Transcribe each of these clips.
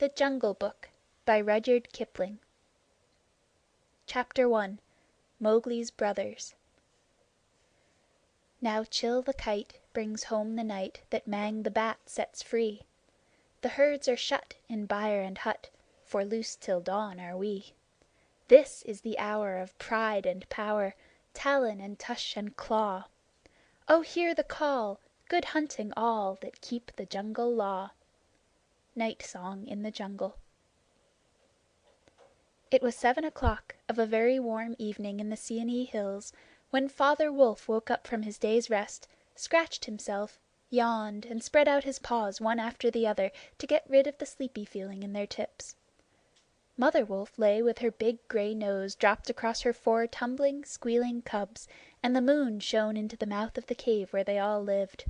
The Jungle Book by Rudyard Kipling. Chapter 1. Mowgli's Brothers. Now Chil the Kite brings home the night that Mang the Bat sets free. The herds are shut in byre and hut, for loose till dawn are we. This is the hour of pride and power, talon and tush and claw. Oh, hear the call! Good hunting all that keep the jungle law. Night Song in the Jungle. It was 7 o'clock of a very warm evening in the Seeonee Hills when Father Wolf woke up from his day's rest, scratched himself, yawned, and spread out his paws one after the other to get rid of the sleepy feeling in their tips. Mother Wolf lay with her big gray nose dropped across her 4 tumbling, squealing cubs, and the moon shone into the mouth of the cave where they all lived.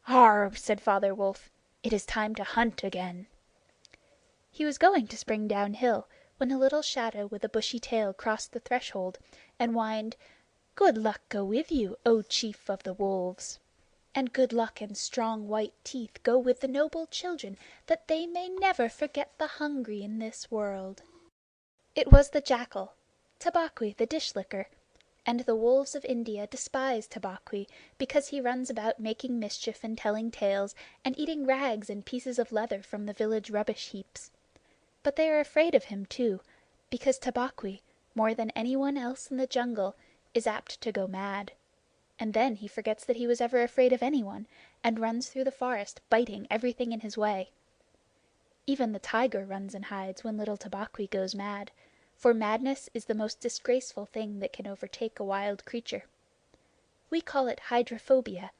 "Harr!" said Father Wolf. "It is time to hunt again." He was going to spring downhill when a little shadow with a bushy tail crossed the threshold and whined, "Good luck go with you, O Chief of the Wolves! And good luck and strong white teeth go with the noble children, that they may never forget the hungry in this world." It was the jackal, Tabaqui the Dishlicker, and the wolves of India despise Tabaqui because he runs about making mischief and telling tales and eating rags and pieces of leather from the village rubbish heaps. But they are afraid of him too, because Tabaqui, more than anyone else in the jungle, is apt to go mad. And then he forgets that he was ever afraid of anyone, and runs through the forest biting everything in his way. Even the tiger runs and hides when little Tabaqui goes mad, for madness is the most disgraceful thing that can overtake a wild creature. We call it hydrophobia,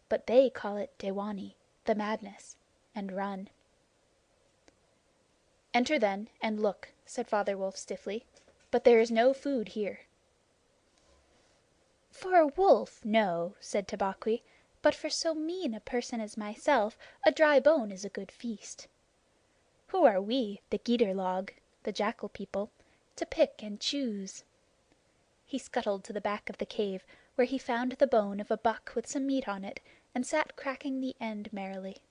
but they call it dewani, the madness, and run. "Enter then, and look," said Father Wolf stiffly. "But there is no food here." "For a wolf, no," said Tabaqui, "but for so mean a person as myself, a dry bone is a good feast. Who are we, the Giederlog, the Jackal people, to pick and choose?" He scuttled to the back of the cave, where he found the bone of a buck with some meat on it, and sat cracking the end merrily.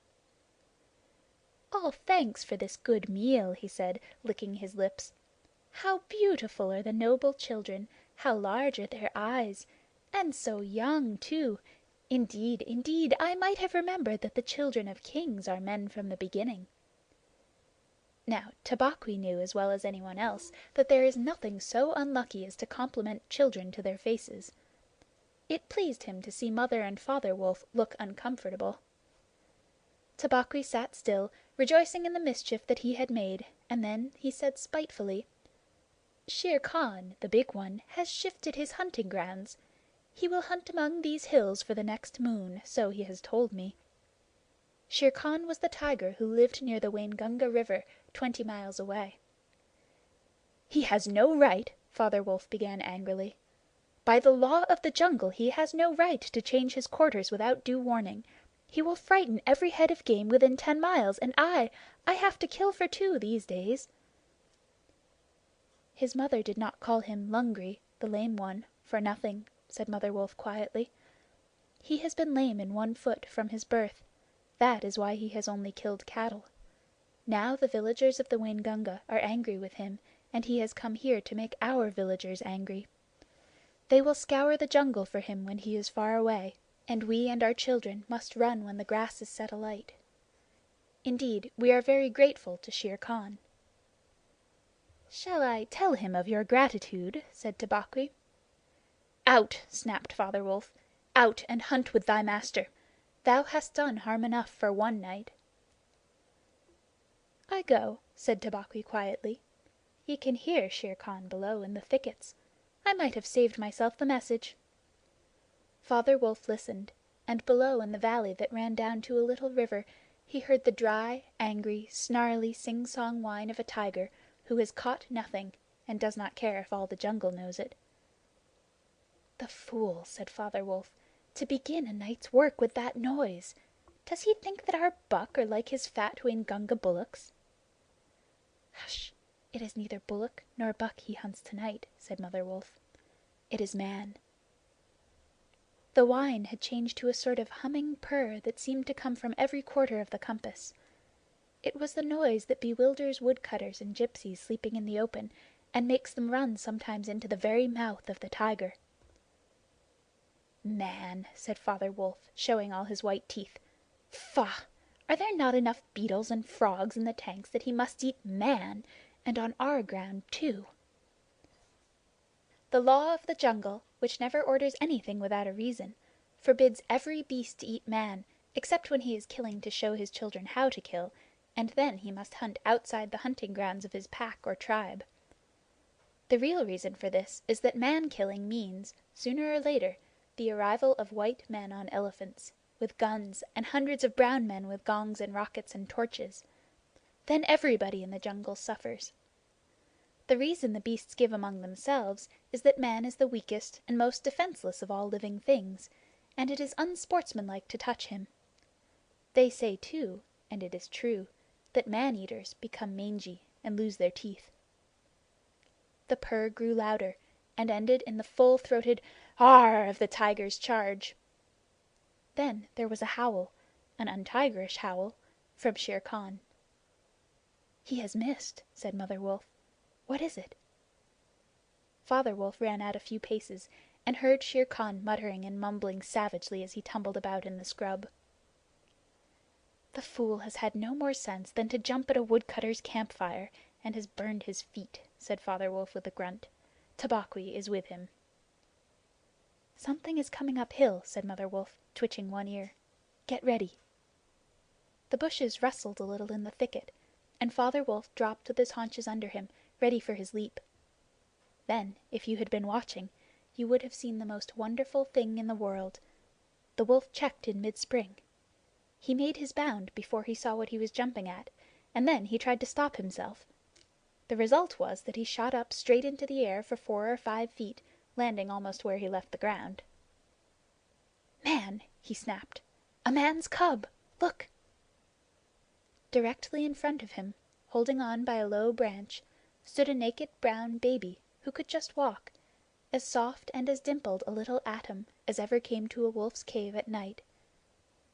"All thanks for this good meal," he said, licking his lips. "How beautiful are the noble children! How large are their eyes! And so young, too! Indeed, indeed, I might have remembered that the children of kings are men from the beginning." Now Tabaqui knew as well as anyone else that there is nothing so unlucky as to compliment children to their faces. It pleased him to see Mother and Father Wolf look uncomfortable. Tabaqui sat still, rejoicing in the mischief that he had made, and then he said spitefully, "Shere Khan, the Big One, has shifted his hunting grounds. He will hunt among these hills for the next moon, so he has told me." Shere Khan was the tiger who lived near the Waingunga River, 20 miles away. "He has no right," Father Wolf began angrily. "By the law of the jungle he has no right to change his quarters without due warning. He will frighten every head of game within 10 miles, and I have to kill for 2 these days." "His mother did not call him Lungri, the Lame One, for nothing," said Mother Wolf quietly. "He has been lame in one foot from his birth. That is why he has only killed cattle. Now the villagers of the Waingunga are angry with him, and he has come here to make our villagers angry. They will scour the jungle for him when he is far away, and we and our children must run when the grass is set alight. Indeed, we are very grateful to Shere Khan." "Shall I tell him of your gratitude?" said Tabaqui. "Out!" snapped Father Wolf. "Out and hunt with thy master. Thou hast done harm enough for one night." "I go," said Tabaqui quietly. "Ye can hear Shere Khan below in the thickets. I might have saved myself the message." Father Wolf listened, and below in the valley that ran down to a little river he heard the dry, angry, snarly, sing-song whine of a tiger who has caught nothing and does not care if all the jungle knows it. "The fool," said Father Wolf, "to begin a night's work with that noise! Does he think that our buck are like his fat Waingunga bullocks?" "Hush! It is neither bullock nor buck he hunts tonight," said Mother Wolf. "It is man." The whine had changed to a sort of humming purr that seemed to come from every quarter of the compass. It was the noise that bewilders woodcutters and gypsies sleeping in the open, and makes them run sometimes into the very mouth of the tiger. "Man," said Father Wolf, showing all his white teeth. "Faugh! Are there not enough beetles and frogs in the tanks that he must eat man, and on our ground too?" The Law of the Jungle, which never orders anything without a reason, forbids every beast to eat man, except when he is killing to show his children how to kill, and then he must hunt outside the hunting grounds of his pack or tribe. The real reason for this is that man killing means, sooner or later, the arrival of white men on elephants, with guns, and hundreds of brown men with gongs and rockets and torches. Then everybody in the jungle suffers. The reason the beasts give among themselves is that man is the weakest and most defenseless of all living things, and it is unsportsmanlike to touch him. They say, too, and it is true, that man-eaters become mangy and lose their teeth. The purr grew louder, and ended in the full-throated "Arr!" of the tiger's charge. Then there was a howl, an untigerish howl, from Shere Khan. "He has missed," said Mother Wolf. "What is it?" Father Wolf ran out a few paces, and heard Shere Khan muttering and mumbling savagely as he tumbled about in the scrub. "The fool has had no more sense than to jump at a woodcutter's campfire, and has burned his feet," said Father Wolf with a grunt. "Tabaqui is with him." "Something is coming uphill," said Mother Wolf, twitching one ear. "Get ready." The bushes rustled a little in the thicket, and Father Wolf dropped with his haunches under him, ready for his leap. Then, if you had been watching, you would have seen the most wonderful thing in the world. The wolf checked in mid-spring. He made his bound before he saw what he was jumping at, and then he tried to stop himself. The result was that he shot up straight into the air for 4 or 5 feet, landing almost where he left the ground. "Man!" he snapped. "A man's cub! Look!" Directly in front of him, holding on by a low branch, stood a naked brown baby who could just walk, as soft and as dimpled a little atom as ever came to a wolf's cave at night.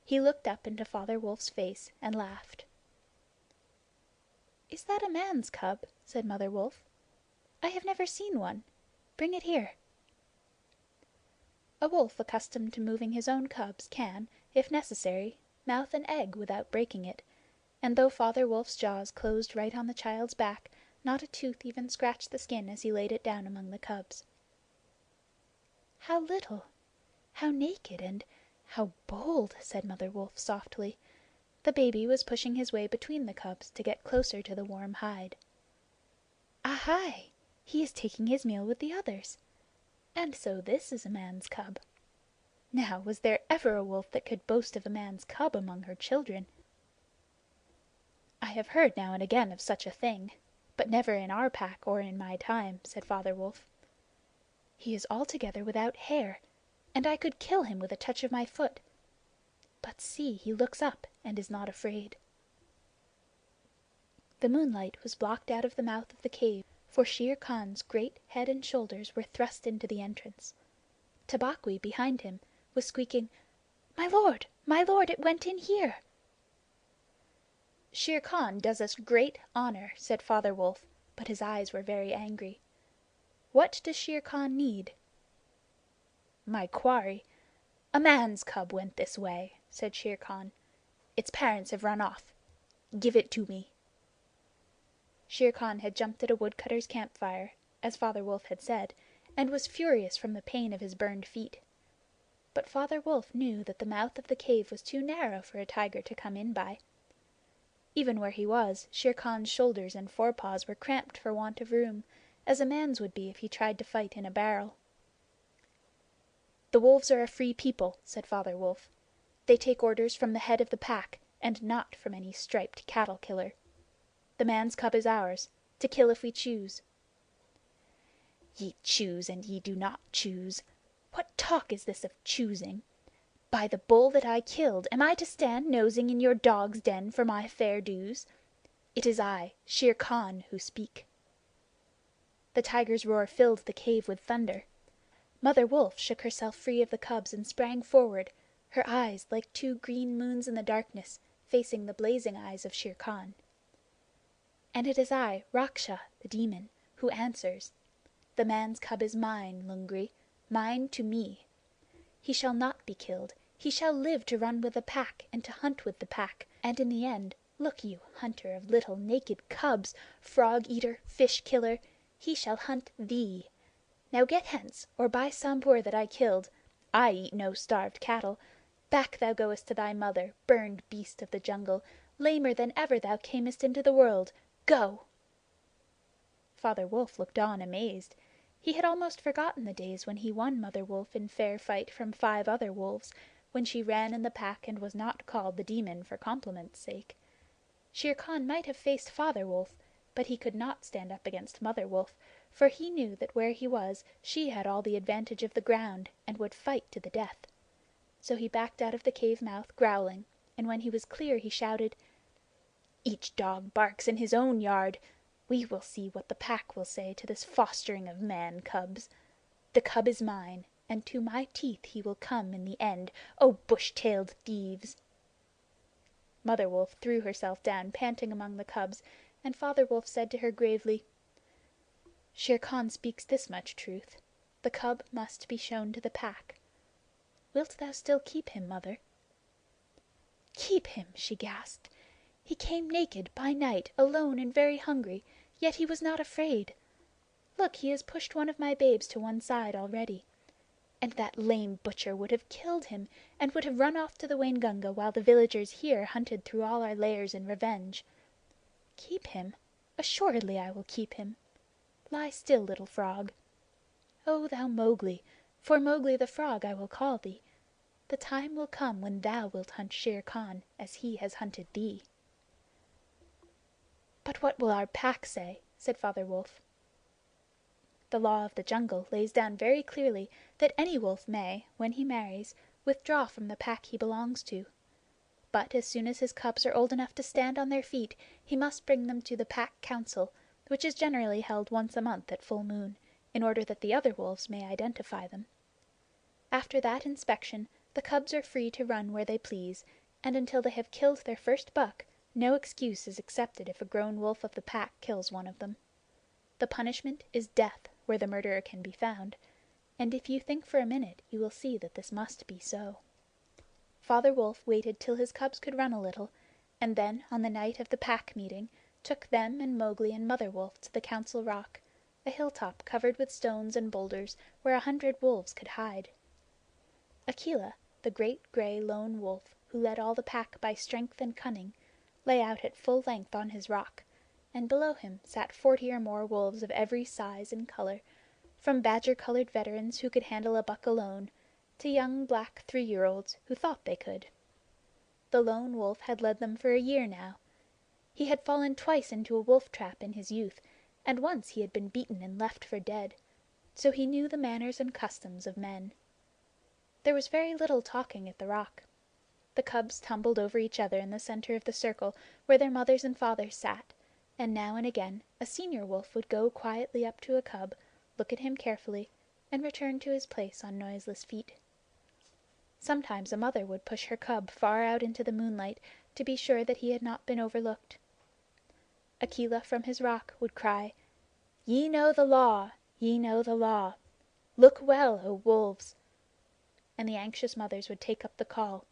He looked up into Father Wolf's face and laughed. "Is that a man's cub?" said Mother Wolf. "I have never seen one. Bring it here." A wolf accustomed to moving his own cubs can, if necessary, mouth an egg without breaking it, and though Father Wolf's jaws closed right on the child's back, not a tooth even scratched the skin as he laid it down among the cubs. "How little, how naked, and how bold!" said Mother Wolf softly. The baby was pushing his way between the cubs to get closer to the warm hide. "Ahai! He is taking his meal with the others. And so this is a man's cub. Now, was there ever a wolf that could boast of a man's cub among her children?" "I have heard now and again of such a thing, but never in our pack or in my time," said Father Wolf. "He is altogether without hair, and I could kill him with a touch of my foot. But see, he looks up and is not afraid." The moonlight was blocked out of the mouth of the cave, for Shere Khan's great head and shoulders were thrust into the entrance. Tabaqui, behind him, was squeaking, my lord, it went in here!" "Shere Khan does us great honor," said Father Wolf, but his eyes were very angry. "What does Shere Khan need?" "My quarry, a man's cub, went this way," said Shere Khan. "Its parents have run off. Give it to me." Shere Khan had jumped at a woodcutter's campfire, as Father Wolf had said, and was furious from the pain of his burned feet. But Father Wolf knew that the mouth of the cave was too narrow for a tiger to come in by. Even where he was, Shere Khan's shoulders and forepaws were cramped for want of room, as a man's would be if he tried to fight in a barrel. "The wolves are a free people," said Father Wolf. "They take orders from the head of the pack, and not from any striped cattle killer. The man's cub is ours, to kill if we choose." "Ye choose and ye do not choose. What talk is this of choosing? By the bull that I killed, am I to stand nosing in your dog's den for my fair dues? It is I, Shere Khan, who speak." The tiger's roar filled the cave with thunder. Mother Wolf shook herself free of the cubs and sprang forward, her eyes like 2 green moons in the darkness, facing the blazing eyes of Shere Khan. and it is I, Raksha, the demon, who answers. The man's cub is mine, Lungri, mine to me. He shall not be killed. He shall live to run with the Pack and to hunt with the Pack, and in the end, look you, hunter of little naked cubs, frog eater, fish killer, he shall hunt thee. Now get hence, or by Sambur that I killed, I eat no starved cattle, back thou goest to thy mother, burned beast of the jungle, lamer than ever thou camest into the world. Go!" Father Wolf looked on amazed. He had almost forgotten the days when he won Mother Wolf in fair fight from 5 other wolves, when she ran in the pack and was not called the demon for compliment's sake. Shere Khan might have faced Father Wolf, but he could not stand up against Mother Wolf, for he knew that where he was she had all the advantage of the ground and would fight to the death. So he backed out of the cave mouth growling, and when he was clear he shouted, "Each dog barks in his own yard. We will see what the Pack will say to this fostering of man cubs. The cub is mine, and to my teeth he will come in the end, O bush-tailed thieves!" Mother Wolf threw herself down panting among the cubs, and Father Wolf said to her gravely, "Shere Khan speaks this much truth. The cub must be shown to the Pack. Wilt thou still keep him, Mother?" "Keep him!" she gasped. "He came naked, by night, alone and very hungry, yet he was not afraid. Look, he has pushed one of my babes to one side already. And that lame butcher would have killed him, and would have run off to the Waingunga while the villagers here hunted through all our lairs in revenge. Keep him? Assuredly I will keep him. Lie still, little frog. O thou Mowgli, for Mowgli the Frog I will call thee. The time will come when thou wilt hunt Shere Khan as he has hunted thee." "But what will our Pack say?" said Father Wolf. "The law of the jungle lays down very clearly that any wolf may, when he marries, withdraw from the Pack he belongs to. But as soon as his cubs are old enough to stand on their feet, he must bring them to the Pack Council, which is generally held once a month at full moon, in order that the other wolves may identify them. After that inspection, the cubs are free to run where they please, and until they have killed their first buck, no excuse is accepted if a grown wolf of the Pack kills one of them. The punishment is death where the murderer can be found, and if you think for a minute you will see that this must be so." Father Wolf waited till his cubs could run a little, and then on the night of the Pack meeting took them and Mowgli and Mother Wolf to the Council Rock, a hilltop covered with stones and boulders where 100 wolves could hide. Akela, the great gray lone wolf who led all the Pack by strength and cunning, lay out at full length on his rock, and below him sat 40 or more wolves of every size and color, from badger-colored veterans who could handle a buck alone, to young black 3-year-olds who thought they could. The lone wolf had led them for a year now. He had fallen twice into a wolf trap in his youth, and once he had been beaten and left for dead, so he knew the manners and customs of men. There was very little talking at the rock. The cubs tumbled over each other in the center of the circle where their mothers and fathers sat, and now and again a senior wolf would go quietly up to a cub, look at him carefully, and return to his place on noiseless feet. Sometimes a mother would push her cub far out into the moonlight to be sure that he had not been overlooked. Akela from his rock would cry, "Ye know the law! Ye know the law! Look well, O wolves!" And the anxious mothers would take up the call,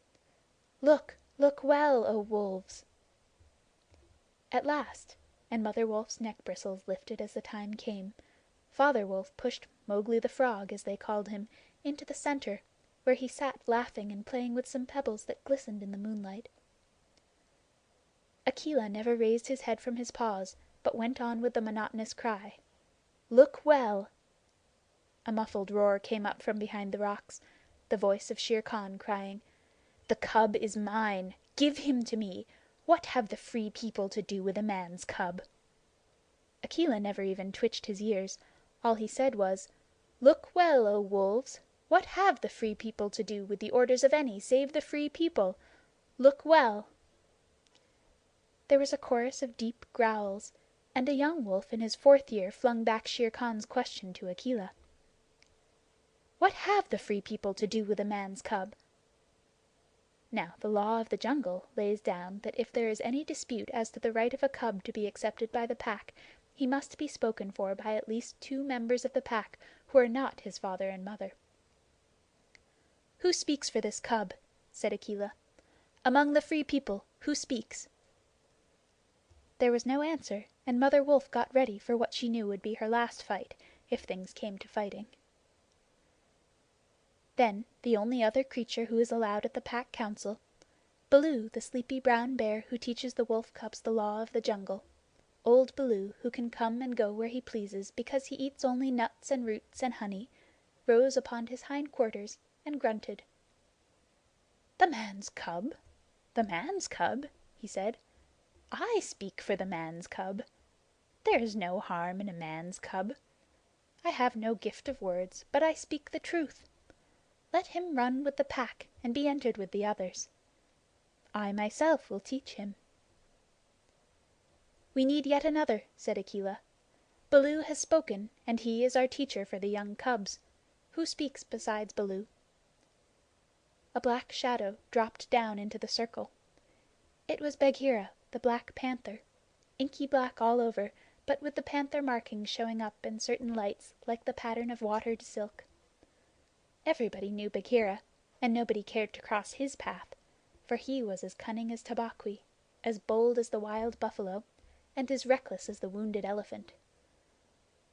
"Look, look well, O wolves!" At last, and Mother Wolf's neck bristles lifted as the time came, Father Wolf pushed Mowgli the Frog, as they called him, into the center, where he sat laughing and playing with some pebbles that glistened in the moonlight. Akela never raised his head from his paws, but went on with the monotonous cry, "Look well!" A muffled roar came up from behind the rocks, the voice of Shere Khan crying, "The cub is mine! Give him to me! What have the Free People to do with a man's cub?" Akela never even twitched his ears. All he said was, "Look well, O wolves! What have the Free People to do with the orders of any save the Free People? Look well!" There was a chorus of deep growls, and a young wolf in his 4th year flung back Shere Khan's question to Akela. "What have the Free People to do with a man's cub?" Now the law of the jungle lays down that if there is any dispute as to the right of a cub to be accepted by the Pack, he must be spoken for by at least 2 members of the Pack who are not his father and mother. "Who speaks for this cub?" said Akela. "Among the Free People, who speaks?" There was no answer, and Mother Wolf got ready for what she knew would be her last fight, if things came to fighting. Then the only other creature who is allowed at the Pack Council, Baloo, the sleepy brown bear who teaches the wolf cubs the law of the jungle, old Baloo, who can come and go where he pleases because he eats only nuts and roots and honey, rose upon his hind quarters and grunted. "The man's cub? The man's cub?" he said. "I speak for the man's cub. There is no harm in a man's cub. I have no gift of words, but I speak the truth. Let him run with the Pack and be entered with the others. I myself will teach him." "We need yet another," said Akela. "Baloo has spoken, and he is our teacher for the young cubs. Who speaks besides Baloo?" A black shadow dropped down into the circle. It was Bagheera, the black panther, inky black all over, but with the panther markings showing up in certain lights like the pattern of watered silk. Everybody knew Bagheera, and nobody cared to cross his path, for he was as cunning as Tabaqui, as bold as the wild buffalo, and as reckless as the wounded elephant.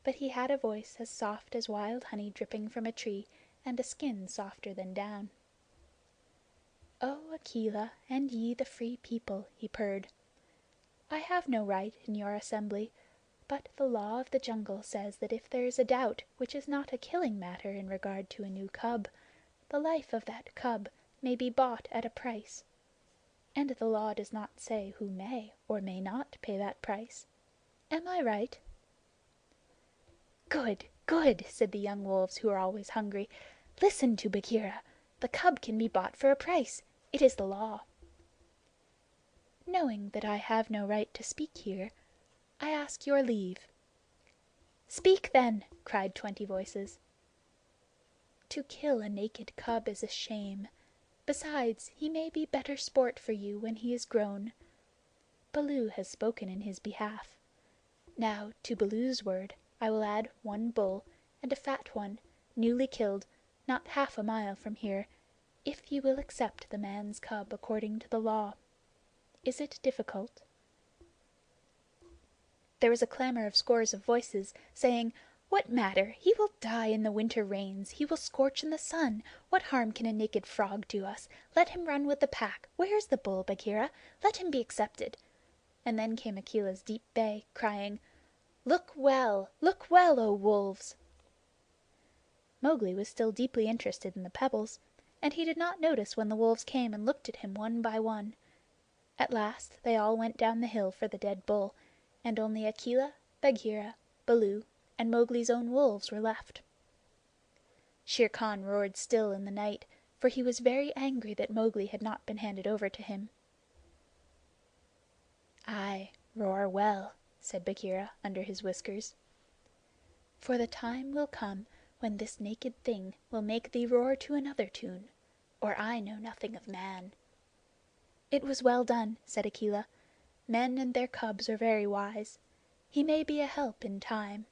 But he had a voice as soft as wild honey dripping from a tree, and a skin softer than down. "O Akela, and ye the Free People," he purred, "I have no right in your assembly, but the law of the jungle says that if there is a doubt which is not a killing matter in regard to a new cub, the life of that cub may be bought at a price. And the law does not say who may or may not pay that price. Am I right?" "Good, good," said the young wolves, who are always hungry. "Listen to Bagheera. The cub can be bought for a price. It is the law." "Knowing that I have no right to speak here, I ask your leave." "Speak, then!" cried 20 voices. "To kill a naked cub is a shame. Besides, he may be better sport for you when he is grown. Baloo has spoken in his behalf. Now, to Baloo's word, I will add 1 bull, and a fat one, newly killed, not half a mile from here, if you will accept the man's cub according to the law. Is it difficult?" There was a clamor of scores of voices, saying, "What matter? He will die in the winter rains. He will scorch in the sun. What harm can a naked frog do us? Let him run with the Pack. Where is the bull, Bagheera? Let him be accepted." And then came Akela's deep bay, crying, look well, O wolves!" Mowgli was still deeply interested in the pebbles, and he did not notice when the wolves came and looked at him one by one. At last they all went down the hill for the dead bull, and only Akela, Bagheera, Baloo, and Mowgli's own wolves were left. Shere Khan roared still in the night, for he was very angry that Mowgli had not been handed over to him. "Aye, roar well," said Bagheera under his whiskers. "For the time will come when this naked thing will make thee roar to another tune, or I know nothing of man." "It was well done," said Akela. "Men and their cubs are very wise. He may be a help in time."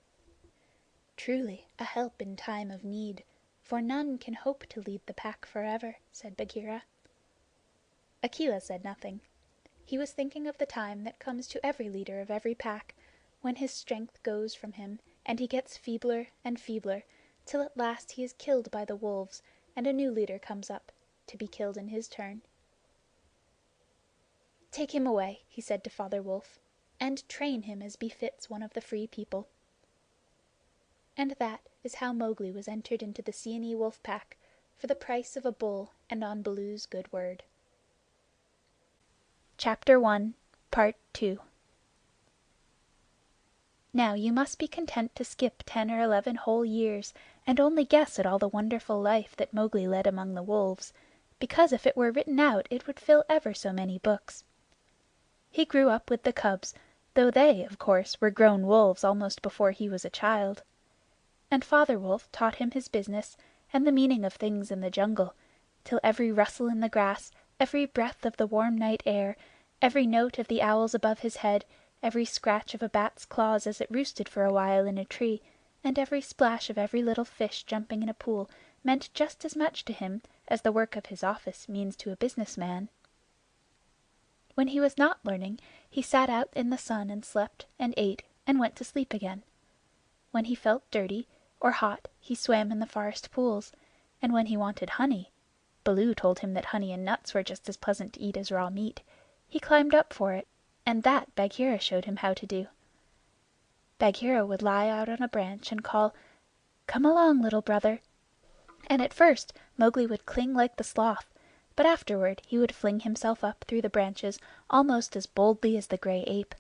"Truly, a help in time of need, for none can hope to lead the Pack forever," said Bagheera. Akela said nothing. He was thinking of the time that comes to every leader of every pack, when his strength goes from him, and he gets feebler and feebler, till at last he is killed by the wolves, and a new leader comes up, to be killed in his turn. "Take him away," he said to Father Wolf, "and train him as befits one of the Free People." And that is how Mowgli was entered into the Seeonee Wolf Pack for the price of a bull and on Baloo's good word. Chapter 1, Part 2. Now you must be content to skip 10 or 11 whole years, and only guess at all the wonderful life that Mowgli led among the wolves, because if it were written out it would fill ever so many books. He grew up with the cubs, though they, of course, were grown wolves almost before he was a child. And Father Wolf taught him his business and the meaning of things in the jungle, till every rustle in the grass, Every breath of the warm night air, every note of the owls above his head, every scratch of a bat's claws as it roosted for a while in a tree, and every splash of every little fish jumping in a pool meant just as much to him as the work of his office means to a business man. When he was not learning, he sat out in the sun and slept and ate and went to sleep again. When he felt dirty or hot he swam in the forest pools, and when he wanted honey (Baloo told him that honey and nuts were just as pleasant to eat as raw meat) he climbed up for it, and that Bagheera showed him how to do. Bagheera would lie out on a branch and call, "Come along, Little Brother," and at first Mowgli would cling like the sloth, but afterward he would fling himself up through the branches almost as boldly as the gray ape.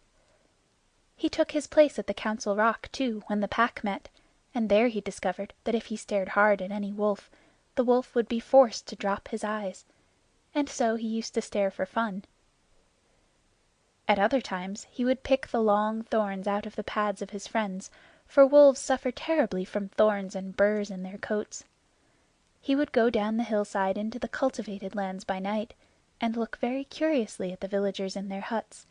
He took his place at the Council Rock, too, when the Pack met, and there he discovered that if he stared hard at any wolf, the wolf would be forced to drop his eyes, and so he used to stare for fun. At other times he would pick the long thorns out of the pads of his friends, for wolves suffer terribly from thorns and burrs in their coats. He would go down the hillside into the cultivated lands by night, and look very curiously at the villagers in their huts,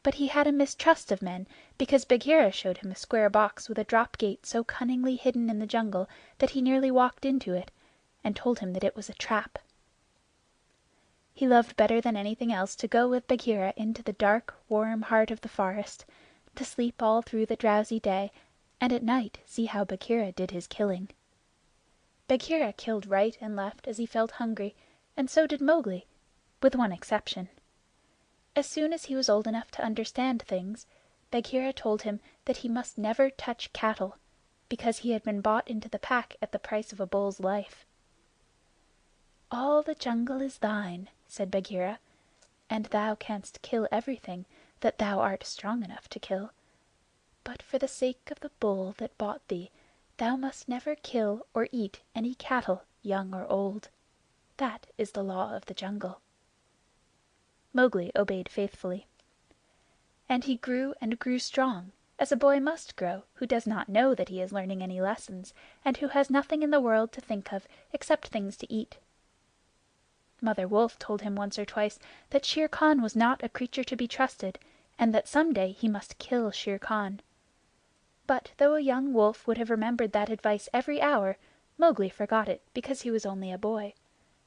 but he had a mistrust of men because Bagheera showed him a square box with a drop gate so cunningly hidden in the jungle that he nearly walked into it, and told him that it was a trap. He loved better than anything else to go with Bagheera into the dark, warm heart of the forest, to sleep all through the drowsy day, and at night see how Bagheera did his killing. Bagheera killed right and left as he felt hungry, and so did Mowgli, with one exception. As soon as he was old enough to understand things, Bagheera told him that he must never touch cattle, because he had been bought into the Pack at the price of a bull's life. "All the jungle is thine," said Bagheera, "and thou canst kill everything that thou art strong enough to kill. But for the sake of the bull that bought thee, thou must never kill or eat any cattle, young or old. That is the law of the jungle." Mowgli obeyed faithfully. And he grew and grew strong, as a boy must grow who does not know that he is learning any lessons, and who has nothing in the world to think of except things to eat. Mother Wolf told him once or twice that Shere Khan was not a creature to be trusted, and that some day he must kill Shere Khan. But though a young wolf would have remembered that advice every hour, Mowgli forgot it because he was only a boy,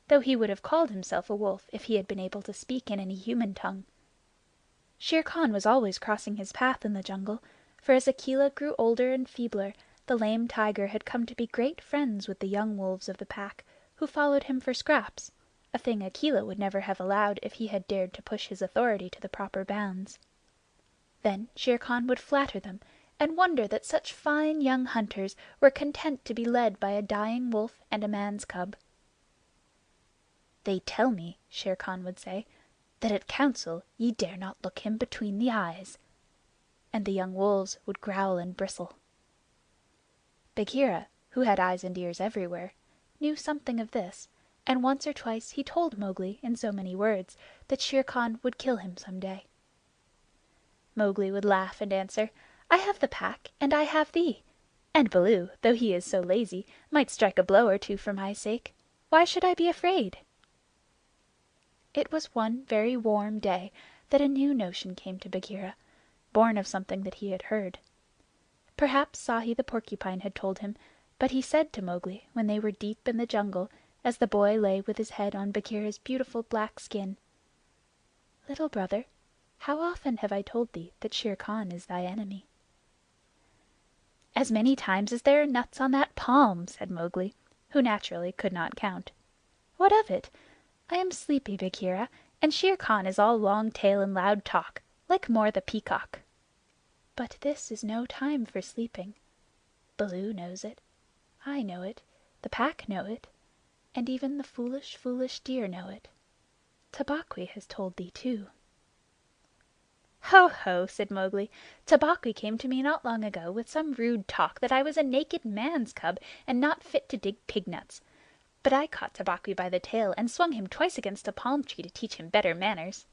though he would have called himself a wolf if he had been able to speak in any human tongue. Shere Khan was always crossing his path in the jungle, for as Akela grew older and feebler, the lame tiger had come to be great friends with the young wolves of the Pack, who followed him for scraps, a thing Akela would never have allowed if he had dared to push his authority to the proper bounds. Then Shere Khan would flatter them, and wonder that such fine young hunters were content to be led by a dying wolf and a man's cub. "They tell me," Shere Khan would say, "that at council ye dare not look him between the eyes." And the young wolves would growl and bristle. Bagheera, who had eyes and ears everywhere, knew something of this, and once or twice he told Mowgli in so many words that Shere Khan would kill him some day. Mowgli would laugh and answer, "I have the Pack, and I have thee. And Baloo, though he is so lazy, might strike a blow or two for my sake. Why should I be afraid?" It was one very warm day that a new notion came to Bagheera, born of something that he had heard. Perhaps Sahi the Porcupine had told him, but he said to Mowgli when they were deep in the jungle, as the boy lay with his head on Bagheera's beautiful black skin, "Little brother, how often have I told thee that Shere Khan is thy enemy?" "As many times as there are nuts on that palm," said Mowgli, who naturally could not count. "What of it? I am sleepy, Bagheera, and Shere Khan is all long tail and loud talk, like More the Peacock. But this is no time for sleeping. Baloo knows it. I know it. The Pack know it. And even the foolish, foolish deer know it. Tabaqui has told thee too." "Ho, ho!" said Mowgli. "Tabaqui came to me not long ago with some rude talk that I was a naked man's cub and not fit to dig pig nuts. But I caught Tabaqui by the tail and swung him twice against a palm tree to teach him better manners."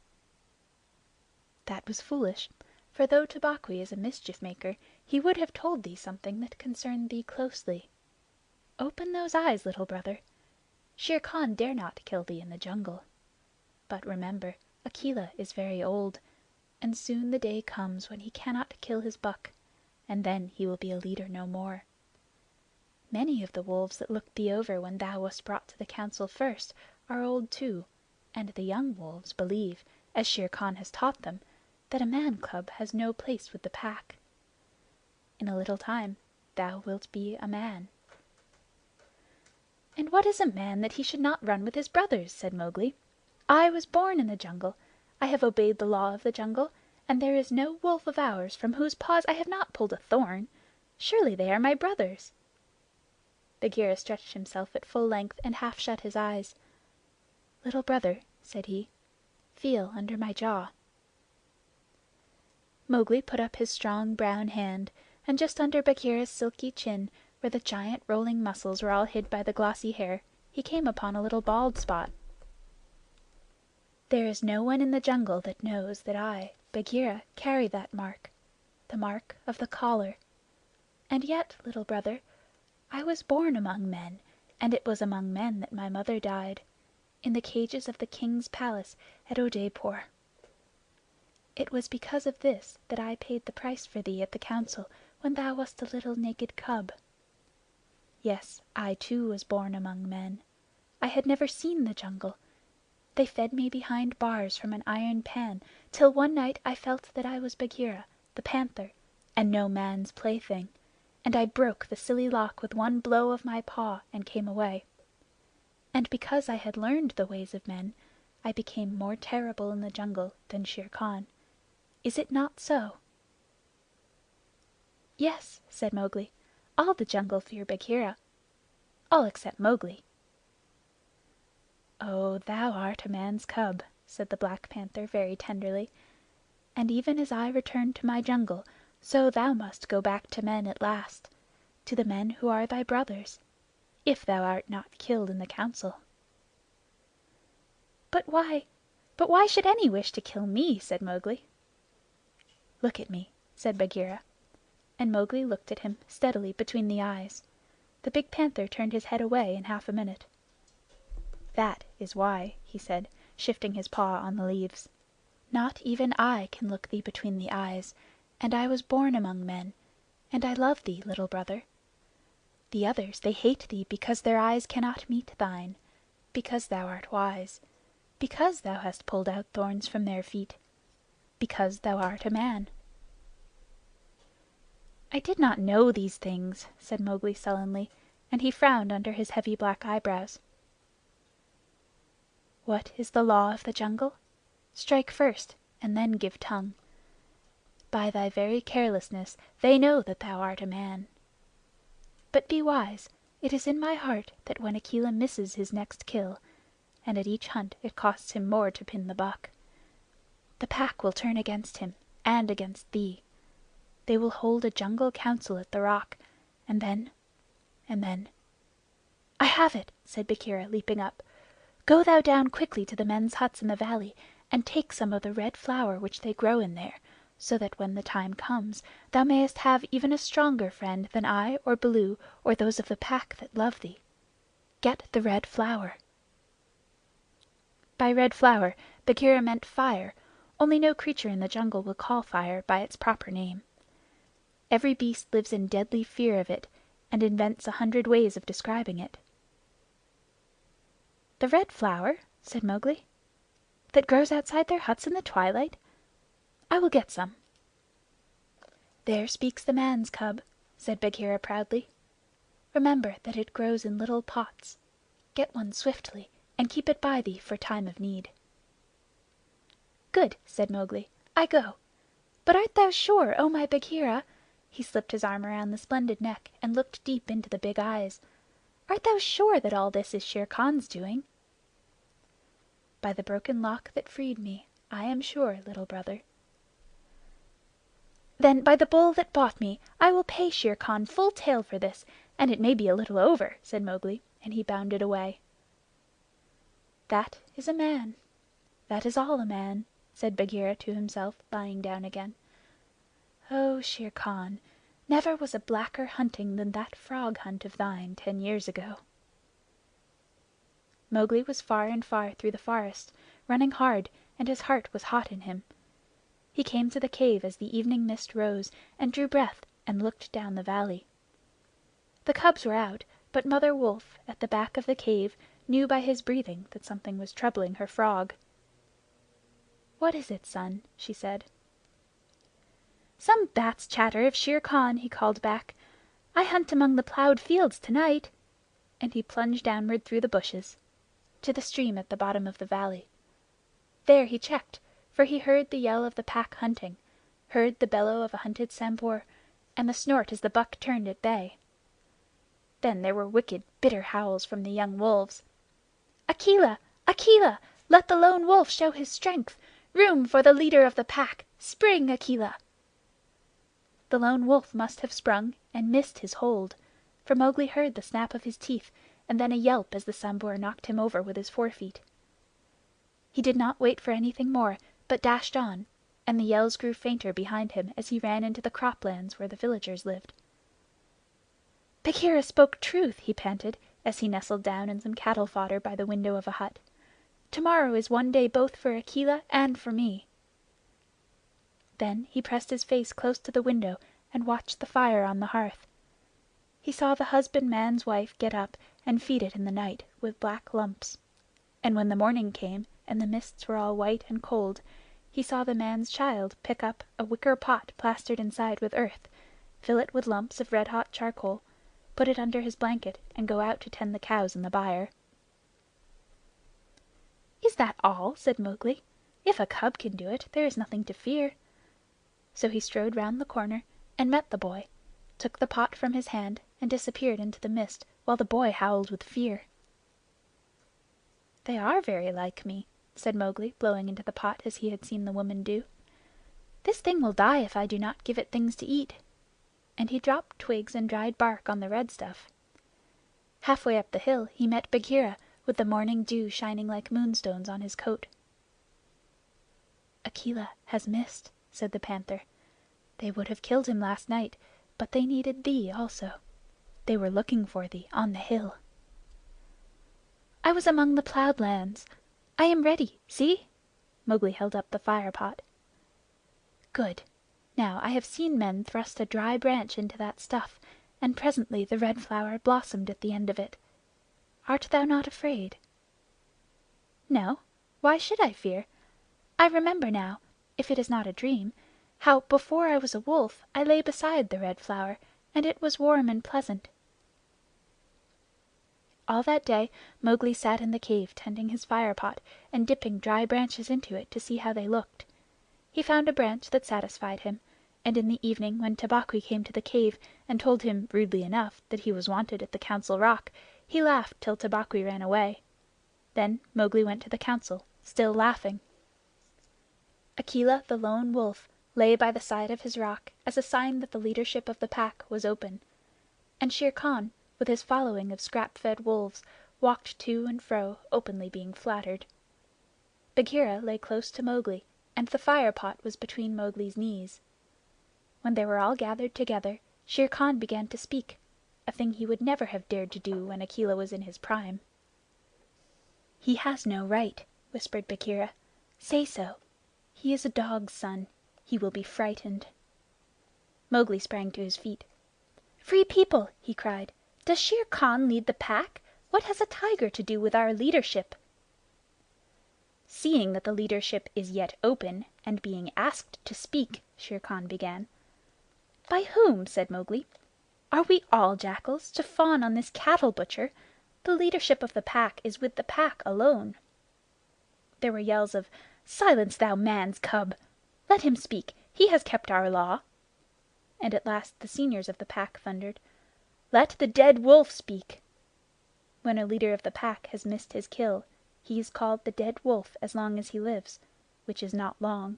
"That was foolish, for though Tabaqui is a mischief maker, he would have told thee something that concerned thee closely. Open those eyes, little brother. Shere Khan dare not kill thee in the jungle." But remember, Akela is very old, and soon the day comes when he cannot kill his buck, and then he will be a leader no more. Many of the wolves that looked thee over when thou wast brought to the council first are old too, and the young wolves believe, as Shere Khan has taught them, that a man cub has no place with the pack. In a little time thou wilt be a man." "And what is a man that he should not run with his brothers?" said Mowgli. "I was born in the jungle. I have obeyed the law of the jungle, and there is no wolf of ours from whose paws I have not pulled a thorn. Surely they are my brothers." Bagheera stretched himself at full length and half shut his eyes. "Little brother," said he, "feel under my jaw." Mowgli put up his strong brown hand, and just under Bagheera's silky chin, where the giant rolling muscles were all hid by the glossy hair, he came upon a little bald spot. "There is no one in the jungle that knows that I, Bagheera, carry that mark, the mark of the collar. And yet, little brother, I was born among men, and it was among men that my mother died, in the cages of the king's palace at Oodeypore. It was because of this that I paid the price for thee at the council when thou wast a little naked cub. Yes, I too was born among men. I had never seen the jungle. They fed me behind bars from an iron pan, till one night I felt that I was Bagheera, the panther, and no man's plaything, and I broke the silly lock with one blow of my paw and came away. And because I had learned the ways of men, I became more terrible in the jungle than Shere Khan. Is it not so?" "Yes," said Mowgli. "All the jungle fear Bagheera. All except Mowgli." "Oh, thou art a man's cub," said the Black Panther very tenderly. "And even as I return to my jungle, so thou must go back to men at last, to the men who are thy brothers, if thou art not killed in the council." "But why should any wish to kill me?" said Mowgli. "Look at me," said Bagheera, and Mowgli looked at him steadily between the eyes. The big panther turned his head away in half a minute. "That is why," he said, shifting his paw on the leaves. "Not even I can look thee between the eyes, and I was born among men, and I love thee, little brother. The others they hate thee because their eyes cannot meet thine, because thou art wise, because thou hast pulled out thorns from their feet, because thou art a man." "I did not know these things," said Mowgli sullenly, and he frowned under his heavy black eyebrows. "What is the law of the jungle? Strike first, and then give tongue. By thy very carelessness they know that thou art a man. But be wise. It is in my heart that when Akela misses his next kill, and at each hunt it costs him more to pin the buck, the pack will turn against him and against thee. They will hold a jungle council at the rock, and then "I have it!" said Bagheera, leaping up. "Go thou down quickly to the men's huts in the valley, and take some of the red flower which they grow in there, so that when the time comes thou mayest have even a stronger friend than I or Baloo or those of the pack that love thee. Get the red flower." By red flower Bagheera meant fire, only no creature in the jungle will call fire by its proper name. Every beast lives in deadly fear of it, and invents 100 ways of describing it. "The red flower," said Mowgli, "that grows outside their huts in the twilight. I will get some." "There speaks the man's cub," said Bagheera proudly. "Remember that it grows in little pots. Get one swiftly, and keep it by thee for time of need." "Good," said Mowgli. "I go. But art thou sure, O my Bagheera?" He slipped his arm around the splendid neck and looked deep into the big eyes. "Art thou sure that all this is Shere Khan's doing?" "By the broken lock that freed me, I am sure, little brother." "Then by the bull that bought me, I will pay Shere Khan full tale for this, and it may be a little over," said Mowgli, and he bounded away. "That is a man. That is all a man," said Bagheera to himself, lying down again. "Oh, Shere Khan, never was a blacker hunting than that frog hunt of thine 10 years ago." Mowgli was far and far through the forest, running hard, and his heart was hot in him. He came to the cave as the evening mist rose, and drew breath and looked down the valley. The cubs were out, but Mother Wolf, at the back of the cave, knew by his breathing that something was troubling her frog. "What is it, son?" she said. "Some bat's chatter of Shere Khan," he called back. "I hunt among the plowed fields tonight." And he plunged downward through the bushes to the stream at the bottom of the valley. There he checked, for he heard the yell of the pack hunting, heard the bellow of a hunted Sambhur, and the snort as the buck turned at bay. Then there were wicked, bitter howls from the young wolves. "Akela! Akela! Let the Lone Wolf show his strength! Room for the leader of the pack! Spring, Akela!" The Lone Wolf must have sprung and missed his hold, for Mowgli heard the snap of his teeth and then a yelp as the Sambhur knocked him over with his forefeet. He did not wait for anything more, but dashed on, and the yells grew fainter behind him as he ran into the croplands where the villagers lived. "Bagheera spoke truth," he panted, as he nestled down in some cattle fodder by the window of a hut. "Tomorrow is one day both for Akela and for me." Then he pressed his face close to the window and watched the fire on the hearth. He saw the husbandman's wife get up and feed it in the night with black lumps. And when the morning came and the mists were all white and cold, he saw the man's child pick up a wicker pot plastered inside with earth, fill it with lumps of red-hot charcoal, put it under his blanket, and go out to tend the cows in the byre. "Is that all?" said Mowgli. "If a cub can do it, there is nothing to fear." So he strode round the corner and met the boy, took the pot from his hand, and disappeared into the mist, while the boy howled with fear. "They are very like me," said Mowgli, blowing into the pot as he had seen the woman do. "This thing will die if I do not give it things to eat." And he dropped twigs and dried bark on the red stuff. Halfway up the hill he met Bagheera, with the morning dew shining like moonstones on his coat. "Akela has missed," said the panther. "They would have killed him last night, but they needed thee also. They were looking for thee on the hill." "I was among the plowed lands. I am ready. See!" Mowgli held up the fire pot. "Good. Now I have seen men thrust a dry branch into that stuff, and presently the Red Flower blossomed at the end of it. Art thou not afraid?" "No. Why should I fear? I remember now, if it is not a dream, how before I was a wolf I lay beside the Red Flower, and it was warm and pleasant." All that day Mowgli sat in the cave tending his fire pot and dipping dry branches into it to see how they looked. He found a branch that satisfied him, and in the evening when Tabaqui came to the cave and told him rudely enough that he was wanted at the Council Rock, he laughed till Tabaqui ran away. Then Mowgli went to the council, still laughing. Akela the Lone Wolf lay by the side of his rock as a sign that the leadership of the pack was open, and Shere Khan, with his following of scrap-fed wolves, walked to and fro, openly being flattered. Bagheera lay close to Mowgli, and the fire pot was between Mowgli's knees. When they were all gathered together, Shere Khan began to speak, a thing he would never have dared to do when Akela was in his prime. "He has no right," whispered Bagheera. "Say so. He is a dog's son. He will be frightened." Mowgli sprang to his feet. "Free People!" he cried. "Does Shere Khan lead the pack? What has a tiger to do with our leadership?" "Seeing that the leadership is yet open, and being asked to speak," Shere Khan began. "By whom?" said Mowgli. "Are we all jackals, to fawn on this cattle butcher? The leadership of the pack is with the pack alone." There were yells of "Silence, thou man's cub! Let him speak. He has kept our law." And at last the seniors of the pack thundered, "Let the dead wolf speak." When a leader of the pack has missed his kill, he is called the dead wolf as long as he lives, which is not long.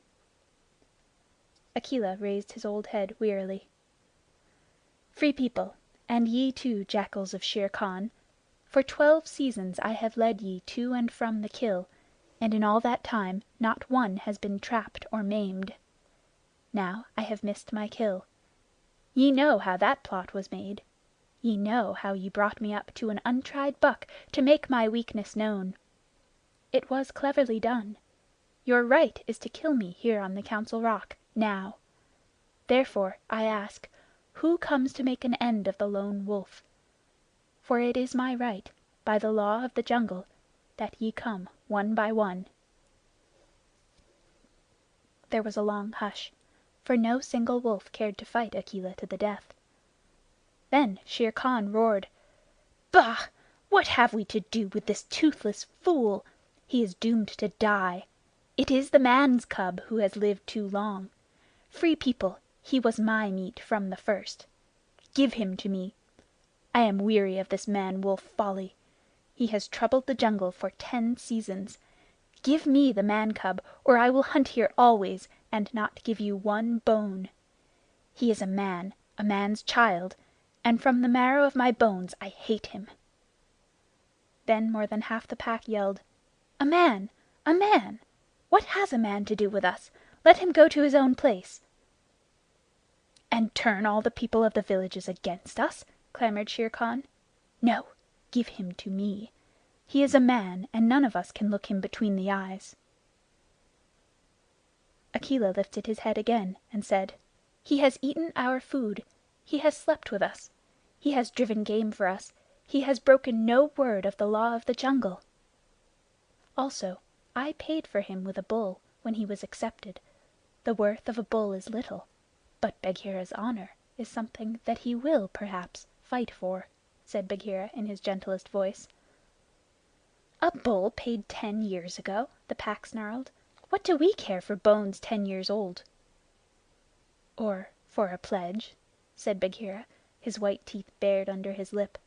Akela raised his old head wearily. "Free People, and ye too, jackals of Shere Khan, for 12 seasons I have led ye to and from the kill, and in all that time not one has been trapped or maimed. Now I have missed my kill. Ye know how that plot was made. Ye know how ye brought me up to an untried buck to make my weakness known. It was cleverly done. Your right is to kill me here on the Council Rock, now. Therefore, I ask, who comes to make an end of the Lone Wolf? For it is my right, by the law of the jungle, that ye come one by one." There was a long hush, for no single wolf cared to fight Akela to the death. Then Shere Khan roared, "Bah! What have we to do with this toothless fool? He is doomed to die. It is the man's cub who has lived too long. Free People, he was my meat from the first. Give him to me. I am weary of this man-wolf folly. He has troubled the jungle for 10 seasons. Give me the man-cub, or I will hunt here always, and not give you one bone. He is a man, a man's child, and from the marrow of my bones I hate him." Then more than half the pack yelled, "A man! A man! What has a man to do with us? Let him go to his own place." "And turn all the people of the villages against us?" clamored Shere Khan. "No, give him to me. He is a man, and none of us can look him between the eyes." Akela lifted his head again and said, "He has eaten our food. He has slept with us. He has driven game for us. He has broken no word of the law of the jungle. Also, I paid for him with a bull when he was accepted. The worth of a bull is little, but Bagheera's honor is something that he will, perhaps, fight for," said Bagheera in his gentlest voice. "A bull paid 10 years ago!" the Pack snarled. "What do we care for bones 10 years old?" "Or for a pledge," said Bagheera, his white teeth bared under his lip.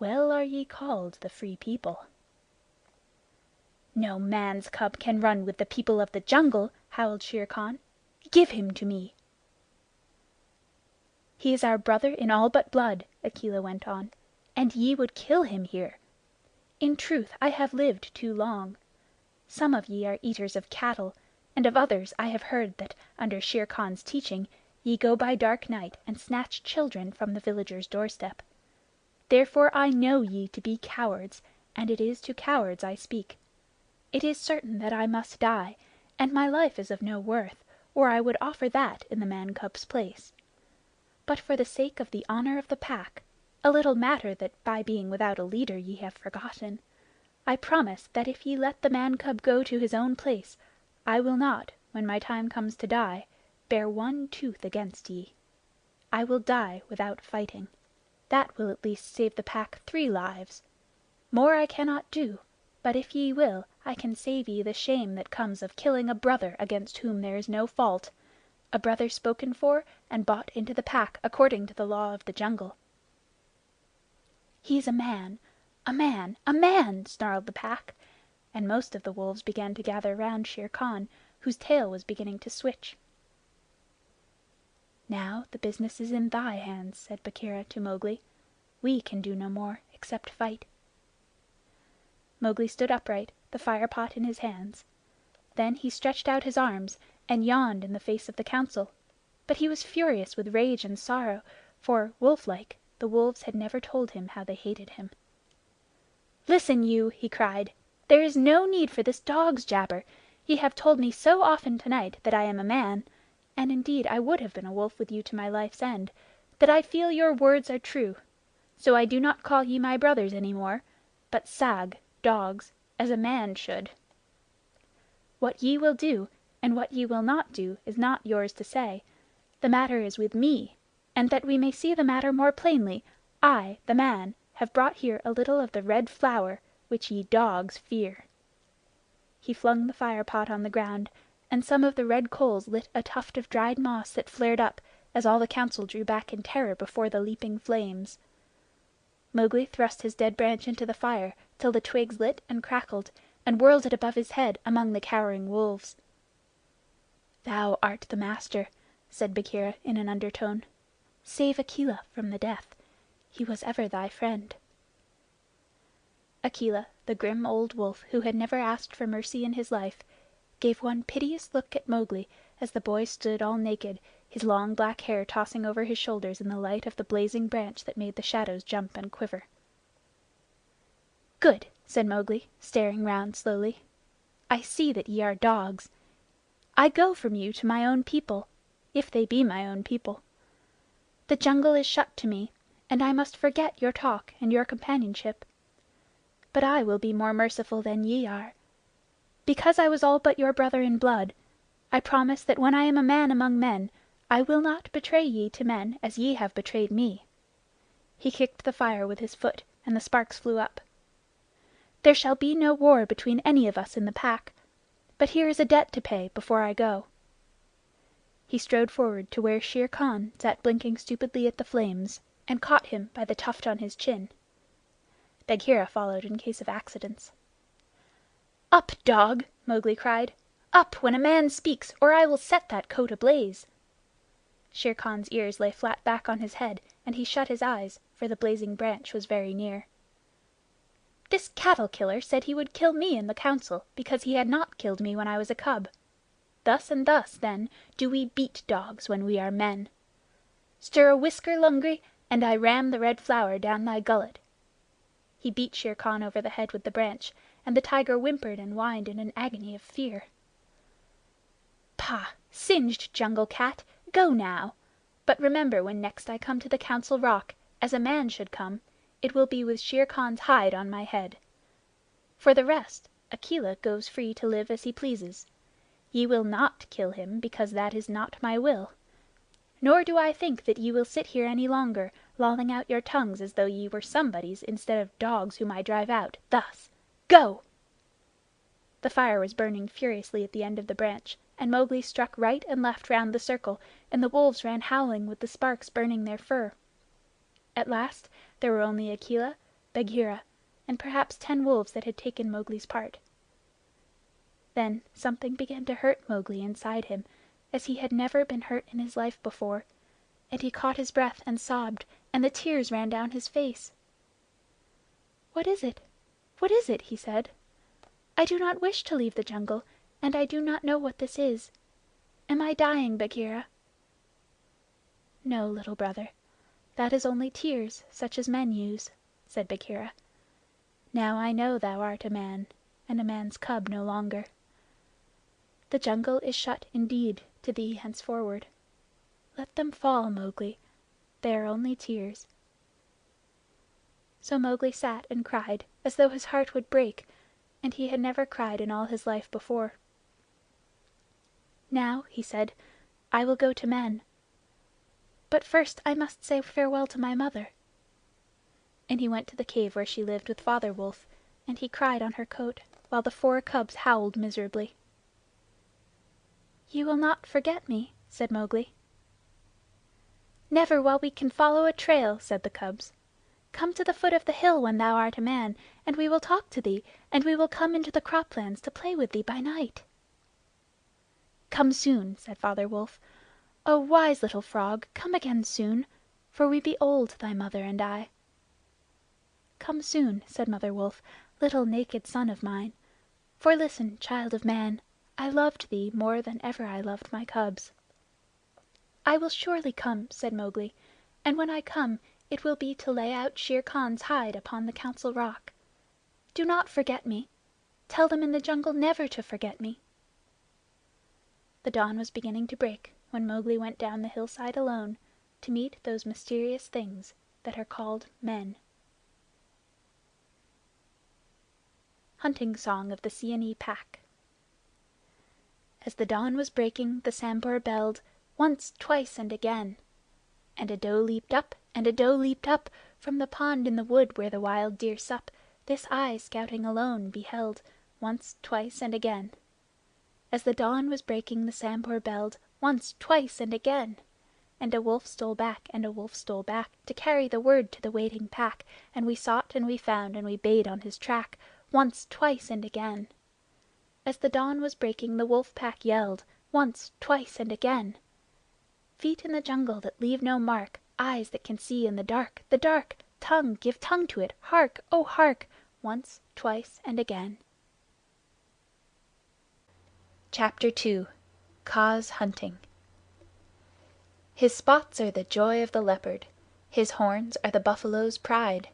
"Well are ye called the Free People." "No man's cub can run with the people of the jungle!" howled Shere Khan. "Give him to me!" "He is our brother in all but blood," Akela went on, "and ye would kill him here. In truth, I have lived too long. Some of ye are eaters of cattle, and of others I have heard that, under Shere Khan's teaching, ye go by dark night and snatch children from the villager's doorstep. Therefore I know ye to be cowards, and it is to cowards I speak. It is certain that I must die, and my life is of no worth, or I would offer that in the man cub's place. But for the sake of the honor of the Pack, a little matter that by being without a leader ye have forgotten, I promise that if ye let the man cub go to his own place, I will not, when my time comes to die, bare one tooth against ye. I will die without fighting. That will at least save the Pack 3 lives. More I cannot do, but if ye will, I can save ye the shame that comes of killing a brother against whom there is no fault, a brother spoken for and bought into the Pack according to the law of the jungle." "He is a man, a man, a man!" snarled the Pack, and most of the wolves began to gather round Shere Khan, whose tail was beginning to switch. "Now the business is in thy hands," said Bagheera to Mowgli. "We can do no more except fight." Mowgli stood upright, the fire pot in his hands. Then he stretched out his arms and yawned in the face of the Council, but he was furious with rage and sorrow, for, wolf-like, the wolves had never told him how they hated him. "Listen, you!" he cried. "There is no need for this dog's jabber. Ye have told me so often tonight that I am a man, and indeed I would have been a wolf with you to my life's end, that I feel your words are true. So I do not call ye my brothers any more, but sag, dogs, as a man should. What ye will do and what ye will not do is not yours to say. The matter is with me, and that we may see the matter more plainly, I, the man, have brought here a little of the Red Flower which ye dogs fear." He flung the fire pot on the ground, and some of the red coals lit a tuft of dried moss that flared up as all the Council drew back in terror before the leaping flames. Mowgli thrust his dead branch into the fire till the twigs lit and crackled, and whirled it above his head among the cowering wolves. "Thou art the master," said Bagheera in an undertone. "Save Akela from the death. He was ever thy friend." Akela, the grim old wolf who had never asked for mercy in his life, gave one piteous look at Mowgli as the boy stood all naked, his long black hair tossing over his shoulders in the light of the blazing branch that made the shadows jump and quiver. "Good!" said Mowgli, staring round slowly. "I see that ye are dogs. I go from you to my own people, if they be my own people. The jungle is shut to me, and I must forget your talk and your companionship. But I will be more merciful than ye are. Because I was all but your brother in blood, I promise that when I am a man among men I will not betray ye to men as ye have betrayed me." He kicked the fire with his foot, and the sparks flew up. "There shall be no war between any of us in the Pack. But here is a debt to pay before I go." He strode forward to where Shere Khan sat blinking stupidly at the flames, and caught him by the tuft on his chin. Bagheera followed in case of accidents. "Up, dog!" Mowgli cried. "Up when a man speaks, or I will set that coat ablaze." Shere Khan's ears lay flat back on his head, and he shut his eyes, for the blazing branch was very near. "This cattle killer said he would kill me in the Council because he had not killed me when I was a cub. Thus and thus, then, do we beat dogs when we are men. Stir a whisker, Lungri, and I ram the Red Flower down thy gullet." He beat Shere Khan over the head with the branch, and the tiger whimpered and whined in an agony of fear. "Pah! Singed jungle cat! Go now! But remember, when next I come to the Council Rock, as a man should come, it will be with Shere Khan's hide on my head. For the rest, Akela goes free to live as he pleases. Ye will not kill him, because that is not my will. Nor do I think that ye will sit here any longer, lolling out your tongues as though ye were somebodies instead of dogs whom I drive out thus. Go!" The fire was burning furiously at the end of the branch, and Mowgli struck right and left round the circle, and the wolves ran howling with the sparks burning their fur. At last there were only Akela, Bagheera, and perhaps 10 wolves that had taken Mowgli's part. Then something began to hurt Mowgli inside him, as he had never been hurt in his life before, and he caught his breath and sobbed, and the tears ran down his face. "What is it? What is it?" he said. "I do not wish to leave the jungle, and I do not know what this is. Am I dying, Bagheera?" "No, little brother. That is only tears, such as men use," said Bagheera. "Now I know thou art a man, and a man's cub no longer. The jungle is shut indeed to thee henceforward. Let them fall, Mowgli. They are only tears." So Mowgli sat and cried as though his heart would break, and he had never cried in all his life before. "Now," he said, "I will go to men. But first I must say farewell to my mother." And he went to the cave where she lived with Father Wolf, and he cried on her coat, while the 4 cubs howled miserably. "You will not forget me?" said Mowgli. "Never while we can follow a trail," said the cubs. "Come to the foot of the hill when thou art a man, and we will talk to thee, and we will come into the croplands to play with thee by night." "Come soon," said Father Wolf. "O wise little frog, come again soon, for we be old, thy mother and I." "Come soon," said Mother Wolf, "little naked son of mine. For listen, child of man, I loved thee more than ever I loved my cubs." "I will surely come," said Mowgli, "and when I come it will be to lay out Shere Khan's hide upon the Council Rock. Do not forget me. Tell them in the jungle never to forget me." The dawn was beginning to break when Mowgli went down the hillside alone to meet those mysterious things that are called men. Hunting Song of the Seeonee Pack. As the dawn was breaking, the Sambhur belled once, twice, and again. And a doe leaped up, and a doe leaped up from the pond in the wood where the wild deer sup. This I, scouting alone, beheld once, twice, and again. As the dawn was breaking, the Sambhur belled once, twice, and again. And a wolf stole back, and a wolf stole back, to carry the word to the waiting pack. And we sought, and we found, and we bayed on his track once, twice, and again. As the dawn was breaking, the wolf pack yelled once, twice, and again. Feet in the jungle that leave no mark, eyes that can see in the dark, the dark, tongue, give tongue to it, hark, oh hark, once, twice, and again. Chapter 2. Kaa's Hunting. His spots are the joy of the leopard, his horns are the buffalo's pride.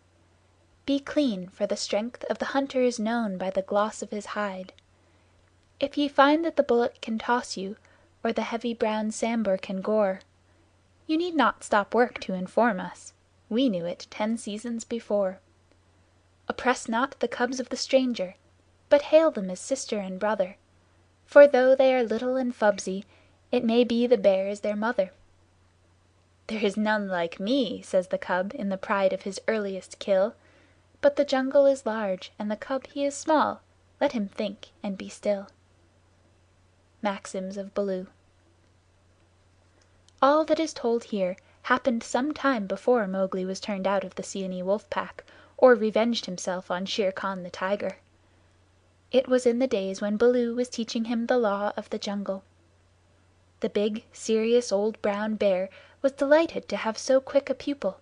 Be clean, for the strength of the hunter is known by the gloss of his hide. If ye find that the bullet can toss you, or the heavy brown sambur can gore, you need not stop work to inform us. We knew it 10 seasons before. Oppress not the cubs of the stranger, but hail them as sister and brother. For though they are little and fubsy, it may be the bear is their mother. There is none like me, says the cub in the pride of his earliest kill. But the jungle is large, and the cub he is small. Let him think and be still. Maxims of Baloo. All that is told here happened some time before Mowgli was turned out of the Seeonee wolf pack, or revenged himself on Shere Khan the tiger. It was in the days when Baloo was teaching him the Law of the Jungle. The big, serious old brown bear was delighted to have so quick a pupil,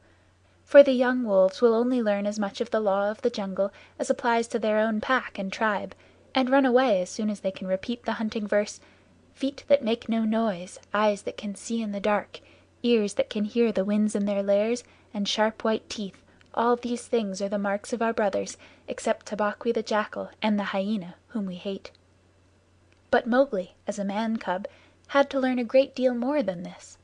for the young wolves will only learn as much of the Law of the Jungle as applies to their own pack and tribe, and run away as soon as they can repeat the hunting verse, "Feet that make no noise, eyes that can see in the dark, ears that can hear the winds in their lairs, and sharp white teeth, all these things are the marks of our brothers, except Tabaqui the jackal and the hyena, whom we hate." But Mowgli, as a man cub, had to learn a great deal more than this.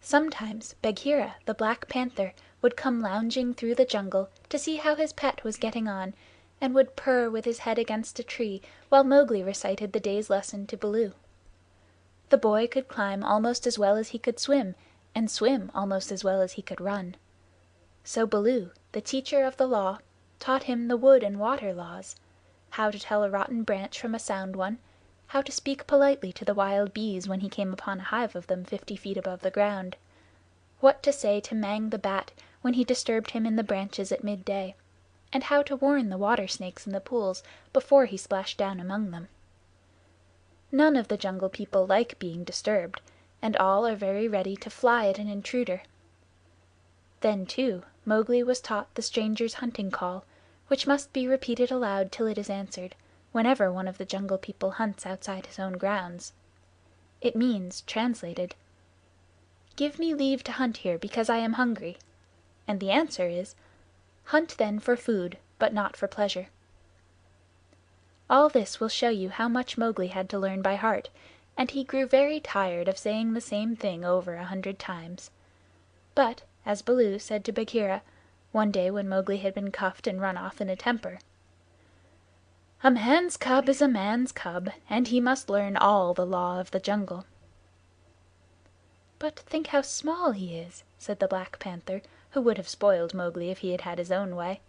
Sometimes Bagheera, the black panther, would come lounging through the jungle to see how his pet was getting on, and would purr with his head against a tree while Mowgli recited the day's lesson to Baloo. The boy could climb almost as well as he could swim, and swim almost as well as he could run. So Baloo, the teacher of the Law, taught him the wood and water laws: how to tell a rotten branch from a sound one, how to speak politely to the wild bees when he came upon a hive of them 50 feet above the ground, what to say to Mang the bat when he disturbed him in the branches at midday, and how to warn the water snakes in the pools before he splashed down among them. None of the Jungle People like being disturbed, and all are very ready to fly at an intruder. Then, too, Mowgli was taught the stranger's hunting call, which must be repeated aloud till it is answered, whenever one of the Jungle People hunts outside his own grounds. It means, translated, "Give me leave to hunt here because I am hungry," and the answer is, "Hunt then for food, but not for pleasure." All this will show you how much Mowgli had to learn by heart, and he grew very tired of saying the same thing over 100 times. But, as Baloo said to Bagheera, one day when Mowgli had been cuffed and run off in a temper, "A man's cub is a man's cub, and he must learn all the Law of the Jungle." "But think how small he is," said the Black Panther, who would have spoiled Mowgli if he had had his own way.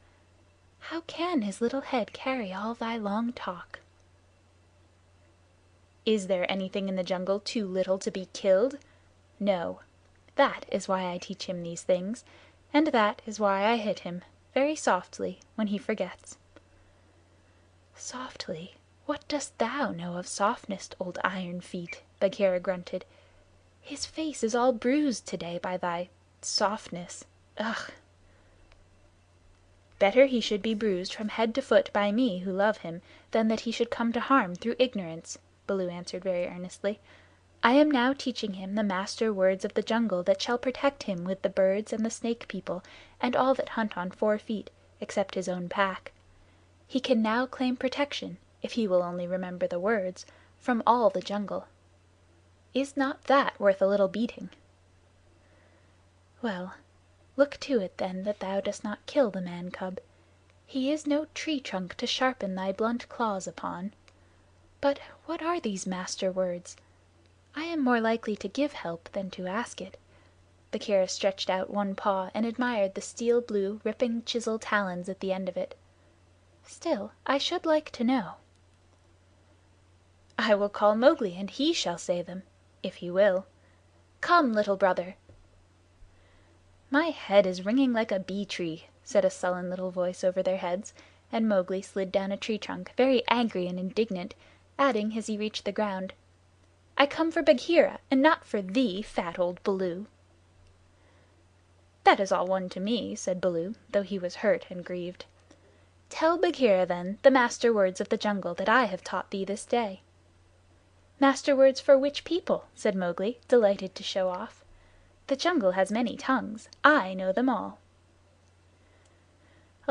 "How can his little head carry all thy long talk?" Is there anything in the jungle too little to be killed? No. That is why I teach him these things, and that is why I hit him, very softly, when he forgets. "Softly? What dost thou know of softness, old Iron Feet?" Bagheera grunted. "His face is all bruised today by thy softness. Ugh!" "Better he should be bruised from head to foot by me who love him than that he should come to harm through ignorance," Baloo answered very earnestly. "I am now teaching him the master words of the jungle that shall protect him with the birds and the Snake People and all that hunt on 4 feet, except his own pack. He can now claim protection, if he will only remember the words, from all the jungle. Is not that worth a little beating?" "Well, look to it then that thou dost not kill the man cub. He is no tree trunk to sharpen thy blunt claws upon. But what are these master words? I am more likely to give help than to ask it." Bagheera stretched out one paw and admired the steel blue, ripping chisel talons at the end of it. "Still, I should like to know." "I will call Mowgli, and he shall say them, if he will. Come, Little Brother." "My head is ringing like a bee tree," said a sullen little voice over their heads, and Mowgli slid down a tree trunk, very angry and indignant, adding as he reached the ground, "I come for Bagheera, and not for thee, fat old Baloo." "That is all one to me," said Baloo, though he was hurt and grieved. "Tell Bagheera, then, the master words of the jungle that I have taught thee this day." "Master words for which people?" said Mowgli, delighted to show off. "The jungle has many tongues. I know them all."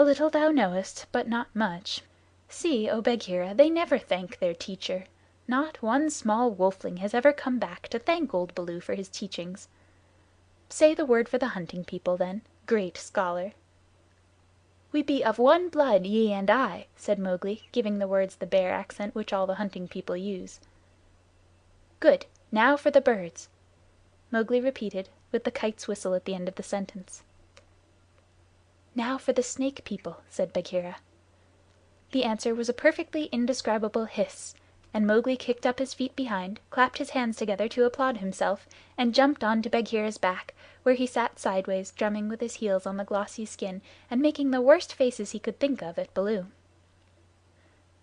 "A little thou knowest, but not much. See, O Bagheera, they never thank their teacher. Not one small wolfling has ever come back to thank old Baloo for his teachings. Say the word for the Hunting People, then, great scholar." "We be of one blood, ye and I," said Mowgli, giving the words the Bear accent which all the Hunting People use. "Good. Now for the birds," Mowgli repeated, with the kite's whistle at the end of the sentence. "Now for the Snake People," said Bagheera. The answer was a perfectly indescribable hiss, and Mowgli kicked up his feet behind, clapped his hands together to applaud himself, and jumped on to Bagheera's back, where he sat sideways, drumming with his heels on the glossy skin, and making the worst faces he could think of at Baloo.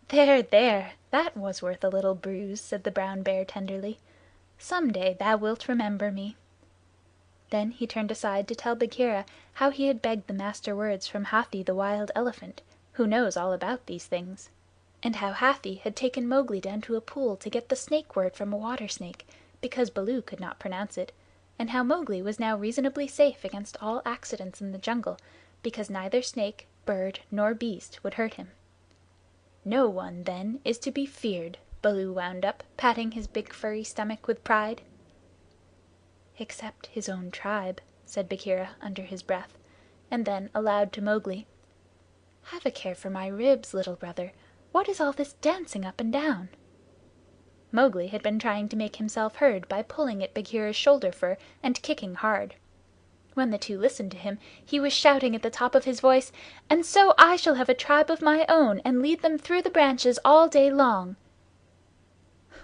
"There, there! That was worth a little bruise," said the brown bear tenderly. "Some day thou wilt remember me." Then he turned aside to tell Bagheera how he had begged the Master Words from Hathi the Wild Elephant, who knows all about these things, and how Hathi had taken Mowgli down to a pool to get the snake word from a water snake, because Baloo could not pronounce it, and how Mowgli was now reasonably safe against all accidents in the jungle, because neither snake, bird, nor beast would hurt him. "No one, then, is to be feared," Baloo wound up, patting his big furry stomach with pride. "Except his own tribe," said Bagheera under his breath, and then aloud to Mowgli, "Have a care for my ribs, little brother. What is all this dancing up and down?" Mowgli had been trying to make himself heard by pulling at Bagheera's shoulder fur and kicking hard. When the two listened to him, he was shouting at the top of his voice, "And so I shall have a tribe of my own, and lead them through the branches all day long."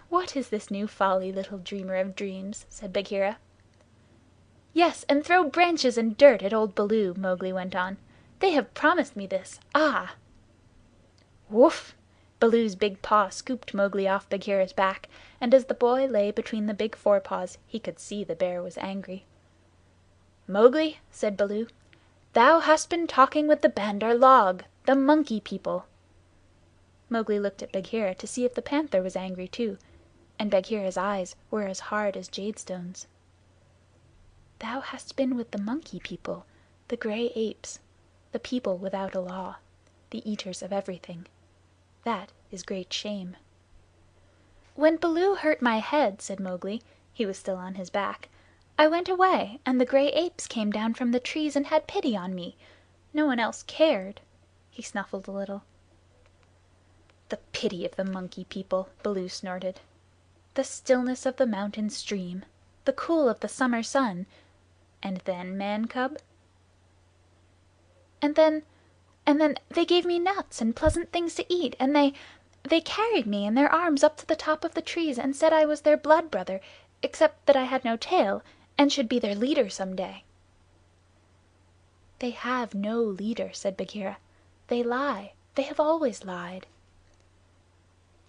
"What is this new folly, little dreamer of dreams?" said Bagheera. "Yes, and throw branches and dirt at old Baloo," Mowgli went on. "They have promised me this. Ah!" "Woof!" Baloo's big paw scooped Mowgli off Bagheera's back, and as the boy lay between the big forepaws he could see the bear was angry. "Mowgli," said Baloo, "thou hast been talking with the Bandar log, the Monkey People." Mowgli looked at Bagheera to see if the panther was angry too, and Bagheera's eyes were as hard as jadestones. "Thou hast been with the Monkey People, the gray apes, the people without a law, the eaters of everything. That is great shame." "When Baloo hurt my head," said Mowgli (he was still on his back), "I went away, and the gray apes came down from the trees and had pity on me. No one else cared." He snuffled a little. "The pity of the Monkey People!" Baloo snorted. "The stillness of the mountain stream, the cool of the summer sun. And then, man cub?" "And then they gave me nuts and pleasant things to eat, and they carried me in their arms up to the top of the trees and said I was their blood brother, except that I had no tail, and should be their leader some day." "They have no leader," said Bagheera. "They lie. They have always lied."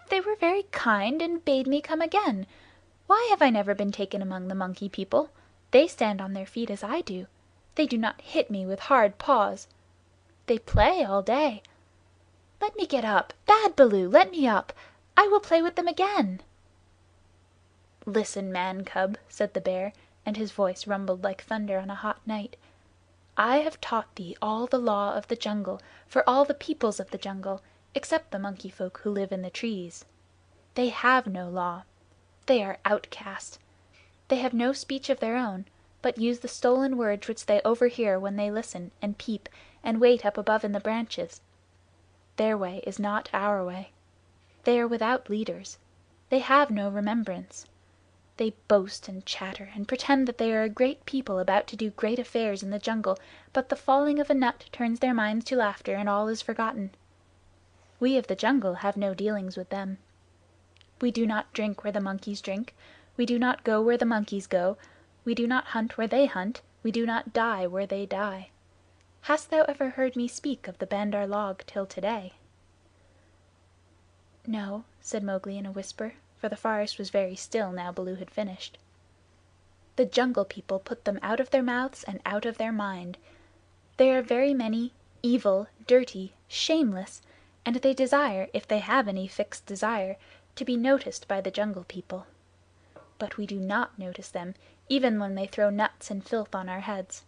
"They were very kind and bade me come again. Why have I never been taken among the Monkey People? They stand on their feet as I do. They do not hit me with hard paws. They play all day. Let me get up. Bad Baloo, let me up. I will play with them again." "Listen, man cub," said the bear, and his voice rumbled like thunder on a hot night. "I have taught thee all the law of the jungle for all the peoples of the jungle, except the monkey folk who live in the trees. They have no law. They are outcast. They have no speech of their own, but use the stolen words which they overhear when they listen and peep and wait up above in the branches. Their way is not our way. They are without leaders. They have no remembrance. They boast and chatter and pretend that they are a great people about to do great affairs in the jungle, but the falling of a nut turns their minds to laughter and all is forgotten. We of the jungle have no dealings with them. We do not drink where the monkeys drink. We do not go where the monkeys go. We do not hunt where they hunt. We do not die where they die. Hast thou ever heard me speak of the Bandar log till today?" "No," said Mowgli in a whisper, for the forest was very still now Baloo had finished. "The Jungle People put them out of their mouths and out of their mind. They are very many, evil, dirty, shameless, and they desire, if they have any fixed desire, to be noticed by the Jungle People. But we do not notice them, even when they throw nuts and filth on our heads.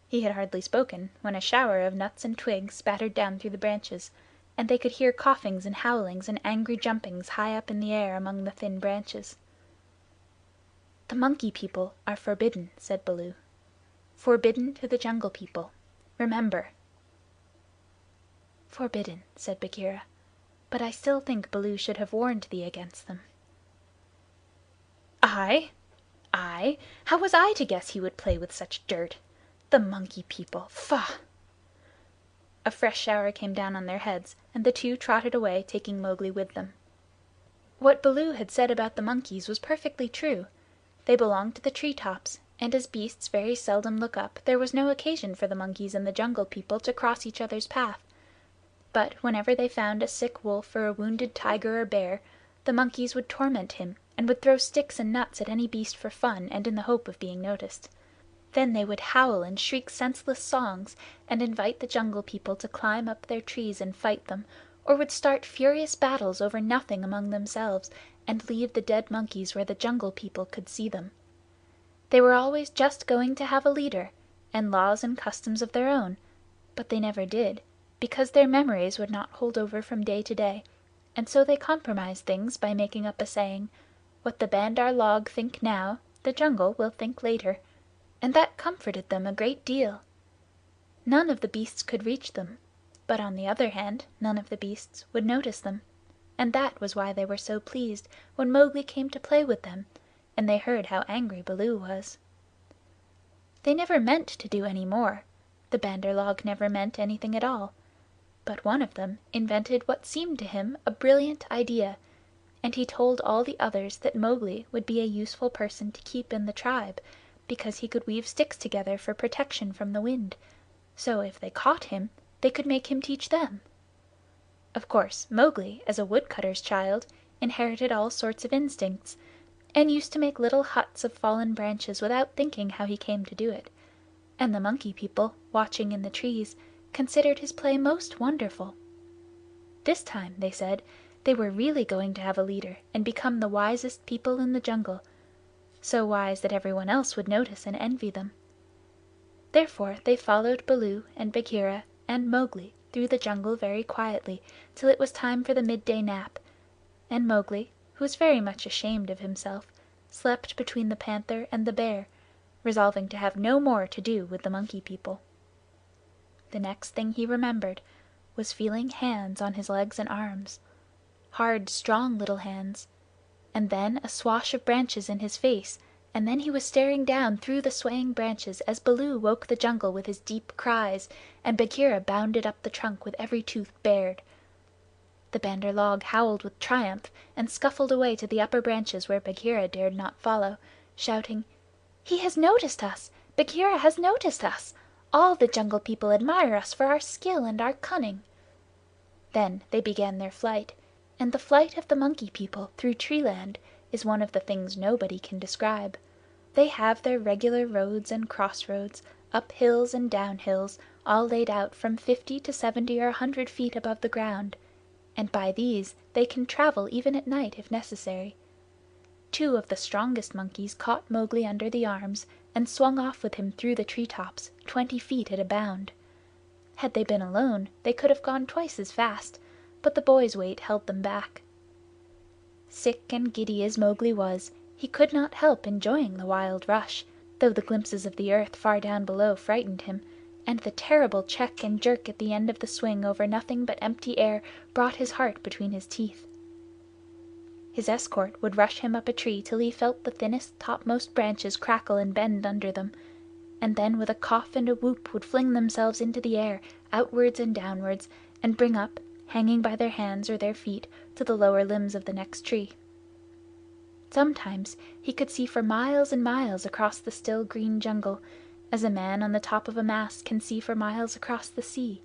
He had hardly spoken when a shower of nuts and twigs spattered down through the branches, and they could hear coughings and howlings and angry jumpings high up in the air among the thin branches. "The Monkey People are forbidden," said Baloo. "Forbidden to the Jungle People. Remember." "Forbidden," said Bagheera. "But I still think Baloo should have warned thee against them." "I? I? How was I to guess he would play with such dirt? The Monkey People! Faugh!" A fresh shower came down on their heads, and the two trotted away, taking Mowgli with them. What Baloo had said about the monkeys was perfectly true. They belonged to the tree tops, and as beasts very seldom look up, there was no occasion for the monkeys and the Jungle People to cross each other's path. But whenever they found a sick wolf or a wounded tiger or bear, the monkeys would torment him, and would throw sticks and nuts at any beast for fun and in the hope of being noticed. Then they would howl and shriek senseless songs, and invite the Jungle People to climb up their trees and fight them, or would start furious battles over nothing among themselves, and leave the dead monkeys where the Jungle People could see them. They were always just going to have a leader, and laws and customs of their own, but they never did, because their memories would not hold over from day to day, and so they compromised things by making up a saying, "What the Bandar log think now, the Jungle will think later," and that comforted them a great deal. None of the beasts could reach them, but on the other hand none of the beasts would notice them, and that was why they were so pleased when Mowgli came to play with them, and they heard how angry Baloo was. They never meant to do any more. The Bandar log never meant anything at all. But one of them invented what seemed to him a brilliant idea, and he told all the others that Mowgli would be a useful person to keep in the tribe, because he could weave sticks together for protection from the wind, so if they caught him they could make him teach them. Of course Mowgli, as a woodcutter's child, inherited all sorts of instincts, and used to make little huts of fallen branches without thinking how he came to do it, and the Monkey People, watching in the trees, considered his play most wonderful. This time, they said, they were really going to have a leader and become the wisest people in the jungle, so wise that everyone else would notice and envy them. Therefore they followed Baloo and Bagheera and Mowgli through the jungle very quietly till it was time for the midday nap, and Mowgli, who was very much ashamed of himself, slept between the panther and the bear, resolving to have no more to do with the Monkey People. The next thing he remembered was feeling hands on his legs and arms, hard, strong little hands, and then a swash of branches in his face, and then he was staring down through the swaying branches as Baloo woke the jungle with his deep cries, and Bagheera bounded up the trunk with every tooth bared. The Bandar log howled with triumph and scuffled away to the upper branches where Bagheera dared not follow, shouting, "He has noticed us! Bagheera has noticed us! All the Jungle People admire us for our skill and our cunning." Then they began their flight, and the flight of the Monkey People through Treeland is one of the things nobody can describe. They have their regular roads and crossroads, up hills and down hills, all laid out from 50 to 70 or 100 feet above the ground, and by these they can travel even at night if necessary. Two of the strongest monkeys caught Mowgli under the arms and swung off with him through the tree tops, 20 feet at a bound. Had they been alone, they could have gone twice as fast, but the boy's weight held them back. Sick and giddy as Mowgli was, he could not help enjoying the wild rush, though the glimpses of the earth far down below frightened him, and the terrible check and jerk at the end of the swing over nothing but empty air brought his heart between his teeth. His escort would rush him up a tree till he felt the thinnest topmost branches crackle and bend under them, and then with a cough and a whoop would fling themselves into the air, outwards and downwards, and bring up, hanging by their hands or their feet, to the lower limbs of the next tree. Sometimes he could see for miles and miles across the still green jungle, as a man on the top of a mast can see for miles across the sea,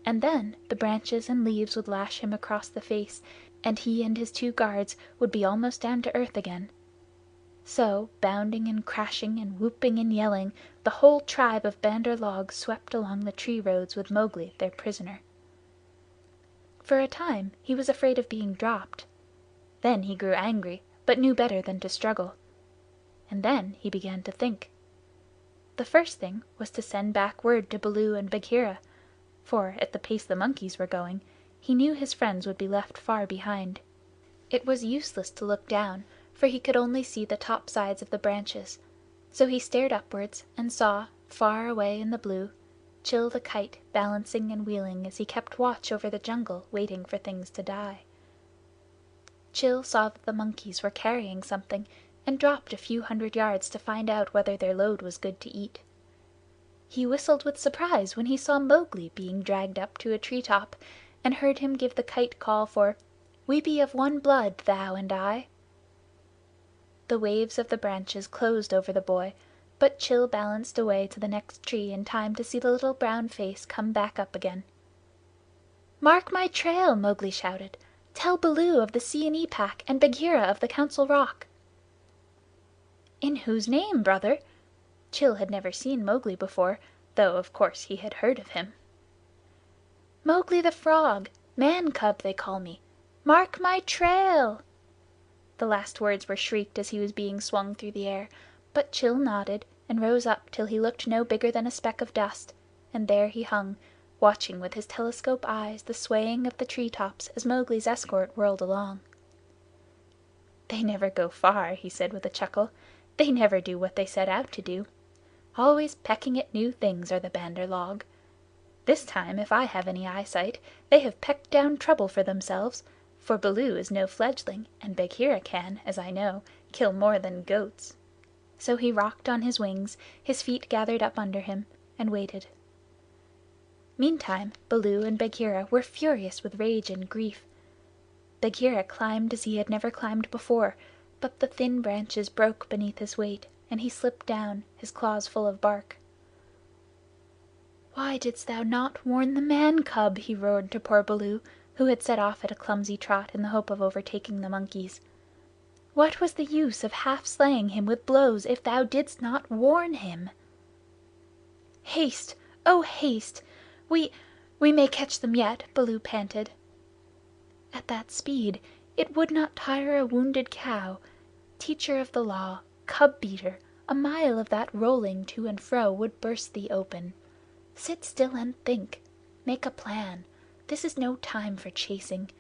and then the branches and leaves would lash him across the face, and he and his two guards would be almost down to earth again. So, bounding and crashing and whooping and yelling, the whole tribe of Bandar log swept along the tree roads with Mowgli their prisoner. For a time he was afraid of being dropped. Then he grew angry, but knew better than to struggle. And then he began to think. the first thing was to send back word to Baloo and Bagheera, for, at the pace the monkeys were going, he knew his friends would be left far behind. It was useless to look down, for he could only see the top sides of the branches, so he stared upwards and saw, far away in the blue, Chil the kite balancing and wheeling as he kept watch over the jungle, waiting for things to die. Chil saw that the monkeys were carrying something, and dropped a few hundred yards to find out whether their load was good to eat. He whistled with surprise when he saw Mowgli being dragged up to a tree top, and heard him give the kite call for "We be of one blood, thou and I." The waves of the branches closed over the boy, but Chil balanced away to the next tree in time to see the little brown face come back up again. "Mark my trail!" Mowgli shouted. "Tell Baloo of the Seeonee Pack and Bagheera of the Council Rock." "In whose name, brother?" Chil had never seen Mowgli before, though of course he had heard of him. "Mowgli the Frog. Man cub they call me. Mark my trail!" The last words were shrieked as he was being swung through the air, but Chil nodded and rose up till he looked no bigger than a speck of dust, and there he hung, watching with his telescope eyes the swaying of the tree tops as Mowgli's escort whirled along. "They never go far," he said with a chuckle. "They never do what they set out to do. Always pecking at new things are the Bandar log. This time, if I have any eyesight, they have pecked down trouble for themselves, for Baloo is no fledgling, and Bagheera can, as I know, kill more than goats." So he rocked on his wings, his feet gathered up under him, and waited. Meantime Baloo and Bagheera were furious with rage and grief. Bagheera climbed as he had never climbed before, but the thin branches broke beneath his weight, and he slipped down, his claws full of bark. "Why didst thou not warn the man cub?" he roared to poor Baloo, who had set off at a clumsy trot in the hope of overtaking the monkeys. "What was the use of half slaying him with blows if thou didst not warn him?" "Haste! Oh, haste! We may catch them yet," Baloo panted. "At that speed it would not tire a wounded cow. Teacher of the Law, cub beater, a mile of that rolling to and fro would burst thee open. Sit still and think. Make a plan. This is no time for chasing.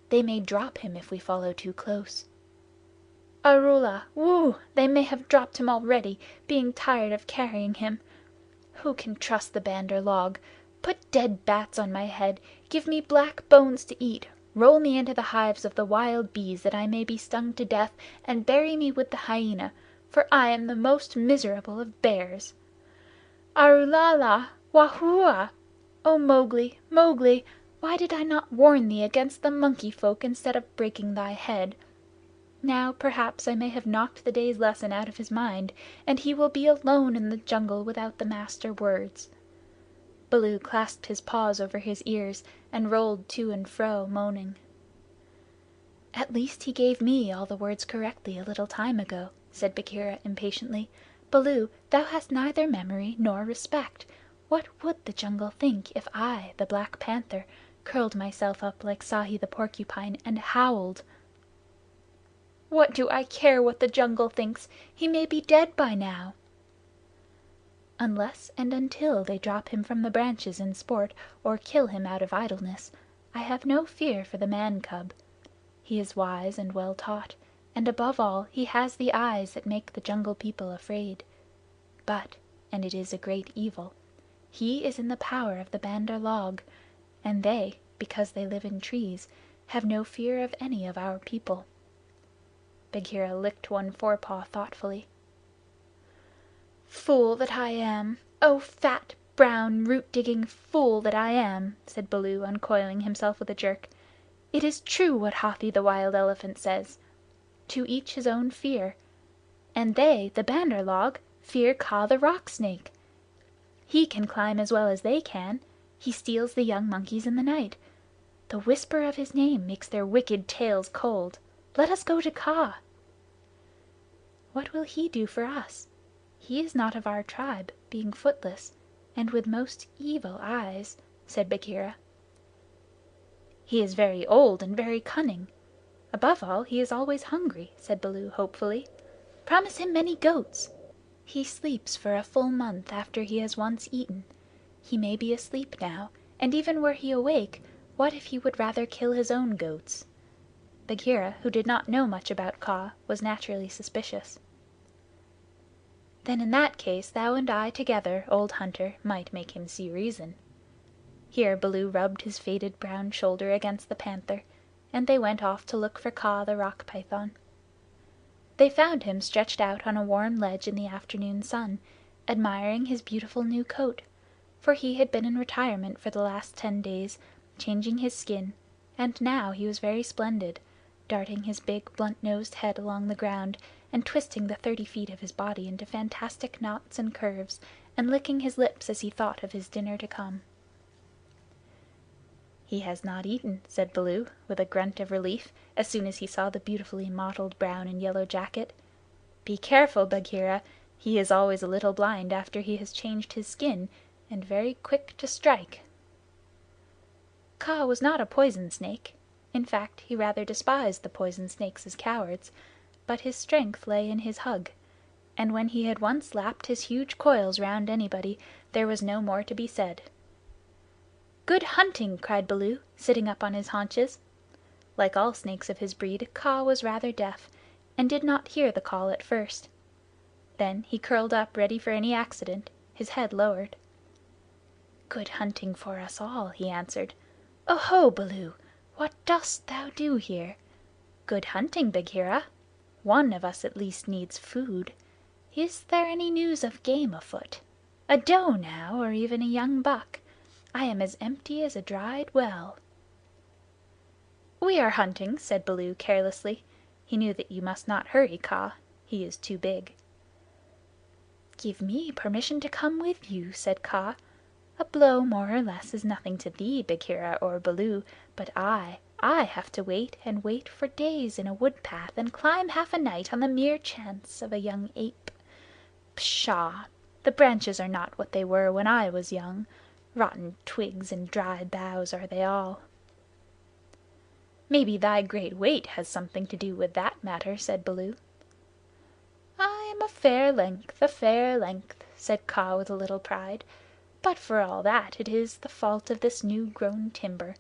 They may drop him if we follow too close." "Arula! Woo! They may have dropped him already, being tired of carrying him. Who can trust the Bandar log? Put dead bats on my head, give me black bones to eat, roll me into the hives of the wild bees that I may be stung to death, and bury me with the hyena, for I am the most miserable of bears. Arulala! Wahoo! O Mowgli, Mowgli, why did I not warn thee against the monkey folk instead of breaking thy head? Now perhaps I may have knocked the day's lesson out of his mind, and he will be alone in the jungle without the Master words." Baloo clasped his paws over his ears and rolled to and fro, moaning. "At least he gave me all the words correctly a little time ago," said Bagheera impatiently. "Baloo, thou hast neither memory nor respect. What would the jungle think if I, the Black Panther, curled myself up like Sahi the Porcupine and howled?" "What do I care what the jungle thinks? He may be dead by now." "Unless and until they drop him from the branches in sport, or kill him out of idleness, I have no fear for the man cub. He is wise and well taught, and above all he has the eyes that make the Jungle People afraid. But, and it is a great evil, he is in the power of the Bandar log, and they, because they live in trees, have no fear of any of our people." Bagheera licked one forepaw thoughtfully. "Fool that I am! Oh, fat, brown, root-digging fool that I am!" said Baloo, uncoiling himself with a jerk. "It is true what Hathi the Wild Elephant says. To each his own fear. And they, the Bandar log, fear Kaa the Rock Snake. He can climb as well as they can. He steals the young monkeys in the night. The whisper of his name makes their wicked tails cold. Let us go to Kaa." "What will he do for us? He is not of our tribe, being footless, and with most evil eyes," said Bagheera. "He is very old and very cunning. Above all, he is always hungry," said Baloo hopefully. "Promise him many goats." He sleeps for a full month after he has once eaten. He may be asleep now, and even were he awake, what if he would rather kill his own goats?" Bagheera, who did not know much about Kaa, was naturally suspicious. "Then in that case thou and I together, old hunter, might make him see reason." Here Baloo rubbed his faded brown shoulder against the panther, and they went off to look for Kaa the Rock Python. They found him stretched out on a warm ledge in the afternoon sun, admiring his beautiful new coat, for he had been in retirement for the last 10 days, changing his skin, and now he was very splendid, darting his big blunt-nosed head along the ground, and twisting the 30 feet of his body into fantastic knots and curves, and licking his lips as he thought of his dinner to come. "He has not eaten," said Baloo, with a grunt of relief, as soon as he saw the beautifully mottled brown and yellow jacket. "Be careful, Bagheera. He is always a little blind after he has changed his skin, and very quick to strike." Kaa was not a poison snake. In fact, he rather despised the poison snakes as cowards, but his strength lay in his hug, and when he had once lapped his huge coils round anybody, there was no more to be said. "Good hunting!" cried Baloo, sitting up on his haunches. Like all snakes of his breed, Kaa was rather deaf, and did not hear the call at first. Then he curled up ready for any accident, his head lowered. "Good hunting for us all," he answered. "Oho, Baloo! What dost thou do here? Good hunting, Bagheera. One of us at least needs food. Is there any news of game afoot? A doe now, or even a young buck? I am as empty as a dried well." "We are hunting," said Baloo carelessly. He knew that you must not hurry Kaa. He is too big. "Give me permission to come with you," said Kaa. "A blow more or less is nothing to thee, Bagheera or Baloo, but I have to wait and wait for days in a wood path and climb half a night on the mere chance of a young ape. Pshaw! The branches are not what they were when I was young. Rotten twigs and dried boughs are they all." "Maybe thy great weight has something to do with that matter," said Baloo. "I am a fair length," said Kaa with a little pride. "But for all that, it is the fault of this new-grown timber.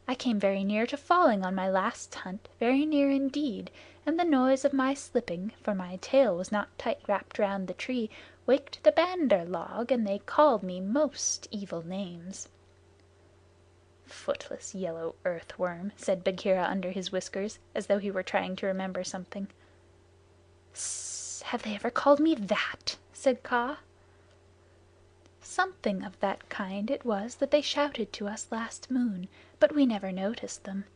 I came very near to falling on my last hunt, very near indeed, and the noise of my slipping, for my tail was not tight wrapped round the tree, waked the Bandar log, and they called me most evil names." "Footless yellow earthworm," said Bagheera under his whiskers, as though he were trying to remember something. "Sss! Have they ever called me that?" said Kaa. "Something of that kind it was that they shouted to us last moon, but we never noticed them.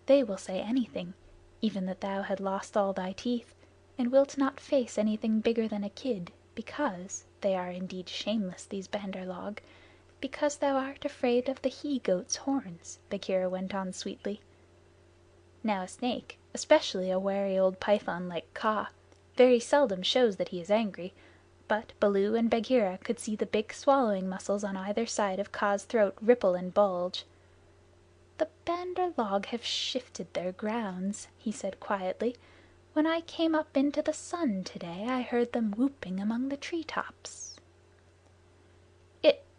They will say anything, even that thou had lost all thy teeth, and wilt not face anything bigger than a kid, because they are indeed shameless, these Bandar log because thou art afraid of the he-goat's horns," Bagheera went on sweetly. Now a snake, especially a wary old python like Kaa, very seldom shows that he is angry, but Baloo and Bagheera could see the big swallowing muscles on either side of Kaa's throat ripple and bulge. "The Bandar log have shifted their grounds," he said quietly. "When I came up into the sun today I heard them whooping among the tree tops."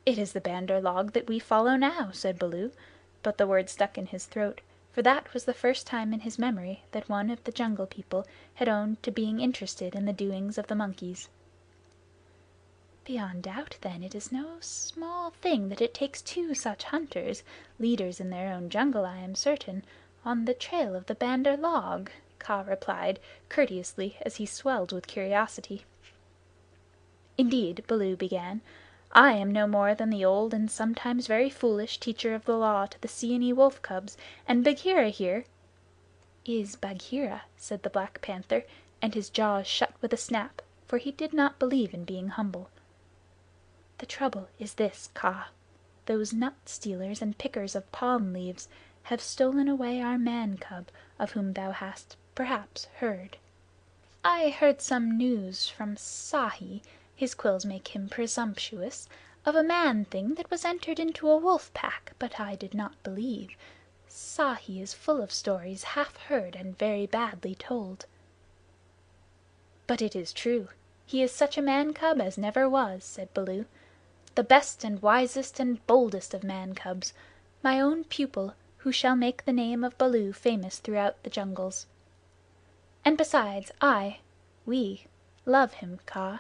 It is the Bandar log that we follow now," said Baloo, but the word stuck in his throat, for that was the first time in his memory that one of the Jungle People had owned to being interested in the doings of the monkeys. "Beyond doubt, then, it is no small thing that it takes two such hunters, leaders in their own jungle, I am certain, on the trail of the Bandar log," Kaa replied courteously as he swelled with curiosity. "Indeed," Baloo began, "I am no more than the old and sometimes very foolish teacher of the law to the Seeonee wolf cubs, and Bagheera here—" "Is Bagheera," said the Black Panther, and his jaws shut with a snap, for he did not believe in being humble. "The trouble is this, Kaa. Those nut stealers and pickers of palm leaves have stolen away our man cub, of whom thou hast, perhaps, heard. I heard some news from Sahi (his quills make him presumptuous) of a man thing that was entered into a wolf pack, but I did not believe. Sahi is full of stories half heard and very badly told." "But it is true. He is such a man cub as never was," said Baloo. "The best and wisest and boldest of man cubs, my own pupil, who shall make the name of Baloo famous throughout the jungles. And besides, we love him, Kaa."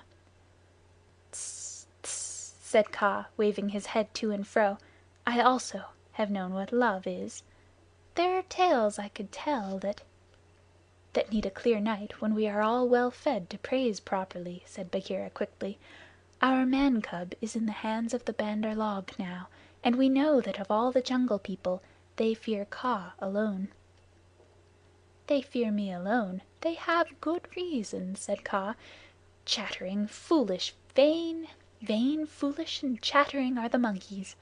"Tss, tss," said Kaa, waving his head to and fro. "I also have known what love is. There are tales I could tell that need a clear night when we are all well fed to praise properly," said Bagheera quickly. "Our man cub is in the hands of the Bandar log now, and we know that of all the Jungle People they fear Kaa alone." "They fear me alone. They have good reason," said Kaa. "Chattering, foolish, vain, vain, foolish, and chattering are the monkeys.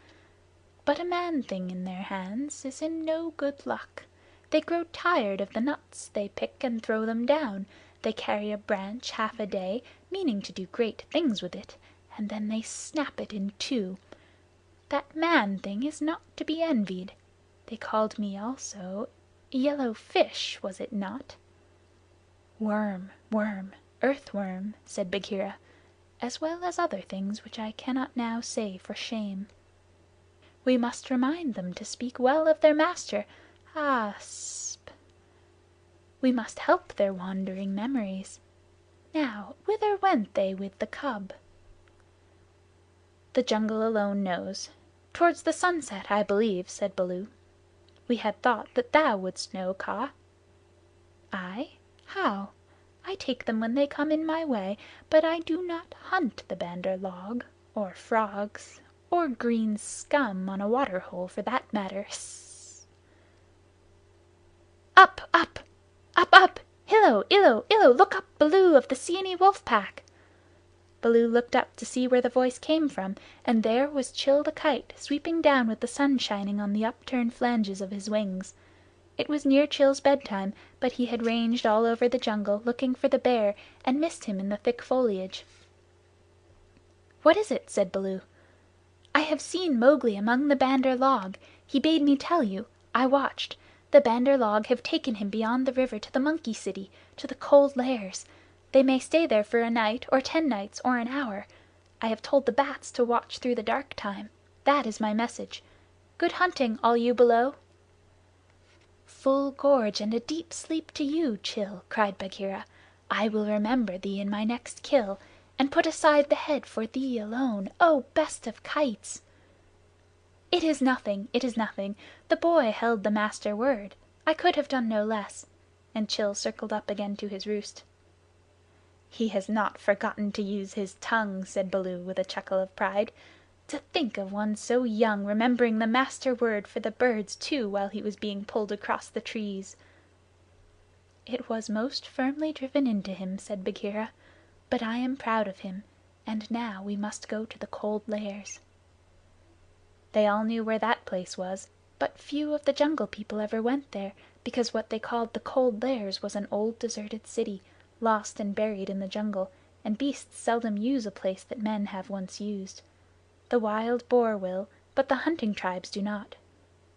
But a man thing in their hands is in no good luck. They grow tired of the nuts they pick and throw them down. They carry a branch half a day, meaning to do great things with it, and then they snap it in two. That man thing is not to be envied. They called me also Yellow Fish, was it not?" "Worm, worm, earthworm," said Bagheera, "as well as other things which I cannot now say for shame. We must remind them to speak well of their master. Ah, we must help their wandering memories. Now, whither went they with the cub?" "The jungle alone knows. Towards the sunset, I believe," said Baloo. "We had thought that thou wouldst know, Kaa." "I? How? I take them when they come in my way, but I do not hunt the Bandar log, or frogs, or green scum on a water hole for that matter. Hss!" "Up, up! Up, up! Hillo, illo, illo! Look up, Baloo of the Seeonee Wolf Pack!" Baloo looked up to see where the voice came from, and there was Chil the Kite sweeping down with the sun shining on the upturned flanges of his wings. It was near Chil's bedtime, but he had ranged all over the jungle looking for the Bear and missed him in the thick foliage. "What is it?" said Baloo. "I have seen Mowgli among the Bandar log. He bade me tell you. I watched. The Bandar log have taken him beyond the river to the Monkey City, to the Cold Lairs. They may stay there for a night, or 10 nights, or an hour. I have told the bats to watch through the dark time. That is my message. Good hunting, all you below." "Full gorge and a deep sleep to you, Chil," cried Bagheera. "I will remember thee in my next kill, and put aside the head for thee alone, O best of kites!" "It is nothing, it is nothing. The boy held the Master word. I could have done no less," and Chil circled up again to his roost. "He has not forgotten to use his tongue," said Baloo with a chuckle of pride. "To think of one so young remembering the Master word for the birds too while he was being pulled across the trees!" "It was most firmly driven into him," said Bagheera. "But I am proud of him, and now we must go to the Cold Lairs." They all knew where that place was, but few of the Jungle People ever went there, because what they called the Cold Lairs was an old deserted city, lost and buried in the jungle, and beasts seldom use a place that men have once used. The wild boar will, but the hunting tribes do not.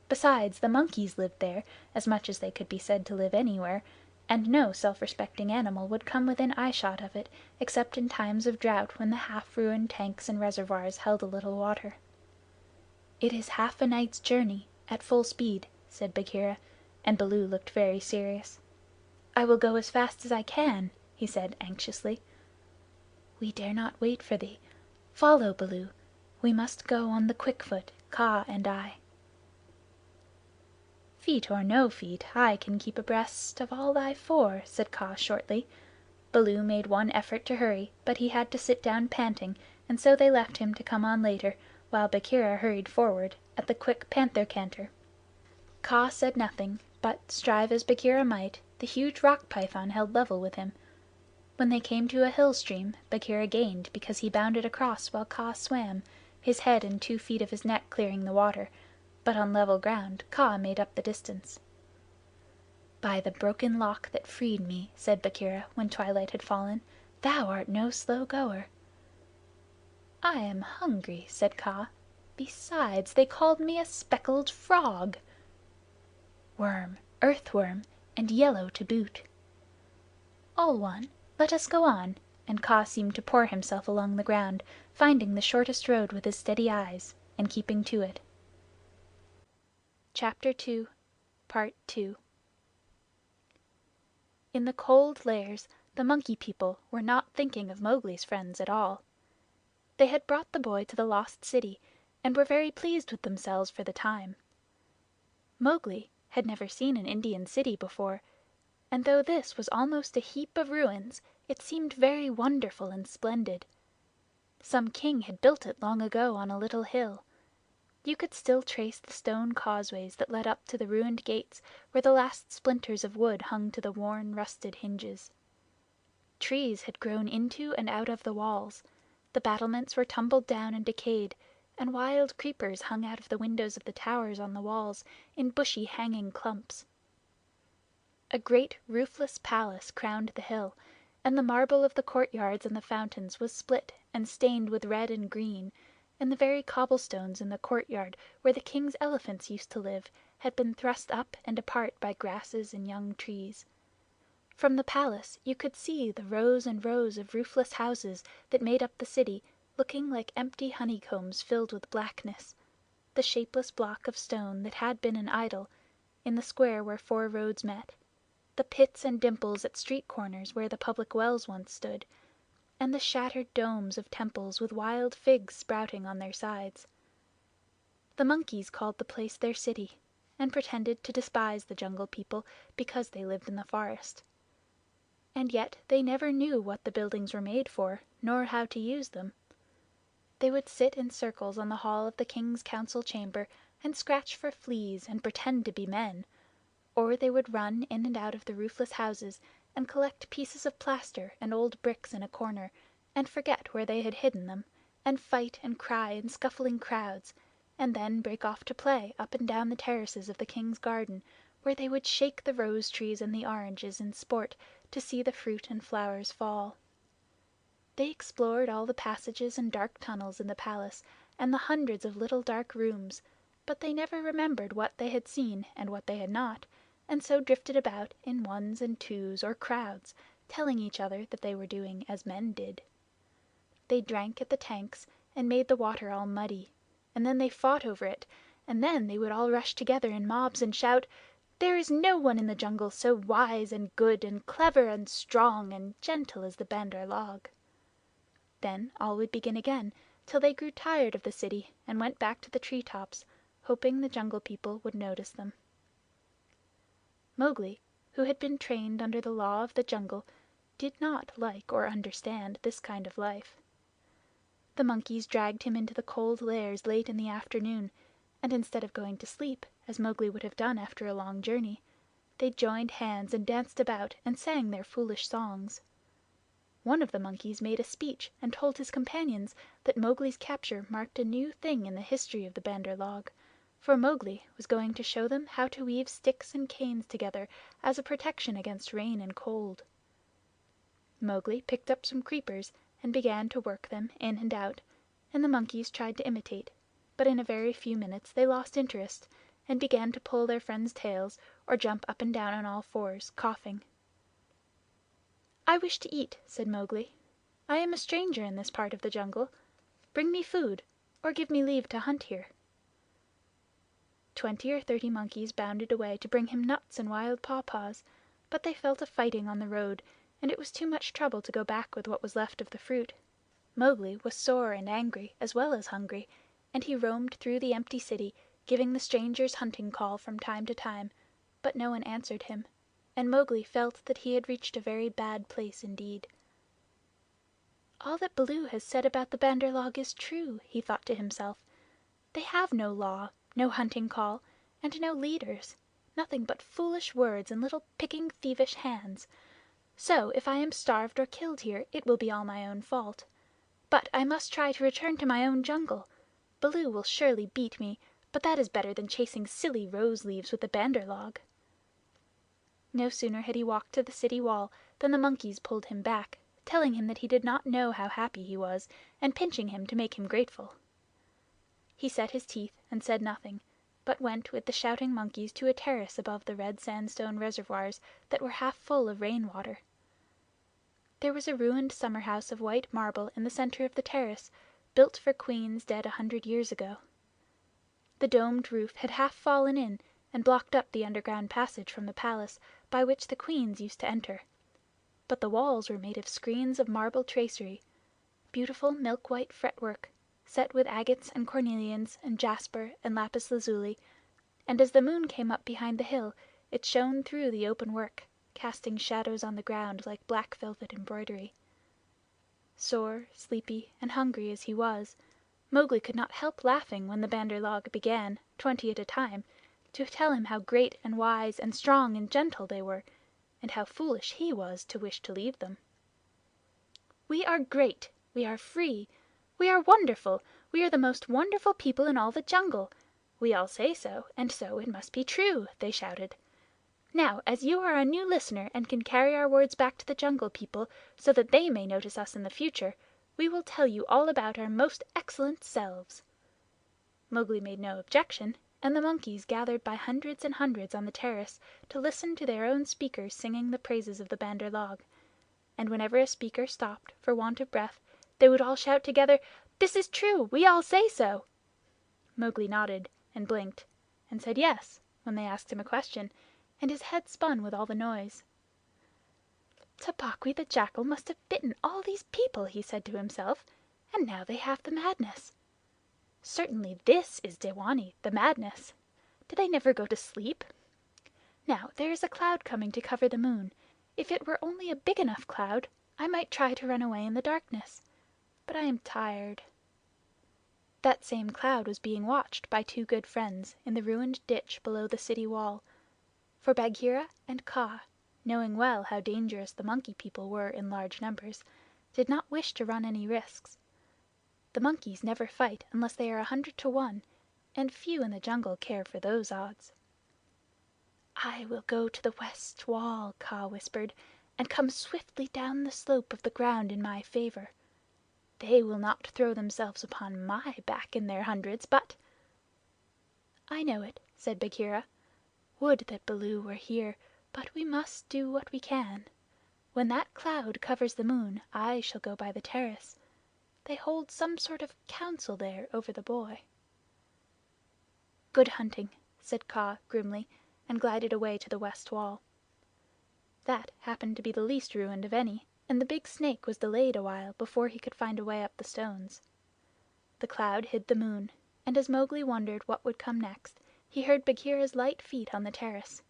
Besides, the monkeys lived there, as much as they could be said to live anywhere, and no self-respecting animal would come within eyeshot of it except in times of drought when the half-ruined tanks and reservoirs held a little water. "It is half a night's journey, at full speed," said Bagheera, and Baloo looked very serious. "I will go as fast as I can," he said anxiously. "We dare not wait for thee. Follow, Baloo. We must go on the quick foot, Kaa and I." "Feet or no feet, I can keep abreast of all thy four," said Kaa shortly. Baloo made one effort to hurry, but he had to sit down panting, and so they left him to come on later, while Bagheera hurried forward at the quick panther canter. Kaa said nothing, but, strive as Bagheera might, the huge rock python held level with him. When they came to a hill stream, Bagheera gained because he bounded across while Kaa swam, his head and 2 feet of his neck clearing the water, but on level ground Kaa made up the distance. "By the Broken Lock that freed me," said Bagheera when twilight had fallen, "thou art no slow goer." "I am hungry," said Kaa. "Besides, they called me a speckled frog." "Worm, earthworm, and yellow to boot." "All one. Let us go on. and Kaa seemed to pour himself along the ground, finding the shortest road with his steady eyes, and keeping to it. Chapter 2 Part 2 In the Cold Lairs the Monkey People were not thinking of Mowgli's friends at all. They had brought the boy to the Lost City, and were very pleased with themselves for the time. Mowgli had never seen an Indian city before, and though this was almost a heap of ruins, it seemed very wonderful and splendid. Some king had built it long ago on a little hill. You could still trace the stone causeways that led up to the ruined gates where the last splinters of wood hung to the worn, rusted hinges. Trees had grown into and out of the walls, the battlements were tumbled down and decayed, and wild creepers hung out of the windows of the towers on the walls in bushy hanging clumps. A great roofless palace crowned the hill, and the marble of the courtyards and the fountains was split and stained with red and green, and the very cobblestones in the courtyard where the king's elephants used to live had been thrust up and apart by grasses and young trees. From the palace you could see the rows and rows of roofless houses that made up the city, looking like empty honeycombs filled with blackness, the shapeless block of stone that had been an idol, in the square where four roads met, the pits and dimples at street corners where the public wells once stood, and the shattered domes of temples with wild figs sprouting on their sides. The monkeys called the place their city, and pretended to despise the Jungle People because they lived in the forest. And yet they never knew what the buildings were made for, nor how to use them. They would sit in circles on the hall of the king's council chamber and scratch for fleas and pretend to be men, or they would run in and out of the roofless houses and collect pieces of plaster and old bricks in a corner, and forget where they had hidden them, and fight and cry in scuffling crowds, and then break off to play up and down the terraces of the king's garden, where they would shake the rose trees and the oranges in sport to see the fruit and flowers fall. They explored all the passages and dark tunnels in the palace, and the hundreds of little dark rooms, but they never remembered what they had seen and what they had not, and so drifted about in ones and twos or crowds, telling each other that they were doing as men did. They drank at the tanks and made the water all muddy, and then they fought over it, and then they would all rush together in mobs and shout, "There is no one in the jungle so wise and good and clever and strong and gentle as the Bandar log." Then all would begin again, till they grew tired of the city and went back to the tree tops, hoping the Jungle People would notice them. Mowgli, who had been trained under the law of the jungle, did not like or understand this kind of life. The monkeys dragged him into the cold lairs late in the afternoon, and instead of going to sleep, as Mowgli would have done after a long journey, they joined hands and danced about and sang their foolish songs. One of the monkeys made a speech and told his companions that Mowgli's capture marked a new thing in the history of the Bandar log, for Mowgli was going to show them how to weave sticks and canes together as a protection against rain and cold. Mowgli picked up some creepers and began to work them in and out, and the monkeys tried to imitate, but in a very few minutes they lost interest and began to pull their friends' tails or jump up and down on all fours, coughing. "I wish to eat," said Mowgli. "I am a stranger in this part of the jungle. Bring me food, or give me leave to hunt here." 20 or 30 monkeys bounded away to bring him nuts and wild pawpaws, but they fell to fighting on the road, and it was too much trouble to go back with what was left of the fruit. Mowgli was sore and angry as well as hungry, and he roamed through the empty city, giving the strangers' hunting call from time to time, but no one answered him, and Mowgli felt that he had reached a very bad place indeed. "All that Baloo has said about the Bandar log is true," he thought to himself. "They have no law, no hunting call, and no leaders, nothing but foolish words and little picking thievish hands. So if I am starved or killed here it will be all my own fault. But I must try to return to my own jungle. Baloo will surely beat me, but that is better than chasing silly rose leaves with the Bandar log." No sooner had he walked to the city wall than the monkeys pulled him back, telling him that he did not know how happy he was, and pinching him to make him grateful. He set his teeth and said nothing, but went with the shouting monkeys to a terrace above the red sandstone reservoirs that were half full of rain water. there was a ruined summer-house of white marble in the center of the terrace, built for queens dead 100 years ago. The domed roof had half fallen in and blocked up the underground passage from the palace by which the queens used to enter, but the walls were made of screens of marble tracery, beautiful milk-white fretwork, set with agates and cornelians and jasper and lapis lazuli, and as the moon came up behind the hill it shone through the open work, casting shadows on the ground like black velvet embroidery. Sore, sleepy, and hungry as he was, Mowgli could not help laughing when the Bandar log began, 20 at a time, to tell him how great and wise and strong and gentle they were, and how foolish he was to wish to leave them. "We are great. We are free. We are wonderful. We are the most wonderful people in all the jungle. We all say so, and so it must be true," they shouted. "Now, as you are a new listener and can carry our words back to the Jungle People so that they may notice us in the future, we will tell you all about our most excellent selves." Mowgli made no objection, and the monkeys gathered by hundreds and hundreds on the terrace to listen to their own speakers singing the praises of the Bandar log, and whenever a speaker stopped for want of breath they would all shout together, "This is true. We all say so." Mowgli nodded and blinked, and said yes when they asked him a question, and his head spun with all the noise. "Tabaqui the Jackal must have bitten all these people," he said to himself, "and now they have the madness. Certainly this is Dewanee, the madness. Do they never go to sleep? Now there is a cloud coming to cover the moon. If it were only a big enough cloud, I might try to run away in the darkness. But I am tired." That same cloud was being watched by two good friends in the ruined ditch below the city wall, for Bagheera and Kaa, knowing well how dangerous the Monkey People were in large numbers, did not wish to run any risks. The monkeys never fight unless they are 100 to 1, and few in the jungle care for those odds. "I will go to the west wall," Kaa whispered, "and come swiftly down the slope of the ground in my favor. They will not throw themselves upon my back in their hundreds, but—" "I know it," said Bagheera. "Would that Baloo were here, but we must do what we can. When that cloud covers the moon I shall go by the terrace. They hold some sort of council there over the boy." "Good hunting," said Kaa grimly, and glided away to the west wall. That happened to be the least ruined of any, and the big snake was delayed a while before he could find a way up the stones. The cloud hid the moon, and as Mowgli wondered what would come next, he heard Bagheera's light feet on the terrace.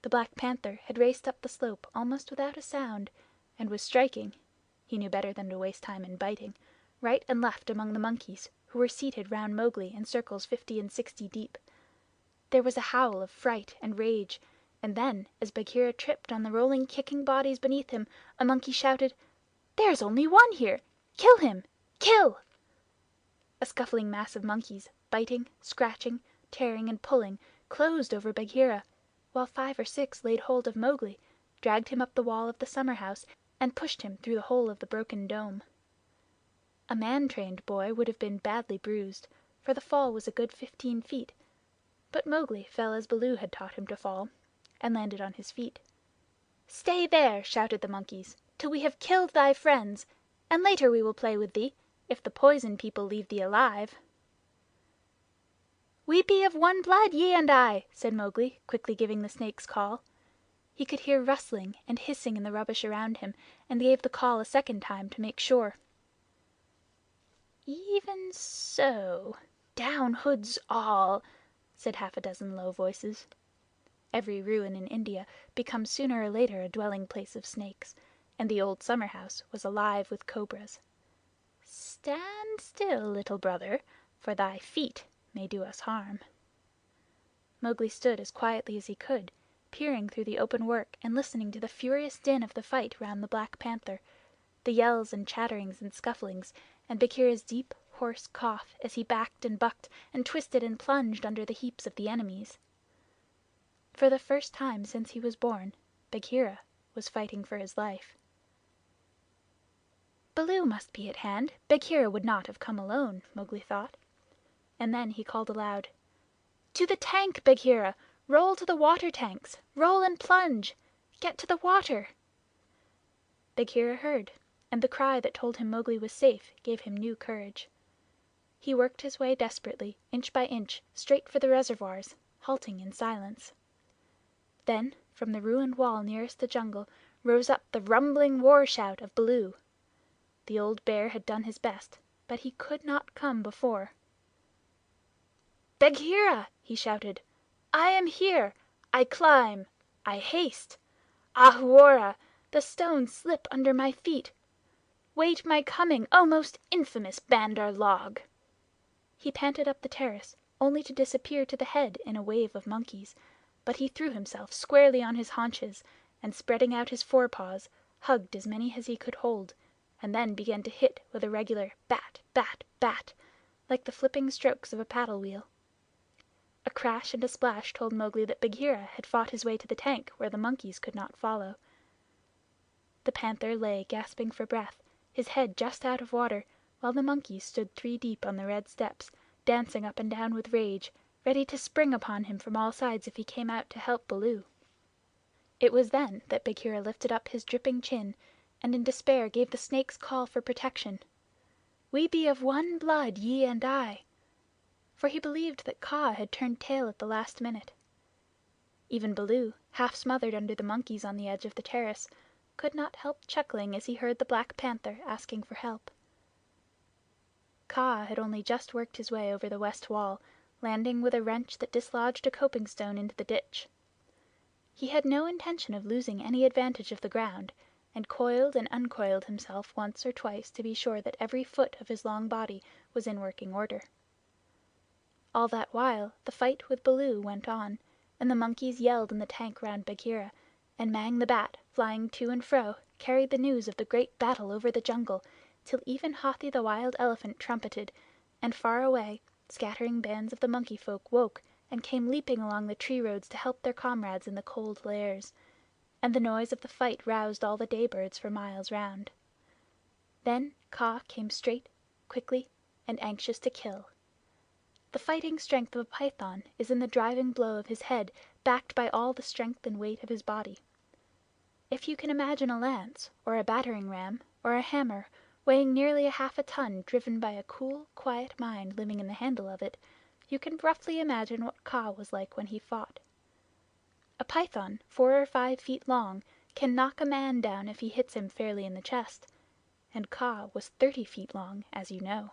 The Black Panther had raced up the slope almost without a sound, and was striking—he knew better than to waste time in biting—right and left among the monkeys, who were seated round Mowgli in circles 50 and 60 deep. There was a howl of fright and rage, and then, as Bagheera tripped on the rolling kicking bodies beneath him, a monkey shouted, "There is only one here! Kill him! Kill!" A scuffling mass of monkeys, biting, scratching, tearing, and pulling, closed over Bagheera, while 5 or 6 laid hold of Mowgli, dragged him up the wall of the summer-house, and pushed him through the hole of the broken dome. A man-trained boy would have been badly bruised, for the fall was a good 15 feet, but Mowgli fell as Baloo had taught him to fall, and landed on his feet. "Stay there," shouted the monkeys, "till we have killed thy friends, and later we will play with thee, if the Poison People leave thee alive." "We be of one blood, ye and I," said Mowgli, quickly giving the snake's call. He could hear rustling and hissing in the rubbish around him, and gave the call a second time to make sure. "Even so. Down hoods all," said half a dozen low voices. Every ruin in India becomes sooner or later a dwelling place of snakes, and the old summer-house was alive with cobras. "Stand still, Little Brother, for thy feet may do us harm." Mowgli stood as quietly as he could, peering through the open work and listening to the furious din of the fight round the Black Panther, the yells and chatterings and scufflings, and Bagheera's deep, hoarse cough as he backed and bucked and twisted and plunged under the heaps of the enemies. For the first time since he was born, Bagheera was fighting for his life. Baloo must be at hand. Bagheera would not have come alone, Mowgli thought. And then he called aloud, "To the tank, Bagheera! Roll to the water tanks! Roll and plunge! Get to the water!" Bagheera heard, and the cry that told him Mowgli was safe gave him new courage. He worked his way desperately, inch by inch, straight for the reservoirs, halting in silence. Then from the ruined wall nearest the jungle rose up the rumbling war shout of Baloo. The old bear had done his best, but he could not come before. "Bagheera!" he shouted. "I am here! I climb! I haste! Ahuwora! The stones slip under my feet! Wait my coming, O most infamous Bandar log!" He panted up the terrace, only to disappear to the head in a wave of monkeys, but he threw himself squarely on his haunches, and spreading out his forepaws, hugged as many as he could hold, and then began to hit with a regular bat, bat, bat, like the flipping strokes of a paddle wheel. A crash and a splash told Mowgli that Bagheera had fought his way to the tank where the monkeys could not follow. The panther lay gasping for breath, his head just out of water, while the monkeys stood 3 deep on the red steps, dancing up and down with rage, ready to spring upon him from all sides if he came out to help Baloo. It was then that Bagheera lifted up his dripping chin, and in despair gave the snake's call for protection. "We be of one blood, ye and I," for he believed that Kaa had turned tail at the last minute. Even Baloo, half smothered under the monkeys on the edge of the terrace, could not help chuckling as he heard the Black Panther asking for help. Kaa had only just worked his way over the west wall, landing with a wrench that dislodged a coping stone into the ditch. He had no intention of losing any advantage of the ground, and coiled and uncoiled himself once or twice to be sure that every foot of his long body was in working order. All that while the fight with Baloo went on, and the monkeys yelled in the tank round Bagheera, and Mang the Bat, flying to and fro, carried the news of the great battle over the jungle, till even Hathi the Wild Elephant trumpeted, and far away scattering bands of the Monkey Folk woke and came leaping along the tree roads to help their comrades in the cold lairs, and the noise of the fight roused all the day birds for miles round. Then Kaa came straight, quickly, and anxious to kill. The fighting strength of a python is in the driving blow of his head, backed by all the strength and weight of his body. If you can imagine a lance, or a battering ram, or a hammer weighing nearly half a ton driven by a cool, quiet mind living in the handle of it, you can roughly imagine what Kaa was like when he fought. A python 4 or 5 feet long can knock a man down if he hits him fairly in the chest, and Kaa was 30 feet long, as you know.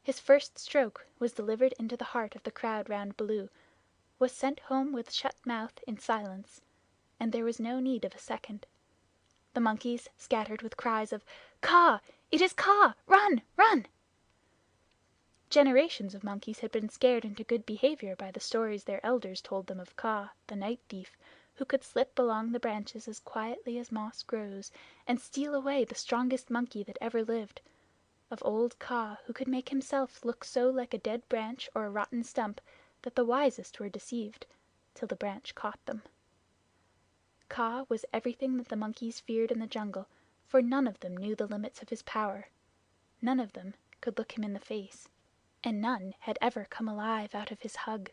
His first stroke was delivered into the heart of the crowd round Baloo, was sent home with shut mouth in silence, and there was no need of a second. The monkeys scattered with cries of "Kaa! It is Kaa! Run! Run!" Generations of monkeys had been scared into good behavior by the stories their elders told them of Kaa, the night thief, who could slip along the branches as quietly as moss grows, and steal away the strongest monkey that ever lived, of old Kaa who could make himself look so like a dead branch or a rotten stump that the wisest were deceived, till the branch caught them. Kaa was everything that the monkeys feared in the jungle, for none of them knew the limits of his power. None of them could look him in the face, and none had ever come alive out of his hug.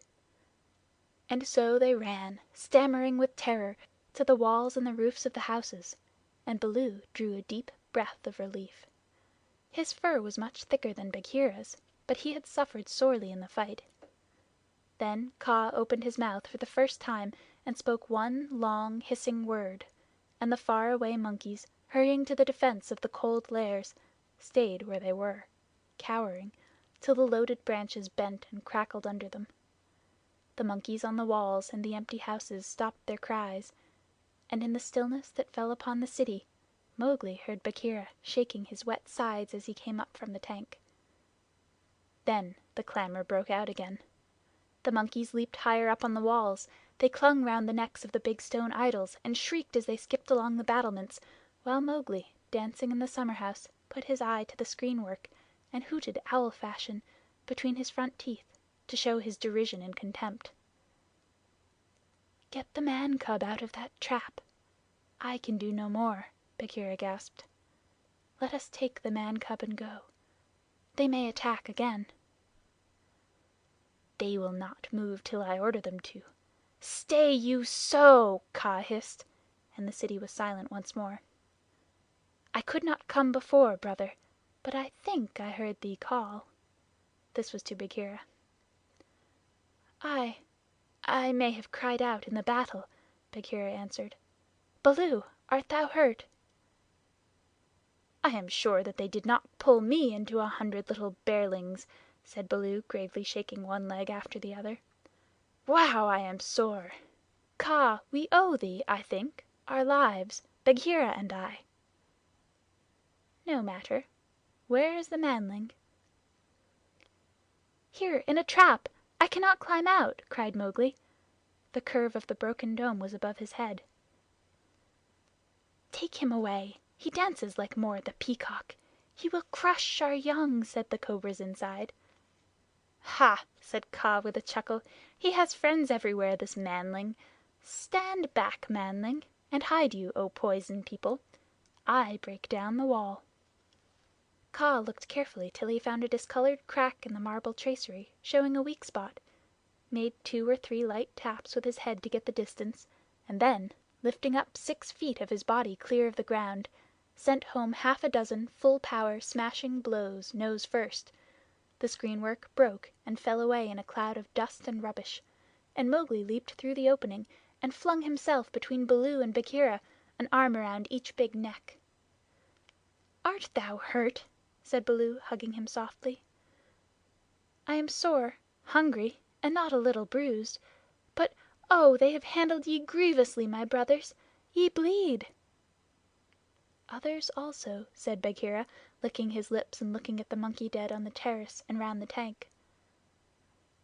And so they ran, stammering with terror, to the walls and the roofs of the houses, and Baloo drew a deep breath of relief. His fur was much thicker than Bagheera's, but he had suffered sorely in the fight. Then Kaa opened his mouth for the first time and spoke one long hissing word, and the far-away monkeys, hurrying to the defense of the cold lairs, stayed where they were, cowering, till the loaded branches bent and crackled under them. The monkeys on the walls and the empty houses stopped their cries, and in the stillness that fell upon the city Mowgli heard Bagheera shaking his wet sides as he came up from the tank. Then the clamor broke out again. The monkeys leaped higher up on the walls. They clung round the necks of the big stone idols and shrieked as they skipped along the battlements, while Mowgli, dancing in the summer-house, put his eye to the screen-work and hooted owl fashion between his front teeth to show his derision and contempt. "Get the man cub out of that trap. I can do no more," Bagheera gasped. "Let us take the man cub and go. They may attack again." "They will not move till I order them to. Stay you so!" Kaa hissed, and the city was silent once more. I could not come before, brother, but I think I heard thee call." This was to Bagheera. "I may have cried out in the battle," Bagheera answered. "Baloo, art thou hurt?" "I am sure that they did not pull me into 100 little bearlings," said Baloo, gravely shaking one leg after the other. "Wow, I am sore! Kaa, we owe thee, I think, our lives, Bagheera and I." "No matter. Where is the manling?" "Here, in a trap. I cannot climb out," cried Mowgli. The curve of the broken dome was above his head. "Take him away. He dances like Mor the Peacock. He will crush our young," said the cobras inside. "Ha!" said Kaa with a chuckle. "He has friends everywhere, this manling. Stand back, manling, and hide you, O Poison People. I break down the wall." Kaa looked carefully till he found a discolored crack in the marble tracery, showing a weak spot, made 2 or 3 light taps with his head to get the distance, and then, lifting up 6 feet of his body clear of the ground, sent home half a dozen full-power smashing blows, nose first. The screenwork broke and fell away in a cloud of dust and rubbish, and Mowgli leaped through the opening and flung himself between Baloo and Bagheera, an arm around each big neck. "Art thou hurt?" said Baloo, hugging him softly. "I am sore, hungry, and not a little bruised. But oh, they have handled ye grievously, my brothers. Ye bleed." "Others also," said Bagheera, licking his lips and looking at the monkey dead on the terrace and round the tank.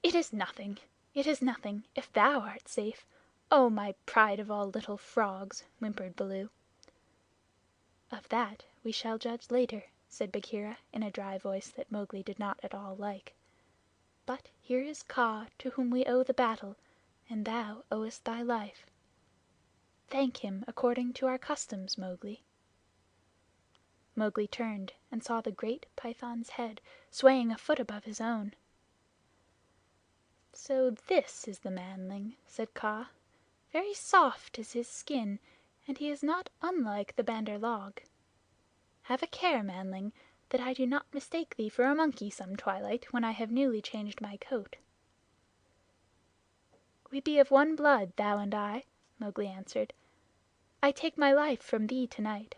"It is nothing. It is nothing, if thou art safe. Oh, my pride of all little frogs!" whimpered Baloo. "Of that we shall judge later," said Bagheera in a dry voice that Mowgli did not at all like. "But here is Kaa, to whom we owe the battle, and thou owest thy life. Thank him according to our customs, Mowgli." Mowgli turned and saw the great python's head swaying a foot above his own. "So this is the manling," said Kaa. "Very soft is his skin, and he is not unlike the Bandar log. Have a care, manling, that I do not mistake thee for a monkey some twilight when I have newly changed my coat." "We be of one blood, thou and I," Mowgli answered. "I take my life from thee tonight.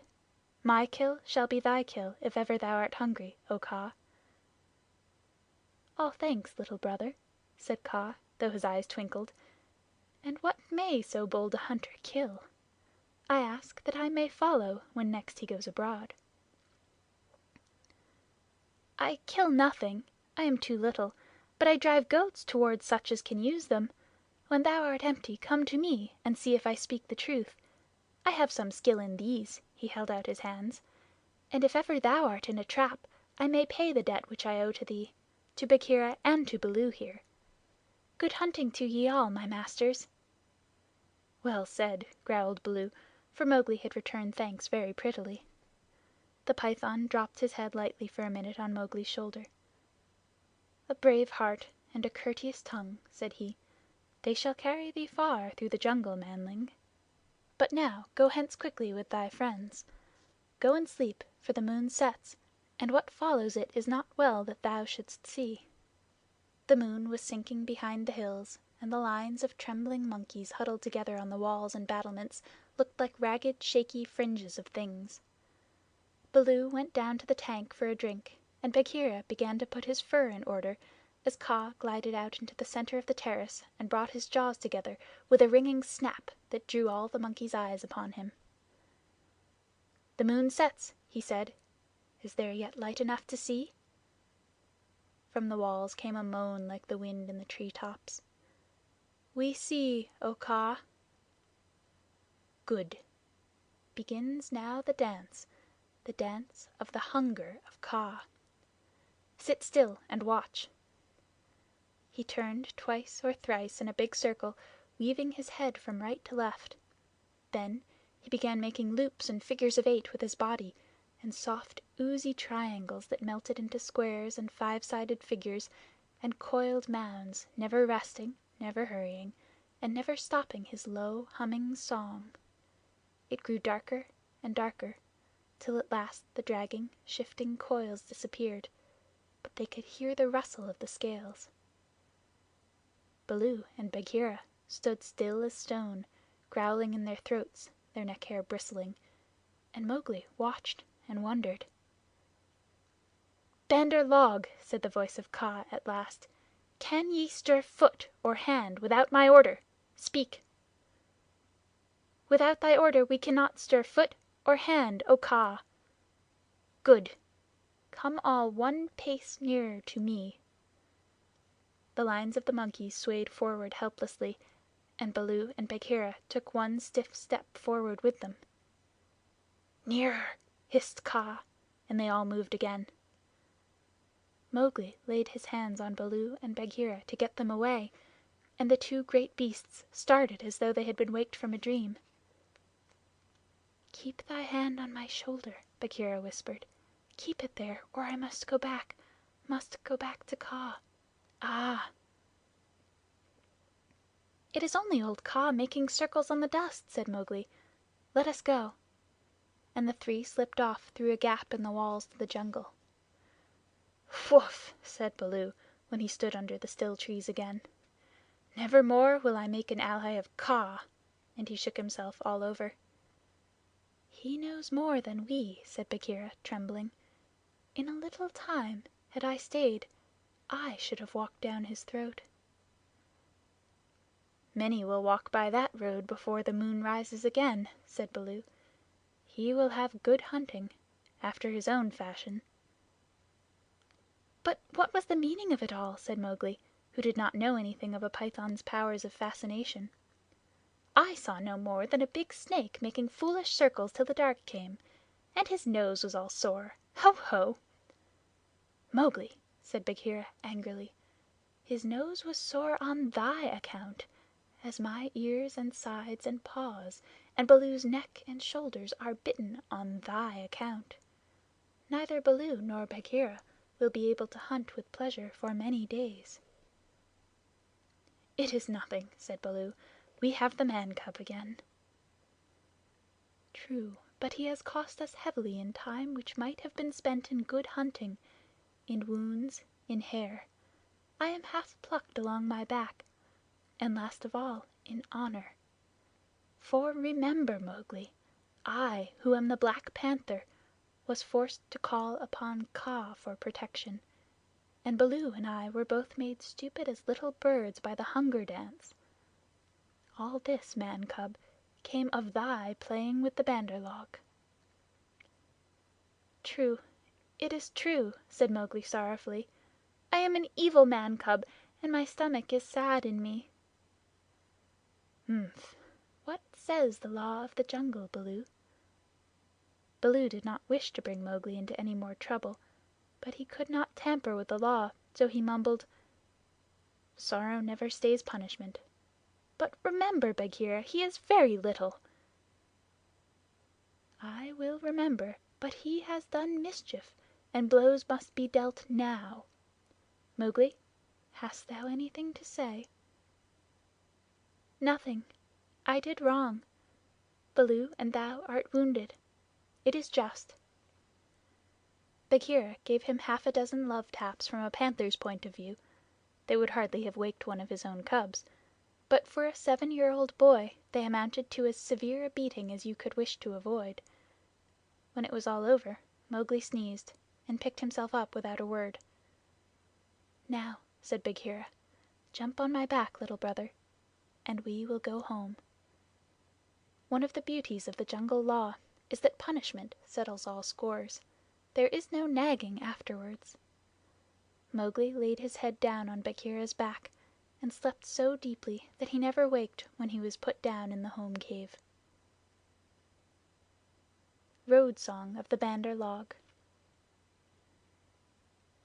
My kill shall be thy kill if ever thou art hungry, O Kaa." "All thanks, Little Brother," said Kaa, though his eyes twinkled. "And what may so bold a hunter kill? I ask that I may follow when next he goes abroad." "I kill nothing. I am too little. But I drive goats toward such as can use them. When thou art empty, come to me and see if I speak the truth. I have some skill in these," he held out his hands, "and if ever thou art in a trap, I may pay the debt which I owe to thee, to Bagheera and to Baloo here. Good hunting to ye all, my masters." "Well said," growled Baloo, for Mowgli had returned thanks very prettily. The python dropped his head lightly for a minute on Mowgli's shoulder. "A brave heart and a courteous tongue," said he. "They shall carry thee far through the jungle, manling. But now go hence quickly with thy friends. Go and sleep, for the moon sets, and what follows it is not well that thou shouldst see." The moon was sinking behind the hills, and the lines of trembling monkeys huddled together on the walls and battlements looked like ragged, shaky fringes of things. Baloo went down to the tank for a drink, and Bagheera began to put his fur in order as Kaa glided out into the center of the terrace and brought his jaws together with a ringing snap that drew all the monkeys' eyes upon him. "The moon sets," he said. "Is there yet light enough to see?" From the walls came a moan like the wind in the tree tops. "We see, O Kaa." "Good. Begins now the dance of the hunger of Kaa. Sit still and watch." He turned twice or thrice in a big circle, weaving his head from right to left. Then he began making loops and figures of 8 with his body, and soft oozy triangles that melted into squares and 5-sided figures, and coiled mounds, never resting, never hurrying, and never stopping his low humming song. It grew darker and darker, till at last the dragging, shifting coils disappeared, but they could hear the rustle of the scales. Baloo and Bagheera stood still as stone, growling in their throats, their neck hair bristling, and Mowgli watched and wondered. "Bandar log," said the voice of Kaa at last, "can ye stir foot or hand without my order? Speak!" "Without thy order we cannot stir foot or hand, O Kaa." "Good. Come all one pace nearer to me." The lines of the monkeys swayed forward helplessly, and Baloo and Bagheera took one stiff step forward with them. "Nearer!" hissed Kaa, and they all moved again. Mowgli laid his hands on Baloo and Bagheera to get them away, and the two great beasts started as though they had been waked from a dream. "Keep thy hand on my shoulder," Bagheera whispered. "Keep it there, or I must go back to Kaa. Ah!" "It is only old Kaa making circles on the dust," said Mowgli. "Let us go." And the three slipped off through a gap in the walls to the jungle. "Whoof!" said Baloo, when he stood under the still trees again. "Never more will I make an ally of Kaa," and he shook himself all over. "He knows more than we," said Bagheera, trembling. "In a little time, had I stayed, I should have walked down his throat." "Many will walk by that road before the moon rises again," said Baloo. "He will have good hunting, after his own fashion." "But what was the meaning of it all?" said Mowgli, who did not know anything of a python's powers of fascination. "I saw no more than a big snake making foolish circles till the dark came. And his nose was all sore. Ho! Ho!" "Mowgli," said Bagheera angrily, "his nose was sore on thy account, as my ears and sides and paws and Baloo's neck and shoulders are bitten on thy account. Neither Baloo nor Bagheera will be able to hunt with pleasure for many days." "It is nothing," said Baloo. "We have the man cub again." "True, but he has cost us heavily in time which might have been spent in good hunting, in wounds, in hair. I am half plucked along my back, and last of all, in honor. For remember, Mowgli, I, who am the Black Panther, was forced to call upon Kaa for protection, and Baloo and I were both made stupid as little birds by the Hunger Dance. All this, man cub, came of thy playing with the Bandar log." "True. It is true," said Mowgli sorrowfully. "I am an evil man cub, and my stomach is sad in me." "Umph! What says the Law of the Jungle, Baloo?" Baloo did not wish to bring Mowgli into any more trouble, but he could not tamper with the Law, so he mumbled, "Sorrow never stays punishment. But remember, Bagheera, he is very little." "I will remember, but he has done mischief, and blows must be dealt now. Mowgli, hast thou anything to say?" "Nothing. I did wrong. Baloo and thou art wounded. It is just." Bagheera gave him half a dozen love taps from a panther's point of view. They would hardly have waked one of his own cubs, but for a 7-year-old boy they amounted to as severe a beating as you could wish to avoid. When it was all over, Mowgli sneezed, and picked himself up without a word. "Now," said Bagheera, "jump on my back, little brother, and we will go home. One of the beauties of the Jungle Law is that punishment settles all scores. There is no nagging afterwards." Mowgli laid his head down on Bagheera's back, and slept so deeply that he never waked when he was put down in the home cave. Road Song of the Bandar log.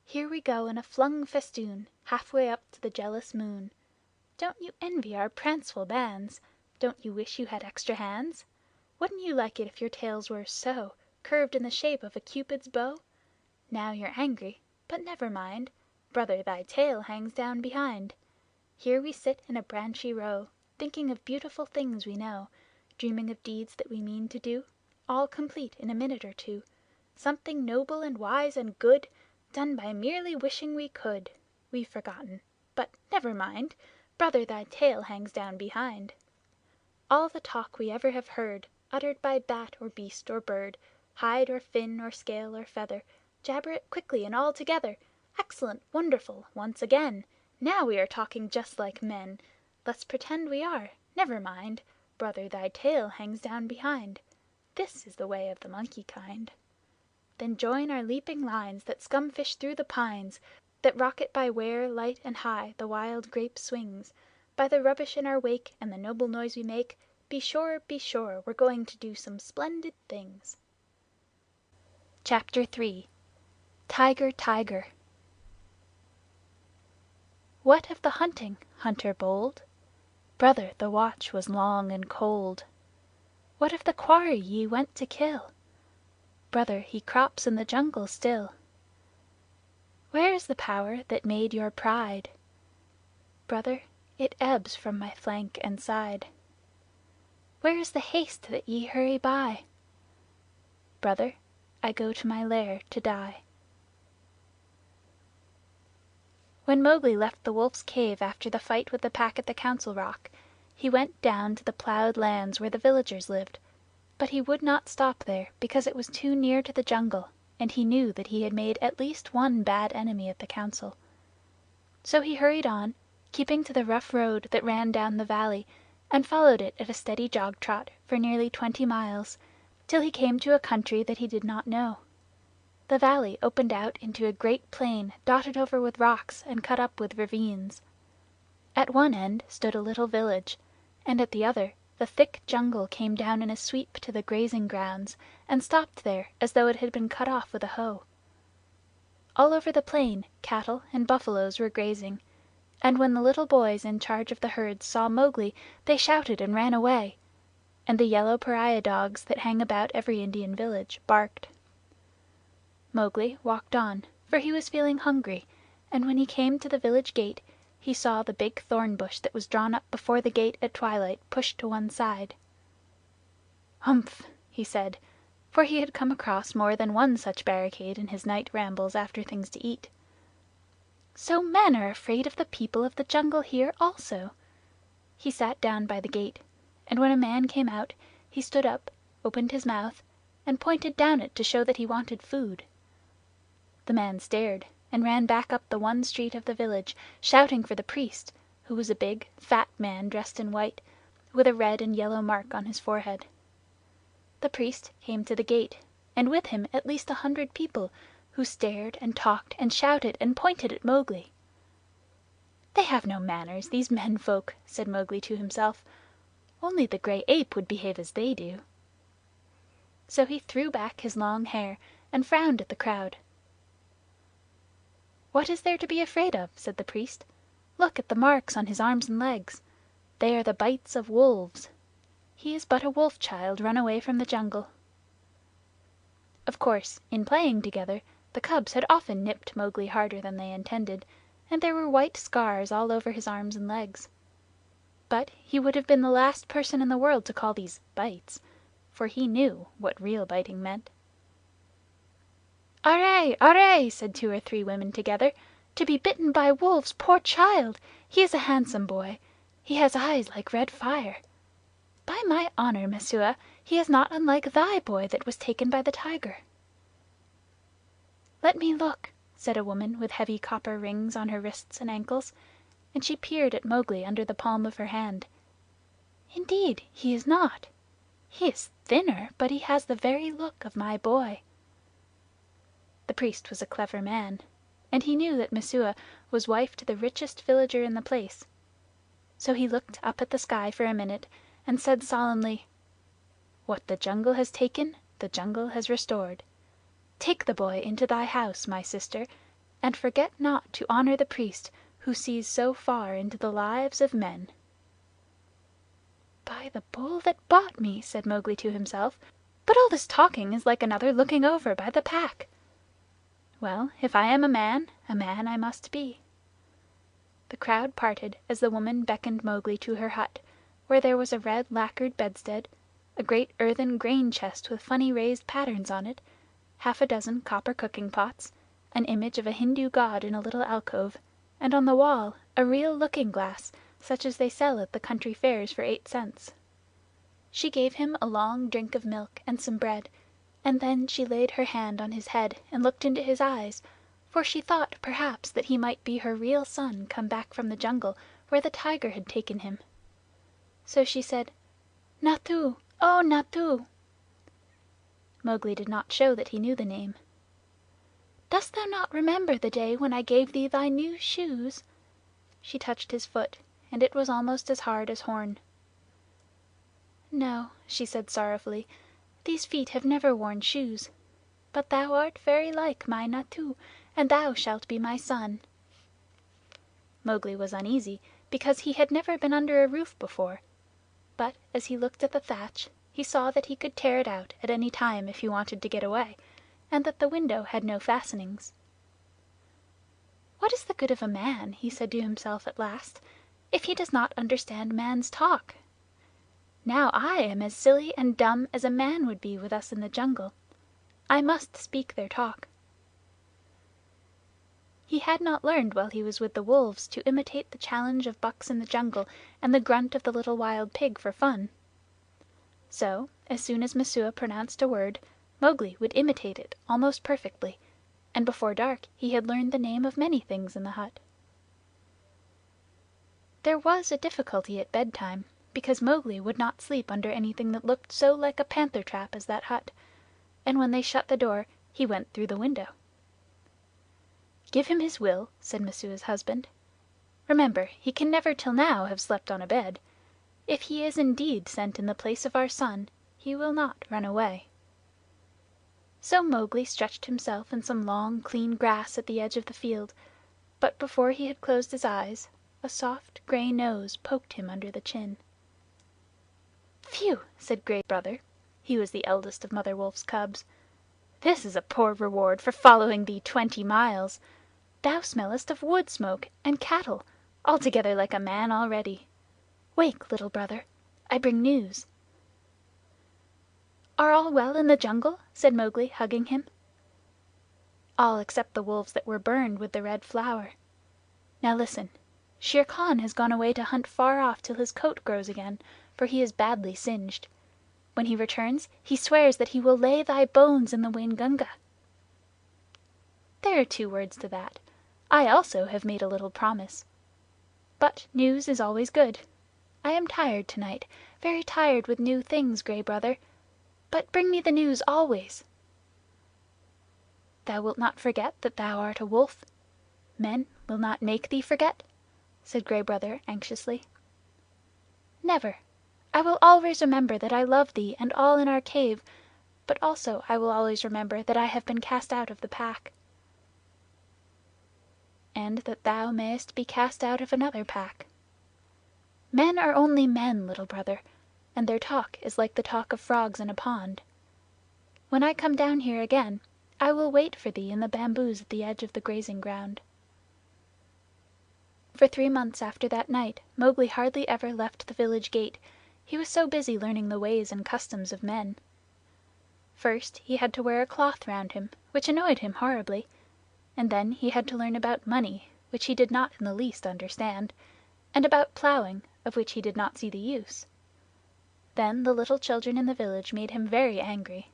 Here we go in a flung festoon, halfway up to the jealous moon. Don't you envy our pranceful bands? Don't you wish you had extra hands? Wouldn't you like it if your tails were so, curved in the shape of a Cupid's bow? Now you're angry, but never mind, brother, thy tail hangs down behind. Here we sit in a branchy row, thinking of beautiful things we know, dreaming of deeds that we mean to do, all complete in a minute or two. Something noble and wise and good, done by merely wishing we could. We've forgotten. But never mind. Brother, thy tail hangs down behind. All the talk we ever have heard, uttered by bat or beast or bird, hide or fin or scale or feather, jabber it quickly and all together. Excellent, wonderful, once again. Now we are talking just like men. Let's pretend we are. Never mind. Brother, thy tail hangs down behind. This is the way of the monkey kind. Then join our leaping lines that scumfish through the pines, that rocket by where, light and high, the wild grape swings. By the rubbish in our wake and the noble noise we make, be sure, we're going to do some splendid things. Chapter 3. Tiger, Tiger. What of the hunting, hunter bold? Brother, the watch was long and cold. What of the quarry ye went to kill? Brother, he crops in the jungle still. Where is the power that made your pride? Brother, it ebbs from my flank and side. Where is the haste that ye hurry by? Brother, I go to my lair to die. When Mowgli left the wolf's cave after the fight with the pack at the Council Rock, he went down to the plowed lands where the villagers lived, but he would not stop there because it was too near to the jungle, and he knew that he had made at least one bad enemy at the Council. So he hurried on, keeping to the rough road that ran down the valley, and followed it at a steady jog trot for nearly 20 miles, till he came to a country that he did not know. The valley opened out into a great plain dotted over with rocks and cut up with ravines. At one end stood a little village, and at the other the thick jungle came down in a sweep to the grazing grounds and stopped there as though it had been cut off with a hoe. All over the plain cattle and buffaloes were grazing, and when the little boys in charge of the herds saw Mowgli they shouted and ran away, and the yellow pariah dogs that hang about every Indian village barked. Mowgli walked on, for he was feeling hungry, and when he came to the village gate he saw the big thorn bush that was drawn up before the gate at twilight pushed to one side. "Humph!" he said, for he had come across more than one such barricade in his night rambles after things to eat. "So men are afraid of the people of the jungle here also." He sat down by the gate, and when a man came out he stood up, opened his mouth, and pointed down it to show that he wanted food. The man stared, and ran back up the one street of the village, shouting for the priest, who was a big, fat man dressed in white, with a red and yellow mark on his forehead. The priest came to the gate, and with him at least 100 people, who stared and talked and shouted and pointed at Mowgli. "They have no manners, these men folk," said Mowgli to himself. "Only the gray ape would behave as they do." So he threw back his long hair and frowned at the crowd. "What is there to be afraid of?" said the priest. "Look at the marks on his arms and legs. They are the bites of wolves. He is but a wolf child run away from the jungle." Of course, in playing together, the cubs had often nipped Mowgli harder than they intended, and there were white scars all over his arms and legs. But he would have been the last person in the world to call these bites, for he knew what real biting meant. "Arre! Arre!" said 2 or 3 women together. "To be bitten by wolves, poor child! He is a handsome boy. He has eyes like red fire. By my honor, Messua, he is not unlike thy boy that was taken by the tiger." "Let me look," said a woman with heavy copper rings on her wrists and ankles, and she peered at Mowgli under the palm of her hand. "Indeed, he is not. He is thinner, but he has the very look of my boy." The priest was a clever man, and he knew that Messua was wife to the richest villager in the place. So he looked up at the sky for a minute and said solemnly, "What the jungle has taken, the jungle has restored. Take the boy into thy house, my sister, and forget not to honor the priest who sees so far into the lives of men." "By the Bull that bought me," said Mowgli to himself, "but all this talking is like another looking over by the Pack. Well, if I am a man I must be." The crowd parted as the woman beckoned Mowgli to her hut, where there was a red lacquered bedstead, a great earthen grain chest with funny raised patterns on it, half a dozen copper cooking pots, an image of a Hindu god in a little alcove, and on the wall a real looking glass such as they sell at the country fairs for 8 cents. She gave him a long drink of milk and some bread, and then she laid her hand on his head and looked into his eyes, for she thought perhaps that he might be her real son come back from the jungle where the tiger had taken him. So she said, "Nathoo! Oh, Nathoo!" Mowgli did not show that he knew the name. "Dost thou not remember the day when I gave thee thy new shoes?" She touched his foot, and it was almost as hard as horn. "No," she said sorrowfully. "These feet have never worn shoes. But thou art very like my Nathoo, and thou shalt be my son." Mowgli was uneasy, because he had never been under a roof before, but as he looked at the thatch he saw that he could tear it out at any time if he wanted to get away, and that the window had no fastenings. "What is the good of a man," he said to himself at last, "if he does not understand man's talk? Now I am as silly and dumb as a man would be with us in the jungle. I must speak their talk." He had not learned while he was with the wolves to imitate the challenge of bucks in the jungle and the grunt of the little wild pig for fun. So, as soon as Messua pronounced a word, Mowgli would imitate it almost perfectly, and before dark he had learned the name of many things in the hut. There was a difficulty at bedtime, because Mowgli would not sleep under anything that looked so like a panther trap as that hut, and when they shut the door he went through the window. "Give him his will," said Messua's husband. "Remember, he can never till now have slept on a bed. If he is indeed sent in the place of our son, he will not run away." So Mowgli stretched himself in some long, clean grass at the edge of the field, but before he had closed his eyes a soft gray nose poked him under the chin. "Phew!" said Gray Brother. He was the eldest of Mother Wolf's cubs. "This is a poor reward for following thee 20 miles. Thou smellest of wood smoke and cattle, altogether like a man already. Wake, Little Brother. I bring news." "Are all well in the jungle?" said Mowgli, hugging him. "All except the wolves that were burned with the Red Flower. Now listen. Shere Khan has gone away to hunt far off till his coat grows again, for he is badly singed. When he returns he swears that he will lay thy bones in the Waingunga." "There are 2 words to that. I also have made a little promise. But news is always good. I am tired tonight, very tired with new things, Gray Brother. But bring me the news always." "Thou wilt not forget that thou art a wolf? Men will not make thee forget?" said Gray Brother anxiously. "Never. I will always remember that I love thee and all in our cave, but also I will always remember that I have been cast out of the Pack." "And that thou mayest be cast out of another pack. Men are only men, Little Brother, and their talk is like the talk of frogs in a pond. When I come down here again, I will wait for thee in the bamboos at the edge of the grazing ground." For 3 months after that night Mowgli hardly ever left the village gate, he was so busy learning the ways and customs of men. First he had to wear a cloth round him, which annoyed him horribly, and then he had to learn about money, which he did not in the least understand, and about plowing, of which he did not see the use. Then the little children in the village made him very angry.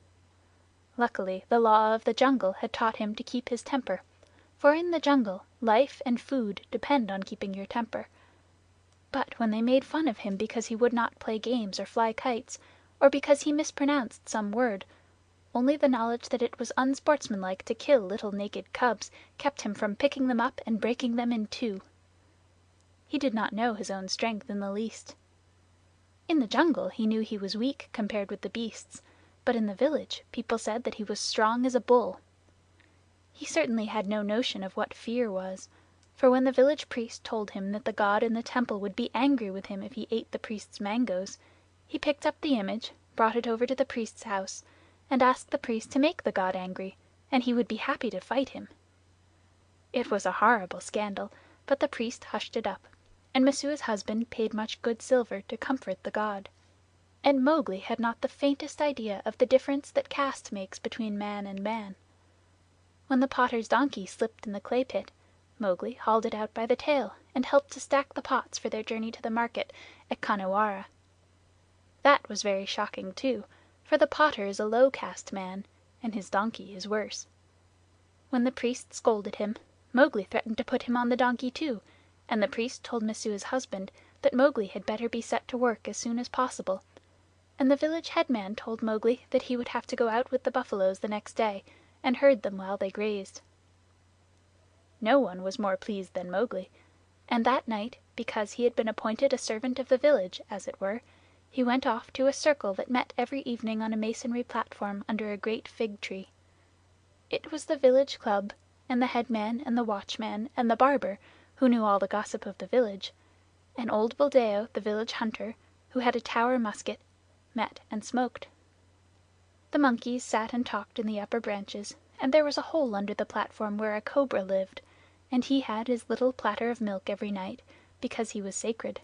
Luckily the Law of the Jungle had taught him to keep his temper, for in the jungle life and food depend on keeping your temper. But when they made fun of him because he would not play games or fly kites, or because he mispronounced some word, only the knowledge that it was unsportsmanlike to kill little naked cubs kept him from picking them up and breaking them in 2. He did not know his own strength in the least. In the jungle he knew he was weak compared with the beasts, but in the village people said that he was strong as a bull. He certainly had no notion of what fear was, for when the village priest told him that the god in the temple would be angry with him if he ate the priest's mangoes, he picked up the image, brought it over to the priest's house, and asked the priest to make the god angry, and he would be happy to fight him. It was a horrible scandal, but the priest hushed it up, and Messua's husband paid much good silver to comfort the god. and Mowgli had not the faintest idea of the difference that caste makes between man and man. When the potter's donkey slipped in the clay pit, Mowgli hauled it out by the tail and helped to stack the pots for their journey to the market at Khanhiwara. That was very shocking too, for the potter is a low caste man, and his donkey is worse. When the priest scolded him, Mowgli threatened to put him on the donkey too, and the priest told Messua's husband that Mowgli had better be set to work as soon as possible, and the village headman told Mowgli that he would have to go out with the buffaloes the next day and herd them while they grazed. No one was more pleased than Mowgli, and that night, because he had been appointed a servant of the village, as it were, he went off to a circle that met every evening on a masonry platform under a great fig tree. It was the village club, and the headman and the watchman and the barber, who knew all the gossip of the village, and old Buldeo, the village hunter, who had a Tower musket, met and smoked. The monkeys sat and talked in the upper branches, and there was a hole under the platform where a cobra lived, and he had his little platter of milk every night, because he was sacred,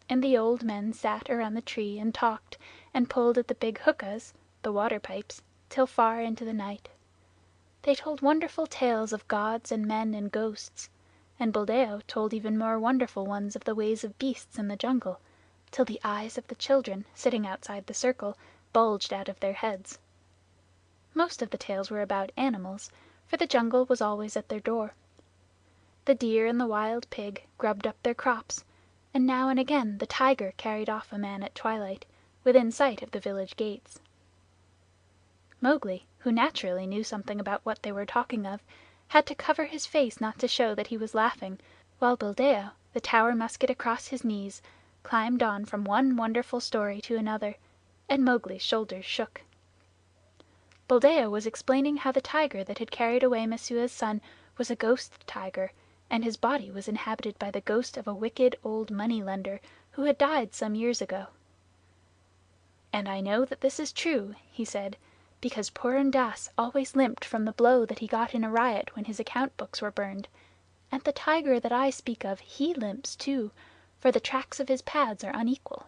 and the old men sat around the tree and talked and pulled at the big hookahs, the water pipes, till far into the night. They told wonderful tales of gods and men and ghosts, and Buldeo told even more wonderful ones of the ways of beasts in the jungle, till the eyes of the children sitting outside the circle bulged out of their heads. Most of the tales were about animals, for the jungle was always at their door. The deer and the wild pig grubbed up their crops, and now and again the tiger carried off a man at twilight, within sight of the village gates. Mowgli, who naturally knew something about what they were talking of, had to cover his face not to show that he was laughing, while Buldeo, the Tower musket across his knees, climbed on from one wonderful story to another, and Mowgli's shoulders shook. Buldeo was explaining how the tiger that had carried away Messua's son was a ghost tiger, and his body was inhabited by the ghost of a wicked old money-lender who had died some years ago. "And I know that this is true," he said, "because Purun Dass always limped from the blow that he got in a riot when his account books were burned, and the tiger that I speak of, he limps too, for the tracks of his pads are unequal."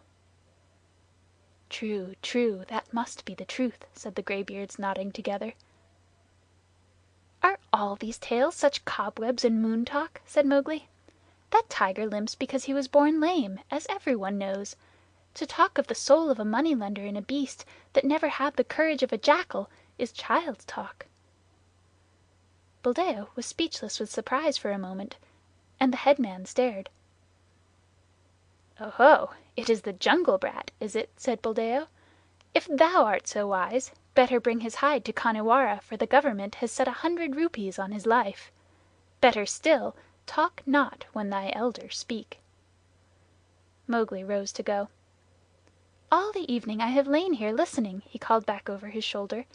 "True, true, that must be the truth," said the graybeards, nodding together. "Are all these tales such cobwebs and moon talk?" said Mowgli. "That tiger limps because he was born lame, as everyone knows. To talk of the soul of a money-lender in a beast that never had the courage of a jackal is child's talk." Buldeo was speechless with surprise for a moment, and the headman stared. "Oho! It is the jungle brat, is it?" said Buldeo. "If thou art so wise, better bring his hide to Khanhiwara, for the government has set 100 rupees on his life. Better still, talk not when thy elders speak." Mowgli rose to go. "All the evening I have lain here listening," he called back over his shoulder,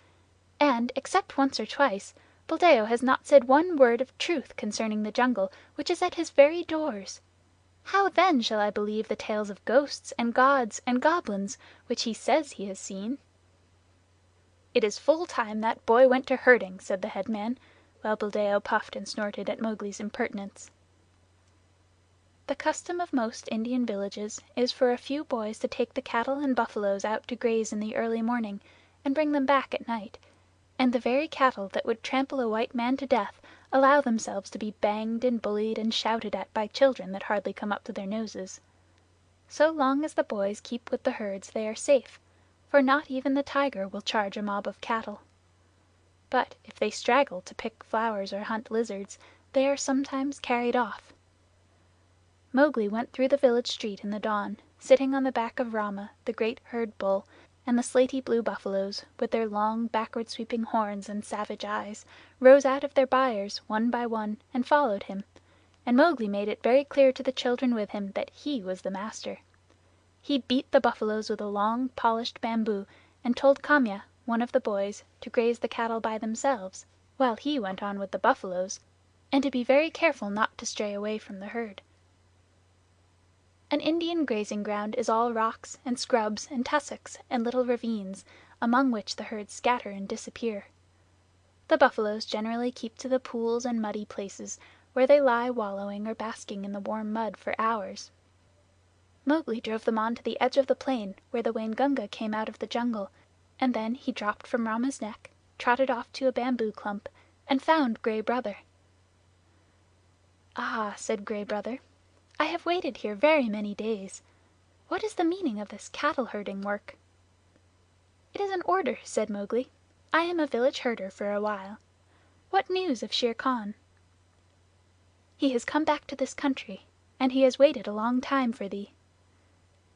"and, except once or twice, Buldeo has not said one word of truth concerning the jungle, which is at his very doors. How then shall I believe the tales of ghosts and gods and goblins which he says he has seen?" "It is full time that boy went to herding," said the headman, while Buldeo puffed and snorted at Mowgli's impertinence. The custom of most Indian villages is for a few boys to take the cattle and buffaloes out to graze in the early morning, and bring them back at night, and the very cattle that would trample a white man to death allow themselves to be banged and bullied and shouted at by children that hardly come up to their noses. So long as the boys keep with the herds they are safe, for not even the tiger will charge a mob of cattle. But if they straggle to pick flowers or hunt lizards, they are sometimes carried off. Mowgli went through the village street in the dawn, sitting on the back of Rama, the great herd bull, and the slaty blue buffaloes, with their long backward sweeping horns and savage eyes, rose out of their byres one by one and followed him, and Mowgli made it very clear to the children with him that he was the master. He beat the buffaloes with a long polished bamboo, and told Kamya, one of the boys, to graze the cattle by themselves, while he went on with the buffaloes, and to be very careful not to stray away from the herd. An Indian grazing ground is all rocks and scrubs and tussocks and little ravines, among which the herds scatter and disappear. The buffaloes generally keep to the pools and muddy places, where they lie wallowing or basking in the warm mud for hours. Mowgli drove them on to the edge of the plain where the Waingunga came out of the jungle, and then he dropped from Rama's neck, trotted off to a bamboo clump, and found Gray Brother. "Ah," said Gray Brother, "I have waited here very many days. What is the meaning of this cattle herding work?" "It is an order," said Mowgli. "I am a village herder for a while. What news of Shere Khan?" "He has come back to this country, and he has waited a long time for thee.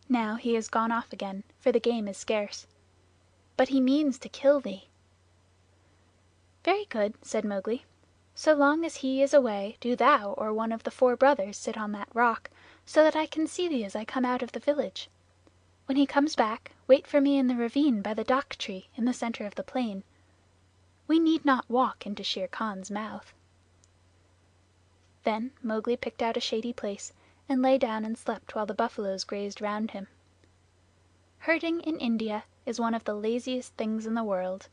Now he is gone off again, for the game is scarce. But he means to kill thee." "Very good," said Mowgli. "So long as he is away, do thou or one of the four brothers sit on that rock, so that I can see thee as I come out of the village. When he comes back, wait for me in the ravine by the dak tree in the center of the plain. We need not walk into Shere Khan's mouth." Then Mowgli picked out a shady place, and lay down and slept while the buffaloes grazed round him. Herding in India is one of the laziest things in the world.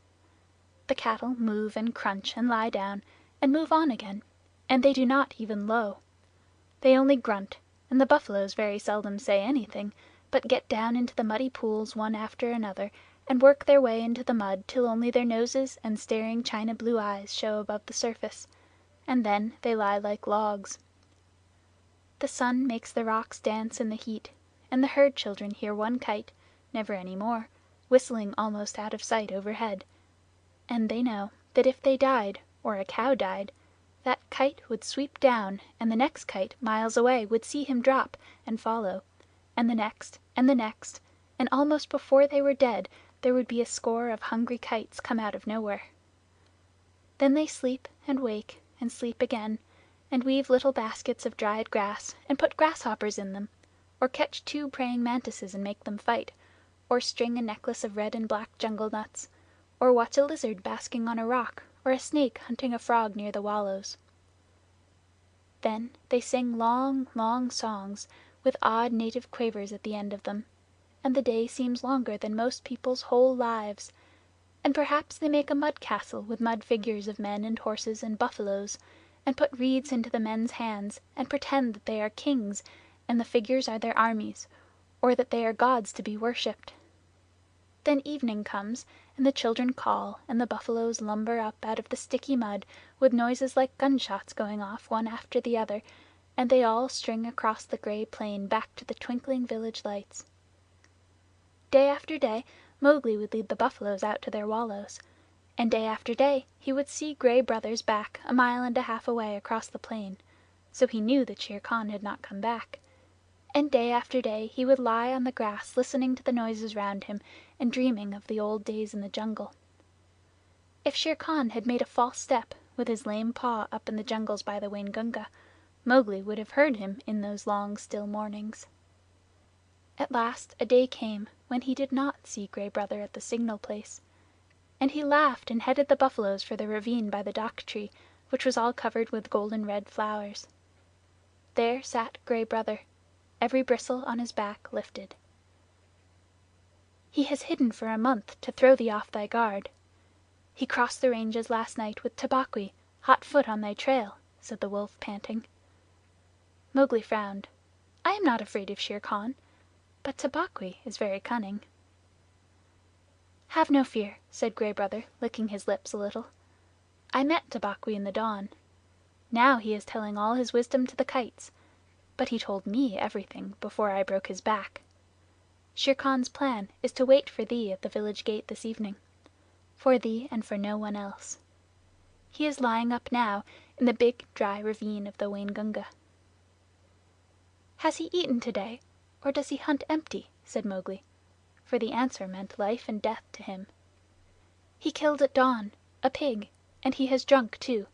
The cattle move and crunch and lie down, and move on again, and they do not even low. They only grunt, and the buffaloes very seldom say anything, but get down into the muddy pools one after another, and work their way into the mud till only their noses and staring china blue eyes show above the surface, and then they lie like logs. The sun makes the rocks dance in the heat, and the herd children hear one kite, never any more, whistling almost out of sight overhead, and they know that if they died, or a cow died, that kite would sweep down, and the next kite miles away would see him drop and follow, and the next, and almost before they were dead there would be a score of hungry kites come out of nowhere. Then they sleep and wake and sleep again, and weave little baskets of dried grass and put grasshoppers in them, or catch two praying mantises and make them fight, or string a necklace of red and black jungle nuts, or watch a lizard basking on a rock, or a snake hunting a frog near the wallows. Then they sing long, long songs, with odd native quavers at the end of them, and the day seems longer than most people's whole lives, and perhaps they make a mud castle with mud figures of men and horses and buffaloes, and put reeds into the men's hands, and pretend that they are kings, and the figures are their armies, or that they are gods to be worshipped. Then evening comes, and the children call, and the buffaloes lumber up out of the sticky mud with noises like gunshots going off one after the other, and they all string across the gray plain back to the twinkling village lights. Day after day Mowgli would lead the buffaloes out to their wallows, and day after day he would see Gray Brother's back a mile and a half away across the plain, so he knew that Shere Khan had not come back. And day after day he would lie on the grass listening to the noises round him and dreaming of the old days in the jungle. If Shere Khan had made a false step with his lame paw up in the jungles by the Waingunga, Mowgli would have heard him in those long still mornings. At last a day came when he did not see Gray Brother at the signal place, and he laughed and headed the buffaloes for the ravine by the dak tree, which was all covered with golden red flowers. There sat Gray Brother, every bristle on his back lifted. "He has hidden for a month to throw thee off thy guard. He crossed the ranges last night with Tabaqui, hot foot on thy trail," said the wolf, panting. Mowgli frowned. "I am not afraid of Shere Khan, but Tabaqui is very cunning." "Have no fear," said Gray Brother, licking his lips a little. "I met Tabaqui in the dawn. Now he is telling all his wisdom to the kites, but he told me everything before I broke his back. Shere Khan's plan is to wait for thee at the village gate this evening, for thee and for no one else. He is lying up now in the big dry ravine of the Waingunga." "Has he eaten today, or does he hunt empty?" said Mowgli, for the answer meant life and death to him. "He killed at dawn a pig, and he has drunk too.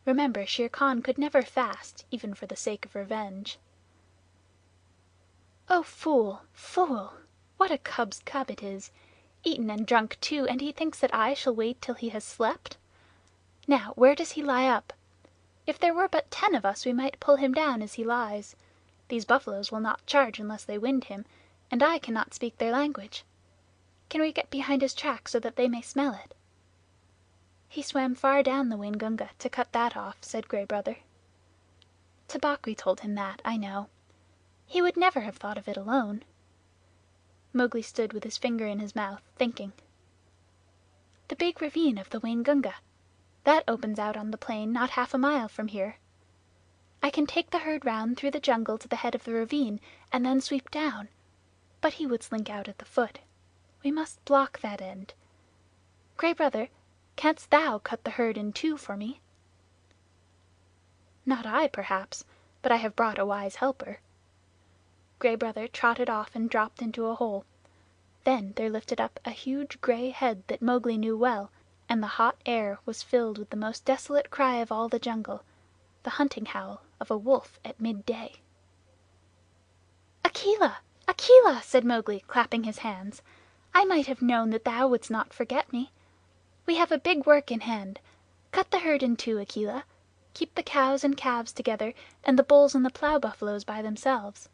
Remember, Shere Khan could never fast even for the sake of revenge." "Oh, fool, fool! What a cub's cub it is! Eaten and drunk too, and he thinks that I shall wait till he has slept. Now, where does he lie up? If there were but 10 of us we might pull him down as he lies. These buffaloes will not charge unless they wind him, and I cannot speak their language. Can we get behind his track so that they may smell it?" "He swam far down the Waingunga to cut that off," said Gray Brother. "Tabaqui told him that, I know. He would never have thought of it alone." Mowgli stood with his finger in his mouth, thinking. "The big ravine of the Waingunga. That opens out on the plain not half a mile from here. I can take the herd round through the jungle to the head of the ravine, and then sweep down. But he would slink out at the foot. We must block that end. Gray Brother, canst thou cut the herd in two for me?" "Not I, perhaps, but I have brought a wise helper." Gray Brother trotted off and dropped into a hole. Then there lifted up a huge gray head that Mowgli knew well, and the hot air was filled with the most desolate cry of all the jungle, the hunting howl of a wolf at midday. "Akela! Akela!" said Mowgli, clapping his hands. "I might have known that thou wouldst not forget me. We have a big work in hand. Cut the herd in two, Akela. Keep the cows and calves together, and the bulls and the plow buffaloes by themselves."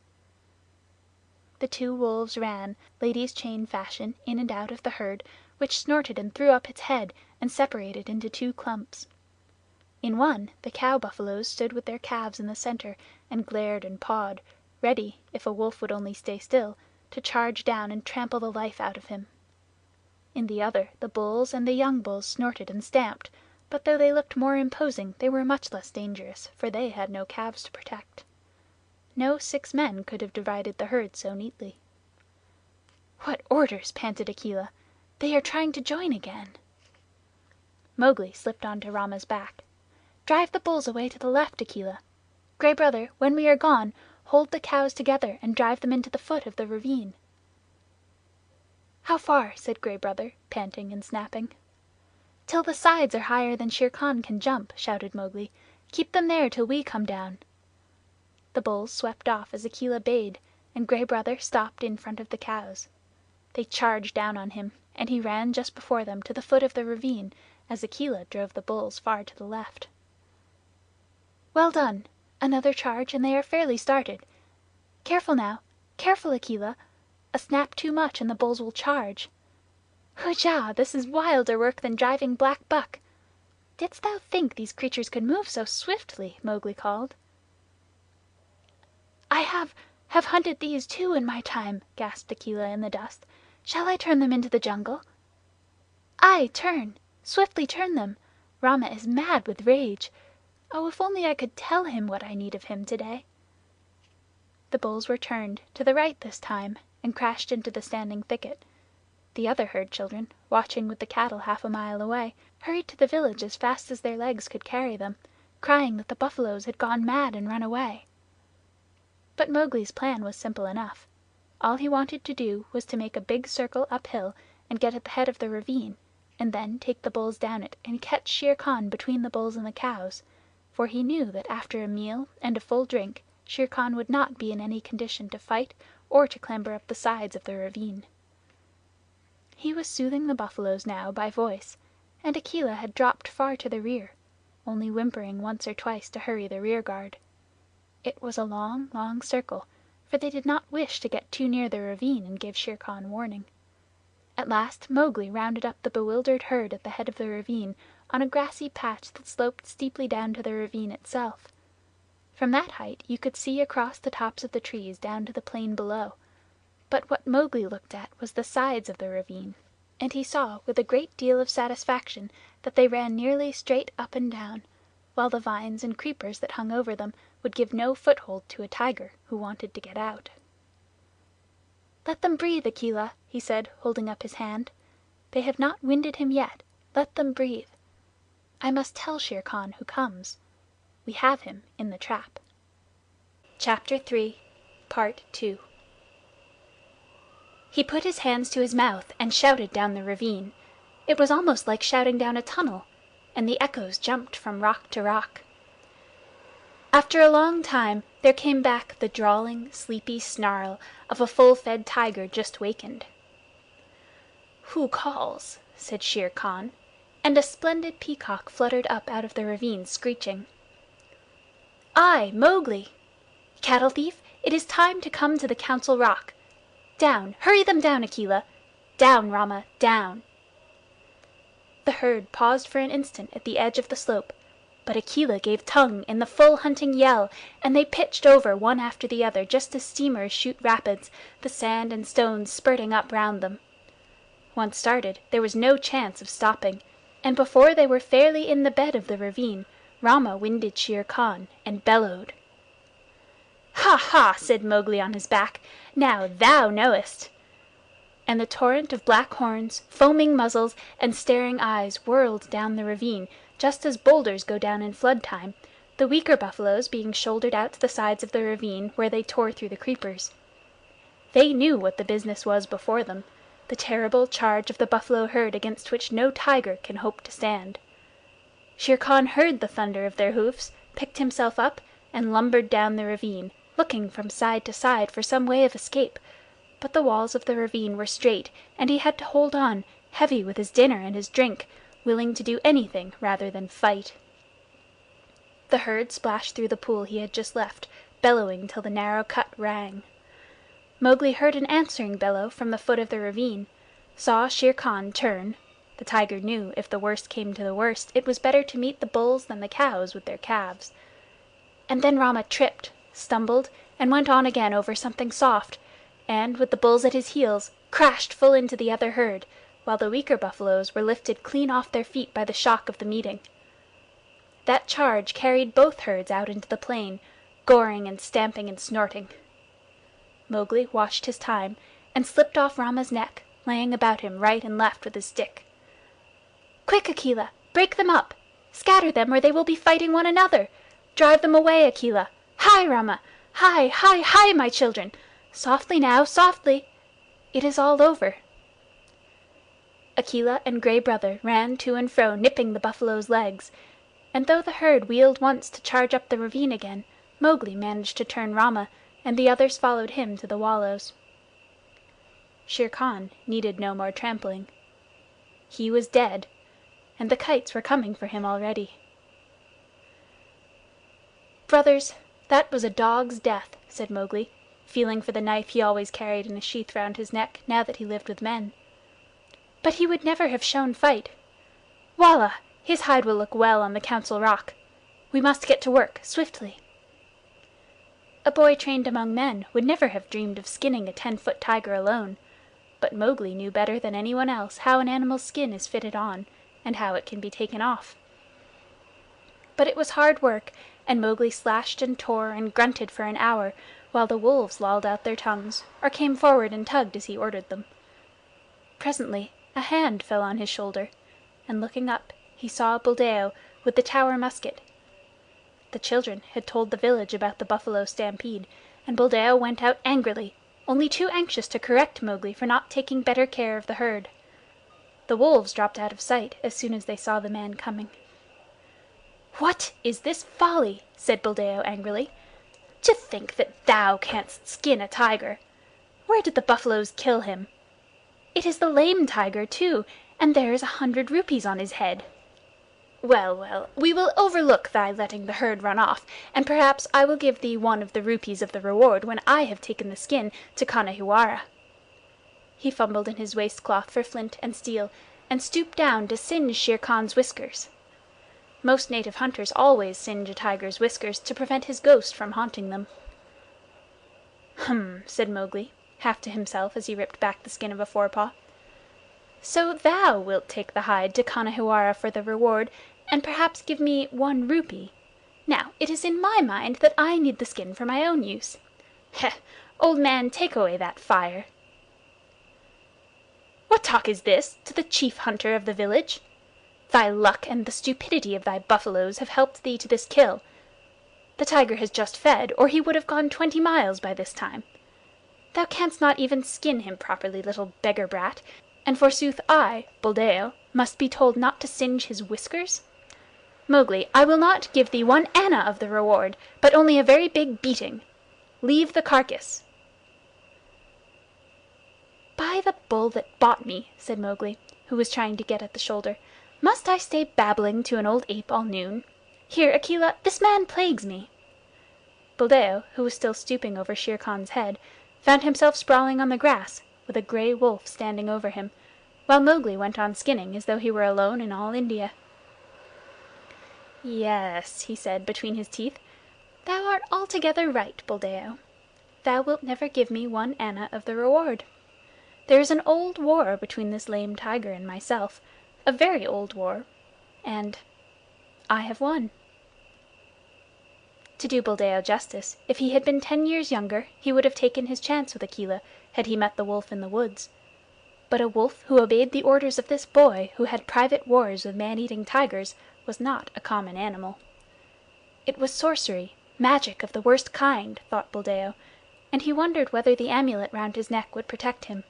The two wolves ran, ladies' chain fashion, in and out of the herd, which snorted and threw up its head and separated into two clumps. In one the cow buffaloes stood with their calves in the center and glared and pawed, ready, if a wolf would only stay still, to charge down and trample the life out of him. In the other the bulls and the young bulls snorted and stamped, but though they looked more imposing they were much less dangerous, for they had no calves to protect. No 6 men could have divided the herd so neatly. "What orders!" panted Akela. "They are trying to join again." Mowgli slipped onto Rama's back. "Drive the bulls away to the left, Akela. Gray Brother, when we are gone, hold the cows together and drive them into the foot of the ravine." "How far?" said Gray Brother, panting and snapping. "Till the sides are higher than Shere Khan can jump," shouted Mowgli. "Keep them there till we come down." The bulls swept off as Akela bade, and Gray Brother stopped in front of the cows. They charged down on him, and he ran just before them to the foot of the ravine, as Akela drove the bulls far to the left. "Well done! Another charge, and they are fairly started. Careful now! Careful, Akela! A snap too much and the bulls will charge. Hooja! This is wilder work than driving black buck. Didst thou think these creatures could move so swiftly?" Mowgli called. "I have hunted these too in my time," gasped Akela in the dust. "Shall I turn them into the jungle?" "Ay, turn! Swiftly turn them! Rama is mad with rage. Oh, if only I could tell him what I need of him today!" The bulls were turned, to the right this time, and crashed into the standing thicket. The other herd children, watching with the cattle half a mile away, hurried to the village as fast as their legs could carry them, crying that the buffaloes had gone mad and run away. But Mowgli's plan was simple enough. All he wanted to do was to make a big circle uphill and get at the head of the ravine, and then take the bulls down it and catch Shere Khan between the bulls and the cows, for he knew that after a meal and a full drink Shere Khan would not be in any condition to fight or to clamber up the sides of the ravine. He was soothing the buffaloes now by voice, and Akela had dropped far to the rear, only whimpering once or twice to hurry the rear guard. It was a long, long circle, for they did not wish to get too near the ravine and give Shere Khan warning. At last Mowgli rounded up the bewildered herd at the head of the ravine, on a grassy patch that sloped steeply down to the ravine itself. From that height you could see across the tops of the trees down to the plain below, but what Mowgli looked at was the sides of the ravine, and he saw with a great deal of satisfaction that they ran nearly straight up and down, while the vines and creepers that hung over them would give no foothold to a tiger who wanted to get out. "Let them breathe, Akela," he said, holding up his hand. "They have not winded him yet. Let them breathe. I must tell Shere Khan who comes. We have him in the trap." Chapter 3, Part 2. He put his hands to his mouth and shouted down the ravine. It was almost like shouting down a tunnel, and the echoes jumped from rock to rock. After a long time there came back the drawling, sleepy snarl of a full-fed tiger just wakened. "Who calls?" said Shere Khan, and a splendid peacock fluttered up out of the ravine screeching. "I, Mowgli. Cattle thief, it is time to come to the Council Rock. Down! Hurry them down, Akela! Down, Rama, down!" The herd paused for an instant at the edge of the slope, But Akela gave tongue in the full hunting yell, and they pitched over one after the other just as steamers shoot rapids, the sand and stones spurting up round them. Once started, there was no chance of stopping, and before they were fairly in the bed of the ravine, Rama winded Shere Khan and bellowed. "Ha ha!" said Mowgli on his back. "Now thou knowest!" And the torrent of black horns, foaming muzzles, and staring eyes whirled down the ravine, just as boulders go down in flood time, the weaker buffaloes being shouldered out to the sides of the ravine, where they tore through the creepers. They knew what the business was before them, the terrible charge of the buffalo herd against which no tiger can hope to stand. Shere Khan heard the thunder of their hoofs, picked himself up, and lumbered down the ravine, looking from side to side for some way of escape, but the walls of the ravine were straight, and he had to hold on, heavy with his dinner and his drink, willing to do anything rather than fight. The herd splashed through the pool he had just left, bellowing till the narrow cut rang. Mowgli heard an answering bellow from the foot of the ravine, saw Shere Khan turn. The tiger knew, if the worst came to the worst, it was better to meet the bulls than the cows with their calves. And then Rama tripped, stumbled, and went on again over something soft, and, with the bulls at his heels, crashed full into the other herd, while the weaker buffaloes were lifted clean off their feet by the shock of the meeting. That charge carried both herds out into the plain, goring and stamping and snorting. Mowgli watched his time, and slipped off Rama's neck, laying about him right and left with his stick. "Quick, Akela! Break them up! Scatter them, or they will be fighting one another! Drive them away, Akela! Hi, Rama! Hi, hi, hi, my children! Softly now, softly! It is all over." Akela and Gray Brother ran to and fro nipping the buffaloes' legs, and though the herd wheeled once to charge up the ravine again, Mowgli managed to turn Rama, and the others followed him to the wallows. Shere Khan needed no more trampling. He was dead, and the kites were coming for him already. "Brothers, that was a dog's death," said Mowgli, feeling for the knife he always carried in a sheath round his neck now that he lived with men. "But he would never have shown fight. Wallah! His hide will look well on the Council Rock. We must get to work swiftly." A boy trained among men would never have dreamed of skinning a 10-foot tiger alone, but Mowgli knew better than anyone else how an animal's skin is fitted on, and how it can be taken off. But it was hard work, and Mowgli slashed and tore and grunted for an hour, while the wolves lolled out their tongues, or came forward and tugged as he ordered them. Presently a hand fell on his shoulder, and looking up he saw Buldeo with the Tower musket. The children had told the village about the buffalo stampede, and Buldeo went out angrily, only too anxious to correct Mowgli for not taking better care of the herd. The wolves dropped out of sight as soon as they saw the man coming. "What is this folly?" said Buldeo angrily. "To think that thou canst skin a tiger! Where did the buffaloes kill him? It is the lame tiger, too, and there is 100 rupees on his head. Well, well, we will overlook thy letting the herd run off, and perhaps I will give thee one of the rupees of the reward when I have taken the skin to Kanahiwara." He fumbled in his waistcloth for flint and steel, and stooped down to singe Shere Khan's whiskers. Most native hunters always singe a tiger's whiskers to prevent his ghost from haunting them. Said Mowgli, half to himself as he ripped back the skin of a forepaw. "So thou wilt take the hide to Kanahiwara for the reward, and perhaps give me 1 rupee. Now it is in my mind that I need the skin for my own use. Heh! Old man, take away that fire." "What talk is this to the chief hunter of the village? Thy luck and the stupidity of thy buffaloes have helped thee to this kill. The tiger has just fed, or he would have gone 20 miles by this time. Thou canst not even skin him properly, little beggar brat, and forsooth I, Buldeo, must be told not to singe his whiskers? Mowgli, I will not give thee 1 anna of the reward, but only a very big beating. Leave the carcass." "By the bull that bought me," said Mowgli, who was trying to get at the shoulder, "must I stay babbling to an old ape all noon? Here, Akela, this man plagues me." Buldeo, who was still stooping over Shere Khan's head, found himself sprawling on the grass, with a gray wolf standing over him, while Mowgli went on skinning as though he were alone in all India. "Yes," he said between his teeth, "thou art altogether right, Buldeo. Thou wilt never give me one anna of the reward. There is an old war between this lame tiger and myself, a very old war, and I have won." To do Buldeo justice, if he had been 10 years younger he would have taken his chance with Akela had he met the wolf in the woods. But a wolf who obeyed the orders of this boy who had private wars with man-eating tigers was not a common animal. It was sorcery, magic of the worst kind, thought Buldeo, and he wondered whether the amulet round his neck would protect him.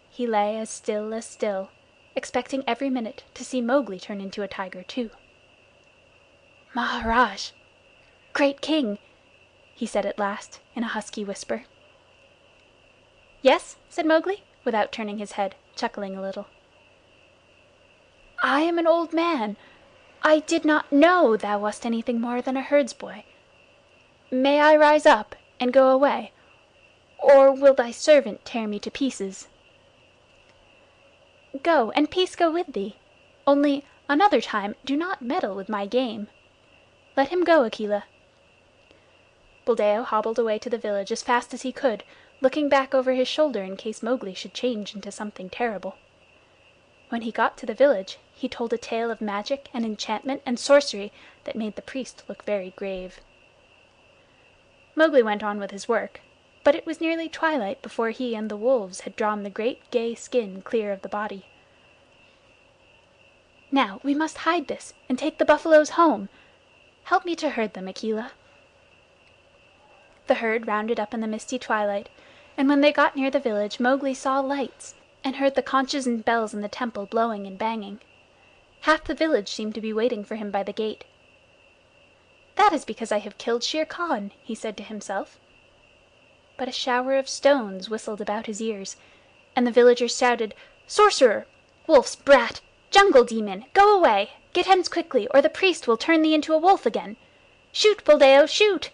He lay as still, expecting every minute to see Mowgli turn into a tiger too. "Maharaj! Great King!" he said at last in a husky whisper. "Yes," said Mowgli, without turning his head, chuckling a little. "I am an old man. I did not know thou wast anything more than a herdsboy. May I rise up and go away, or will thy servant tear me to pieces?" "Go, and peace go with thee. Only another time do not meddle with my game. Let him go, Akela." Buldeo hobbled away to the village as fast as he could, looking back over his shoulder in case Mowgli should change into something terrible. When he got to the village he told a tale of magic and enchantment and sorcery that made the priest look very grave. Mowgli went on with his work, but it was nearly twilight before he and the wolves had drawn the great gay skin clear of the body. "Now we must hide this and take the buffaloes home. Help me to herd them, Akela." The herd rounded up in the misty twilight, and when they got near the village Mowgli saw lights and heard the conches and bells in the temple blowing and banging. Half the village seemed to be waiting for him by the gate. "That is because I have killed Shere Khan," he said to himself. But a shower of stones whistled about his ears, and the villagers shouted, "Sorcerer! Wolf's brat! Jungle demon! Go away! Get hence quickly, or the priest will turn thee into a wolf again! Shoot, Buldeo, shoot!"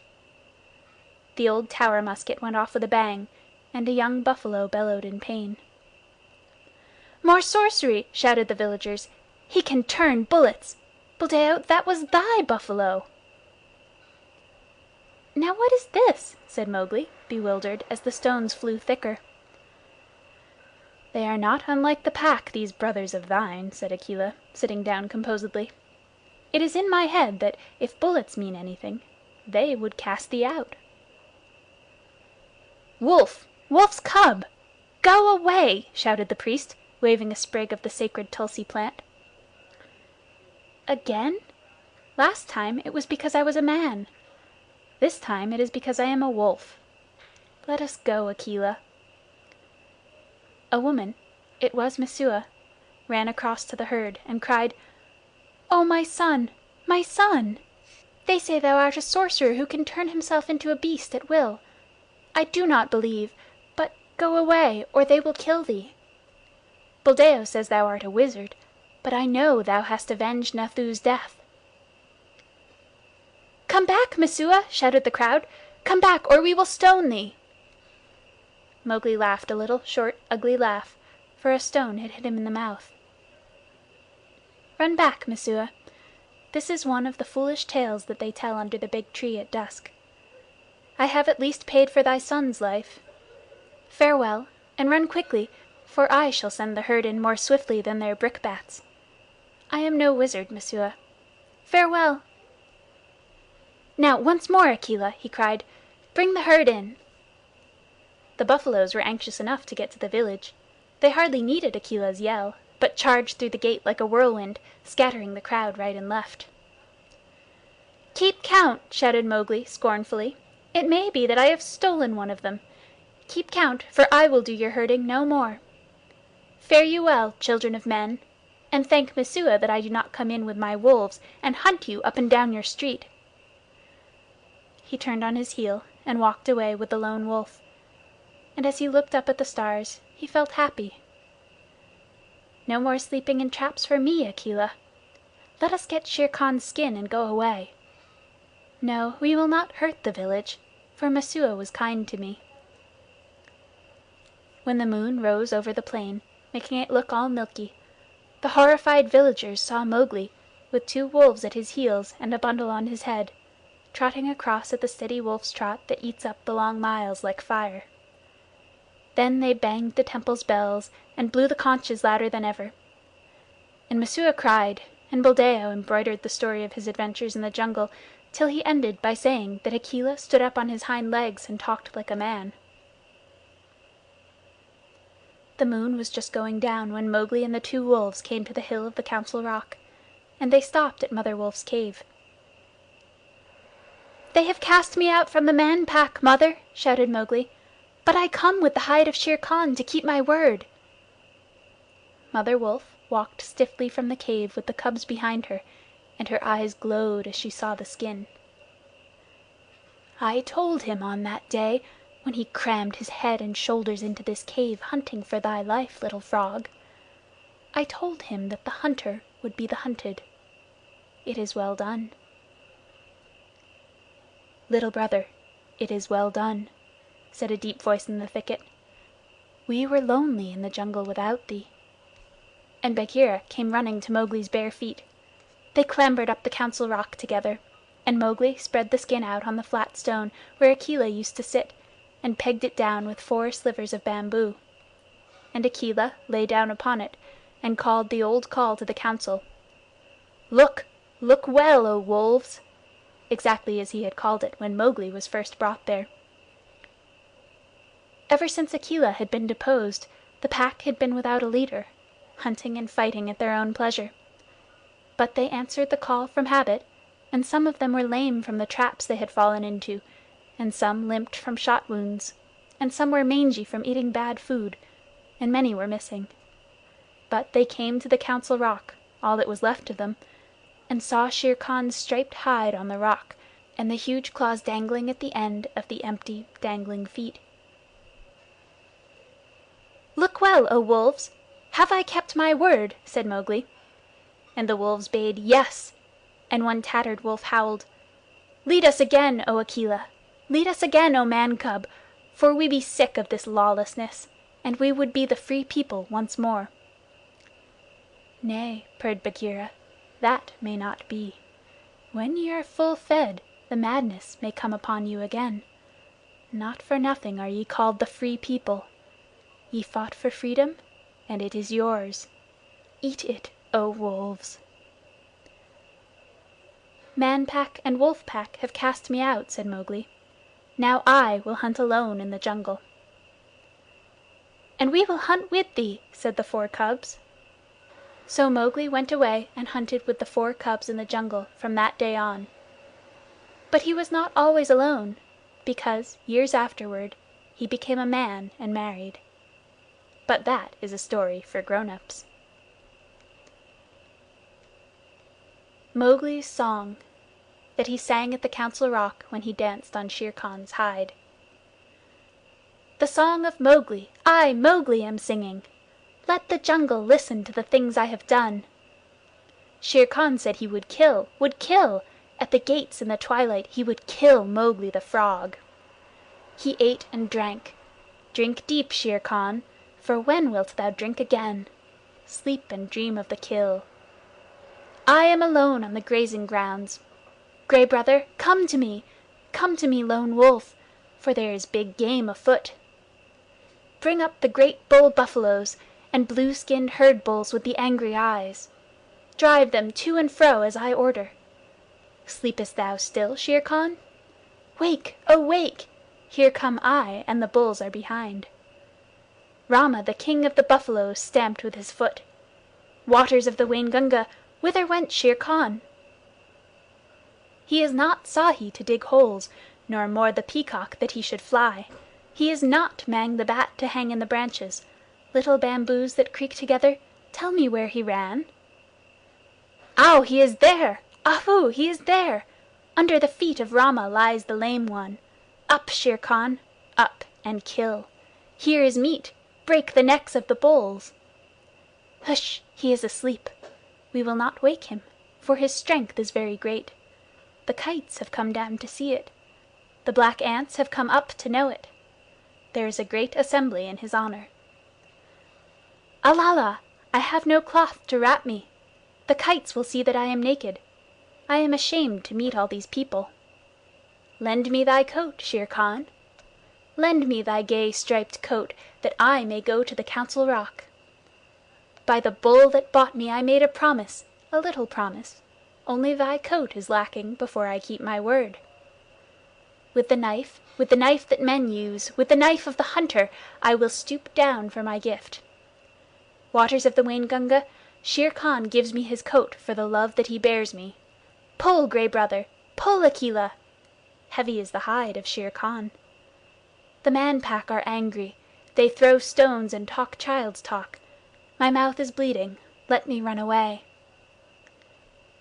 The old tower musket went off with a bang, and a young buffalo bellowed in pain. "More sorcery!" shouted the villagers. "He can turn bullets! Buldeo, that was thy buffalo!" "Now what is this?" said Mowgli, bewildered, as the stones flew thicker. "They are not unlike the Pack, these brothers of thine," said Akela, sitting down composedly. "It is in my head that if bullets mean anything, they would cast thee out." "Wolf! Wolf's cub! Go away!" shouted the priest, waving a sprig of the sacred tulsi plant. "Again? Last time it was because I was a man. This time it is because I am a wolf. Let us go, Akela." A woman, it was Messua, ran across to the herd and cried, "Oh, my son, my son! They say thou art a sorcerer who can turn himself into a beast at will. I do not believe, but go away, or they will kill thee. Buldeo says thou art a wizard, but I know thou hast avenged Nathu's death." "Come back, Messua!" shouted the crowd. "Come back, or we will stone thee!" Mowgli laughed a little, short, ugly laugh, for a stone had hit him in the mouth. "Run back, Messua. This is one of the foolish tales that they tell under the big tree at dusk. I have at least paid for thy son's life. Farewell, and run quickly, for I shall send the herd in more swiftly than their brickbats. I am no wizard, Messua. Farewell!" "Now once more, Akela!" he cried. "Bring the herd in." The buffaloes were anxious enough to get to the village. They hardly needed Akela's yell, but charged through the gate like a whirlwind, scattering the crowd right and left. "Keep count!" shouted Mowgli scornfully. "It may be that I have stolen one of them. Keep count, for I will do your herding no more. Fare you well, children of men, and thank Messua that I do not come in with my wolves and hunt you up and down your street." He turned on his heel and walked away with the lone wolf, and as he looked up at the stars he felt happy. "No more sleeping in traps for me, Akela. Let us get Shere Khan's skin and go away. No, we will not hurt the village, for Messua was kind to me." When the moon rose over the plain, making it look all milky, the horrified villagers saw Mowgli, with 2 wolves at his heels and a bundle on his head, trotting across at the steady wolf's trot that eats up the long miles like fire. Then they banged the temple's bells and blew the conches louder than ever. And Messua cried, and Buldeo embroidered the story of his adventures in the jungle till he ended by saying that Akela stood up on his hind legs and talked like a man. The moon was just going down when Mowgli and the 2 wolves came to the hill of the Council Rock, and they stopped at Mother Wolf's cave. "They have cast me out from the Man Pack, Mother," shouted Mowgli, "but I come with the hide of Shere Khan to keep my word." Mother Wolf walked stiffly from the cave with the cubs behind her, and her eyes glowed as she saw the skin. "I told him on that day, when he crammed his head and shoulders into this cave hunting for thy life, little frog. I told him that the hunter would be the hunted. It is well done." "Little brother, it is well done," said a deep voice in the thicket. "We were lonely in the jungle without thee." And Bagheera came running to Mowgli's bare feet. They clambered up the Council Rock together, and Mowgli spread the skin out on the flat stone where Akela used to sit, and pegged it down with 4 slivers of bamboo. And Akela lay down upon it, and called the old call to the council. "Look! Look well, O wolves!" exactly as he had called it when Mowgli was first brought there. Ever since Akela had been deposed, the pack had been without a leader, hunting and fighting at their own pleasure. But they answered the call from habit, and some of them were lame from the traps they had fallen into, and some limped from shot wounds, and some were mangy from eating bad food, and many were missing. But they came to the Council Rock, all that was left of them, and saw Shere Khan's striped hide on the rock, and the huge claws dangling at the end of the empty, dangling feet. "Look well, O wolves! Have I kept my word?" said Mowgli. And the wolves bayed "Yes!" and one tattered wolf howled, "Lead us again, O Akela! Lead us again, O Man cub, for we be sick of this lawlessness, and we would be the free people once more." "Nay," purred Bagheera, "that may not be. When ye are full fed, the madness may come upon you again. Not for nothing are ye called the Free People. Ye fought for freedom, and it is yours. Eat it, O wolves." "Man Pack and Wolf Pack have cast me out," said Mowgli. "Now I will hunt alone in the jungle." "And we will hunt with thee," said the 4 cubs. So Mowgli went away and hunted with the 4 cubs in the jungle from that day on. But he was not always alone, because, years afterward, he became a man and married. But that is a story for grown-ups. Mowgli's song that he sang at the Council Rock when he danced on Shere Khan's hide. "The song of Mowgli, I, Mowgli, am singing. Let the jungle listen to the things I have done. Shere Khan said he would kill, would kill. At the gates in the twilight he would kill Mowgli the Frog. He ate and drank. Drink deep, Shere Khan, for when wilt thou drink again? Sleep and dream of the kill. I am alone on the grazing grounds. Gray Brother, come to me! Come to me, Lone Wolf, for there is big game afoot. Bring up the great bull buffaloes and blue-skinned herd bulls with the angry eyes. Drive them to and fro as I order. Sleepest thou still, Shere Khan? Wake, oh wake! Here come I, and the bulls are behind. Rama, the king of the buffaloes, stamped with his foot. Waters of the Waingunga, whither went Shere Khan? He is not Sahi to dig holes, nor Mor the peacock that he should fly. He is not Mang the bat to hang in the branches. Little bamboos that creak together, tell me where he ran. Ow, he is there! Ahu, he is there! Under the feet of Rama lies the lame one. Up, Shere Khan, up and kill. Here is meat. Break the necks of the bulls. Hush, he is asleep. We will not wake him, for his strength is very great. The kites have come down to see it. The black ants have come up to know it. There is a great assembly in his honor. Alala! I have no cloth to wrap me. The kites will see that I am naked. I am ashamed to meet all these people. Lend me thy coat, Shere Khan. Lend me thy gay striped coat, that I may go to the Council Rock. By the Bull that bought me I made a promise, a little promise. Only thy coat is lacking before I keep my word. With the knife that men use, with the knife of the hunter, I will stoop down for my gift. Waters of the Waingunga, Shere Khan gives me his coat for the love that he bears me. Pull, Gray Brother! Pull, Akela! Heavy is the hide of Shere Khan. The Man Pack are angry. They throw stones and talk child's talk. My mouth is bleeding. Let me run away.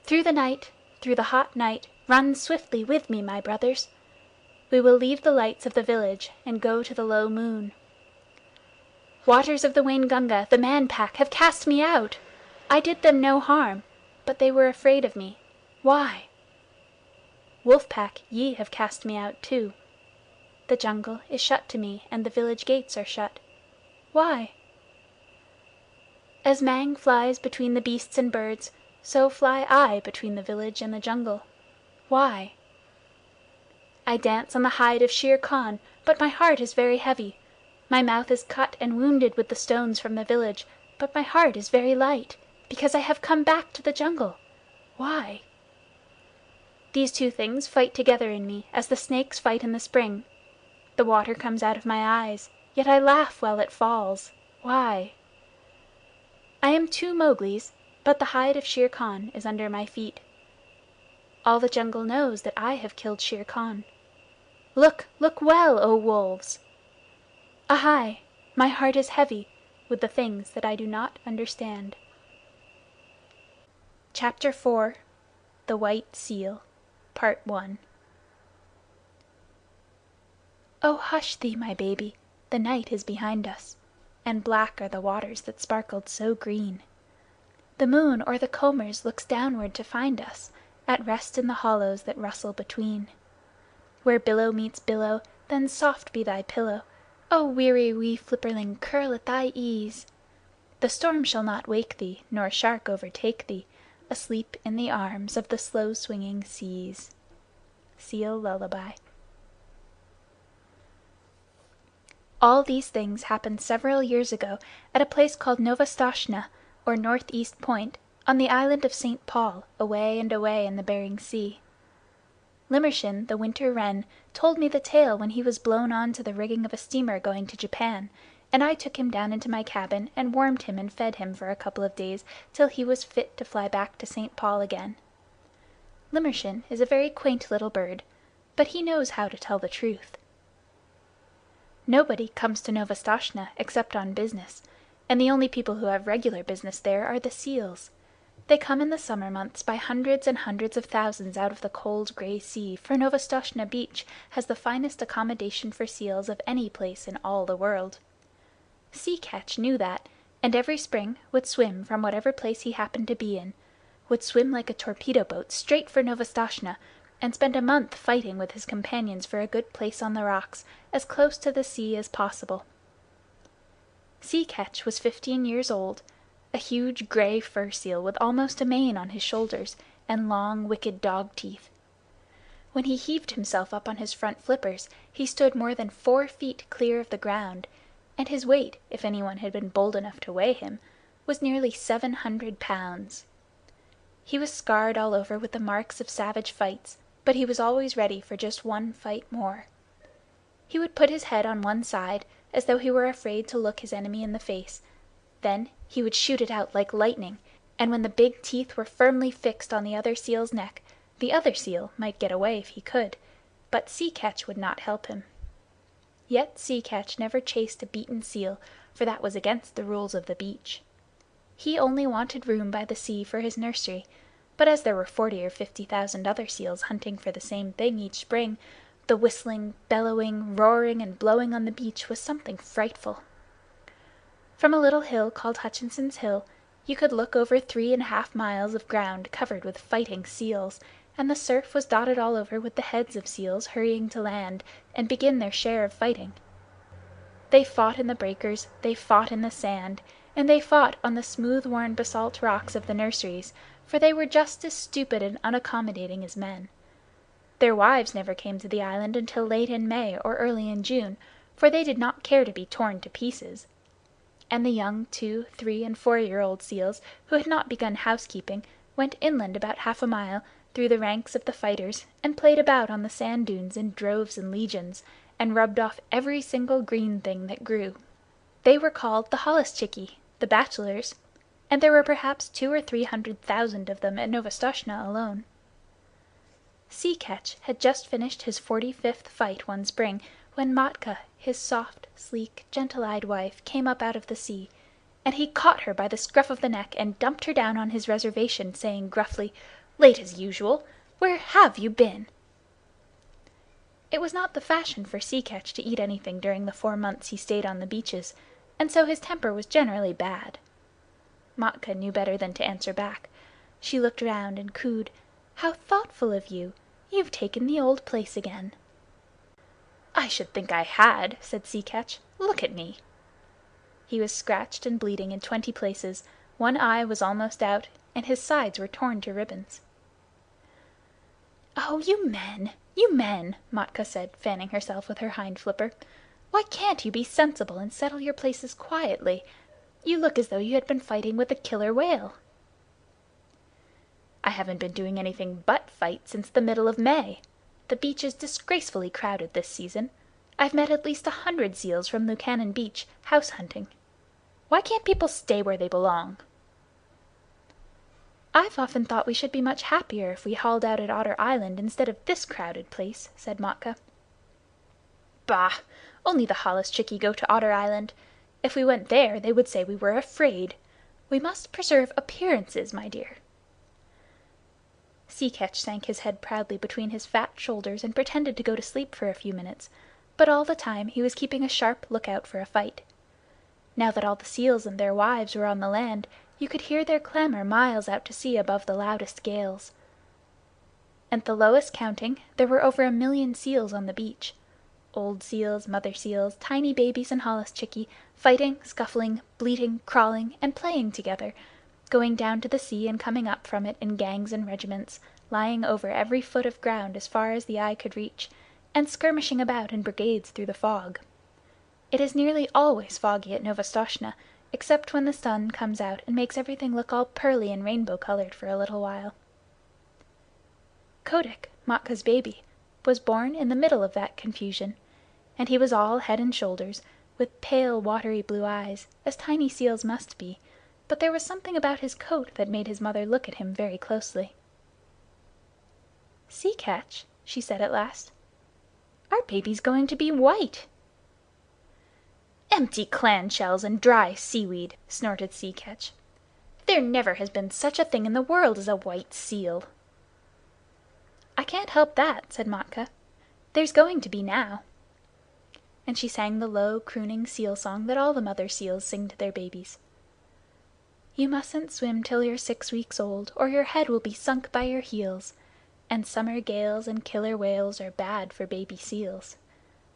Through the night, through the hot night, run swiftly with me, my brothers. We will leave the lights of the village and go to the low moon. Waters of the Waingunga, the Man Pack, have cast me out. I did them no harm, but they were afraid of me. Why? Wolf Pack, ye have cast me out too. The jungle is shut to me, and the village gates are shut. Why? As Mang flies between the beasts and birds, so fly I between the village and the jungle. Why? I dance on the hide of Shere Khan, but my heart is very heavy. My mouth is cut and wounded with the stones from the village, but my heart is very light, because I have come back to the jungle. Why? These two things fight together in me as the snakes fight in the spring. The water comes out of my eyes, yet I laugh while it falls. Why? I am two Mowglis, but the hide of Shere Khan is under my feet. All the jungle knows that I have killed Shere Khan. Look, look well, O wolves! Ahai! My heart is heavy with the things that I do not understand. Chapter 4 The White Seal Part 1 Oh, hush thee, my baby, the night is behind us, and black are the waters that sparkled so green. The moon o'er the combers looks downward to find us, at rest in the hollows that rustle between. Where billow meets billow, then soft be thy pillow. O weary wee flipperling, curl at thy ease. The storm shall not wake thee, nor shark overtake thee, asleep in the arms of the slow swinging seas. Seal Lullaby. All these things happened several years ago at a place called Novastoshnah, or Northeast Point, on the island of St. Paul, away and away in the Bering Sea. Limmershin, the winter wren, told me the tale when he was blown on to the rigging of a steamer going to Japan, and I took him down into my cabin and warmed him and fed him for a couple of days till he was fit to fly back to St. Paul again. Limmershin is a very quaint little bird, but he knows how to tell the truth. Nobody comes to Novastoshnah except on business, and the only people who have regular business there are the seals. They come in the summer months by hundreds and hundreds of thousands out of the cold gray sea, for Novastoshnah Beach has the finest accommodation for seals of any place in all the world. Sea Catch knew that, and every spring would swim from whatever place he happened to be in, would swim like a torpedo boat straight for Novastoshnah, and spend a month fighting with his companions for a good place on the rocks, as close to the sea as possible. Sea Catch was 15 years old, a huge gray fur seal with almost a mane on his shoulders, and long, wicked dog teeth. When he heaved himself up on his front flippers, he stood more than 4 feet clear of the ground, and his weight, if anyone had been bold enough to weigh him, was nearly 700 pounds. He was scarred all over with the marks of savage fights, but he was always ready for just one fight more. He would put his head on one side, as though he were afraid to look his enemy in the face. Then he would shoot it out like lightning, and when the big teeth were firmly fixed on the other seal's neck, the other seal might get away if he could, but Sea Catch would not help him. Yet Sea Catch never chased a beaten seal, for that was against the rules of the beach. He only wanted room by the sea for his nursery, but as there were 40 or 50,000 other seals hunting for the same thing each spring, the whistling, bellowing, roaring, and blowing on the beach was something frightful. From a little hill called Hutchinson's Hill you could look over 3½ miles of ground covered with fighting seals, and the surf was dotted all over with the heads of seals hurrying to land and begin their share of fighting. They fought in the breakers, they fought in the sand, and they fought on the smooth-worn basalt rocks of the nurseries, for they were just as stupid and unaccommodating as men. Their wives never came to the island until late in May or early in June, for they did not care to be torn to pieces. And the young 2-, 3-, and 4-year-old seals, who had not begun housekeeping, went inland about half a mile, through the ranks of the fighters, and played about on the sand dunes in droves and legions, and rubbed off every single green thing that grew. They were called the holluschickie, the bachelors, and there were perhaps 200,000 or 300,000 of them at Novastoshnah alone. Sea Catch had just finished his 45th fight one spring, when Matka, his soft, sleek, gentle-eyed wife, came up out of the sea, and he caught her by the scruff of the neck and dumped her down on his reservation, saying gruffly, "Late as usual! Where have you been?" It was not the fashion for Sea Catch to eat anything during the 4 months he stayed on the beaches, and so his temper was generally bad. Matka knew better than to answer back. She looked round and cooed, "How thoughtful of you! You've taken the old place again." "I should think I had," said Sea Catch. "Look at me." He was scratched and bleeding in 20 places, one eye was almost out, and his sides were torn to ribbons. "Oh, you men!" Matka said, fanning herself with her hind flipper. "Why can't you be sensible and settle your places quietly? You look as though you had been fighting with a killer whale." "I haven't been doing anything but fight since the middle of May. The beach is disgracefully crowded this season. I've met at least 100 seals from Lukannon Beach, house hunting. Why can't people stay where they belong?" "I've often thought we should be much happier if we hauled out at Otter Island instead of this crowded place," said Matka. "Bah! Only the holluschickie go to Otter Island. If we went there, they would say we were afraid. We must preserve appearances, my dear." Sea Catch sank his head proudly between his fat shoulders and pretended to go to sleep for a few minutes, but all the time he was keeping a sharp lookout for a fight. Now that all the seals and their wives were on the land, you could hear their clamor miles out to sea above the loudest gales. At the lowest counting, there were over 1,000,000 seals on the beach. Old seals, mother seals, tiny babies and holluschickie, fighting, scuffling, bleating, crawling, and playing together, going down to the sea and coming up from it in gangs and regiments, lying over every foot of ground as far as the eye could reach, and skirmishing about in brigades through the fog. It is nearly always foggy at Novastoshnah, except when the sun comes out and makes everything look all pearly and rainbow-colored for a little while. Kotick, Matka's baby, was born in the middle of that confusion, and he was all head and shoulders, with pale watery blue eyes, as tiny seals must be, but there was something about his coat that made his mother look at him very closely. "Sea Catch," she said at last, "our baby's going to be white." "Empty clam-shells and dry seaweed!" snorted Sea Catch. "There never has been such a thing in the world as a white seal." "I can't help that," said Matka. "There's going to be now." And she sang the low, crooning seal song that all the mother seals sing to their babies. "You mustn't swim till you're 6 weeks old, or your head will be sunk by your heels. And summer gales and killer whales are bad for baby seals.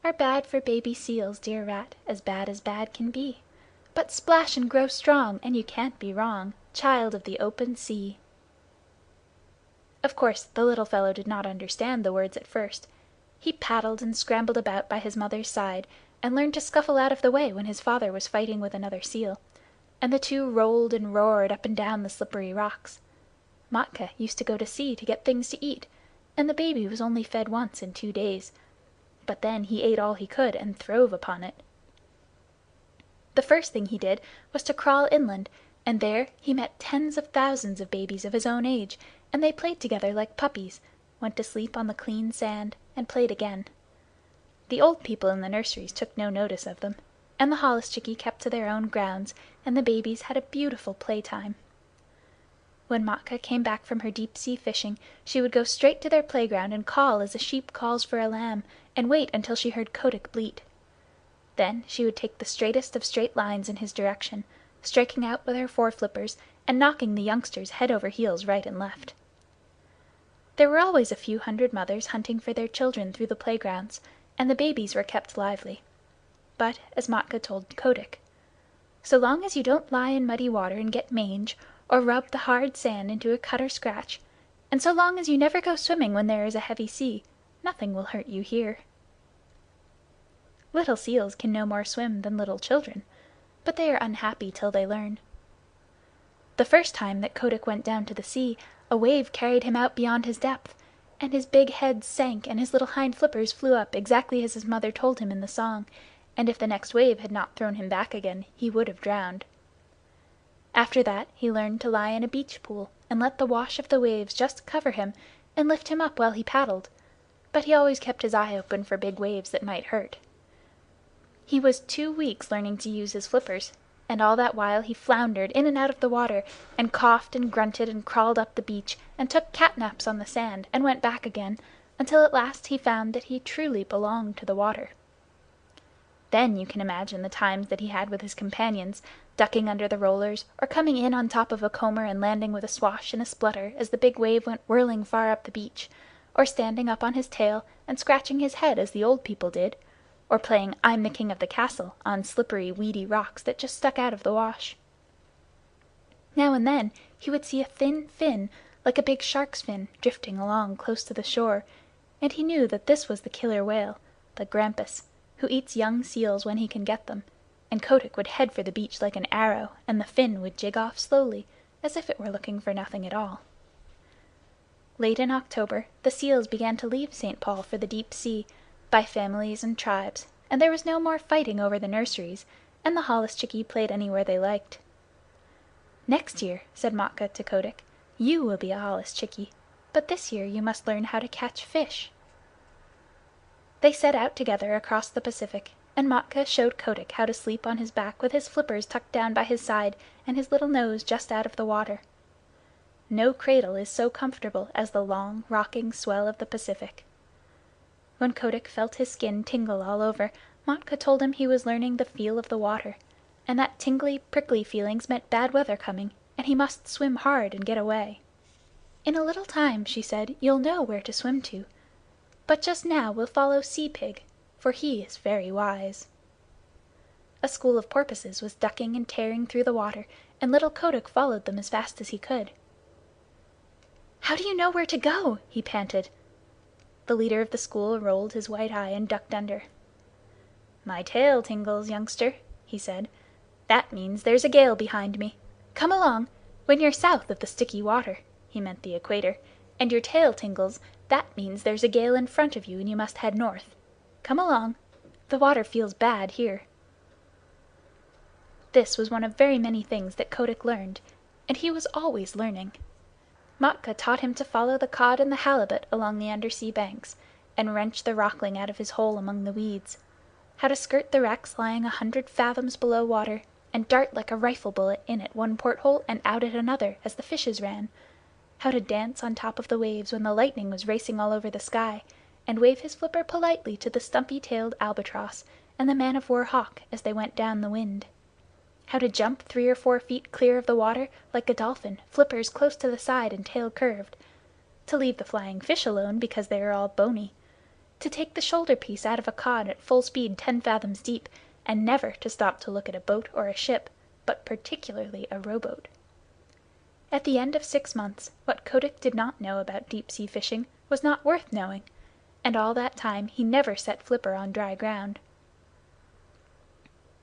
Are bad for baby seals, dear rat, as bad can be. But splash and grow strong, and you can't be wrong, child of the open sea." Of course the little fellow did not understand the words at first. He paddled and scrambled about by his mother's side, and learned to scuffle out of the way when his father was fighting with another seal, and the two rolled and roared up and down the slippery rocks. Matka used to go to sea to get things to eat, and the baby was only fed once in 2 days, but then he ate all he could and throve upon it. The first thing he did was to crawl inland, and there he met tens of thousands of babies of his own age, and they played together like puppies, went to sleep on the clean sand, and played again. The old people in the nurseries took no notice of them, and the holluschickie kept to their own grounds, and the babies had a beautiful playtime. When Matka came back from her deep-sea fishing, she would go straight to their playground and call as a sheep calls for a lamb, and wait until she heard Kotick bleat. Then she would take the straightest of straight lines in his direction, striking out with her fore-flippers and knocking the youngsters head over heels right and left. There were always a few hundred mothers hunting for their children through the playgrounds, and the babies were kept lively. But, as Matka told Kotick, So long as you don't lie in muddy water and get mange, or rub the hard sand into a cut or scratch, and so long as you never go swimming when there is a heavy sea, nothing will hurt you here. Little seals can no more swim than little children, but they are unhappy till they learn. The first time that Kotick went down to the sea, a wave carried him out beyond his depth, and his big head sank and his little hind flippers flew up exactly as his mother told him in the song, and if the next wave had not thrown him back again he would have drowned. After that he learned to lie in a beach pool and let the wash of the waves just cover him and lift him up while he paddled, but he always kept his eye open for big waves that might hurt. He was 2 weeks learning to use his flippers, and all that while he floundered in and out of the water, and coughed and grunted and crawled up the beach, and took cat-naps on the sand, and went back again, until at last he found that he truly belonged to the water. Then you can imagine the times that he had with his companions, ducking under the rollers, or coming in on top of a comber and landing with a swash and a splutter as the big wave went whirling far up the beach, or standing up on his tail and scratching his head as the old people did, or playing I'm the King of the Castle on slippery, weedy rocks that just stuck out of the wash. Now and then he would see a thin fin, like a big shark's fin, drifting along close to the shore, and he knew that this was the killer whale, the grampus, who eats young seals when he can get them, and Kotick would head for the beach like an arrow, and the fin would jig off slowly, as if it were looking for nothing at all. Late in October the seals began to leave St. Paul for the deep sea, by families and tribes, and there was no more fighting over the nurseries, and the holluschickie played anywhere they liked. "Next year," said Matka to Kotick, "you will be a holluschickie, but this year you must learn how to catch fish." They set out together across the Pacific, and Matka showed Kotick how to sleep on his back with his flippers tucked down by his side and his little nose just out of the water. No cradle is so comfortable as the long, rocking swell of the Pacific. When Kotick felt his skin tingle all over, Matka told him he was learning the feel of the water, and that tingly, prickly feelings meant bad weather coming, and he must swim hard and get away. "In a little time," she said, "you'll know where to swim to. But just now we'll follow Sea Pig, for he is very wise." A school of porpoises was ducking and tearing through the water, and little Kotick followed them as fast as he could. "How do you know where to go?" he panted. The leader of the school rolled his white eye and ducked under. "My tail tingles, youngster," he said. "That means there's a gale behind me. Come along. When you're south of the sticky water," he meant the equator, "and your tail tingles, that means there's a gale in front of you and you must head north. Come along. The water feels bad here." This was one of very many things that Kotick learned, and he was always learning. Matka taught him to follow the cod and the halibut along the undersea banks, and wrench the rockling out of his hole among the weeds; how to skirt the wrecks lying 100 fathoms below water, and dart like a rifle bullet in at one porthole and out at another as the fishes ran; how to dance on top of the waves when the lightning was racing all over the sky, and wave his flipper politely to the stumpy-tailed albatross and the man-of-war hawk as they went down the wind; how to jump 3 or 4 feet clear of the water like a dolphin, flippers close to the side and tail curved; to leave the flying fish alone because they are all bony; to take the shoulder-piece out of a cod at full speed 10 fathoms deep, and never to stop to look at a boat or a ship, but particularly a rowboat. At the end of 6 months, what Kotick did not know about deep-sea fishing was not worth knowing, and all that time he never set flipper on dry ground.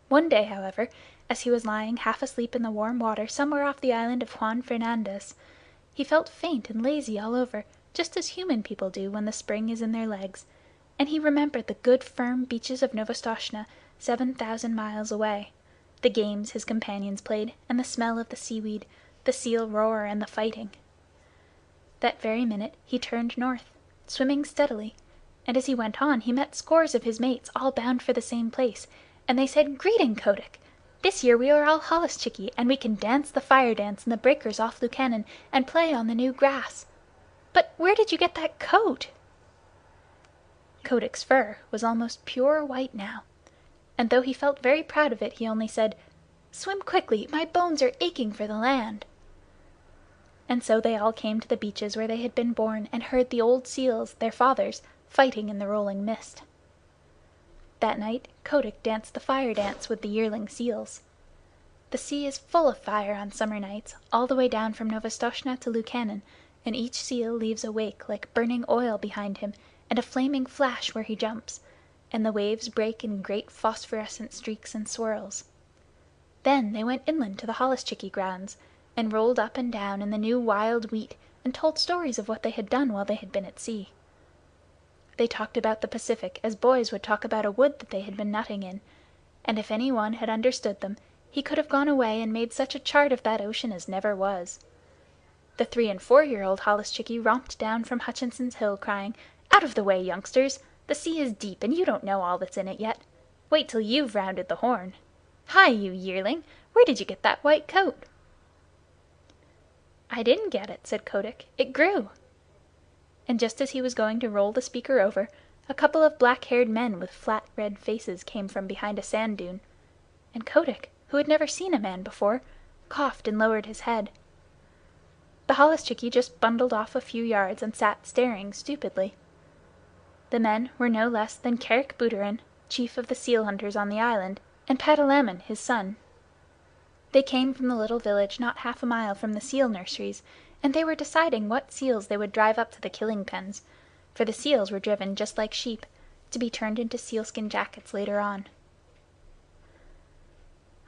One day, however, as he was lying half asleep in the warm water somewhere off the island of Juan Fernandez, he felt faint and lazy all over, just as human people do when the spring is in their legs, and he remembered the good firm beaches of Novastoshnah, 7,000 miles away, the games his companions played, and the smell of the seaweed, the seal roar, and the fighting. That very minute he turned north, swimming steadily, and as he went on he met scores of his mates all bound for the same place, and they said, "Greeting, Kotick! This year we are all holluschickie, and we can dance the fire dance in the breakers off Lukannon, and play on the new grass. But where did you get that coat?" Kotick's fur was almost pure white now, and though he felt very proud of it, he only said, "Swim quickly, my bones are aching for the land." And so they all came to the beaches where they had been born, and heard the old seals, their fathers, fighting in the rolling mist. That night Kotick danced the fire dance with the yearling seals. The sea is full of fire on summer nights, all the way down from Novastoshnah to Lukannon, and each seal leaves a wake like burning oil behind him, and a flaming flash where he jumps, and the waves break in great phosphorescent streaks and swirls. Then they went inland to the Holluschickie grounds, and rolled up and down in the new wild wheat, and told stories of what they had done while they had been at sea. They talked about the Pacific as boys would talk about a wood that they had been nutting in, and if any one had understood them, he could have gone away and made such a chart of that ocean as never was. The 3- and 4-year-old Holluschickie romped down from Hutchinson's Hill, crying, "Out of the way, youngsters! The sea is deep, and you don't know all that's in it yet. Wait till you've rounded the Horn. Hi, you yearling! Where did you get that white coat?" "I didn't get it," said Kotick. "It grew." And just as he was going to roll the speaker over, a couple of black-haired men with flat red faces came from behind a sand dune, and Kotick, who had never seen a man before, coughed and lowered his head. The Holluschickie just bundled off a few yards and sat staring stupidly. The men were no less than Kerick Booterin, chief of the seal hunters on the island, and Patalamon, his son. They came from the little village not half a mile from the seal nurseries, and they were deciding what seals they would drive up to the killing pens, for the seals were driven just like sheep, to be turned into sealskin jackets later on.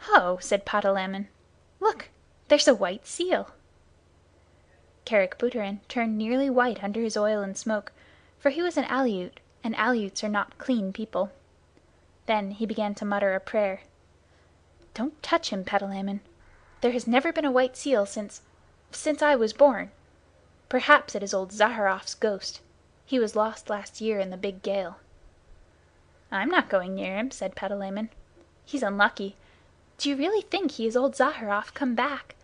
"Ho!" said Patalamon. "Look, there's a white seal." Kerick Booterin turned nearly white under his oil and smoke, for he was an Aleut, and Aleuts are not clean people. Then he began to mutter a prayer. "Don't touch him, Patalamon. There has never been a white seal since I was born. Perhaps it is old Zaharrof's ghost. He was lost last year in the big gale." "I'm not going near him," said Patalamon. "He's unlucky. Do you really think he is old Zaharrof come back?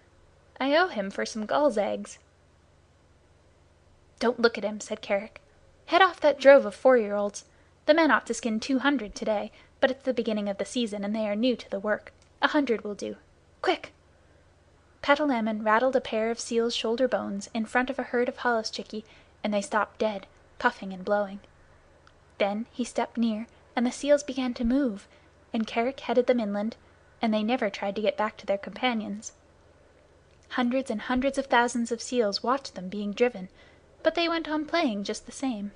I owe him for some gulls' eggs." "Don't look at him," said Kerick. "Head off that drove of 4-year-olds. The men ought to skin 200 today, but it's the beginning of the season and they are new to the work. 100 will do. Quick!" Patalamon rattled a pair of seal's shoulder bones in front of a herd of Holluschickie, and they stopped dead, puffing and blowing. Then he stepped near, and the seals began to move, and Kerick headed them inland, and they never tried to get back to their companions. Hundreds and hundreds of thousands of seals watched them being driven, but they went on playing just the same.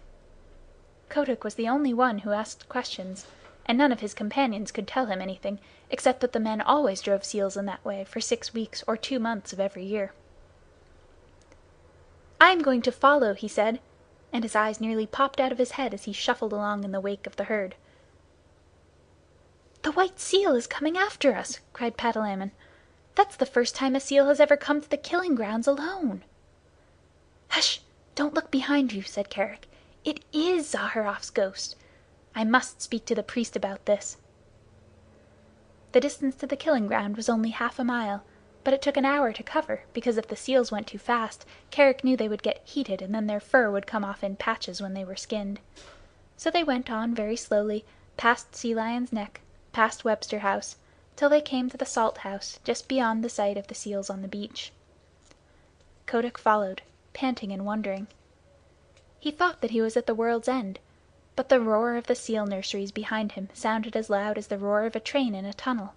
Kotick was the only one who asked questions, and none of his companions could tell him anything, except that the men always drove seals in that way for 6 weeks or 2 months of every year. "I'm going to follow," he said, and his eyes nearly popped out of his head as he shuffled along in the wake of the herd. "The white seal is coming after us!" cried Patalamon. "That's the first time a seal has ever come to the killing grounds alone." "Hush! Don't look behind you," said Kerick. "It is Zaharrof's ghost. I must speak to the priest about this." The distance to the killing ground was only half a mile, but it took an hour to cover, because if the seals went too fast, Kerick knew they would get heated and then their fur would come off in patches when they were skinned. So they went on very slowly, past Sea Lion's Neck, past Webster House, till they came to the Salt House just beyond the sight of the seals on the beach. Kotick followed, panting and wondering. He thought that he was at the world's end, but the roar of the seal nurseries behind him sounded as loud as the roar of a train in a tunnel.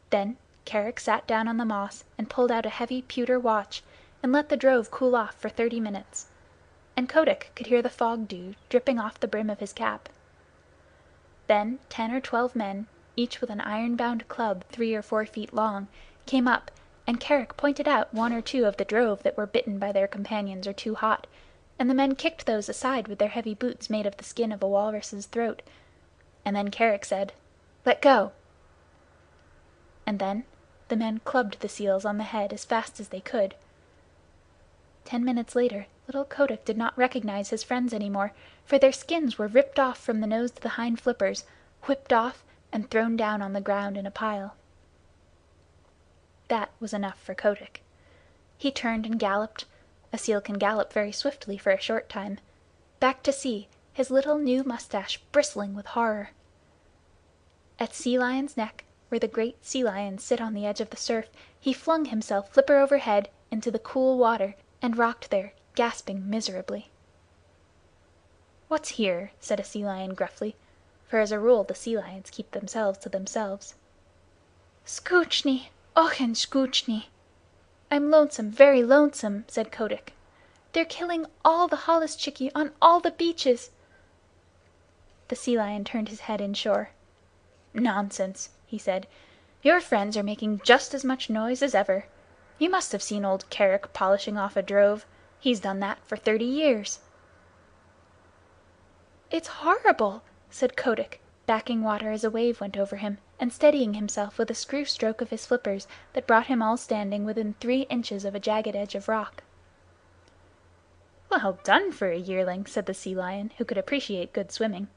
Then Kerick sat down on the moss and pulled out a heavy pewter watch and let the drove cool off for 30 minutes, and Kotick could hear the fog dew dripping off the brim of his cap. Then 10 or 12 men, each with an iron-bound club 3 or 4 feet long, came up, and Kerick pointed out 1 or 2 of the drove that were bitten by their companions or too hot, and the men kicked those aside with their heavy boots made of the skin of a walrus's throat, and then Kerick said, "Let go!" And then the men clubbed the seals on the head as fast as they could. 10 minutes later little Kotick did not recognize his friends any more, for their skins were ripped off from the nose to the hind flippers, whipped off, and thrown down on the ground in a pile. That was enough for Kotick. He turned and galloped (a seal can gallop very swiftly for a short time) back to sea, his little new mustache bristling with horror. At Sea Lion's Neck, where the great sea lions sit on the edge of the surf, he flung himself flipper overhead into the cool water and rocked there, gasping miserably. "What's here?" said a sea lion gruffly, for as a rule the sea lions keep themselves to themselves. "Scoochnie, ochen scoochnie." "I'm lonesome, very lonesome," said Kotick. "They're killing all the holluschickie on all the beaches." The sea lion turned his head inshore. "Nonsense," he said. "Your friends are making just as much noise as ever. You must have seen old Kerick polishing off a drove. He's done that for 30 years." "It's horrible," said Kotick, backing water as a wave went over him, and steadying himself with a screw stroke of his flippers that brought him all standing within 3 inches of a jagged edge of rock. "Well done for a yearling," said the sea lion, who could appreciate good swimming.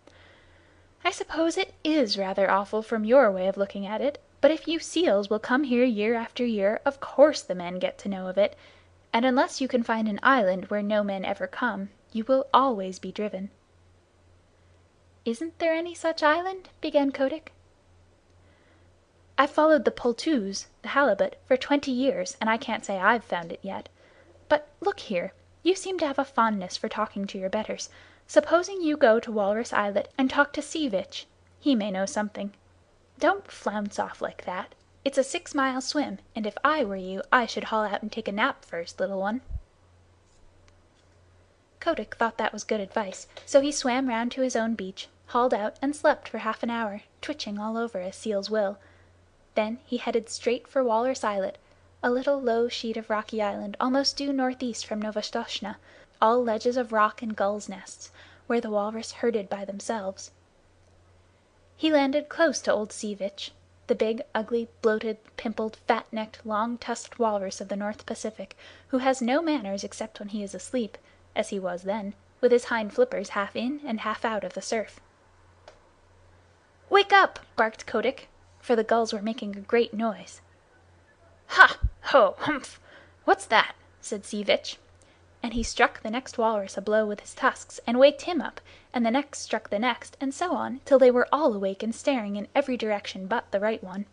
"I suppose it is rather awful from your way of looking at it, but if you seals will come here year after year, of course the men get to know of it, and unless you can find an island where no men ever come, you will always be driven." "Isn't there any such island?" began Kotick. "I've followed the poltoos, the halibut, for 20 years, and I can't say I've found it yet. But look here, you seem to have a fondness for talking to your betters. Supposing you go to Walrus Islet and talk to Sea Vitch. He may know something. Don't flounce off like that. It's a 6-mile swim, and if I were you I should haul out and take a nap first, little one." Kotick thought that was good advice, so he swam round to his own beach, hauled out, and slept for half an hour, twitching all over as seals will. Then he headed straight for Walrus Islet, a little low sheet of rocky island almost due northeast from Novastoshnah, all ledges of rock and gulls' nests, where the walrus herded by themselves. He landed close to old Sea Vitch, the big, ugly, bloated, pimpled, fat-necked, long-tusked walrus of the North Pacific, who has no manners except when he is asleep, as he was then, with his hind flippers half in and half out of the surf. "Wake up!" barked Kotick, for the gulls were making a great noise. "Ha! Ho! Humph! What's that?" said Sea Vitch, and he struck the next walrus a blow with his tusks and waked him up, and the next struck the next, and so on till they were all awake and staring in every direction but the right one.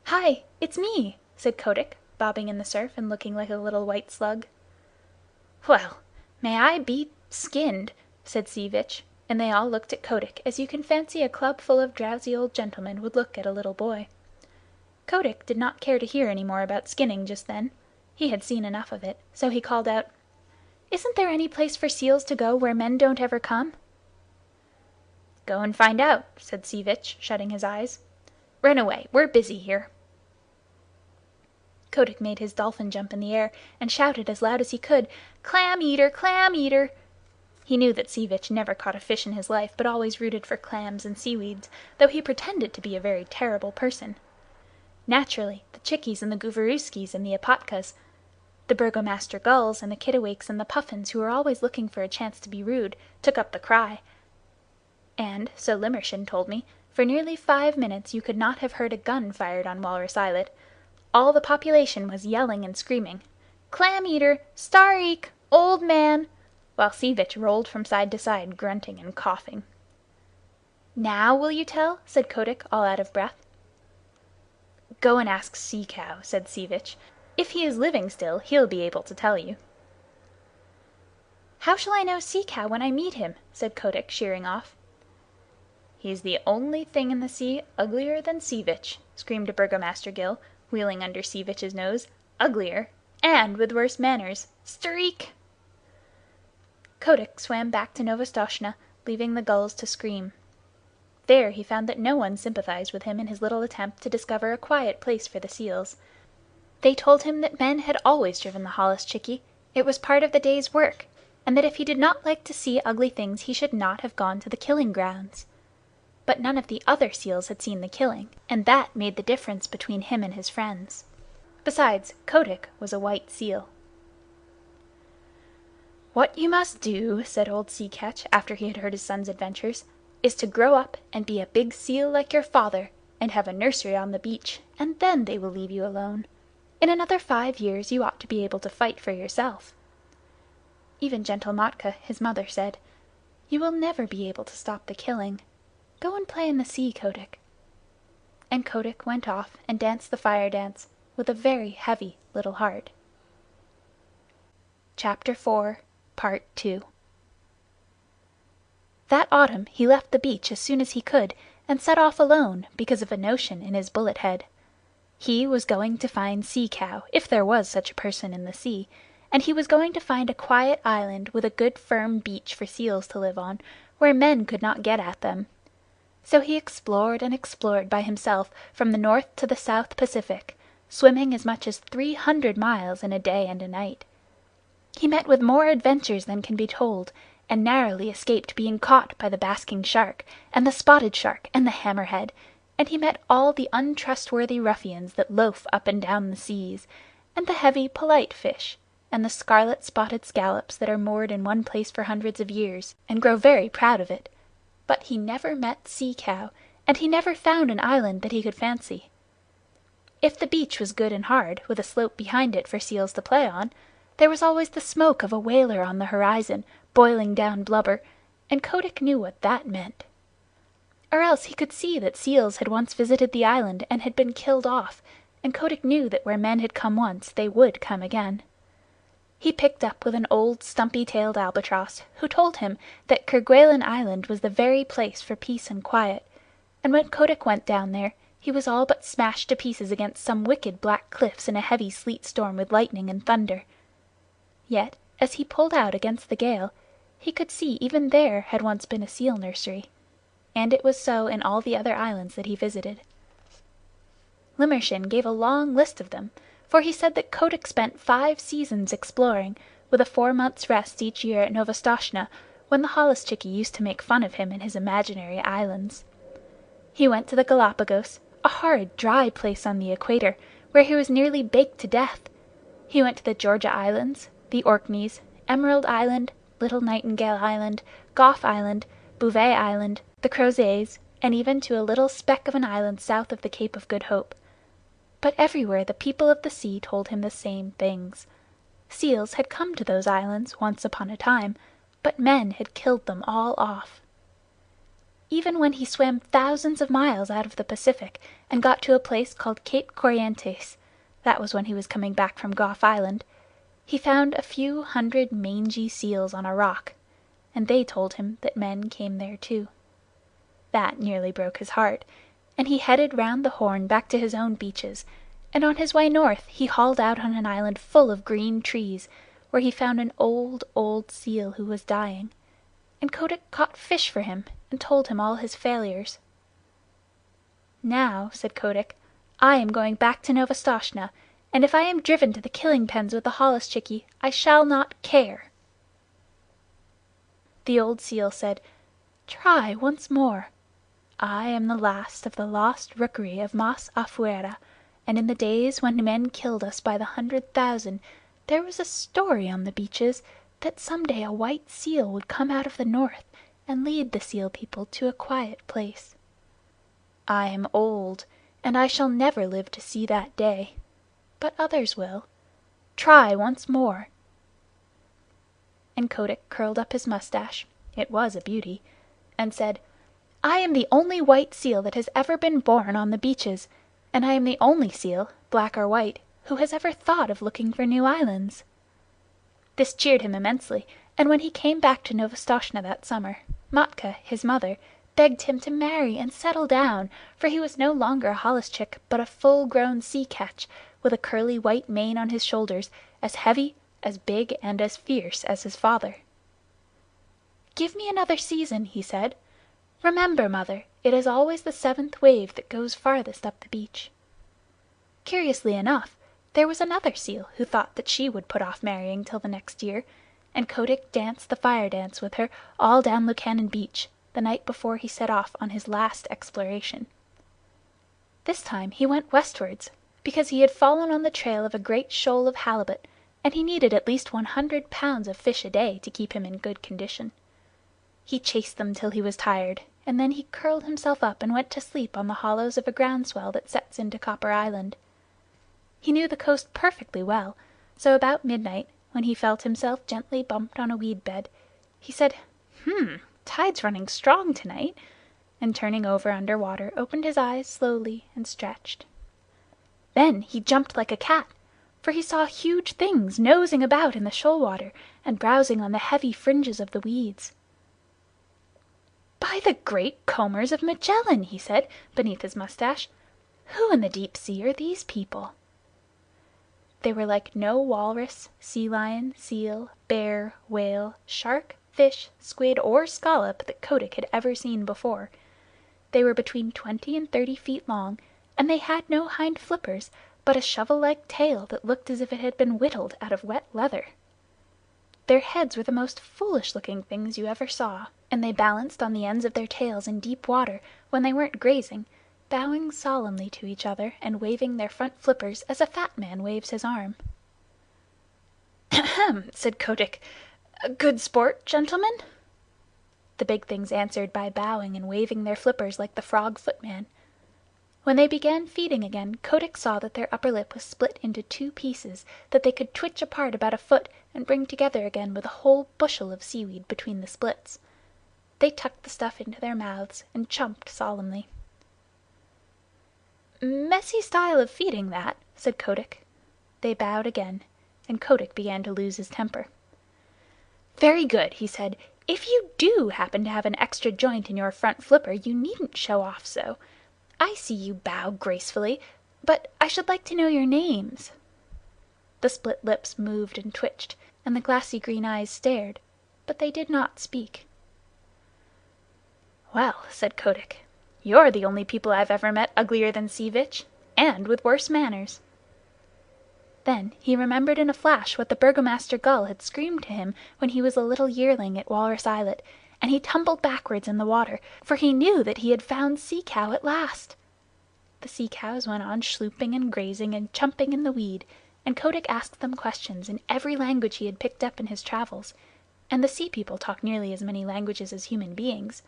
"Hi! It's me!" said Kotick, bobbing in the surf and looking like a little white slug. "Well, may I be skinned!" said Sea Vitch, and they all looked at Kotick as you can fancy a club full of drowsy old gentlemen would look at a little boy. Kotick did not care to hear any more about skinning just then. He had seen enough of it, so he called out, "Isn't there any place for seals to go where men don't ever come?" "Go and find out," said Sea Vitch, shutting his eyes. "Run away. We're busy here." Kotick made his dolphin jump in the air and shouted as loud as he could, "Clam eater! Clam eater!" He knew that Sea Vitch never caught a fish in his life, but always rooted for clams and seaweeds, though he pretended to be a very terrible person. Naturally, the chickies and the goovarooskis and the apatkas, the burgomaster gulls and the kittiwakes and the puffins, who were always looking for a chance to be rude, took up the cry. And, so Limmershin told me, for nearly 5 minutes you could not have heard a gun fired on Walrus Islet. All the population was yelling and screaming, "Clam eater! Stareek! Old man!" while Sea Vitch rolled from side to side, grunting and coughing. "Now will you tell?" said Kotick, all out of breath. "Go and ask Sea Cow," said Sea Vitch. "If he is living still, he'll be able to tell you." "How shall I know Sea Cow when I meet him?" said Kotick, sheering off. "He's the only thing in the sea uglier than Sea Vitch," screamed a burgomaster gill, wheeling under Sea Vitch's nose. "Uglier, and with worse manners. Streak!" Kotick swam back to Novastoshnah, leaving the gulls to scream. There he found that no one sympathized with him in his little attempt to discover a quiet place for the seals. They told him that men had always driven the holluschickie, it was part of the day's work, and that if he did not like to see ugly things he should not have gone to the killing grounds. But none of the other seals had seen the killing, and that made the difference between him and his friends. Besides, Kotick was a white seal. "What you must do," said old Sea Catch, after he had heard his son's adventures, "is to grow up and be a big seal like your father, and have a nursery on the beach, and then they will leave you alone. In another 5 years you ought to be able to fight for yourself." Even gentle Matka, his mother, said, "You will never be able to stop the killing. Go and play in the sea, Kotick." And Kotick went off and danced the fire dance with a very heavy little heart. Chapter 4, Part 2. That autumn he left the beach as soon as he could, and set off alone because of a notion in his bullet head. He was going to find Sea Cow, if there was such a person in the sea, and he was going to find a quiet island with a good firm beach for seals to live on, where men could not get at them. So he explored and explored by himself from the North to the South Pacific, swimming as much as 300 miles in a day and a night. He met with more adventures than can be told, and narrowly escaped being caught by the basking shark, and the spotted shark, and the hammerhead, and he met all the untrustworthy ruffians that loaf up and down the seas, and the heavy, polite fish, and the scarlet-spotted scallops that are moored in one place for hundreds of years, and grow very proud of it. But he never met Sea Cow, and he never found an island that he could fancy. If the beach was good and hard, with a slope behind it for seals to play on, there was always the smoke of a whaler on the horizon, boiling down blubber, and Kotick knew what that meant. Or else he could see that seals had once visited the island and had been killed off, and Kotick knew that where men had come once they would come again. He picked up with an old stumpy-tailed albatross, who told him that Kerguelen Island was the very place for peace and quiet, and when Kotick went down there he was all but smashed to pieces against some wicked black cliffs in a heavy sleet storm with lightning and thunder. Yet, as he pulled out against the gale, he could see even there had once been a seal nursery. And it was so in all the other islands that he visited. Limmershin gave a long list of them, for he said that Kotick spent 5 seasons exploring, with a 4 months' rest each year at Novastoshnah, when the holluschickie used to make fun of him in his imaginary islands. He went to the Galapagos, a horrid dry place on the equator, where he was nearly baked to death. He went to the Georgia Islands, the Orkneys, Emerald Island, Little Nightingale Island, Gough Island, Bouvet Island, the Crozets, and even to a little speck of an island south of the Cape of Good Hope. But everywhere the people of the sea told him the same things. Seals had come to those islands once upon a time, but men had killed them all off. Even when he swam thousands of miles out of the Pacific and got to a place called Cape Corrientes, that was when he was coming back from Gough Island, he found a few hundred mangy seals on a rock, and they told him that men came there too. That nearly broke his heart, and he headed round the Horn back to his own beaches, and on his way north he hauled out on an island full of green trees, where he found an old, old seal who was dying, and Kotick caught fish for him and told him all his failures. "Now," said Kotick, "I am going back to Novastoshnah, and if I am driven to the killing pens with the holluschickie, I shall not care." The old seal said, "Try once more. I am the last of the lost rookery of Mas Afuera, and in the days when men killed us by the 100,000, there was a story on the beaches that some day a white seal would come out of the north and lead the seal people to a quiet place. I am old, and I shall never live to see that day, but others will. Try once more." And Kotick curled up his mustache, it was a beauty, and said, "I am the only white seal that has ever been born on the beaches, and I am the only seal, black or white, who has ever thought of looking for new islands." This cheered him immensely, and when he came back to Novastoshnah that summer, Matka, his mother, begged him to marry and settle down, for he was no longer a holluschickie, but a full-grown sea-catch, with a curly white mane on his shoulders, as heavy, as big, and as fierce as his father. "Give me another season," he said. "Remember, mother, it is always the 7th wave that goes farthest up the beach." Curiously enough, there was another seal who thought that she would put off marrying till the next year, and Kotick danced the fire dance with her all down Lukannon Beach, the night before he set off on his last exploration. This time he went westwards, because he had fallen on the trail of a great shoal of halibut, and he needed at least 100 pounds of fish a day to keep him in good condition. He chased them till he was tired, and then he curled himself up and went to sleep on the hollows of a groundswell that sets into Copper Island. He knew the coast perfectly well, so about midnight, when he felt himself gently bumped on a weed bed, he said, "Tide's running strong tonight," and turning over under water, opened his eyes slowly and stretched. Then he jumped like a cat, for he saw huge things nosing about in the shoal water and browsing on the heavy fringes of the weeds. "By the great combers of Magellan!" he said, beneath his mustache. "Who in the deep sea are these people?" They were like no walrus, sea lion, seal, bear, whale, shark, fish, squid, or scallop that Kotick had ever seen before. They were between 20 and 30 feet long, and they had no hind flippers, but a shovel-like tail that looked as if it had been whittled out of wet leather. Their heads were the most foolish-looking things you ever saw, and they balanced on the ends of their tails in deep water when they weren't grazing, bowing solemnly to each other and waving their front flippers as a fat man waves his arm. "Ahem!" said Kotick. "Good sport, gentlemen?" The big things answered by bowing and waving their flippers like the frog footman. When they began feeding again, Kotick saw that their upper lip was split into 2 pieces that they could twitch apart about a foot and bring together again with a whole bushel of seaweed between the splits. They tucked the stuff into their mouths and chumped solemnly. "Messy style of feeding, that," said Kotick. They bowed again, and Kotick began to lose his temper. "Very good," he said. "If you do happen to have an extra joint in your front flipper, you needn't show off so. I see you bow gracefully, but I should like to know your names." The split lips moved and twitched, and the glassy green eyes stared, but they did not speak. "Well," said Kotick, "you're the only people I've ever met uglier than Sea Vitch, and with worse manners." Then he remembered in a flash what the Burgomaster Gull had screamed to him when he was a little yearling at Walrus Islet, and he tumbled backwards in the water, for he knew that he had found Sea Cow at last. The sea cows went on schlooping and grazing and chumping in the weed, and Kotick asked them questions in every language he had picked up in his travels, and the sea people talk nearly as many languages as human beings.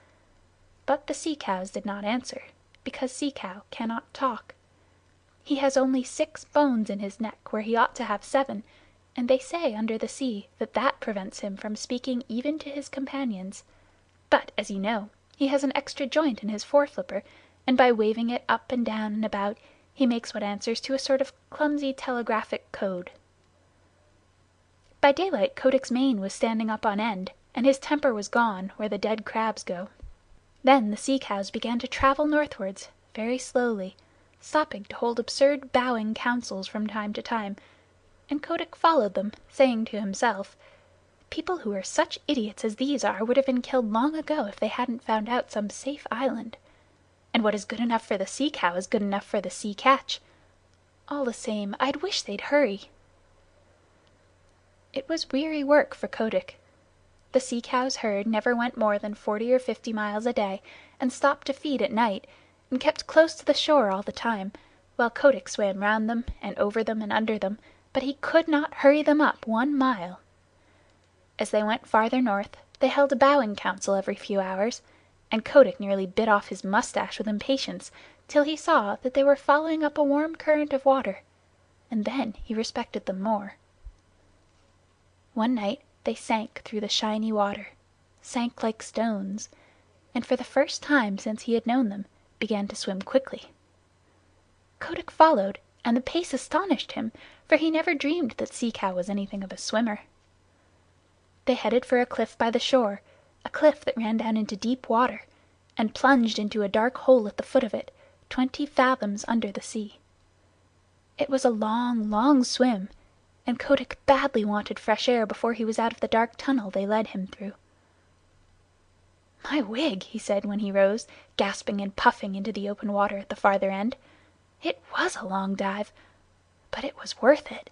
But the sea cows did not answer, because Sea Cow cannot talk. He has only 6 bones in his neck where he ought to have 7, and they say under the sea that prevents him from speaking even to his companions. But, as you know, he has an extra joint in his foreflipper, and by waving it up and down and about, he makes what answers to a sort of clumsy telegraphic code. By daylight Kotick's mane was standing up on end, and his temper was gone where the dead crabs go. Then the sea cows began to travel northwards, very slowly, stopping to hold absurd bowing councils from time to time, and Kotick followed them, saying to himself, "People who are such idiots as these are would have been killed long ago if they hadn't found out some safe island. And what is good enough for the sea cow is good enough for the sea catch. All the same, I'd wish they'd hurry." It was weary work for Kotick. The sea cow's herd never went more than 40 or 50 miles a day, and stopped to feed at night, and kept close to the shore all the time, while Kotick swam round them and over them and under them, but he could not hurry them up 1 mile. As they went farther north, they held a bowing council every few hours, and Kotick nearly bit off his mustache with impatience till he saw that they were following up a warm current of water, and then he respected them more. One night they sank through the shiny water, sank like stones, and for the first time since he had known them, began to swim quickly. Kotick followed, and the pace astonished him, for he never dreamed that Sea Cow was anything of a swimmer. They headed for a cliff by the shore, a cliff that ran down into deep water, and plunged into a dark hole at the foot of it, 20 fathoms under the sea. It was a long, long swim, and Kotick badly wanted fresh air before he was out of the dark tunnel they led him through. "My wig!" he said when he rose, gasping and puffing into the open water at the farther end. "It was a long dive, but it was worth it."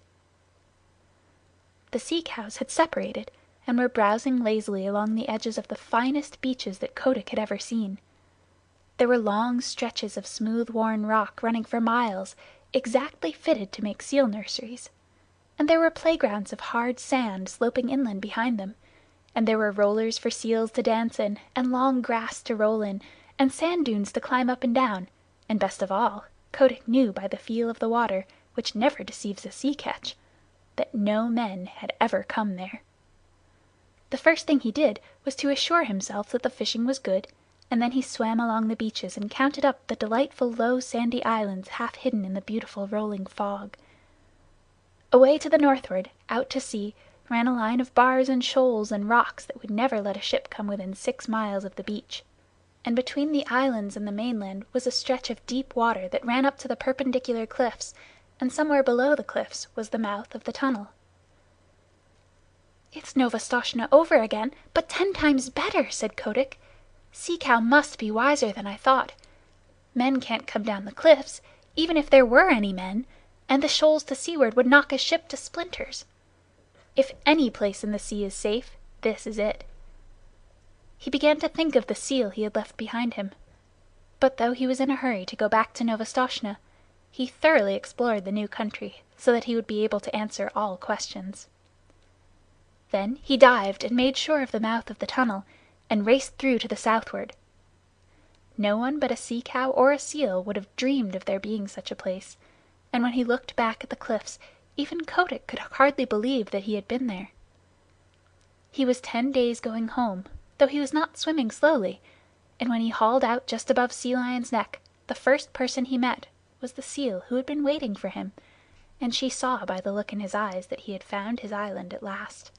The sea cows had separated, and were browsing lazily along the edges of the finest beaches that Kotick had ever seen. There were long stretches of smooth-worn rock running for miles, exactly fitted to make seal nurseries, and there were playgrounds of hard sand sloping inland behind them, and there were rollers for seals to dance in, and long grass to roll in, and sand dunes to climb up and down, and best of all, Kotick knew by the feel of the water, which never deceives a sea catch, that no men had ever come there. The first thing he did was to assure himself that the fishing was good, and then he swam along the beaches and counted up the delightful low sandy islands half hidden in the beautiful rolling fog. Away to the northward, out to sea, ran a line of bars and shoals and rocks that would never let a ship come within 6 miles of the beach. and between the islands and the mainland was a stretch of deep water that ran up to the perpendicular cliffs, and somewhere below the cliffs was the mouth of the tunnel. "It's Novastoshnah over again, but 10 times better," said Kotick. "Sea Cow must be wiser than I thought. Men can't come down the cliffs, even if there were any men, and the shoals to seaward would knock a ship to splinters. If any place in the sea is safe, this is it." He began to think of the seal he had left behind him. But though he was in a hurry to go back to Novastoshnah, he thoroughly explored the new country, so that he would be able to answer all questions. Then he dived and made sure of the mouth of the tunnel, and raced through to the southward. No one but a sea cow or a seal would have dreamed of there being such a place, and when he looked back at the cliffs, even Kotick could hardly believe that he had been there. He was 10 days going home, though he was not swimming slowly, and when he hauled out just above Sea Lion's neck, the first person he met was the seal who had been waiting for him, and she saw by the look in his eyes that he had found his island at last.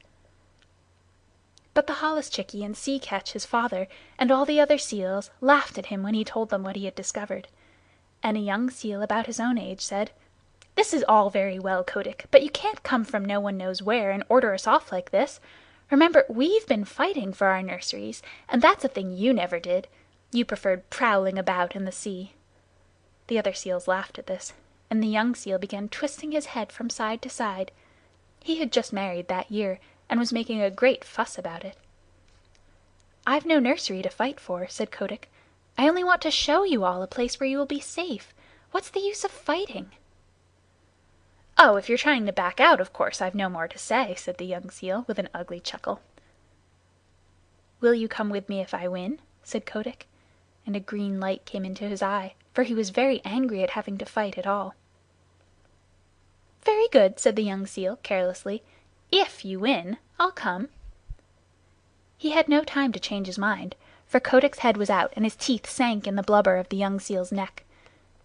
But the holluschickie and Sea Catch, his father, and all the other seals laughed at him when he told them what he had discovered, and a young seal about his own age said, "This is all very well, Kotick, but you can't come from no one knows where and order us off like this. Remember, we've been fighting for our nurseries, and that's a thing you never did. You preferred prowling about in the sea." The other seals laughed at this, and the young seal began twisting his head from side to side. He had just married that year, and was making a great fuss about it. "I've no nursery to fight for," said Kotick. "I only want to show you all a place where you will be safe. What's the use of fighting?" "Oh, if you're trying to back out, of course I've no more to say," said the young seal, with an ugly chuckle. "Will you come with me if I win?" said Kotick, and a green light came into his eye, for he was very angry at having to fight at all. "Very good," said the young seal, carelessly. "If you win, I'll come." He had no time to change his mind, for Kotick's head was out and his teeth sank in the blubber of the young seal's neck.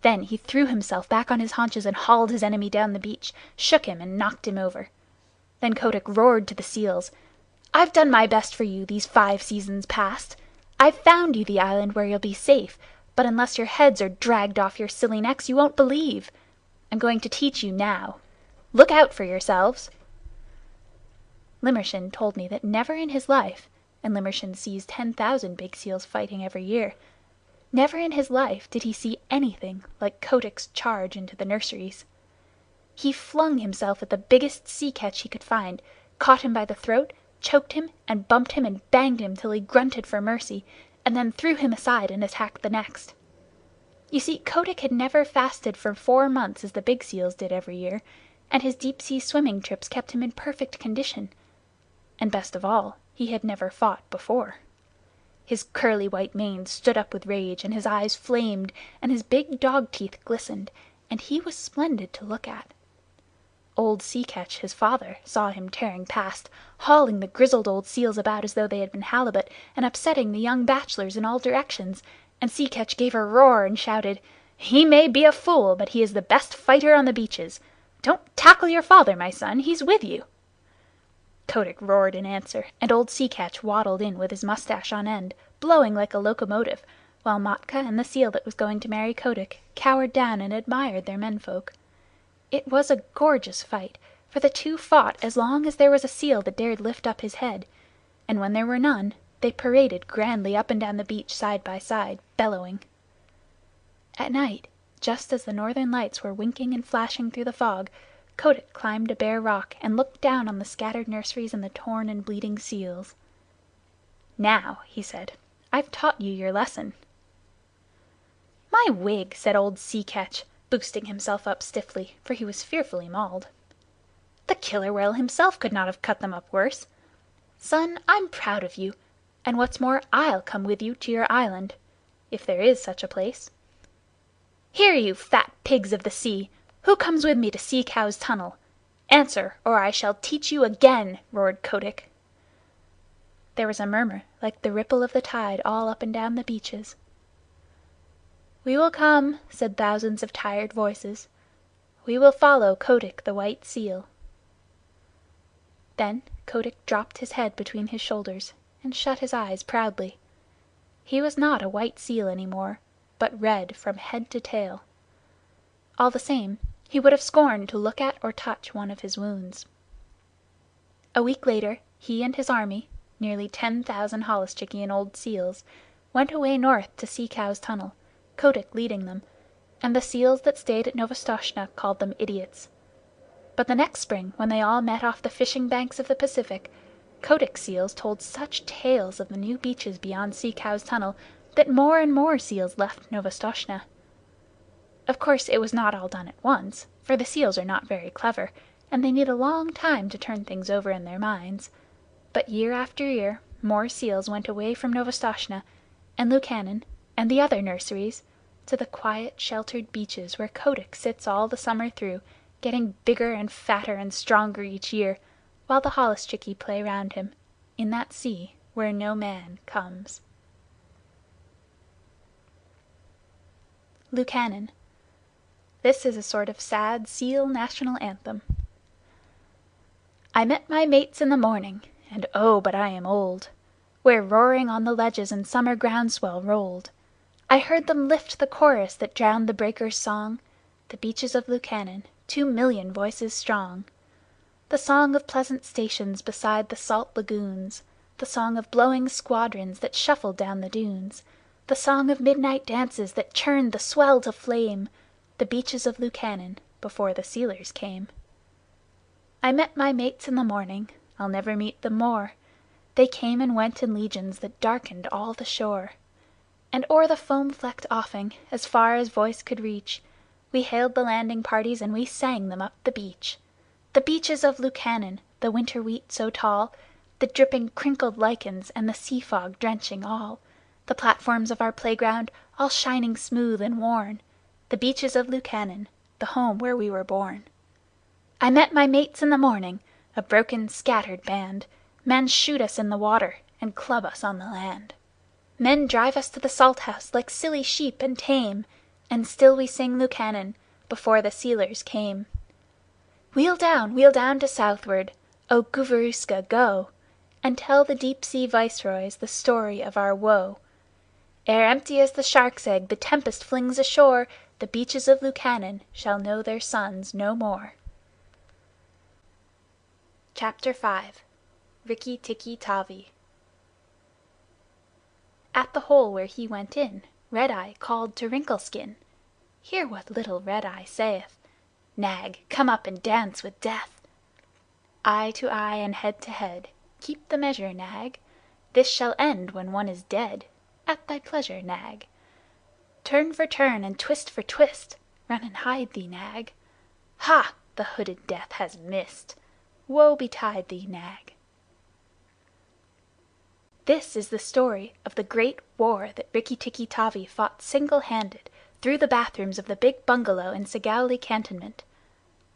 Then he threw himself back on his haunches and hauled his enemy down the beach, shook him, and knocked him over. Then Kotick roared to the seals, "I've done my best for you these 5 seasons past. I've found you the island where you'll be safe, but unless your heads are dragged off your silly necks, you won't believe. I'm going to teach you now. Look out for yourselves." Limmershin told me that never in his life, and Limmershin sees 10,000 big seals fighting every year, never in his life did he see anything like Kotick's charge into the nurseries. He flung himself at the biggest sea catch he could find, caught him by the throat, choked him, and bumped him and banged him till he grunted for mercy, and then threw him aside and attacked the next. You see, Kotick had never fasted for 4 months as the big seals did every year, and his deep-sea swimming trips kept him in perfect condition. And best of all, he had never fought before. His curly white mane stood up with rage, and his eyes flamed, and his big dog teeth glistened, and he was splendid to look at. Old Sea Catch, his father, saw him tearing past, hauling the grizzled old seals about as though they had been halibut, and upsetting the young bachelors in all directions, and Sea Catch gave a roar and shouted, "He may be a fool, but he is the best fighter on the beaches. Don't tackle your father, my son, he's with you." Kotick roared in answer, and old Sea Catch waddled in with his mustache on end, blowing like a locomotive, while Matka and the seal that was going to marry Kotick cowered down and admired their menfolk. It was a gorgeous fight, for the two fought as long as there was a seal that dared lift up his head, and when there were none, they paraded grandly up and down the beach side by side, bellowing. At night, just as the northern lights were winking and flashing through the fog, Kotick climbed a bare rock and looked down on the scattered nurseries and the torn and bleeding seals. "Now," he said, "I've taught you your lesson." "My wig!" said old Sea Catch, boosting himself up stiffly, for he was fearfully mauled. "The killer whale himself could not have cut them up worse. Son, I'm proud of you, and what's more, I'll come with you to your island, if there is such a place. Here, you fat pigs of the sea! Who comes with me to Sea Cow's tunnel? Answer, or I shall teach you again!" roared Kotick. There was a murmur like the ripple of the tide all up and down the beaches. "We will come," said thousands of tired voices. "We will follow Kotick the White Seal." Then Kotick dropped his head between his shoulders and shut his eyes proudly. He was not a white seal any more, but red from head to tail. All the same, he would have scorned to look at or touch one of his wounds. A week later he and his army, nearly 10,000 Holluschickie old seals, went away north to Sea Cow's tunnel, Kotick leading them, and the seals that stayed at Novastoshnah called them idiots. But the next spring, when they all met off the fishing banks of the Pacific, Kotick seals told such tales of the new beaches beyond Sea Cow's tunnel that more and more seals left Novastoshnah. Of course it was not all done at once, for the seals are not very clever, and they need a long time to turn things over in their minds. But year after year more seals went away from Novastoshnah and Lukannon and the other nurseries to the quiet, sheltered beaches where Kotick sits all the summer through, getting bigger and fatter and stronger each year, while the Holluschickie play round him, in that sea where no man comes. Lukannon. This is a sort of sad seal national anthem. I met my mates in the morning, and oh, but I am old, where roaring on the ledges and summer groundswell rolled. I heard them lift the chorus that drowned the breakers' song, the beaches of Lukannon, 2,000,000 voices strong. The song of pleasant stations beside the salt lagoons, the song of blowing squadrons that shuffled down the dunes, the song of midnight dances that churned the swell to flame, the beaches of Lukannon before the sealers came. I met my mates in the morning, I'll never meet them more. They came and went in legions that darkened all the shore. And o'er the foam-flecked offing, as far as voice could reach, we hailed the landing parties and we sang them up the beach. The beaches of Lukannon, the winter wheat so tall, the dripping crinkled lichens and the sea fog drenching all, the platforms of our playground all shining smooth and worn, the beaches of Lukannon, the home where we were born. I met my mates in the morning, a broken, scattered band. Men shoot us in the water and club us on the land. Men drive us to the salt house like silly sheep and tame, and still we sing Lukannon before the sealers came. Wheel down to southward, O Gooverooska, go, and tell the deep-sea viceroys the story of our woe. Ere empty as the shark's egg the tempest flings ashore, the beaches of Lukannon shall know their sons no more. Chapter 5. Rikki-Tikki-Tavi. At the hole where he went in, Red-Eye called to Wrinkle-Skin. Hear what little Red-Eye saith: Nag, come up and dance with Death. Eye to eye and head to head, keep the measure, Nag. This shall end when one is dead. At thy pleasure, Nag. Turn for turn and twist for twist, run and hide thee, Nag. Ha! The hooded Death has missed. Woe betide thee, Nag. This is the story of the great war that Rikki-Tikki-Tavi fought single-handed through the bathrooms of the big bungalow in Segowli Cantonment.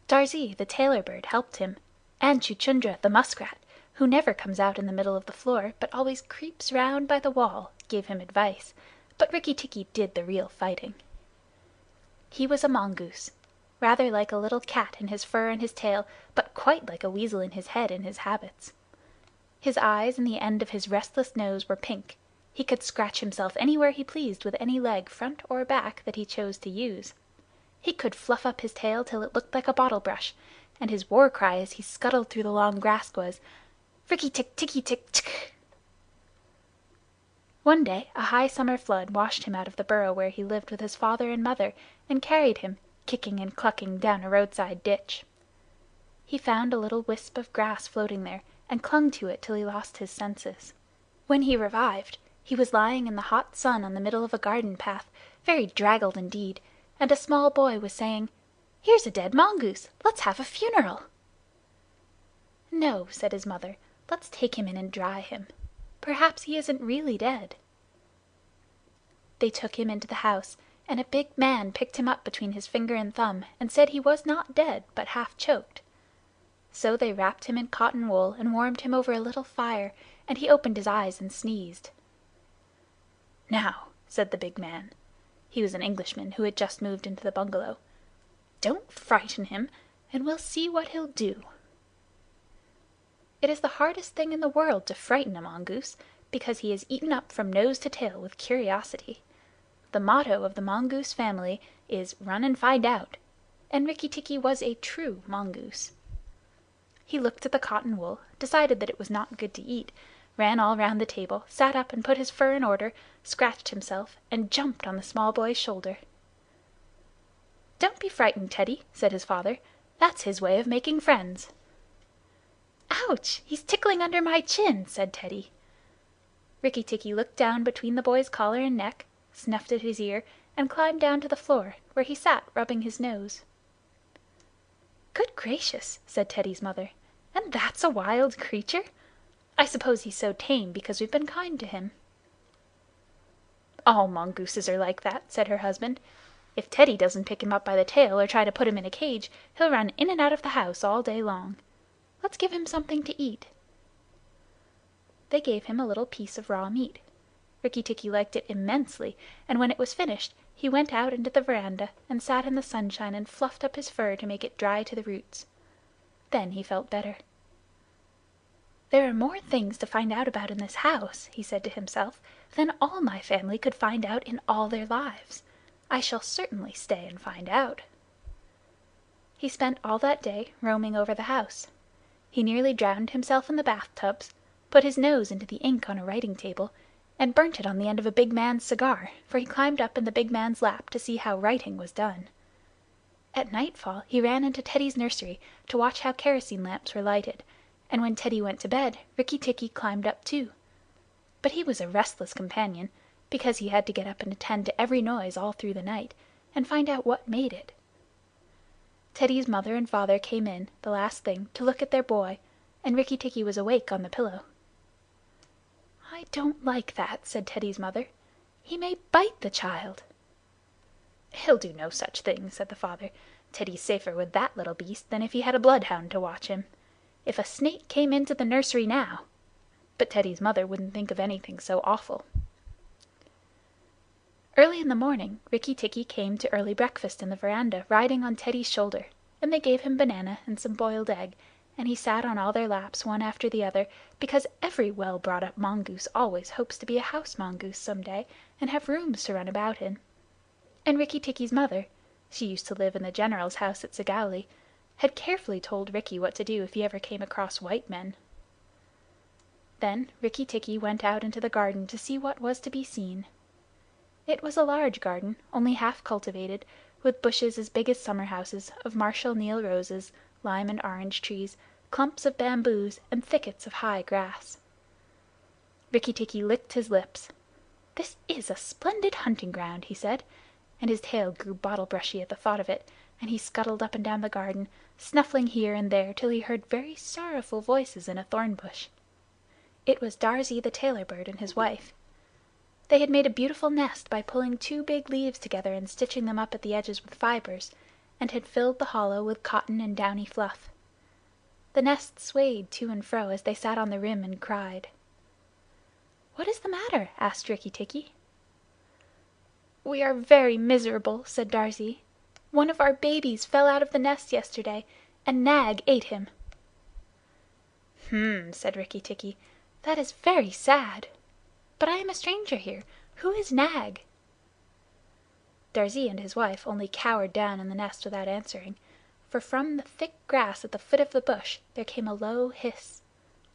Darzee, the tailor bird, helped him, and Chuchundra, the muskrat, who never comes out in the middle of the floor but always creeps round by the wall, gave him advice, but Rikki-Tikki did the real fighting. He was a mongoose, rather like a little cat in his fur and his tail, but quite like a weasel in his head and his habits. His eyes and the end of his restless nose were pink. He could scratch himself anywhere he pleased with any leg, front or back, that he chose to use. He could fluff up his tail till it looked like a bottle brush, and his war cry as he scuttled through the long grass was, "Rikki-Tik-Tikki-Tik-Tk!" One day a high summer flood washed him out of the burrow where he lived with his father and mother, and carried him, kicking and clucking, down a roadside ditch. He found a little wisp of grass floating there, and clung to it till he lost his senses. When he revived, he was lying in the hot sun on the middle of a garden path, very draggled indeed, and a small boy was saying, "Here's a dead mongoose. Let's have a funeral." "No," said his mother, "let's take him in and dry him. Perhaps he isn't really dead." They took him into the house, and a big man picked him up between his finger and thumb and said he was not dead, but half choked. So they wrapped him in cotton wool and warmed him over a little fire, and he opened his eyes and sneezed. "Now," said the big man, he was an Englishman who had just moved into the bungalow, "don't frighten him, and we'll see what he'll do." It is the hardest thing in the world to frighten a mongoose, because he is eaten up from nose to tail with curiosity. The motto of the mongoose family is "Run and find out," and Rikki-Tikki was a true mongoose. He looked at the cotton wool, decided that it was not good to eat, ran all round the table, sat up and put his fur in order, scratched himself, and jumped on the small boy's shoulder. "Don't be frightened, Teddy," said his father. "That's his way of making friends." "Ouch! He's tickling under my chin," said Teddy. Rikki-Tikki looked down between the boy's collar and neck, snuffed at his ear, and climbed down to the floor, where he sat rubbing his nose. "Good gracious!" said Teddy's mother. "And that's a wild creature? I suppose he's so tame because we've been kind to him." "All mongooses are like that," said her husband. "If Teddy doesn't pick him up by the tail or try to put him in a cage, he'll run in and out of the house all day long. Let's give him something to eat." They gave him a little piece of raw meat. Rikki-Tikki liked it immensely, and when it was finished he went out into the veranda and sat in the sunshine and fluffed up his fur to make it dry to the roots. Then he felt better. "There are more things to find out about in this house," he said to himself, "than all my family could find out in all their lives. I shall certainly stay and find out." He spent all that day roaming over the house. He nearly drowned himself in the bathtubs, put his nose into the ink on a writing table, and burnt it on the end of a big man's cigar, for he climbed up in the big man's lap to see how writing was done. At nightfall he ran into Teddy's nursery to watch how kerosene lamps were lighted, and when Teddy went to bed Rikki-Tikki climbed up too. But he was a restless companion, because he had to get up and attend to every noise all through the night, and find out what made it. Teddy's mother and father came in, the last thing, to look at their boy, and Rikki-Tikki was awake on the pillow. "I don't like that," said Teddy's mother. "He may bite the child." "He'll do no such thing," said the father. "Teddy's safer with that little beast than if he had a bloodhound to watch him. If a snake came into the nursery now—" But Teddy's mother wouldn't think of anything so awful. Early in the morning Rikki-Tikki came to early breakfast in the veranda, riding on Teddy's shoulder, and they gave him banana and some boiled egg, and he sat on all their laps one after the other, because every well-brought-up mongoose always hopes to be a house mongoose some day and have rooms to run about in. And Rikki-Tikki's mother—she used to live in the general's house at Segowli—had carefully told Rikki what to do if he ever came across white men. Then Rikki-Tikki went out into the garden to see what was to be seen. It was a large garden, only half cultivated, with bushes as big as summer-houses of Marshall Neil roses, lime and orange trees, clumps of bamboos, and thickets of high grass. Rikki-Tikki licked his lips. "This is a splendid hunting ground," he said, and his tail grew bottle-brushy at the thought of it, and he scuttled up and down the garden, snuffling here and there till he heard very sorrowful voices in a thorn bush. It was Darzee the tailor bird and his wife. They had made a beautiful nest by pulling 2 big leaves together and stitching them up at the edges with fibers, and had filled the hollow with cotton and downy fluff. The nest swayed to and fro as they sat on the rim and cried. "What is the matter?" asked Rikki-Tikki. "We are very miserable," said Darzee. "One of our babies fell out of the nest yesterday, and Nag ate him." "Hm!" said Rikki-Tikki. "That is very sad. But I am a stranger here. Who is Nag?" Darzee and his wife only cowered down in the nest without answering, for from the thick grass at the foot of the bush there came a low hiss,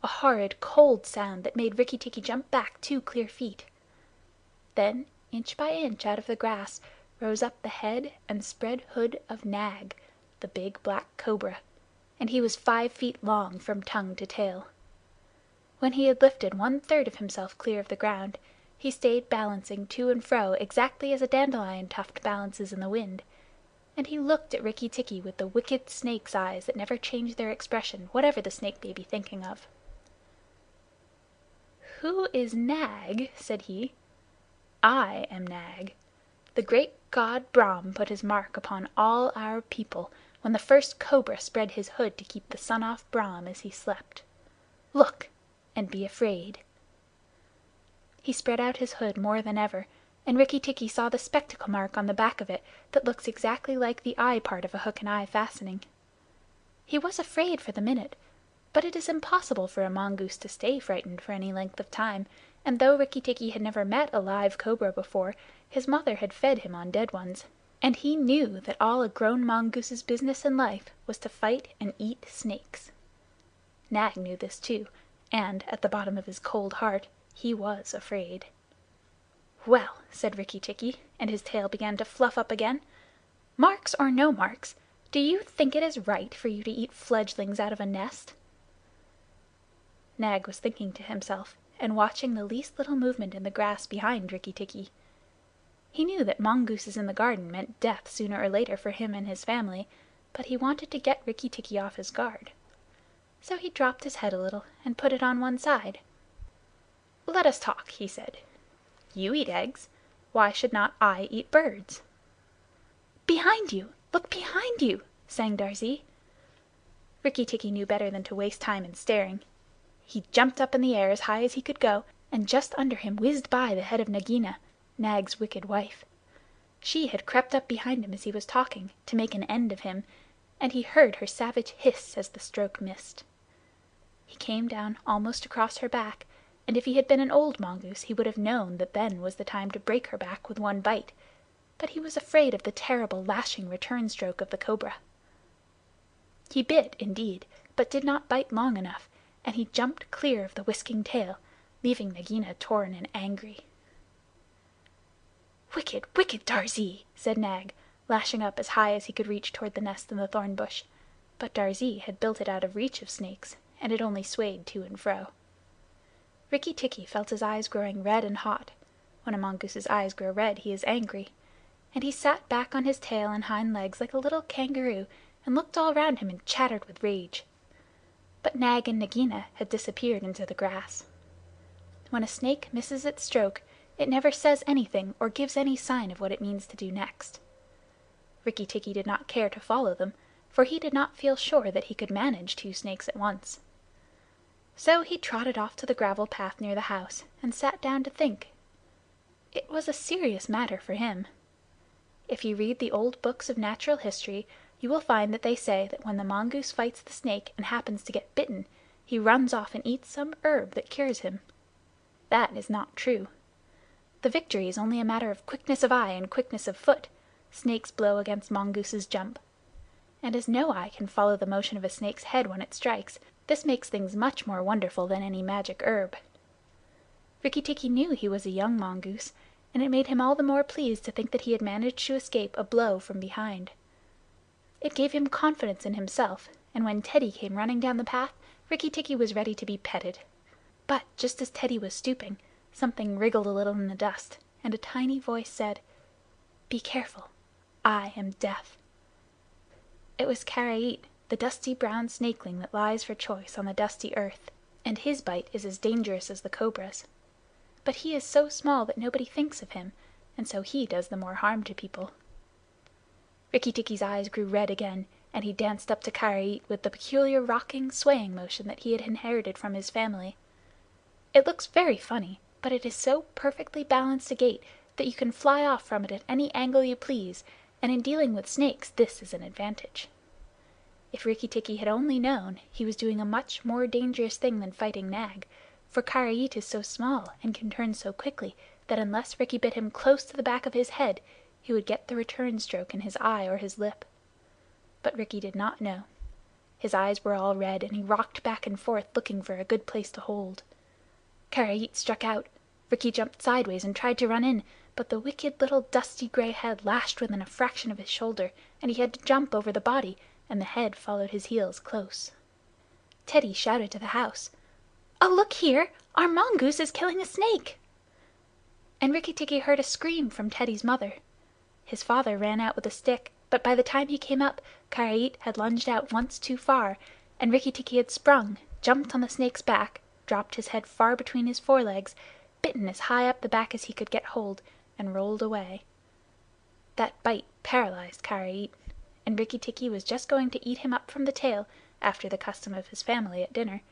a horrid cold sound that made Rikki-Tikki jump back 2 clear feet. Then, inch by inch out of the grass, rose up the head and spread hood of Nag, the big black cobra, and he was 5 feet long from tongue to tail. When he had lifted 1/3 of himself clear of the ground, he stayed balancing to and fro exactly as a dandelion tuft balances in the wind, and he looked at Rikki-Tikki with the wicked snake's eyes that never change their expression, whatever the snake may be thinking of. "Who is Nag?" said he. "I am Nag. The great god Brahm put his mark upon all our people when the first cobra spread his hood to keep the sun off Brahm as he slept. Look, and be afraid." He spread out his hood more than ever, and Rikki-Tikki saw the spectacle mark on the back of it that looks exactly like the eye part of a hook and eye fastening. He was afraid for the minute, but it is impossible for a mongoose to stay frightened for any length of time, and though Rikki-Tikki had never met a live cobra before, his mother had fed him on dead ones, and he knew that all a grown mongoose's business in life was to fight and eat snakes. Nag knew this too, and at the bottom of his cold heart he was afraid. "Well," said Rikki-Tikki, and his tail began to fluff up again, "marks or no marks, do you think it is right for you to eat fledglings out of a nest?" Nag was thinking to himself, and watching the least little movement in the grass behind Rikki-Tikki. He knew that mongooses in the garden meant death sooner or later for him and his family, but he wanted to get Rikki-Tikki off his guard. So he dropped his head a little and put it on one side. "Let us talk," he said. "You eat eggs. Why should not I eat birds?" "Behind you! Look behind you!" sang Darzee. Rikki-Tikki knew better than to waste time in staring. He jumped up in the air as high as he could go, and just under him whizzed by the head of Nagina, Nag's wicked wife. She had crept up behind him as he was talking, to make an end of him, and he heard her savage hiss as the stroke missed. He came down almost across her back, and if he had been an old mongoose he would have known that then was the time to break her back with one bite, but he was afraid of the terrible lashing return stroke of the cobra. He bit, indeed, but did not bite long enough, and he jumped clear of the whisking tail, leaving Nagina torn and angry. "Wicked, wicked Darzee!" said Nag, lashing up as high as he could reach toward the nest in the thorn bush, but Darzee had built it out of reach of snakes, and it only swayed to and fro. Rikki-Tikki felt his eyes growing red and hot. When a mongoose's eyes grow red he is angry, and he sat back on his tail and hind legs like a little kangaroo and looked all round him and chattered with rage. But Nag and Nagina had disappeared into the grass. When a snake misses its stroke, it never says anything or gives any sign of what it means to do next. Rikki-Tikki did not care to follow them, for he did not feel sure that he could manage 2 snakes at once. So he trotted off to the gravel path near the house and sat down to think. It was a serious matter for him. If you read the old books of natural history, you will find that they say that when the mongoose fights the snake and happens to get bitten, he runs off and eats some herb that cures him. That is not true. The victory is only a matter of quickness of eye and quickness of foot. Snakes blow against mongooses jump. And as no eye can follow the motion of a snake's head when it strikes, this makes things much more wonderful than any magic herb. Rikki-Tikki knew he was a young mongoose, and it made him all the more pleased to think that he had managed to escape a blow from behind. It gave him confidence in himself, and when Teddy came running down the path, Rikki-Tikki was ready to be petted. But just as Teddy was stooping, something wriggled a little in the dust, and a tiny voice said, "Be careful. I am Death." It was Karait, the dusty brown snakeling that lies for choice on the dusty earth, and his bite is as dangerous as the cobra's. But he is so small that nobody thinks of him, and so he does the more harm to people. Rikki-Tikki's eyes grew red again, and he danced up to Karait with the peculiar rocking, swaying motion that he had inherited from his family. It looks very funny, but it is so perfectly balanced a gait that you can fly off from it at any angle you please, and in dealing with snakes this is an advantage. If Rikki-Tikki had only known, he was doing a much more dangerous thing than fighting Nag, for Karait is so small and can turn so quickly that unless Rikki bit him close to the back of his head, he would get the return stroke in his eye or his lip. But Rikki did not know. His eyes were all red, and he rocked back and forth looking for a good place to hold. Karait struck out. Rikki jumped sideways and tried to run in, but the wicked little dusty gray head lashed within a fraction of his shoulder, and he had to jump over the body, and the head followed his heels close. Teddy shouted to the house, "Oh, look here! Our mongoose is killing a snake!" And Rikki-Tikki heard a scream from Teddy's mother. His father ran out with a stick, but by the time he came up, Karait had lunged out once too far, and Rikki-Tikki had sprung, jumped on the snake's back, dropped his head far between his forelegs, bitten as high up the back as he could get hold, and rolled away. That bite paralyzed Karait, and Rikki-Tikki was just going to eat him up from the tail, after the custom of his family at dinner,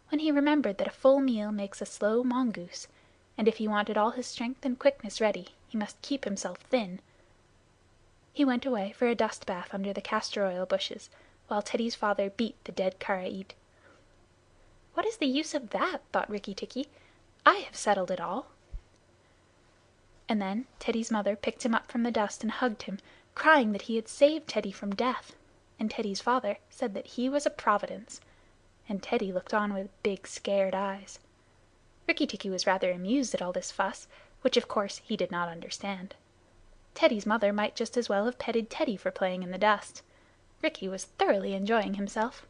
when he remembered that a full meal makes a slow mongoose, and if he wanted all his strength and quickness ready, he must keep himself thin. He went away for a dust bath under the castor oil bushes, while Teddy's father beat the dead Karait. "What is the use of that?" thought Rikki-Tikki. I have settled it all." And then Teddy's mother picked him up from the dust and hugged him, crying that he had saved Teddy from death, and Teddy's father said that he was a providence, and Teddy looked on with big scared eyes. Rikki-Tikki was rather amused at all this fuss, which of course he did not understand. Teddy's mother might just as well have petted Teddy for playing in the dust. Rikki was thoroughly enjoying himself.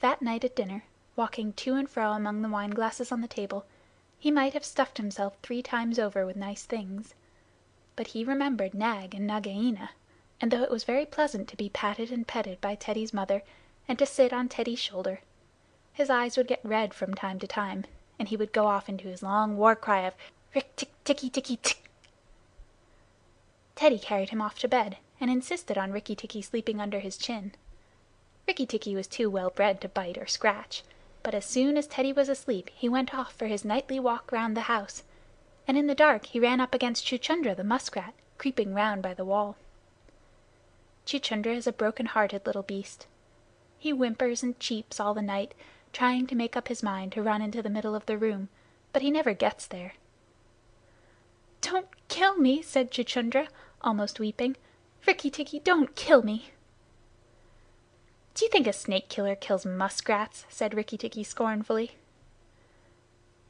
That night at dinner, walking to and fro among the wine glasses on the table, he might have stuffed himself 3 times over with nice things. But he remembered Nag and Nagaina, and though it was very pleasant to be patted and petted by Teddy's mother and to sit on Teddy's shoulder, his eyes would get red from time to time, and he would go off into his long war cry of Rik-tik-tikki-tikki-tick. Teddy carried him off to bed and insisted on Rikki-Tikki sleeping under his chin. Rikki-Tikki was too well bred to bite or scratch, but as soon as Teddy was asleep he went off for his nightly walk round the house, and in the dark he ran up against Chuchundra the muskrat, creeping round by the wall. Chuchundra is a broken-hearted little beast. He whimpers and cheeps all the night, trying to make up his mind to run into the middle of the room, but he never gets there. "Don't kill me," said Chuchundra, almost weeping. "Rikki-Tikki, don't kill me." "Do you think a snake killer kills muskrats?" said Rikki-Tikki scornfully.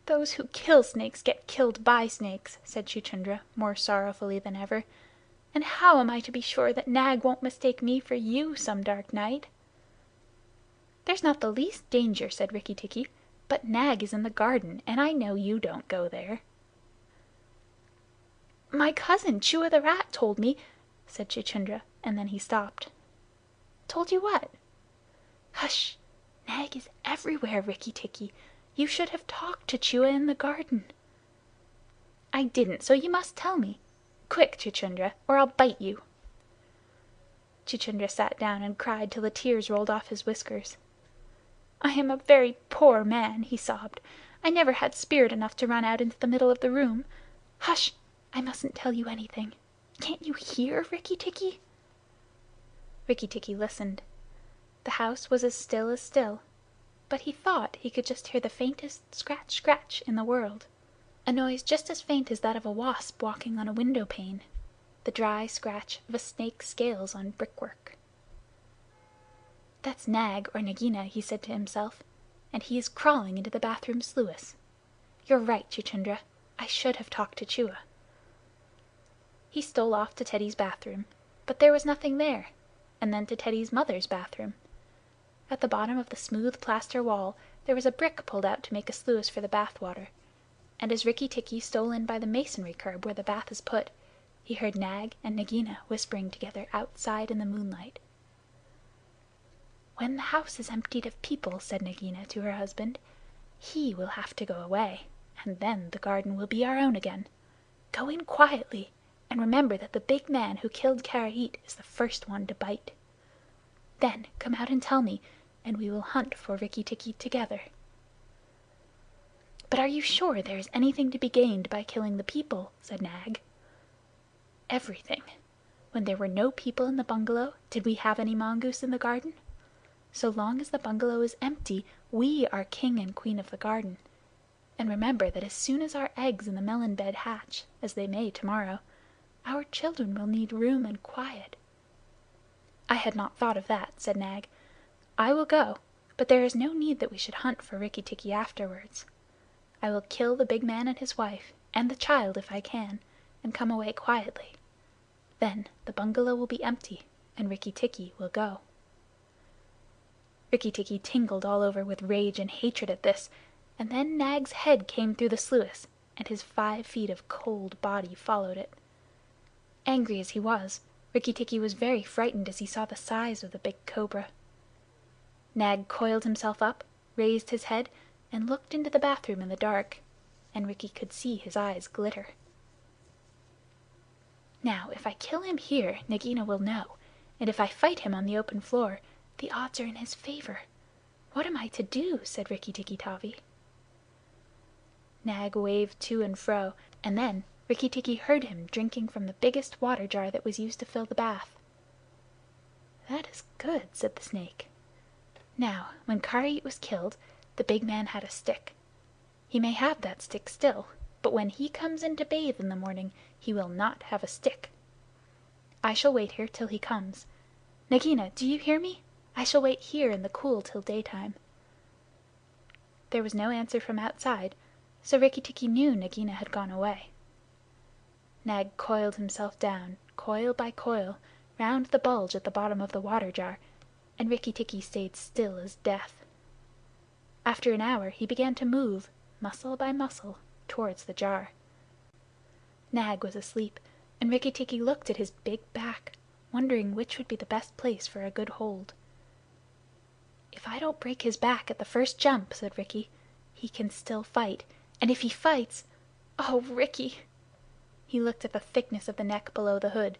"Those who kill snakes get killed by snakes," said Chuchundra, more sorrowfully than ever. "And how am I to be sure that Nag won't mistake me for you some dark night?" "There's not the least danger," said Rikki-Tikki, "but Nag is in the garden, and I know you don't go there." "My cousin Chua the rat told me," said Chuchundra, and then he stopped. "Told you what?" "Hush! Nag is everywhere, Rikki-Tikki. You should have talked to Chua in the garden." "I didn't, so you must tell me. Quick, Chuchundra, or I'll bite you." Chuchundra sat down and cried till the tears rolled off his whiskers. "I am a very poor man," he sobbed. "I never had spirit enough to run out into the middle of the room. Hush! I mustn't tell you anything. Can't you hear, Rikki-Tikki?" Rikki-Tikki listened. The house was as still, but he thought he could just hear the faintest scratch, scratch in the world, a noise just as faint as that of a wasp walking on a window pane, the dry scratch of a snake's scales on brickwork. "That's Nag or Nagina," he said to himself, "and he is crawling into the bathroom sluice. You're right, Chuchundra. I should have talked to Chua." He stole off to Teddy's bathroom, but there was nothing there, and then to Teddy's mother's bathroom. At the bottom of the smooth plaster wall there was a brick pulled out to make a sluice for the bath water, and as Rikki-Tikki stole in by the masonry curb where the bath is put, he heard Nag and Nagina whispering together outside in the moonlight. "When the house is emptied of people," said Nagina to her husband, "he will have to go away, and then the garden will be our own again. Go in quietly, and remember that the big man who killed Karait is the first one to bite. Then come out and tell me, and we will hunt for Rikki-Tikki together." "But are you sure there is anything to be gained by killing the people?" said Nag. "Everything. When there were no people in the bungalow, did we have any mongoose in the garden? So long as the bungalow is empty, we are king and queen of the garden. And remember that as soon as our eggs in the melon bed hatch, as they may tomorrow, our children will need room and quiet." "I had not thought of that," said Nag. "I will go, but there is no need that we should hunt for Rikki-Tikki afterwards. I will kill the big man and his wife, and the child if I can, and come away quietly. Then the bungalow will be empty, and Rikki-Tikki will go." Rikki-Tikki tingled all over with rage and hatred at this, and then Nag's head came through the sluice, and his 5 feet of cold body followed it. Angry as he was, Rikki-Tikki was very frightened as he saw the size of the big cobra. Nag coiled himself up, raised his head, and looked into the bathroom in the dark, and Rikki could see his eyes glitter. "Now, if I kill him here, Nagina will know, and if I fight him on the open floor, the odds are in his favor. What am I to do?" said Rikki-Tikki-Tavi. Nag waved to and fro, and then Rikki-Tikki heard him drinking from the biggest water jar that was used to fill the bath. "That is good," said the snake. "Now, when Karait was killed, the big man had a stick. He may have that stick still, but when he comes in to bathe in the morning he will not have a stick. I shall wait here till he comes. Nagaina, do you hear me? I shall wait here in the cool till daytime." There was no answer from outside, so Rikki-Tikki knew Nagaina had gone away. Nag coiled himself down, coil by coil, round the bulge at the bottom of the water jar, and Rikki-Tikki stayed still as death. After an hour he began to move, muscle by muscle, towards the jar. Nag was asleep, and Rikki-Tikki looked at his big back, wondering which would be the best place for a good hold. "If I don't break his back at the first jump," said Rikki, "he can still fight, and if he fights, oh, Rikki!" He looked at the thickness of the neck below the hood,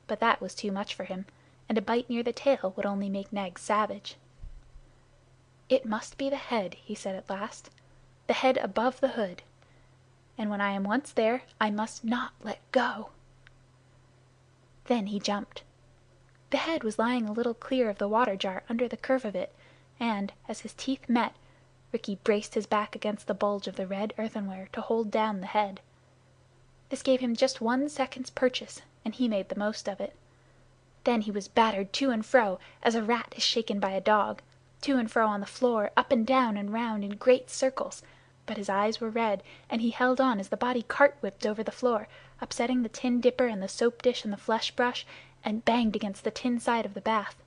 but that was too much for him, and a bite near the tail would only make Nag savage. "It must be the head," he said at last, "the head above the hood. And when I am once there I must not let go." Then he jumped. The head was lying a little clear of the water jar under the curve of it, and, as his teeth met, Rikki braced his back against the bulge of the red earthenware to hold down the head. This gave him just 1 second's purchase, and he made the most of it. Then he was battered to and fro, as a rat is shaken by a dog, to and fro on the floor, up and down and round in great circles, but his eyes were red, and he held on as the body cart-whipped over the floor, upsetting the tin dipper and the soap dish and the flesh brush, and banged against the tin side of the bath.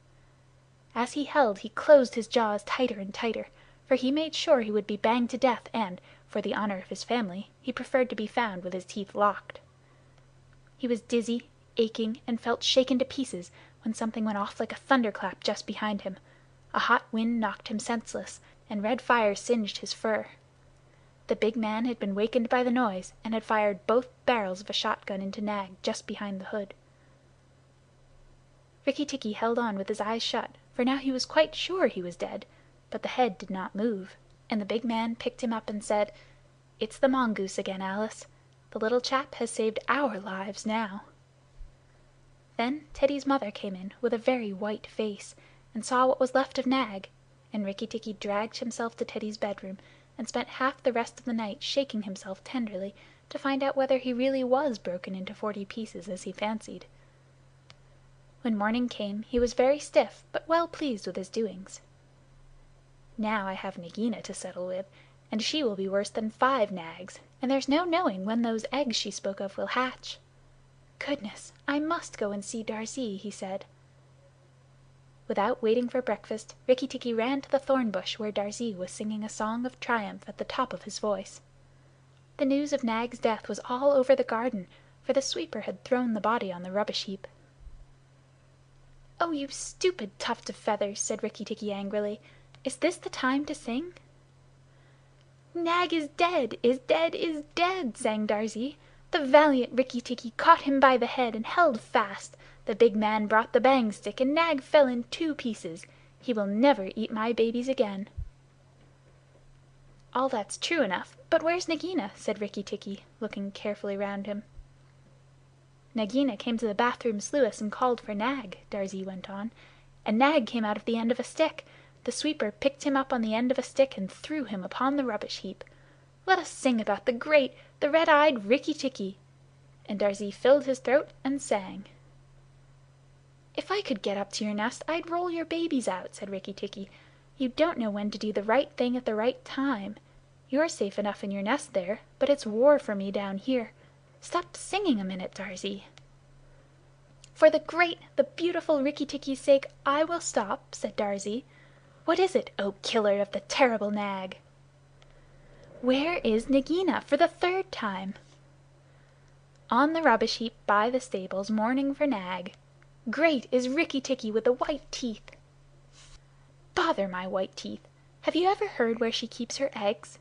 As he held, he closed his jaws tighter and tighter, for he made sure he would be banged to death, and, for the honor of his family, he preferred to be found with his teeth locked. He was dizzy, aching, and felt shaken to pieces when something went off like a thunderclap just behind him. A hot wind knocked him senseless, and red fire singed his fur. The big man had been wakened by the noise, and had fired both barrels of a shotgun into Nag just behind the hood. Rikki-Tikki held on with his eyes shut, for now he was quite sure he was dead, but the head did not move, and the big man picked him up and said, "It's the mongoose again, Alice. The little chap has saved our lives now." Then Teddy's mother came in with a very white face, and saw what was left of Nag, and Rikki-Tikki dragged himself to Teddy's bedroom, and spent half the rest of the night shaking himself tenderly to find out whether he really was broken into 40 pieces as he fancied. When morning came he was very stiff, but well pleased with his doings. "Now I have Nagaina to settle with, and she will be worse than 5 Nags, and there's no knowing when those eggs she spoke of will hatch. Goodness, I must go and see Darzee," he said. Without waiting for breakfast, Rikki-Tikki ran to the thorn bush where Darzee was singing a song of triumph at the top of his voice. The news of Nag's death was all over the garden, for the sweeper had thrown the body on the rubbish heap. "Oh, you stupid tuft of feathers!" said Rikki-Tikki angrily. "Is this the time to sing?" "Nag is dead, is dead, is dead!" sang Darzee. "The valiant Rikki-Tikki caught him by the head and held fast. The big man brought the bang stick, and Nag fell in 2 pieces. He will never eat my babies again." "All that's true enough, but where's Nagaina?" said Rikki-Tikki, looking carefully round him. "Nagaina came to the bathroom sluice and called for Nag," Darzee went on, "and Nag came out of the end of a stick. The sweeper picked him up on the end of a stick and threw him upon the rubbish heap. Let us sing about the great, the red-eyed Rikki-Tikki!" And Darzee filled his throat and sang. "If I could get up to your nest, I'd roll your babies out," said Rikki-Tikki. "You don't know when to do the right thing at the right time. You're safe enough in your nest there, but it's war for me down here. Stop singing a minute, Darzee." "For the great, the beautiful Rikki-Tikki's sake, I will stop," said Darzee. "What is it, O killer of the terrible Nag?" "Where is Nagaina for the 3rd time?" "On the rubbish heap by the stables, mourning for Nag. Great is Rikki-Tikki with the white teeth." "Bother my white teeth! Have you ever heard where she keeps her eggs?"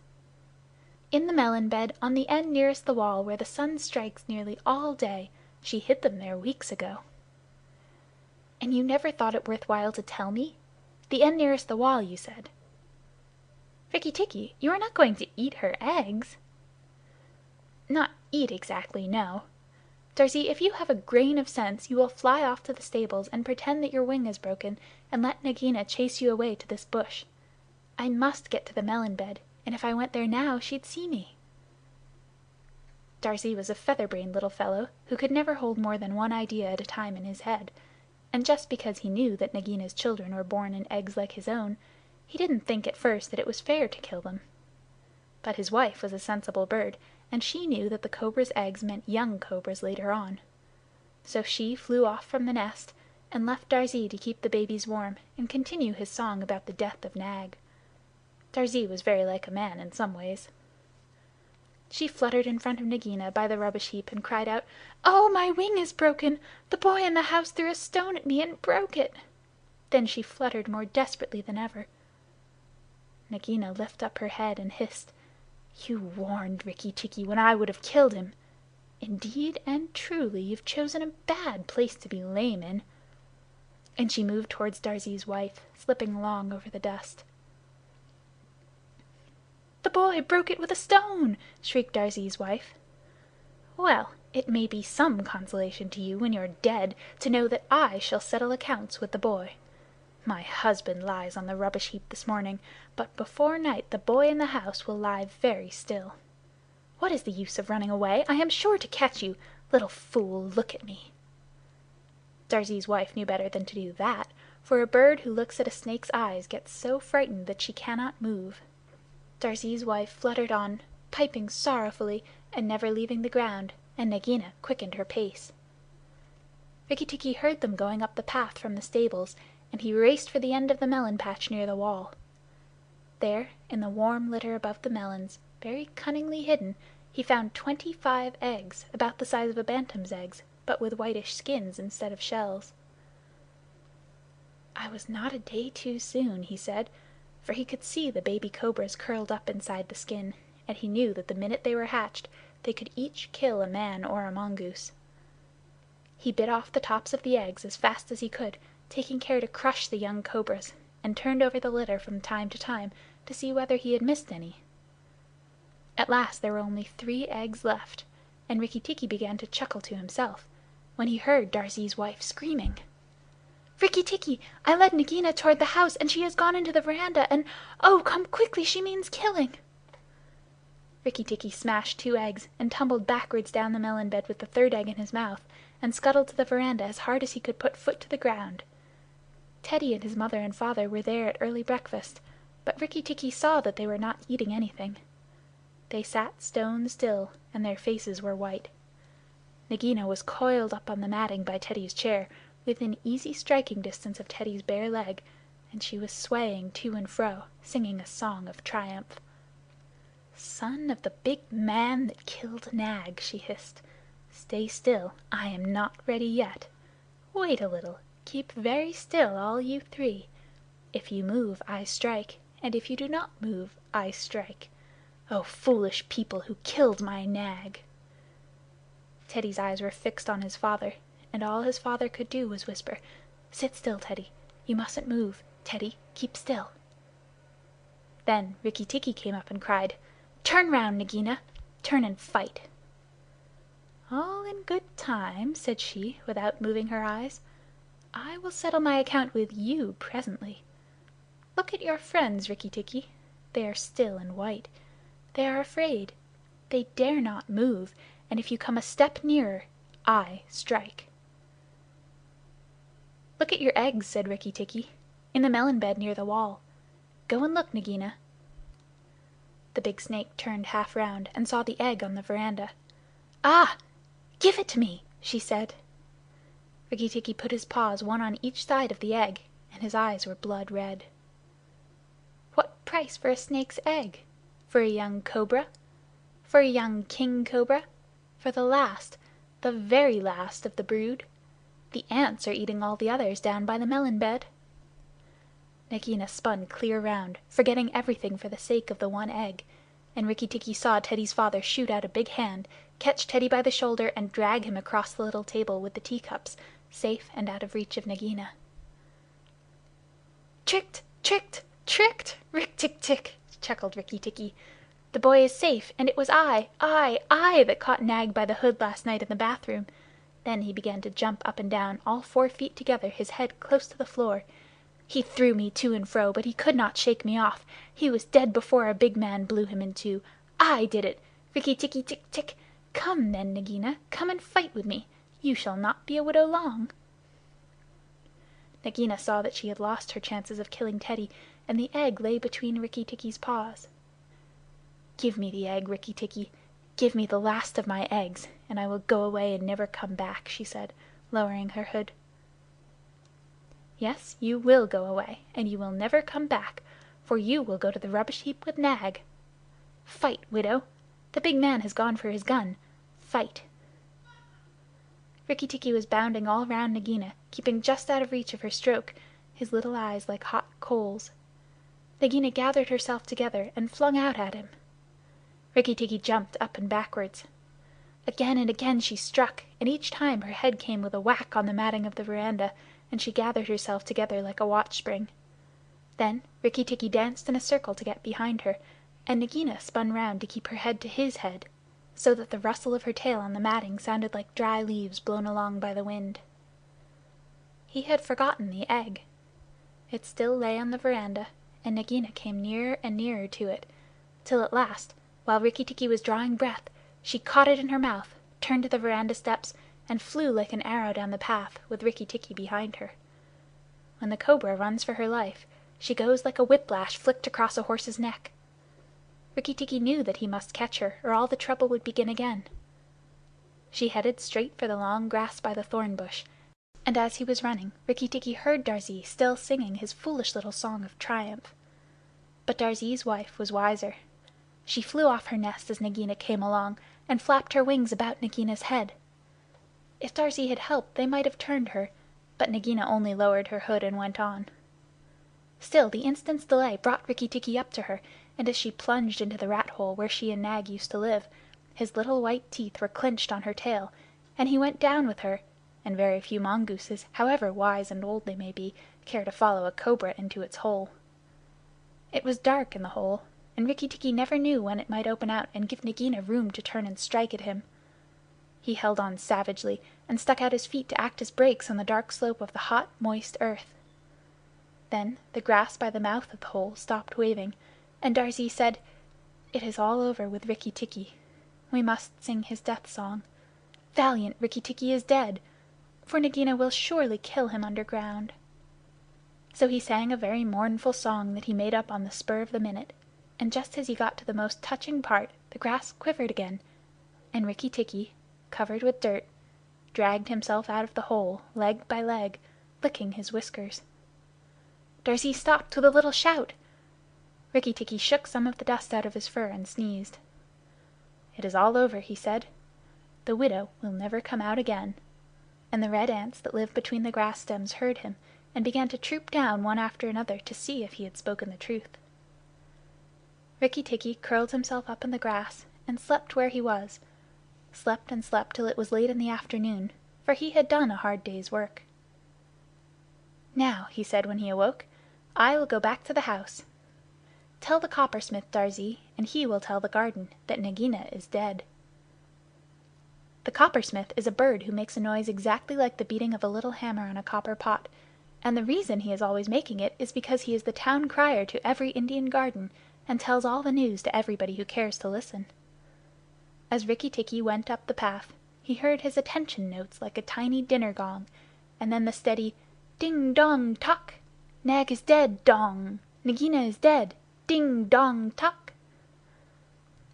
"In the melon bed on the end nearest the wall where the sun strikes nearly all day. She hid them there weeks ago." "And you never thought it worth while to tell me? The end nearest the wall, you said." "Rikki-Tikki, you are not going to eat her eggs?" "Not eat exactly, no. Darzee, if you have a grain of sense, you will fly off to the stables and pretend that your wing is broken, and let Nagaina chase you away to this bush. I must get to the melon bed, and if I went there now she'd see me." Darzee was a feather-brained little fellow who could never hold more than one idea at a time in his head, and just because he knew that Nagina's children were born in eggs like his own, he didn't think at first that it was fair to kill them. But his wife was a sensible bird, and she knew that the cobra's eggs meant young cobras later on. So she flew off from the nest and left Darzee to keep the babies warm and continue his song about the death of Nag. Darzee was very like a man in some ways. She fluttered in front of Nagina by the rubbish heap and cried out, "Oh, my wing is broken! The boy in the house threw a stone at me and broke it!" Then she fluttered more desperately than ever. Nagina lifted up her head and hissed, "You warned Rikki-Tikki when I would have killed him. Indeed and truly you've chosen a bad place to be lame in." And she moved towards Darzee's wife, slipping along over the dust. "The boy broke it with a stone!" shrieked Darzee's wife. "Well, it may be some consolation to you when you're dead to know that I shall settle accounts with the boy. My husband lies on the rubbish heap this morning, but before night the boy in the house will lie very still. What is the use of running away? I am sure to catch you. Little fool, look at me." Darzee's wife knew better than to do that, for a bird who looks at a snake's eyes gets so frightened that she cannot move. Darzee's wife fluttered on, piping sorrowfully and never leaving the ground, and Nagina quickened her pace. Rikki-Tikki heard them going up the path from the stables, and he raced for the end of the melon patch near the wall. There, in the warm litter above the melons, very cunningly hidden, he found 25 eggs, about the size of a bantam's eggs, but with whitish skins instead of shells. "I was not a day too soon," he said, for he could see the baby cobras curled up inside the skin, and he knew that the minute they were hatched they could each kill a man or a mongoose. He bit off the tops of the eggs as fast as he could, taking care to crush the young cobras, and turned over the litter from time to time to see whether he had missed any. At last there were only 3 eggs left, and Rikki-Tikki began to chuckle to himself when he heard Darzee's wife screaming, "Rikki-Tikki, I led Nagina toward the house, and she has gone into the veranda, and oh, come quickly, she means killing!" Rikki-Tikki smashed 2 eggs and tumbled backwards down the melon bed with the 3rd egg in his mouth, and scuttled to the veranda as hard as he could put foot to the ground. Teddy and his mother and father were there at early breakfast, but Rikki-Tikki saw that they were not eating anything. They sat stone still, and their faces were white. Nagina was coiled up on the matting by Teddy's chair, within easy striking distance of Teddy's bare leg, and she was swaying to and fro, singing a song of triumph. "Son of the big man that killed Nag," she hissed. "Stay still. I am not ready yet. Wait a little. Keep very still, all you 3. If you move, I strike, and if you do not move, I strike. Oh, foolish people who killed my Nag!" Teddy's eyes were fixed on his father, and all his father could do was whisper, "Sit still, Teddy. You mustn't move. Teddy, keep still." Then Rikki-Tikki came up and cried, "Turn round, Nagina. Turn and fight." "All in good time," said she, without moving her eyes. "I will settle my account with you presently. Look at your friends, Rikki-Tikki. They are still and white. They are afraid. They dare not move, and if you come a step nearer, I strike." "Look at your eggs," said Rikki-Tikki, "in the melon bed near the wall. Go and look, Nagina." The big snake turned half round and saw the egg on the veranda. "Ah! Give it to me," she said. Rikki-Tikki put his paws one on each side of the egg, and his eyes were blood red. What price for a snake's egg? For a young cobra? For a young king cobra? For the last, the very last of the brood? The ants are eating all the others down by the melon bed. Nagina spun clear round, forgetting everything for the sake of the one egg, and Rikki-Tikki saw Teddy's father shoot out a big hand, catch Teddy by the shoulder, and drag him across the little table with the teacups, safe and out of reach of Nagina. "Tricked! Tricked! Tricked! Rick-tick-tick!" chuckled Rikki-Tikki. "The boy is safe, and it was I that caught Nag by the hood last night in the bathroom." Then he began to jump up and down, all 4 feet together, his head close to the floor. He threw me to and fro, but he could not shake me off. He was dead before a big man blew him in two. I did it! Rikki-Tikki-Tik-Tik! Come then, Nagaina, come and fight with me. You shall not be a widow long." Nagaina saw that she had lost her chances of killing Teddy, and the egg lay between Rikki-Tikki's paws. "Give me the egg, Rikki-Tikki. Give me the last of my eggs, and I will go away and never come back," she said, lowering her hood. "Yes, you will go away, and you will never come back, for you will go to the rubbish heap with Nag. Fight, widow! The big man has gone for his gun. Fight!" Rikki-Tikki was bounding all round Nagaina, keeping just out of reach of her stroke, his little eyes like hot coals. Nagaina gathered herself together and flung out at him. Rikki-Tikki jumped up and backwards. Again and again she struck, and each time her head came with a whack on the matting of the veranda, and she gathered herself together like a watch-spring. Then Rikki-Tikki danced in a circle to get behind her, and Nagaina spun round to keep her head to his head, so that the rustle of her tail on the matting sounded like dry leaves blown along by the wind. He had forgotten the egg. It still lay on the veranda, and Nagaina came nearer and nearer to it, till at last, while Rikki-Tikki was drawing breath, she caught it in her mouth, turned to the veranda steps, and flew like an arrow down the path, with Rikki-Tikki behind her. When the cobra runs for her life, she goes like a whiplash flicked across a horse's neck. Rikki-Tikki knew that he must catch her, or all the trouble would begin again. She headed straight for the long grass by the thorn bush, and as he was running, Rikki-Tikki heard Darzee still singing his foolish little song of triumph. But Darzee's wife was wiser. She flew off her nest as Nagaina came along, and flapped her wings about Nagaina's head. If Darzee had helped, they might have turned her, but Nagaina only lowered her hood and went on. Still, the instant's delay brought Rikki-Tikki up to her, and as she plunged into the rat hole where she and Nag used to live, his little white teeth were clenched on her tail, and he went down with her, and very few mongooses, however wise and old they may be, care to follow a cobra into its hole. It was dark in the hole, and Rikki-Tikki never knew when it might open out and give Nagaina room to turn and strike at him. He held on savagely, and stuck out his feet to act as brakes on the dark slope of the hot, moist earth. Then the grass by the mouth of the hole stopped waving, and Darzee said, "It is all over with Rikki-Tikki. We must sing his death song. Valiant Rikki-Tikki is dead, for Nagaina will surely kill him underground." So he sang a very mournful song that he made up on the spur of the minute, and just as he got to the most touching part, the grass quivered again, and Rikki-Tikki, covered with dirt, dragged himself out of the hole, leg by leg, licking his whiskers. Darzee stopped with a little shout. Rikki-Tikki shook some of the dust out of his fur and sneezed. "It is all over," he said. "The widow will never come out again." And the red ants that live between the grass stems heard him, and began to troop down one after another to see if he had spoken the truth. Rikki-Tikki curled himself up in the grass and slept where he was, slept and slept till it was late in the afternoon, for he had done a hard day's work. "Now," he said when he awoke, "I will go back to the house. Tell the coppersmith, Darzee, and he will tell the garden that Nagaina is dead." The coppersmith is a bird who makes a noise exactly like the beating of a little hammer on a copper pot, and the reason he is always making it is because he is the town crier to every Indian garden, and tells all the news to everybody who cares to listen. As Rikki-Tikki went up the path, he heard his attention notes like a tiny dinner gong, and then the steady ding dong tock! Nag is dead, dong! Nagaina is dead, ding dong tock!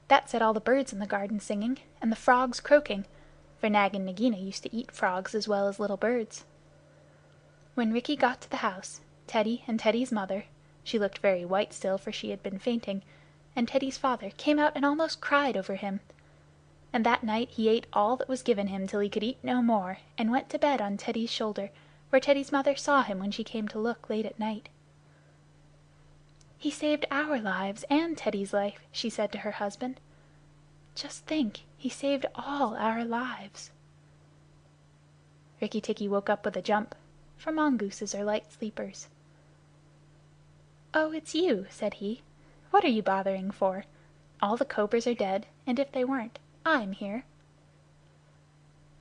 That set all the birds in the garden singing, and the frogs croaking, for Nag and Nagaina used to eat frogs as well as little birds. When Rikki got to the house, Teddy and Teddy's mother, she looked very white still, for she had been fainting, and Teddy's father came out and almost cried over him. And that night he ate all that was given him till he could eat no more, and went to bed on Teddy's shoulder, where Teddy's mother saw him when she came to look late at night. "He saved our lives and Teddy's life," she said to her husband. "Just think, he saved all our lives." Rikki-Tikki woke up with a jump, for mongooses are light sleepers. "Oh, it's you," said he. "What are you bothering for? All the cobras are dead, and if they weren't, I'm here."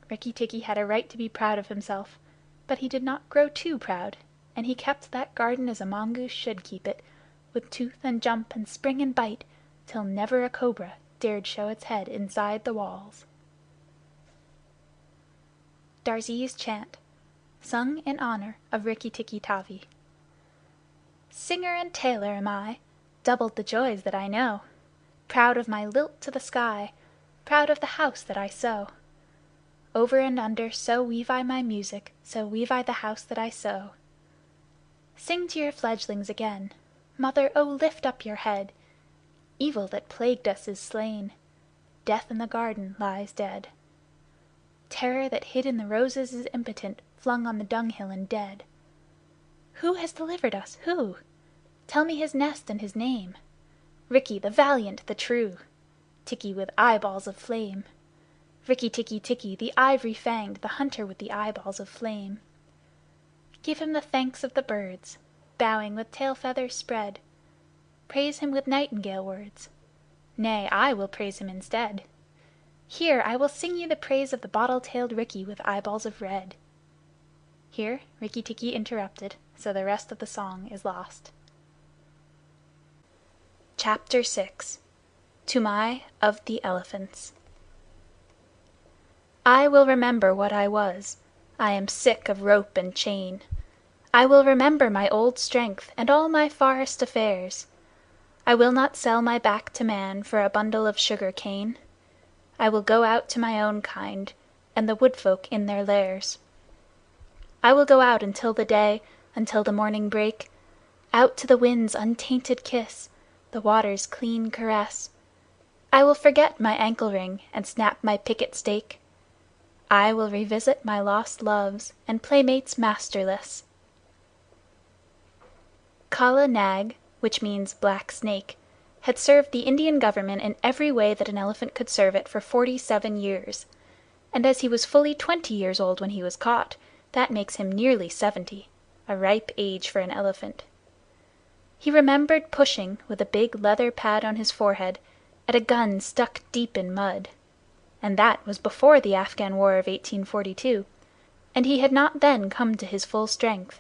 Rikki-Tikki had a right to be proud of himself, but he did not grow too proud, and he kept that garden as a mongoose should keep it, with tooth and jump and spring and bite, till never a cobra dared show its head inside the walls. Darzee's Chant, sung in honor of Rikki-Tikki-Tavi. Singer and tailor am I, doubled the joys that I know. Proud of my lilt to the sky, proud of the house that I sew. Over and under, so weave I my music, so weave I the house that I sew. Sing to your fledglings again, Mother, oh lift up your head! Evil that plagued us is slain, Death in the garden lies dead. Terror that hid in the roses is impotent, flung on the dunghill and dead. Who has delivered us, who? Tell me his nest and his name. Rikki the valiant, the true, Tikki with eyeballs of flame. Rikki-Tikki-Tikki, the ivory-fanged, the hunter with the eyeballs of flame. Give him the thanks of the birds, bowing with tail feathers spread. Praise him with nightingale words. Nay, I will praise him instead. Here, I will sing you the praise of the bottle-tailed Rikki with eyeballs of red. Here Rikki-Tikki interrupted, so the rest of the song is lost. Chapter 6. Toomai of the Elephants. I will remember what I was. I am sick of rope and chain. I will remember my old strength and all my forest affairs. I will not sell my back to man for a bundle of sugar cane. I will go out to my own kind, and the wood folk in their lairs. I will go out until the day, until the morning break, out to the wind's untainted kiss, the water's clean caress. I will forget my ankle ring and snap my picket stake. I will revisit my lost loves and playmates masterless. Kala Nag, which means black snake, had served the Indian government in every way that an elephant could serve it for 47 years, and as he was fully 20 years old when he was caught, that makes him nearly 70, a ripe age for an elephant. He remembered pushing, with a big leather pad on his forehead, at a gun stuck deep in mud. And that was before the Afghan War of 1842, and he had not then come to his full strength.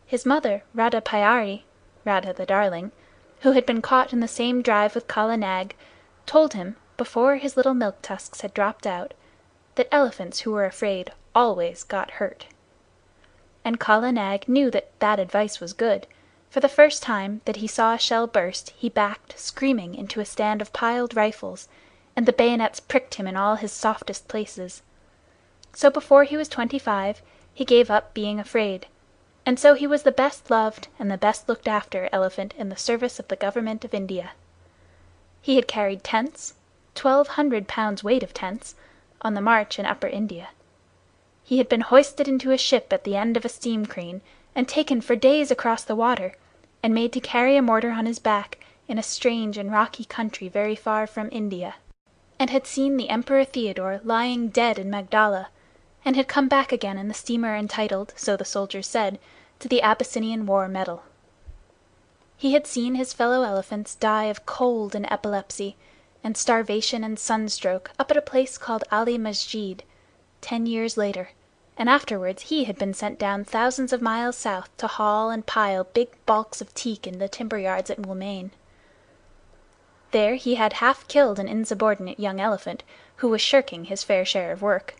His mother, Radha Pyari, Radha the Darling, who had been caught in the same drive with Kala Nag, told him, before his little milk tusks had dropped out, that elephants who were afraid always got hurt. And Kala Nag knew that that advice was good, for the first time that he saw a shell burst he backed, screaming, into a stand of piled rifles, and the bayonets pricked him in all his softest places. So before he was 25 he gave up being afraid, and so he was the best loved and the best looked after elephant in the service of the government of India. He had carried tents, 1,200 pounds weight of tents, on the march in Upper India. He had been hoisted into a ship at the end of a steam crane, and taken for days across the water, and made to carry a mortar on his back in a strange and rocky country very far from India, and had seen the Emperor Theodore lying dead in Magdala, and had come back again in the steamer entitled, so the soldiers said, to the Abyssinian War Medal. He had seen his fellow elephants die of cold and epilepsy, and starvation and sunstroke up at a place called Ali Masjid, 10 years later, and afterwards he had been sent down thousands of miles south to haul and pile big balks of teak in the timber yards at Moulmein. There he had half killed an insubordinate young elephant who was shirking his fair share of work.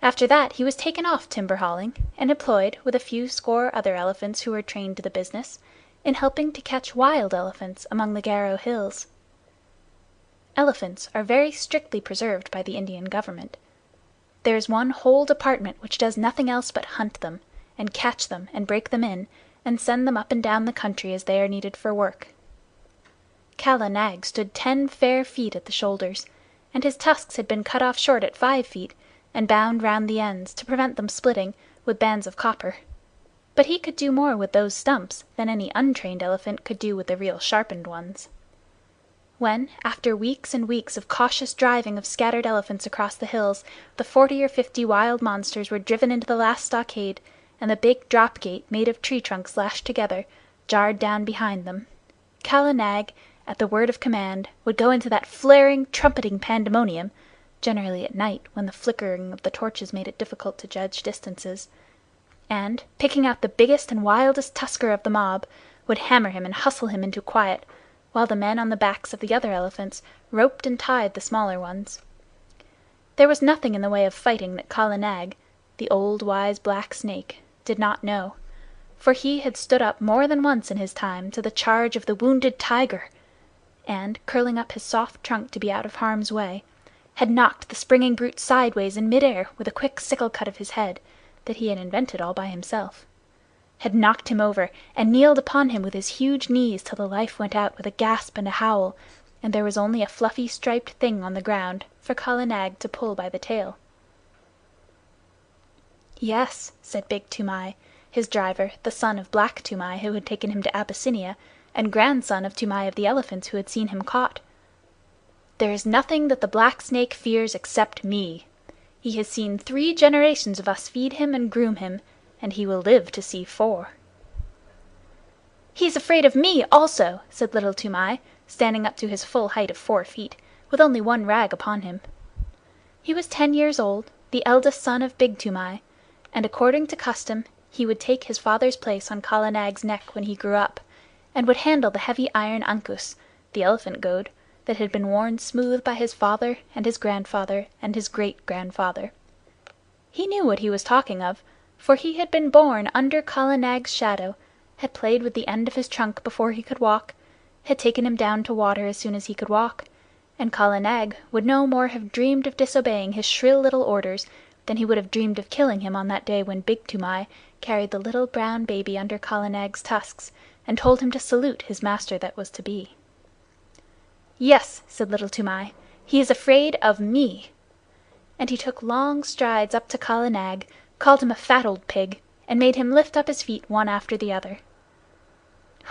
After that he was taken off timber hauling, and employed, with a few score other elephants who were trained to the business, in helping to catch wild elephants among the Garo hills. Elephants are very strictly preserved by the Indian government. There is one whole department which does nothing else but hunt them, and catch them, and break them in, and send them up and down the country as they are needed for work. Kala Nag stood 10 fair feet at the shoulders, and his tusks had been cut off short at 5 feet, and bound round the ends, to prevent them splitting, with bands of copper. But he could do more with those stumps than any untrained elephant could do with the real sharpened ones. When, after weeks and weeks of cautious driving of scattered elephants across the hills, the 40 or 50 wild monsters were driven into the last stockade, and the big drop gate, made of tree trunks lashed together, jarred down behind them, Kala Nag, at the word of command, would go into that flaring, trumpeting pandemonium, generally at night when the flickering of the torches made it difficult to judge distances, and, picking out the biggest and wildest tusker of the mob, would hammer him and hustle him into quiet, while the men on the backs of the other elephants roped and tied the smaller ones. There was nothing in the way of fighting that Kala Nag, the old wise black snake, did not know, for he had stood up more than once in his time to the charge of the wounded tiger, and, curling up his soft trunk to be out of harm's way, had knocked the springing brute sideways in mid-air with a quick sickle cut of his head that he had invented all by himself, had knocked him over and kneeled upon him with his huge knees till the life went out with a gasp and a howl, and there was only a fluffy striped thing on the ground for Kala Nag to pull by the tail. "Yes," said Big Toomai, his driver, the son of Black Toomai who had taken him to Abyssinia, and grandson of Toomai of the Elephants who had seen him caught. "There is nothing that the black snake fears except me. He has seen 3 generations of us feed him and groom him, and he will live to see 4." "He is afraid of me also," said Little Toomai, standing up to his full height of 4 feet, with only one rag upon him. He was 10 years old, the eldest son of Big Toomai, and according to custom he would take his father's place on Kala Nag's neck when he grew up, and would handle the heavy iron ankus, the elephant goad, that had been worn smooth by his father and his grandfather and his great-grandfather. He knew what he was talking of, for he had been born under Kala Nag's shadow, had played with the end of his trunk before he could walk, had taken him down to water as soon as he could walk, and Kala Nag would no more have dreamed of disobeying his shrill little orders than he would have dreamed of killing him on that day when Big Toomai carried the little brown baby under Kala Nag's tusks and told him to salute his master that was to be. "Yes," said Little Toomai, "he is afraid of me." And he took long strides up to Kala Nag, called him a fat old pig, and made him lift up his feet one after the other.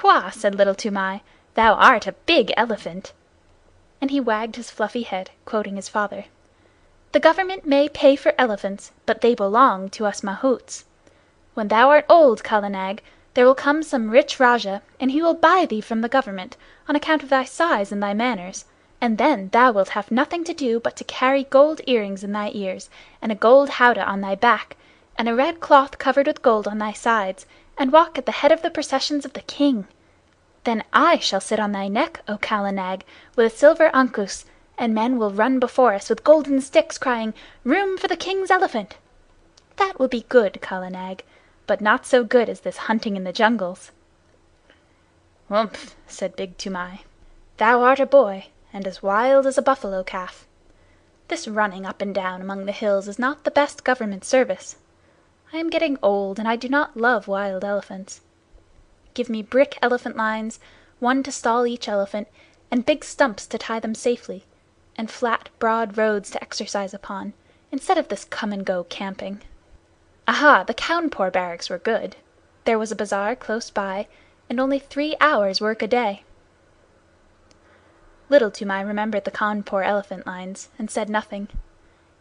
"Hwah!" said Little Toomai, "thou art a big elephant." And he wagged his fluffy head, quoting his father. "The government may pay for elephants, but they belong to us mahouts. When thou art old, Kala Nag, there will come some rich Rajah, and he will buy thee from the government, on account of thy size and thy manners, and then thou wilt have nothing to do but to carry gold earrings in thy ears, and a gold howdah on thy back, and a red cloth covered with gold on thy sides, and walk at the head of the processions of the king. Then I shall sit on thy neck, O Kala Nag, with a silver ankus, and men will run before us with golden sticks, crying, 'Room for the king's elephant!' That will be good, Kala Nag, but not so good as this hunting in the jungles." "Humph!" said Big Toomai. "Thou art a boy, and as wild as a buffalo calf. This running up and down among the hills is not the best government service. I am getting old, and I do not love wild elephants. Give me brick elephant lines, one to stall each elephant, and big stumps to tie them safely, and flat, broad roads to exercise upon, instead of this come-and-go camping. Aha! The Cawnpore barracks were good. There was a bazaar close by, and only 3 hours' work a day." Little Toomai remembered the Cawnpore elephant lines, and said nothing.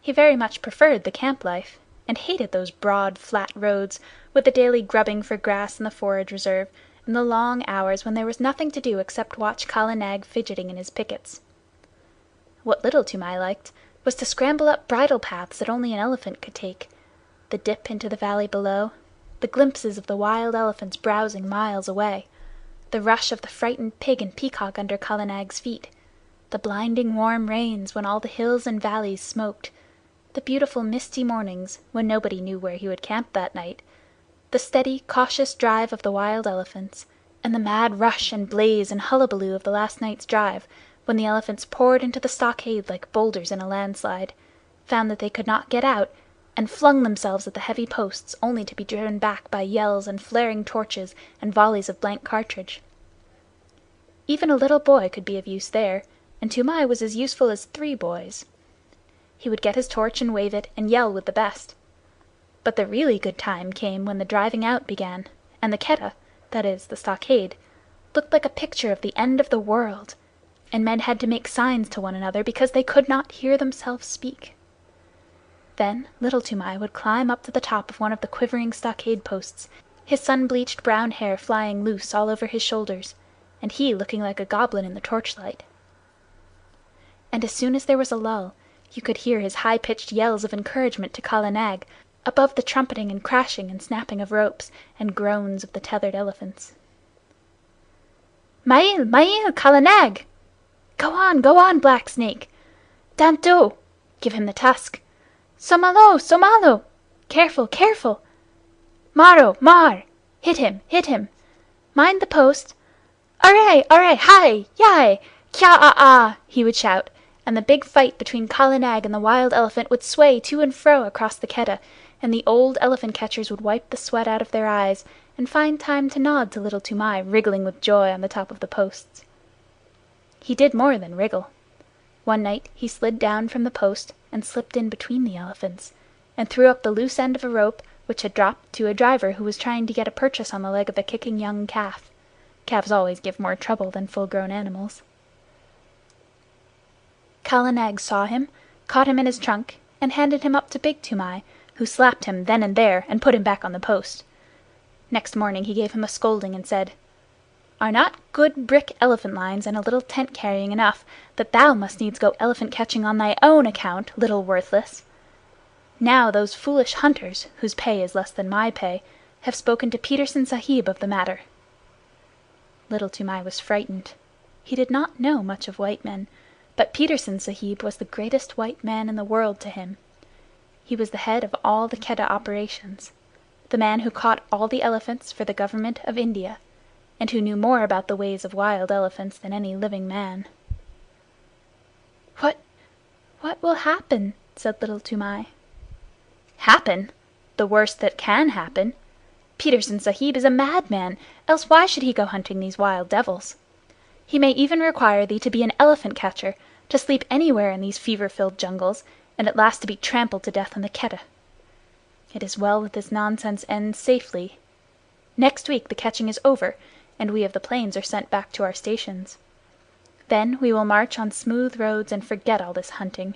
He very much preferred the camp life, and hated those broad, flat roads, with the daily grubbing for grass in the forage reserve, and the long hours when there was nothing to do except watch Kala Nag fidgeting in his pickets. What Little Toomai liked was to scramble up bridle paths that only an elephant could take, the dip into the valley below, the glimpses of the wild elephants browsing miles away, the rush of the frightened pig and peacock under Kala Nag's feet, the blinding warm rains when all the hills and valleys smoked, the beautiful misty mornings when nobody knew where he would camp that night, the steady, cautious drive of the wild elephants, and the mad rush and blaze and hullabaloo of the last night's drive, when the elephants poured into the stockade like boulders in a landslide, found that they could not get out, and flung themselves at the heavy posts only to be driven back by yells and flaring torches and volleys of blank cartridge. Even a little boy could be of use there, and Toomai was as useful as 3 boys. He would get his torch and wave it, and yell with the best. But the really good time came when the driving out began, and the Keddah, that is, the stockade, looked like a picture of the end of the world, and men had to make signs to one another because they could not hear themselves speak. Then Little Toomai would climb up to the top of one of the quivering stockade posts, his sun-bleached brown hair flying loose all over his shoulders, and he looking like a goblin in the torchlight. And as soon as there was a lull, you could hear his high-pitched yells of encouragement to Kala Nag, above the trumpeting and crashing and snapping of ropes and groans of the tethered elephants. Mail, mail, Kala Nag! Go on, Black Snake! Danto! Give him the tusk! Somalo, somalo! Careful, careful! Maro, mar! Hit him! Mind the post! Array, hi, yai, kya he would shout, and the big fight between Kala Nag and the wild elephant would sway to and fro across the Keddah, and the old elephant catchers would wipe the sweat out of their eyes and find time to nod to Little Toomai wriggling with joy on the top of the posts. He did more than wriggle. One night he slid down from the post and slipped in between the elephants, and threw up the loose end of a rope which had dropped to a driver who was trying to get a purchase on the leg of a kicking young calf. Calves always give more trouble than full-grown animals. Kala Nag saw him, caught him in his trunk, and handed him up to Big Toomai, who slapped him then and there and put him back on the post. Next morning he gave him a scolding and said, "Are not good brick elephant lines and a little tent carrying enough, that thou must needs go elephant catching on thy own account, little worthless? Now those foolish hunters, whose pay is less than my pay, have spoken to Petersen Sahib of the matter." Little Toomai was frightened. He did not know much of white men, but Petersen Sahib was the greatest white man in the world to him. He was the head of all the Keddah operations, the man who caught all the elephants for the government of India, and who knew more about the ways of wild elephants than any living man. What will happen?" said Little Toomai. "Happen? The worst that can happen. Petersen Sahib is a madman, else why should he go hunting these wild devils? He may even require thee to be an elephant catcher, to sleep anywhere in these fever-filled jungles, and at last to be trampled to death on the Keddah. It is well that this nonsense ends safely. Next week the catching is over, and we of the plains are sent back to our stations. Then we will march on smooth roads and forget all this hunting.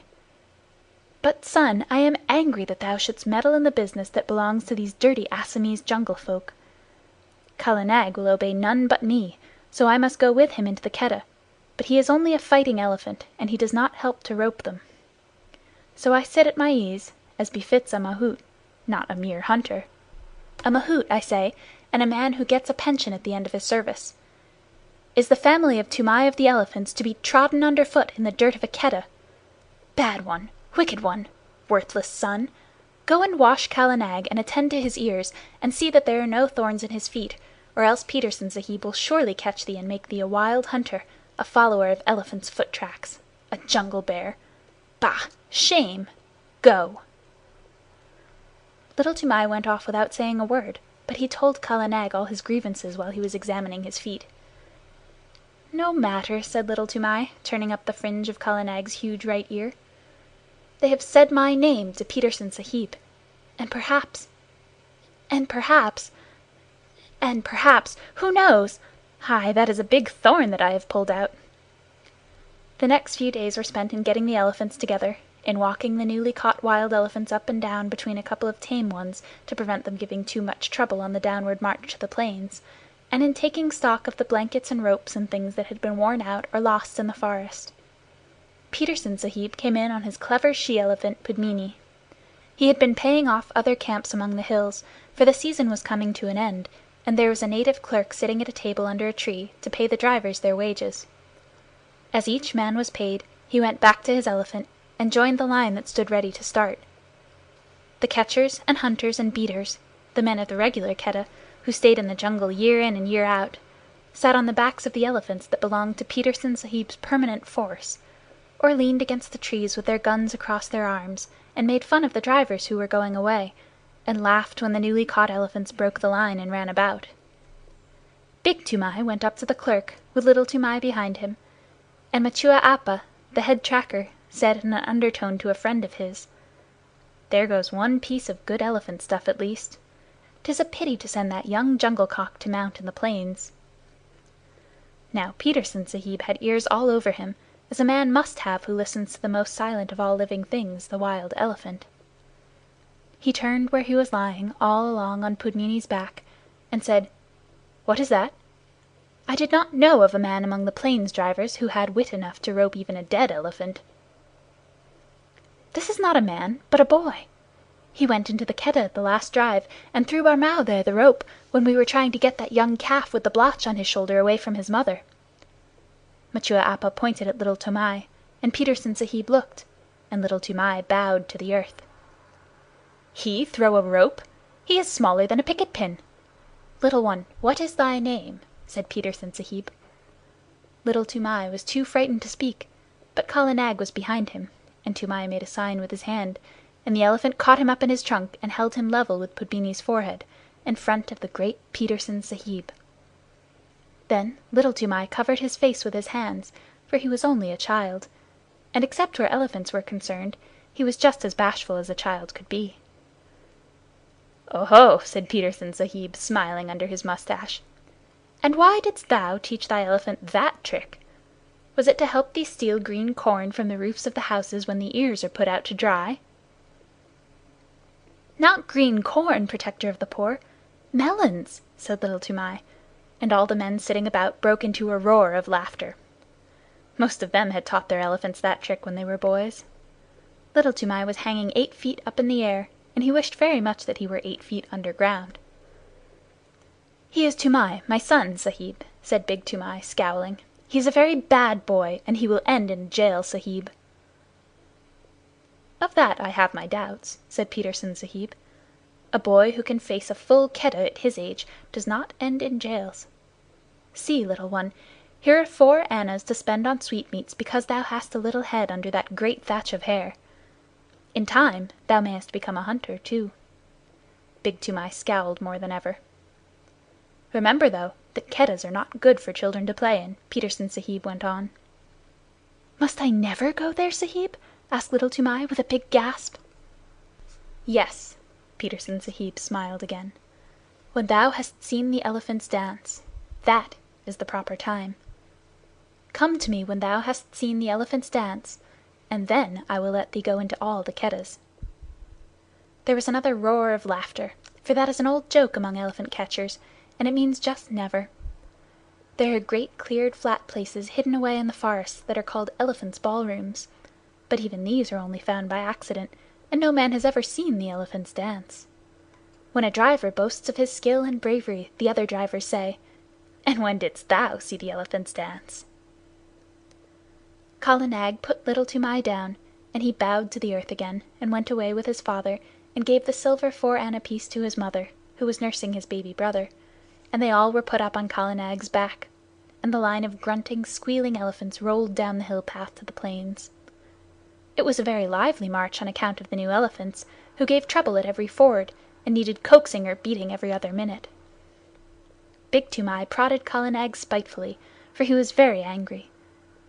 But, son, I am angry that thou shouldst meddle in the business that belongs to these dirty Assamese jungle folk. Kala Nag will obey none but me, so I must go with him into the Keddah, but he is only a fighting elephant, and he does not help to rope them. So I sit at my ease, as befits a mahout, not a mere hunter. A mahout, I say, and a man who gets a pension at the end of his service. Is the family of Toomai of the Elephants to be trodden under foot in the dirt of a Keddah? Bad one! Wicked one! Worthless son! Go and wash Kala Nag and attend to his ears, and see that there are no thorns in his feet, or else Petersen Sahib will surely catch thee and make thee a wild hunter, a follower of elephants' foot tracks. A jungle bear! Bah! Shame! Go!" Little Toomai went off without saying a word, but he told Kala Nag all his grievances while he was examining his feet. "No matter," said Little Toomai, turning up the fringe of Kala Nag's huge right ear. "They have said my name to Petersen Sahib, and perhaps, who knows? Hi, that is a big thorn that I have pulled out." The next few days were spent in getting the elephants together, in walking the newly caught wild elephants up and down between a couple of tame ones to prevent them giving too much trouble on the downward march to the plains, and in taking stock of the blankets and ropes and things that had been worn out or lost in the forest. Petersen Sahib came in on his clever she-elephant Pudmini. He had been paying off other camps among the hills, for the season was coming to an end, and there was a native clerk sitting at a table under a tree to pay the drivers their wages. As each man was paid, he went back to his elephant and joined the line that stood ready to start. The catchers and hunters and beaters, the men of the regular Keddah, who stayed in the jungle year in and year out, sat on the backs of the elephants that belonged to Petersen Sahib's permanent force, or leaned against the trees with their guns across their arms, and made fun of the drivers who were going away, and laughed when the newly caught elephants broke the line and ran about. Big Toomai went up to the clerk, with Little Toomai behind him, and Machua Appa, the head tracker, said in an undertone to a friend of his, "There goes one piece of good elephant stuff at least. 'Tis a pity to send that young jungle cock to mount in the plains." Now Petersen Sahib had ears all over him, as a man must have who listens to the most silent of all living things, the wild elephant. He turned where he was lying all along on Pudmini's back, and said, "What is that? I did not know of a man among the plains drivers who had wit enough to rope even a dead elephant." "This is not a man, but a boy. He went into the Keddah the last drive, and threw our Mao there the rope when we were trying to get that young calf with the blotch on his shoulder away from his mother." Machua Appa pointed at Little Toomai, and Petersen Sahib looked, and Little Toomai bowed to the earth. "He throw a rope? He is smaller than a picket pin. Little one, what is thy name?" said Petersen Sahib. Little Toomai was too frightened to speak, but Kala Nag was behind him, and Toomai made a sign with his hand, and the elephant caught him up in his trunk and held him level with Pudmini's forehead, in front of the great Petersen Sahib. Then Little Toomai covered his face with his hands, for he was only a child, and except where elephants were concerned, he was just as bashful as a child could be. "Oho!" said Petersen Sahib, smiling under his mustache. "And why didst thou teach thy elephant that trick? Was it to help thee steal green corn from the roofs of the houses when the ears are put out to dry?" "Not green corn, Protector of the Poor. Melons," said Little Toomai, and all the men sitting about broke into a roar of laughter. Most of them had taught their elephants that trick when they were boys. Little Toomai was hanging 8 feet up in the air, and he wished very much that he were 8 feet underground. "He is Toomai, my son, Sahib," said Big Toomai, scowling. "He is a very bad boy, and he will end in jail, Sahib." "Of that I have my doubts," said Petersen Sahib. "A boy who can face a full Keddah at his age does not end in jails. See, little one, here are 4 annas to spend on sweetmeats because thou hast a little head under that great thatch of hair. In time thou mayest become a hunter, too." Big Toomai scowled more than ever. "Remember, though, that Keddahs are not good for children to play in," Petersen Sahib went on. "Must I never go there, Sahib?" asked Little Toomai with a big gasp. "Yes." Petersen Sahib smiled again. "When thou hast seen the elephants dance, that is the proper time. Come to me when thou hast seen the elephants dance, and then I will let thee go into all the Keddahs." There was another roar of laughter, for that is an old joke among elephant catchers, and it means just never. There are great cleared flat places hidden away in the forests that are called elephants' ballrooms, but even these are only found by accident, and no man has ever seen the elephants dance. When a driver boasts of his skill and bravery, the other drivers say, "And when didst thou see the elephants dance?" Kala Nag put Little Toomai down, and he bowed to the earth again, and went away with his father, and gave the silver 4-anna piece to his mother, who was nursing his baby brother, and they all were put up on Kala Nag's back, and the line of grunting, squealing elephants rolled down the hill path to the plains. It was a very lively march on account of the new elephants, who gave trouble at every ford, and needed coaxing or beating every other minute. Big Toomai prodded Kala Nag spitefully, for he was very angry,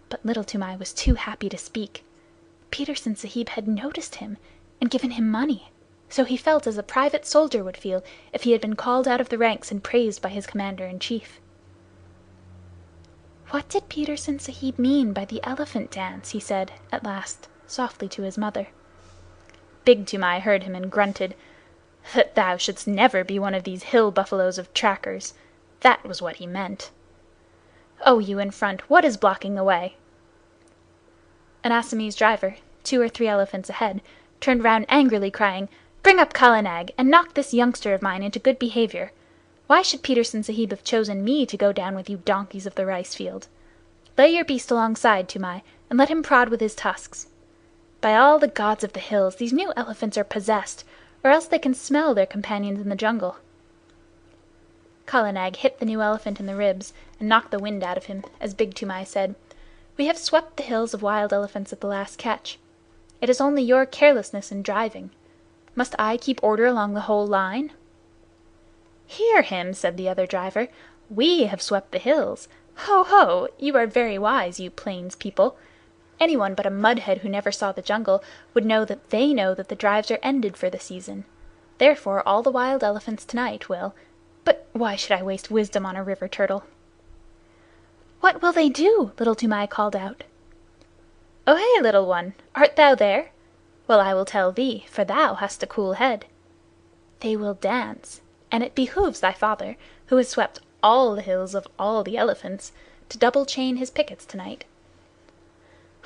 but Little Toomai was too happy to speak. Petersen Sahib had noticed him and given him money, so he felt as a private soldier would feel if he had been called out of the ranks and praised by his commander-in-chief. "What did Petersen Sahib mean by the elephant dance?" he said, at last, softly to his mother. Big Toomai heard him and grunted, "That thou shouldst never be one of these hill buffaloes of trackers. That was what he meant. Oh, you in front, what is blocking the way?" An Assamese driver, 2 or 3 elephants ahead, turned round angrily, crying, "Bring up Kala Nag, and knock this youngster of mine into good behavior. Why should Petersen Sahib have chosen me to go down with you donkeys of the rice field? Lay your beast alongside, Toomai, and let him prod with his tusks. By all the gods of the hills, these new elephants are possessed, or else they can smell their companions in the jungle." Kala Nag hit the new elephant in the ribs and knocked the wind out of him, as Big Toomai said, "We have swept the hills of wild elephants at the last catch. It is only your carelessness in driving. Must I keep order along the whole line?" "Hear him!" said the other driver. "We have swept the hills. Ho, ho! You are very wise, you plains people. Anyone but a mudhead who never saw the jungle would know that they know that the drives are ended for the season. Therefore all the wild elephants tonight will. But why should I waste wisdom on a river turtle?" "What will they do?" Little Toomai called out. "Oh, hey, little one! Art thou there? Well, I will tell thee, for thou hast a cool head. They will dance, and it behooves thy father, who has swept all the hills of all the elephants, to double-chain his pickets tonight."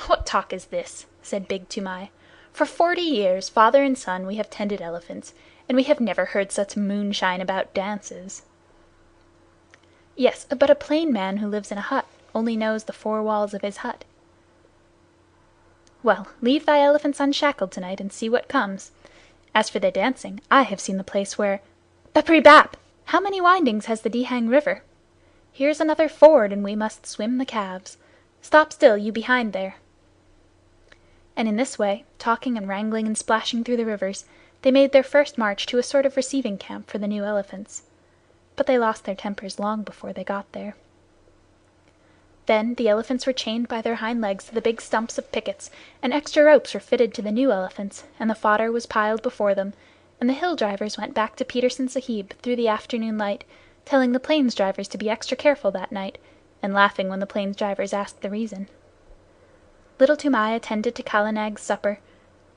"What talk is this?" said Big Toomai. For 40 years, father and son, we have tended elephants, and we have never heard such moonshine about dances." "Yes, but a plain man who lives in a hut only knows the 4 walls of his hut." "Well, leave thy elephants unshackled tonight and see what comes. As for the dancing, I have seen the place where Bapri Bap! How many windings has the Dihang River? Here's another ford, and we must swim the calves. Stop still, you behind there." And in this way, talking and wrangling and splashing through the rivers, they made their first march to a sort of receiving camp for the new elephants. But they lost their tempers long before they got there. Then the elephants were chained by their hind legs to the big stumps of pickets, and extra ropes were fitted to the new elephants, and the fodder was piled before them, and the hill drivers went back to Peterson Sahib through the afternoon light, telling the plains drivers to be extra careful that night, and laughing when the plains drivers asked the reason. Little Toomai attended to Kala Nag's supper,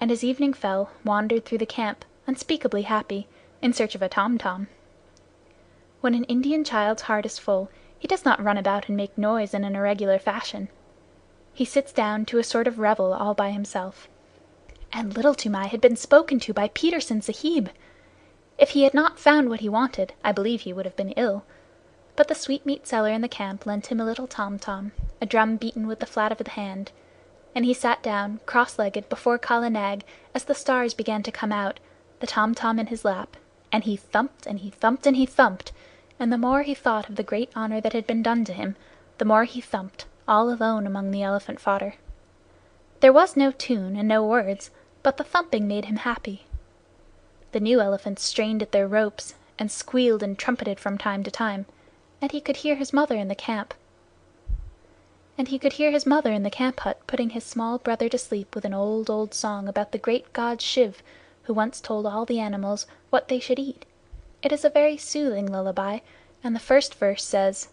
and as evening fell, wandered through the camp, unspeakably happy, in search of a tom-tom. When an Indian child's heart is full, he does not run about and make noise in an irregular fashion. He sits down to a sort of revel all by himself. And Little Toomai had been spoken to by Peterson Sahib! If he had not found what he wanted, I believe he would have been ill. But the sweetmeat seller in the camp lent him a little tom-tom, a drum beaten with the flat of the hand, and he sat down, cross-legged, before Kala Nag as the stars began to come out, the tom-tom in his lap, and he thumped and he thumped and he thumped, and the more he thought of the great honor that had been done to him, the more he thumped, all alone among the elephant fodder. There was no tune and no words, but the thumping made him happy. The new elephants strained at their ropes, and squealed and trumpeted from time to time, and he could hear his mother in the camp hut putting his small brother to sleep with an old, old song about the great god Shiv, who once told all the animals what they should eat. It is a very soothing lullaby, and the first verse says: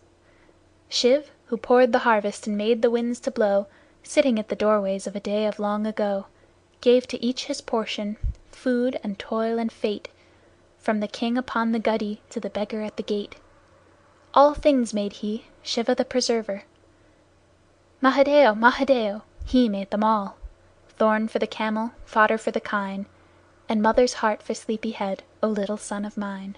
"Shiv, who poured the harvest and made the winds to blow, sitting at the doorways of a day of long ago, gave to each his portion, food and toil and fate, from the king upon the guddy to the beggar at the gate. All things made he, Shiva the preserver. Mahadeo, Mahadeo, he made them all. Thorn for the camel, fodder for the kine, and mother's heart for sleepy head, O little son of mine."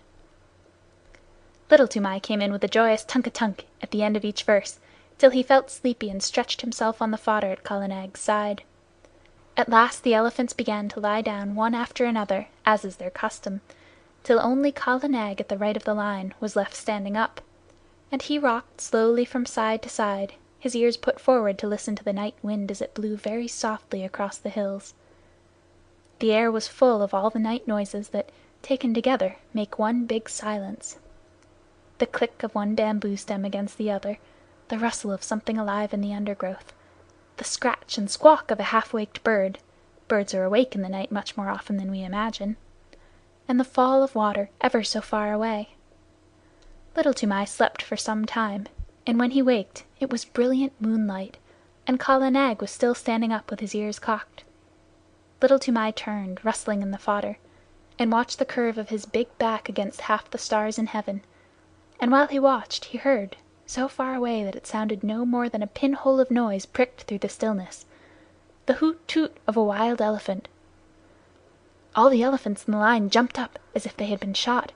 Little Toomai came in with a joyous tunk-a-tunk at the end of each verse, till he felt sleepy and stretched himself on the fodder at Kala Nag's side. At last the elephants began to lie down one after another, as is their custom, till only Kala Nag at the right of the line was left standing up, and he rocked slowly from side to side, his ears put forward to listen to the night wind as it blew very softly across the hills. The air was full of all the night noises that, taken together, make one big silence. The click of one bamboo stem against the other, the rustle of something alive in the undergrowth, the scratch and squawk of a half-waked bird (birds are awake in the night much more often than we imagine), and the fall of water ever so far away. Little Toomai slept for some time, and when he waked it was brilliant moonlight, and Kala Nag was still standing up with his ears cocked. Little Toomai turned, rustling in the fodder, and watched the curve of his big back against half the stars in heaven, and while he watched he heard, so far away that it sounded no more than a pinhole of noise pricked through the stillness, the hoot-toot of a wild elephant. All the elephants in the line jumped up as if they had been shot,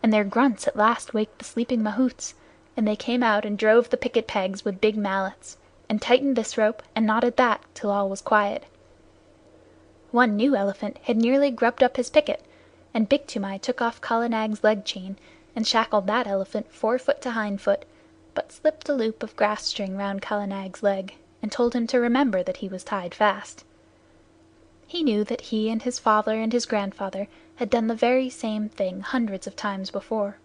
and their grunts at last waked the sleeping mahouts, and they came out and drove the picket pegs with big mallets, and tightened this rope and knotted that till all was quiet. One new elephant had nearly grubbed up his picket, and Big Toomai took off Kala Nag's leg chain and shackled that elephant 4 foot to hind foot, but slipped a loop of grass string round Kala Nag's leg, and told him to remember that he was tied fast. He knew that he and his father and his grandfather had done the very same thing hundreds of times before.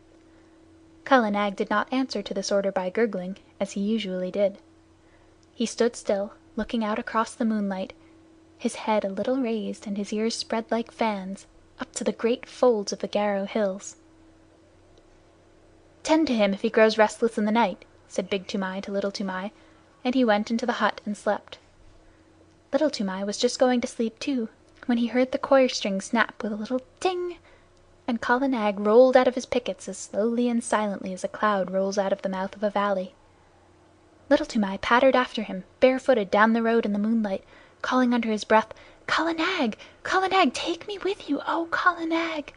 Kala Nag did not answer to this order by gurgling, as he usually did. He stood still, looking out across the moonlight, his head a little raised and his ears spread like fans, up to the great folds of the Garo hills. "Tend to him if he grows restless in the night," said Big Toomai to Little Toomai, and he went into the hut and slept. Little Toomai was just going to sleep too, when he heard the coir string snap with a little ting, and Kala Nag rolled out of his pickets as slowly and silently as a cloud rolls out of the mouth of a valley. Little Toomai pattered after him, barefooted, down the road in the moonlight, calling under his breath, Kala Nag! Kala Nag, take me with you! Oh, Kala Nag!"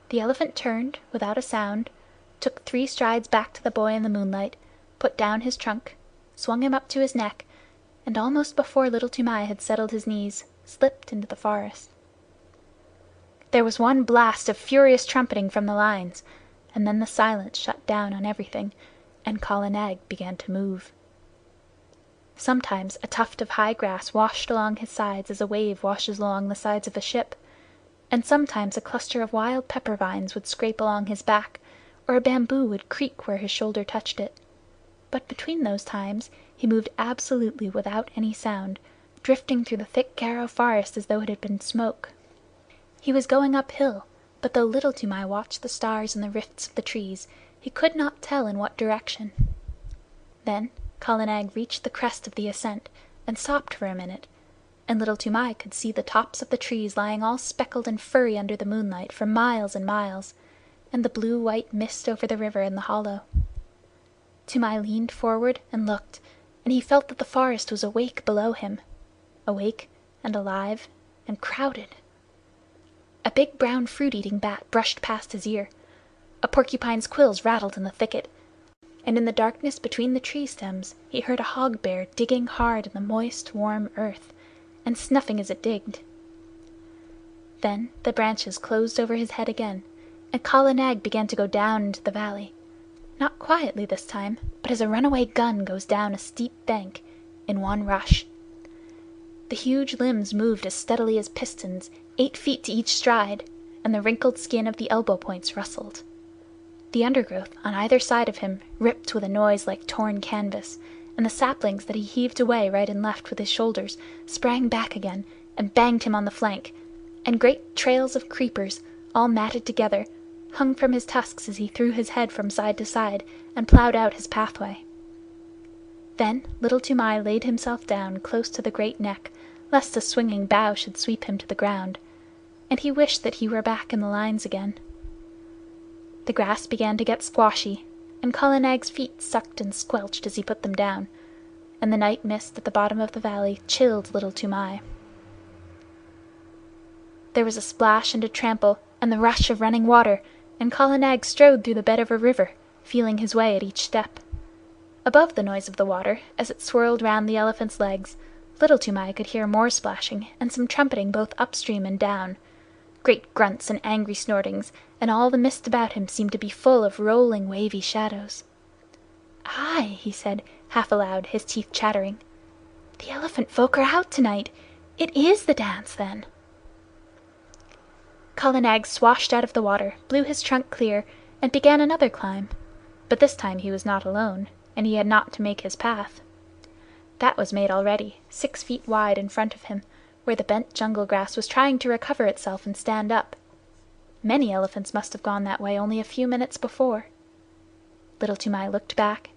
The elephant turned without a sound, took 3 strides back to the boy in the moonlight, put down his trunk, swung him up to his neck, and almost before Little Toomai had settled his knees, slipped into the forest. There was one blast of furious trumpeting from the lines, and then the silence shut down on everything, and Kala Nag began to move. Sometimes a tuft of high grass washed along his sides as a wave washes along the sides of a ship, and sometimes a cluster of wild pepper vines would scrape along his back, or a bamboo would creak where his shoulder touched it. But between those times he moved absolutely without any sound, drifting through the thick Garo forest as though it had been smoke. He was going uphill, but though Little Toomai watched the stars in the rifts of the trees, he could not tell in what direction. Then Kala Nag reached the crest of the ascent and stopped for a minute, and Little Toomai could see the tops of the trees lying all speckled and furry under the moonlight for miles and miles, and the blue-white mist over the river in the hollow. Toomai leaned forward and looked, and he felt that the forest was awake below him, awake and alive and crowded. A big brown fruit-eating bat brushed past his ear. A porcupine's quills rattled in the thicket, and in the darkness between the tree stems he heard a hog-bear digging hard in the moist, warm earth, and snuffing as it digged. Then the branches closed over his head again, and Kala Nag began to go down into the valley, not quietly this time, but as a runaway gun goes down a steep bank, in one rush. The huge limbs moved as steadily as pistons, 8 feet to each stride, and the wrinkled skin of the elbow points rustled. The undergrowth on either side of him ripped with a noise like torn canvas, and the saplings that he heaved away right and left with his shoulders sprang back again and banged him on the flank, and great trails of creepers, all matted together, hung from his tusks as he threw his head from side to side and plowed out his pathway. Then Little Toomai laid himself down close to the great neck, lest a swinging bough should sweep him to the ground, and he wished that he were back in the lines again. The grass began to get squashy, and Kala Nag's feet sucked and squelched as he put them down, and the night mist at the bottom of the valley chilled Little Toomai. There was a splash and a trample, and the rush of running water, and Kala Nag strode through the bed of a river, feeling his way at each step. Above the noise of the water, as it swirled round the elephant's legs, Little Toomai could hear more splashing and some trumpeting both upstream and down. Great grunts and angry snortings, and all the mist about him seemed to be full of rolling, wavy shadows. "Aye," he said, half aloud, his teeth chattering. "The elephant folk are out tonight. It is the dance, then." Kala Nag swashed out of the water, blew his trunk clear, and began another climb. But this time he was not alone, and he had not to make his path. That was made already, 6 feet wide in front of him, where the bent jungle grass was trying to recover itself and stand up. Many elephants must have gone that way only a few minutes before. Little Toomai looked back,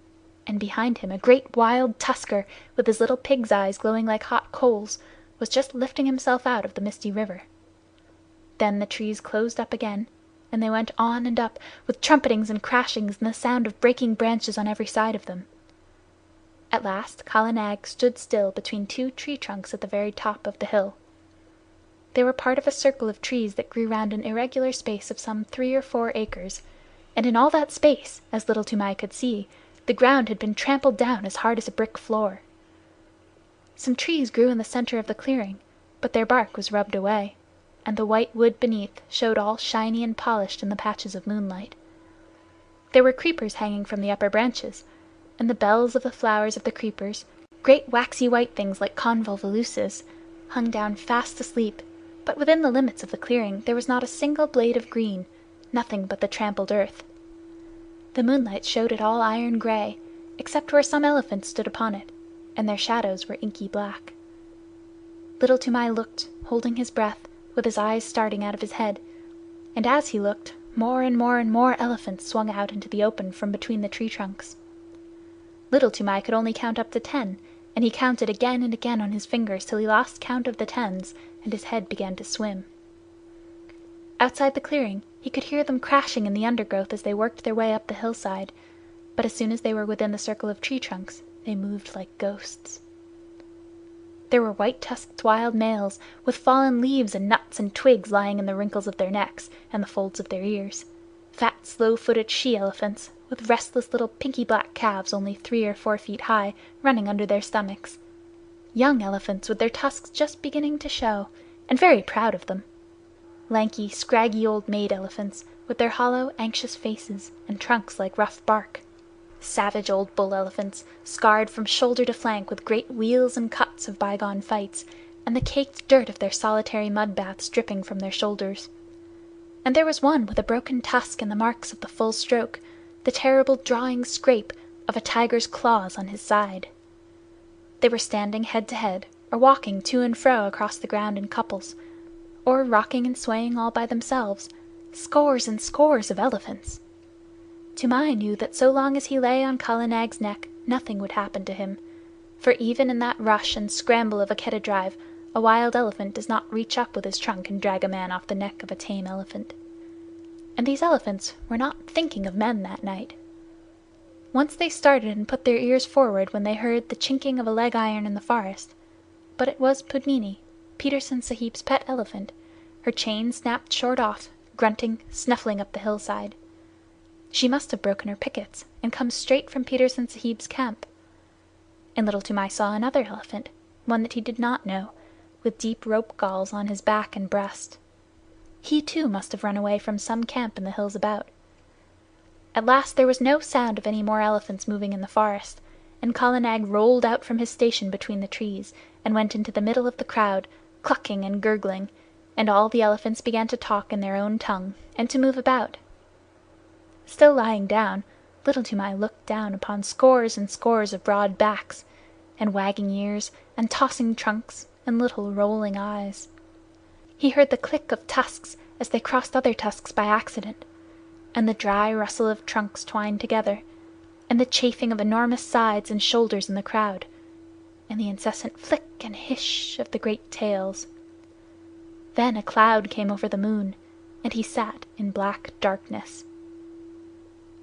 and behind him a great wild tusker, with his little pig's eyes glowing like hot coals, was just lifting himself out of the misty river. Then the trees closed up again, and they went on and up, with trumpetings and crashings and the sound of breaking branches on every side of them. At last Kala Nag stood still between 2 tree trunks at the very top of the hill. They were part of a circle of trees that grew round an irregular space of some 3 or 4 acres, and in all that space, as Little Toomai could see, the ground had been trampled down as hard as a brick floor. Some trees grew in the center of the clearing, but their bark was rubbed away, and the white wood beneath showed all shiny and polished in the patches of moonlight. There were creepers hanging from the upper branches, and the bells of the flowers of the creepers, great waxy white things like convolvuluses, hung down fast asleep, but within the limits of the clearing there was not a single blade of green, nothing but the trampled earth. The moonlight showed it all iron gray, except where some elephants stood upon it, and their shadows were inky black. Little Toomai looked, holding his breath, with his eyes starting out of his head, and as he looked, more and more and more elephants swung out into the open from between the tree trunks. Little Toomai could only count up to 10, and he counted again and again on his fingers till he lost count of the tens, and his head began to swim. Outside the clearing he could hear them crashing in the undergrowth as they worked their way up the hillside, but as soon as they were within the circle of tree trunks they moved like ghosts. There were white-tusked wild males, with fallen leaves and nuts and twigs lying in the wrinkles of their necks and the folds of their ears; fat, slow-footed she-elephants, with restless little pinky black calves only 3 or 4 feet high, running under their stomachs; young elephants with their tusks just beginning to show, and very proud of them; lanky, scraggy old maid elephants, with their hollow, anxious faces and trunks like rough bark; savage old bull elephants, scarred from shoulder to flank with great weals and cuts of bygone fights, and the caked dirt of their solitary mud baths dripping from their shoulders. And there was one with a broken tusk and the marks of the full stroke, the terrible drawing scrape of a tiger's claws on his side. They were standing head to head, or walking to and fro across the ground in couples, or rocking and swaying all by themselves, scores and scores of elephants. Toomai knew that so long as he lay on Kala Nag's neck nothing would happen to him, for even in that rush and scramble of a Keddah drive a wild elephant does not reach up with his trunk and drag a man off the neck of a tame elephant. And these elephants were not thinking of men that night. Once they started and put their ears forward when they heard the chinking of a leg iron in the forest, but it was Pudmini, Petersen Sahib's pet elephant, her chain snapped short off, grunting, snuffling up the hillside. She must have broken her pickets and come straight from Petersen Sahib's camp. And Little Toomai saw another elephant, one that he did not know, with deep rope galls on his back and breast. He too must have run away from some camp in the hills about. At last there was no sound of any more elephants moving in the forest, and Kala Nag rolled out from his station between the trees and went into the middle of the crowd, clucking and gurgling, and all the elephants began to talk in their own tongue and to move about. Still lying down, Little Toomai looked down upon scores and scores of broad backs, and wagging ears, and tossing trunks, and little rolling eyes. He heard the click of tusks as they crossed other tusks by accident, and the dry rustle of trunks twined together, and the chafing of enormous sides and shoulders in the crowd, and the incessant flick and hiss of the great tails. Then a cloud came over the moon, and he sat in black darkness.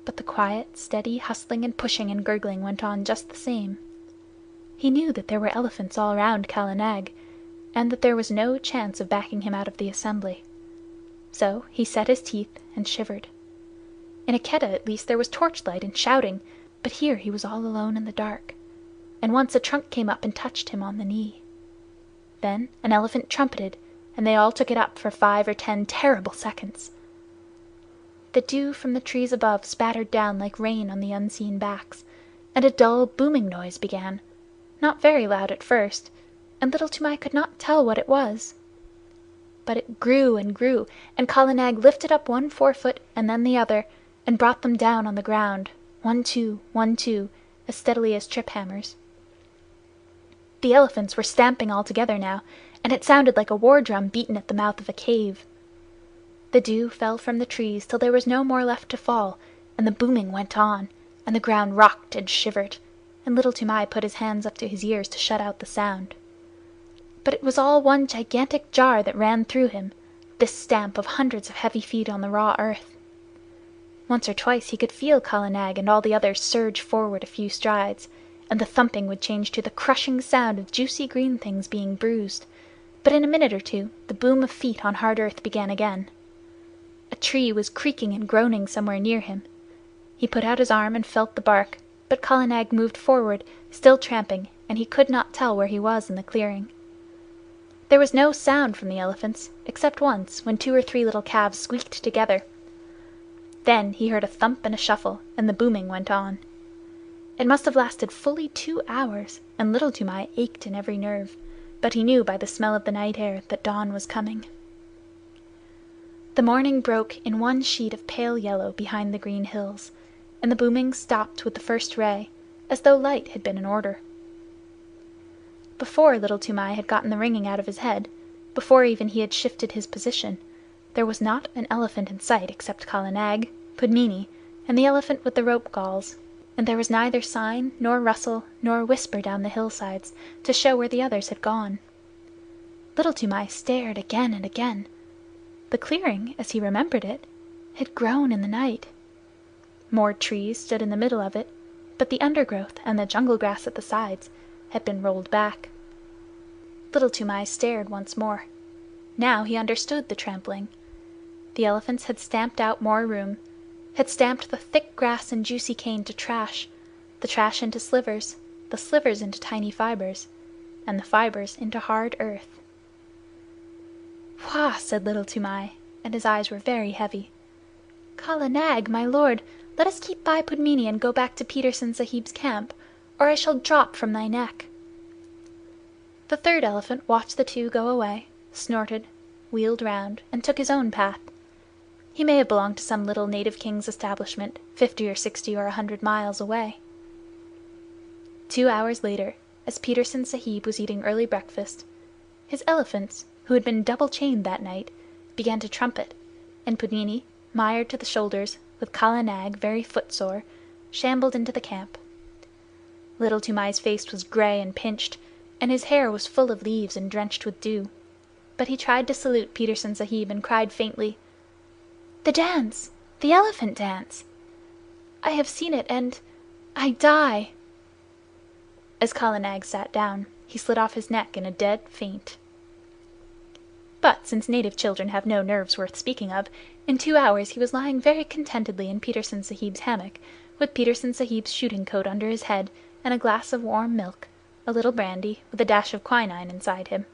But the quiet, steady hustling and pushing and gurgling went on just the same. He knew that there were elephants all round Kala Nag, and that there was no chance of backing him out of the assembly. So he set his teeth and shivered. In a Keddah at least there was torchlight and shouting, but here he was all alone in the dark, and once a trunk came up and touched him on the knee. Then an elephant trumpeted, and they all took it up for 5 or 10 terrible seconds. The dew from the trees above spattered down like rain on the unseen backs, and a dull booming noise began, not very loud at first, and Little Toomai could not tell what it was. But it grew and grew, and Kala Nag lifted up one forefoot and then the other, and brought them down on the ground, 1, 2, 1, 2, as steadily as trip hammers. The elephants were stamping all together now, and it sounded like a war drum beaten at the mouth of a cave. The dew fell from the trees till there was no more left to fall, and the booming went on, and the ground rocked and shivered, and Little Toomai put his hands up to his ears to shut out the sound. But it was all one gigantic jar that ran through him, this stamp of hundreds of heavy feet on the raw earth. Once or twice he could feel Kala Nag and all the others surge forward a few strides, and the thumping would change to the crushing sound of juicy green things being bruised, but in a minute or two the boom of feet on hard earth began again. A tree was creaking and groaning somewhere near him. He put out his arm and felt the bark, but Kala Nag moved forward, still tramping, and he could not tell where he was in the clearing. There was no sound from the elephants, except once when 2 or 3 little calves squeaked together. Then he heard a thump and a shuffle, and the booming went on. It must have lasted fully 2 hours, and Little Toomai ached in every nerve, but he knew by the smell of the night air that dawn was coming. The morning broke in one sheet of pale yellow behind the green hills, and the booming stopped with the first ray, as though light had been in order. Before Little Toomai had gotten the ringing out of his head, before even he had shifted his position, there was not an elephant in sight except Kala Nag, Pudmini, and the elephant with the rope galls, and there was neither sign nor rustle nor whisper down the hillsides to show where the others had gone. Little Toomai stared again and again. The clearing, as he remembered it, had grown in the night. More trees stood in the middle of it, but the undergrowth and the jungle grass at the sides had been rolled back. Little Toomai stared once more. Now he understood the trampling. The elephants had stamped out more room, had stamped the thick grass and juicy cane to trash, the trash into slivers, the slivers into tiny fibers, and the fibers into hard earth. "Wah!" said Little Toomai, and his eyes were very heavy. "Kala Nag, my lord, let us keep by Pudmini and go back to Petersen Sahib's camp, or I shall drop from thy neck." The third elephant watched the two go away, snorted, wheeled round, and took his own path. He may have belonged to some little native king's establishment, 50 or 60 or 100 miles away. 2 hours later, as Petersen Sahib was eating early breakfast, his elephants, who had been double chained that night, began to trumpet, and Pudmini, mired to the shoulders, with Kala Nag very footsore, shambled into the camp. Little Toomai's face was gray and pinched, and his hair was full of leaves and drenched with dew, but he tried to salute Petersen Sahib and cried faintly, "The dance! The elephant dance! I have seen it, and I die!" As Kala Nag sat down, he slid off his neck in a dead faint. But since native children have no nerves worth speaking of, in 2 hours he was lying very contentedly in Petersen Sahib's hammock, with Petersen Sahib's shooting coat under his head, and a glass of warm milk, a little brandy, with a dash of quinine inside him.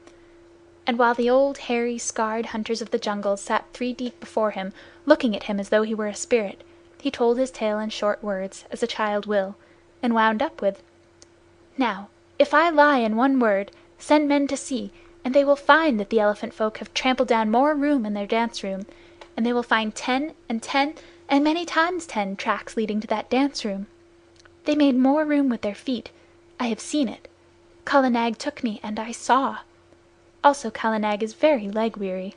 And while the old, hairy, scarred hunters of the jungle sat 3 deep before him, looking at him as though he were a spirit, he told his tale in short words, as a child will, and wound up with, "Now, if I lie in one word, send men to see, and they will find that the elephant folk have trampled down more room in their dance room, and they will find 10 and 10 and many times 10 tracks leading to that dance room. They made more room with their feet. I have seen it. Kala Nag took me, and I saw. Also, Kala Nag is very leg-weary."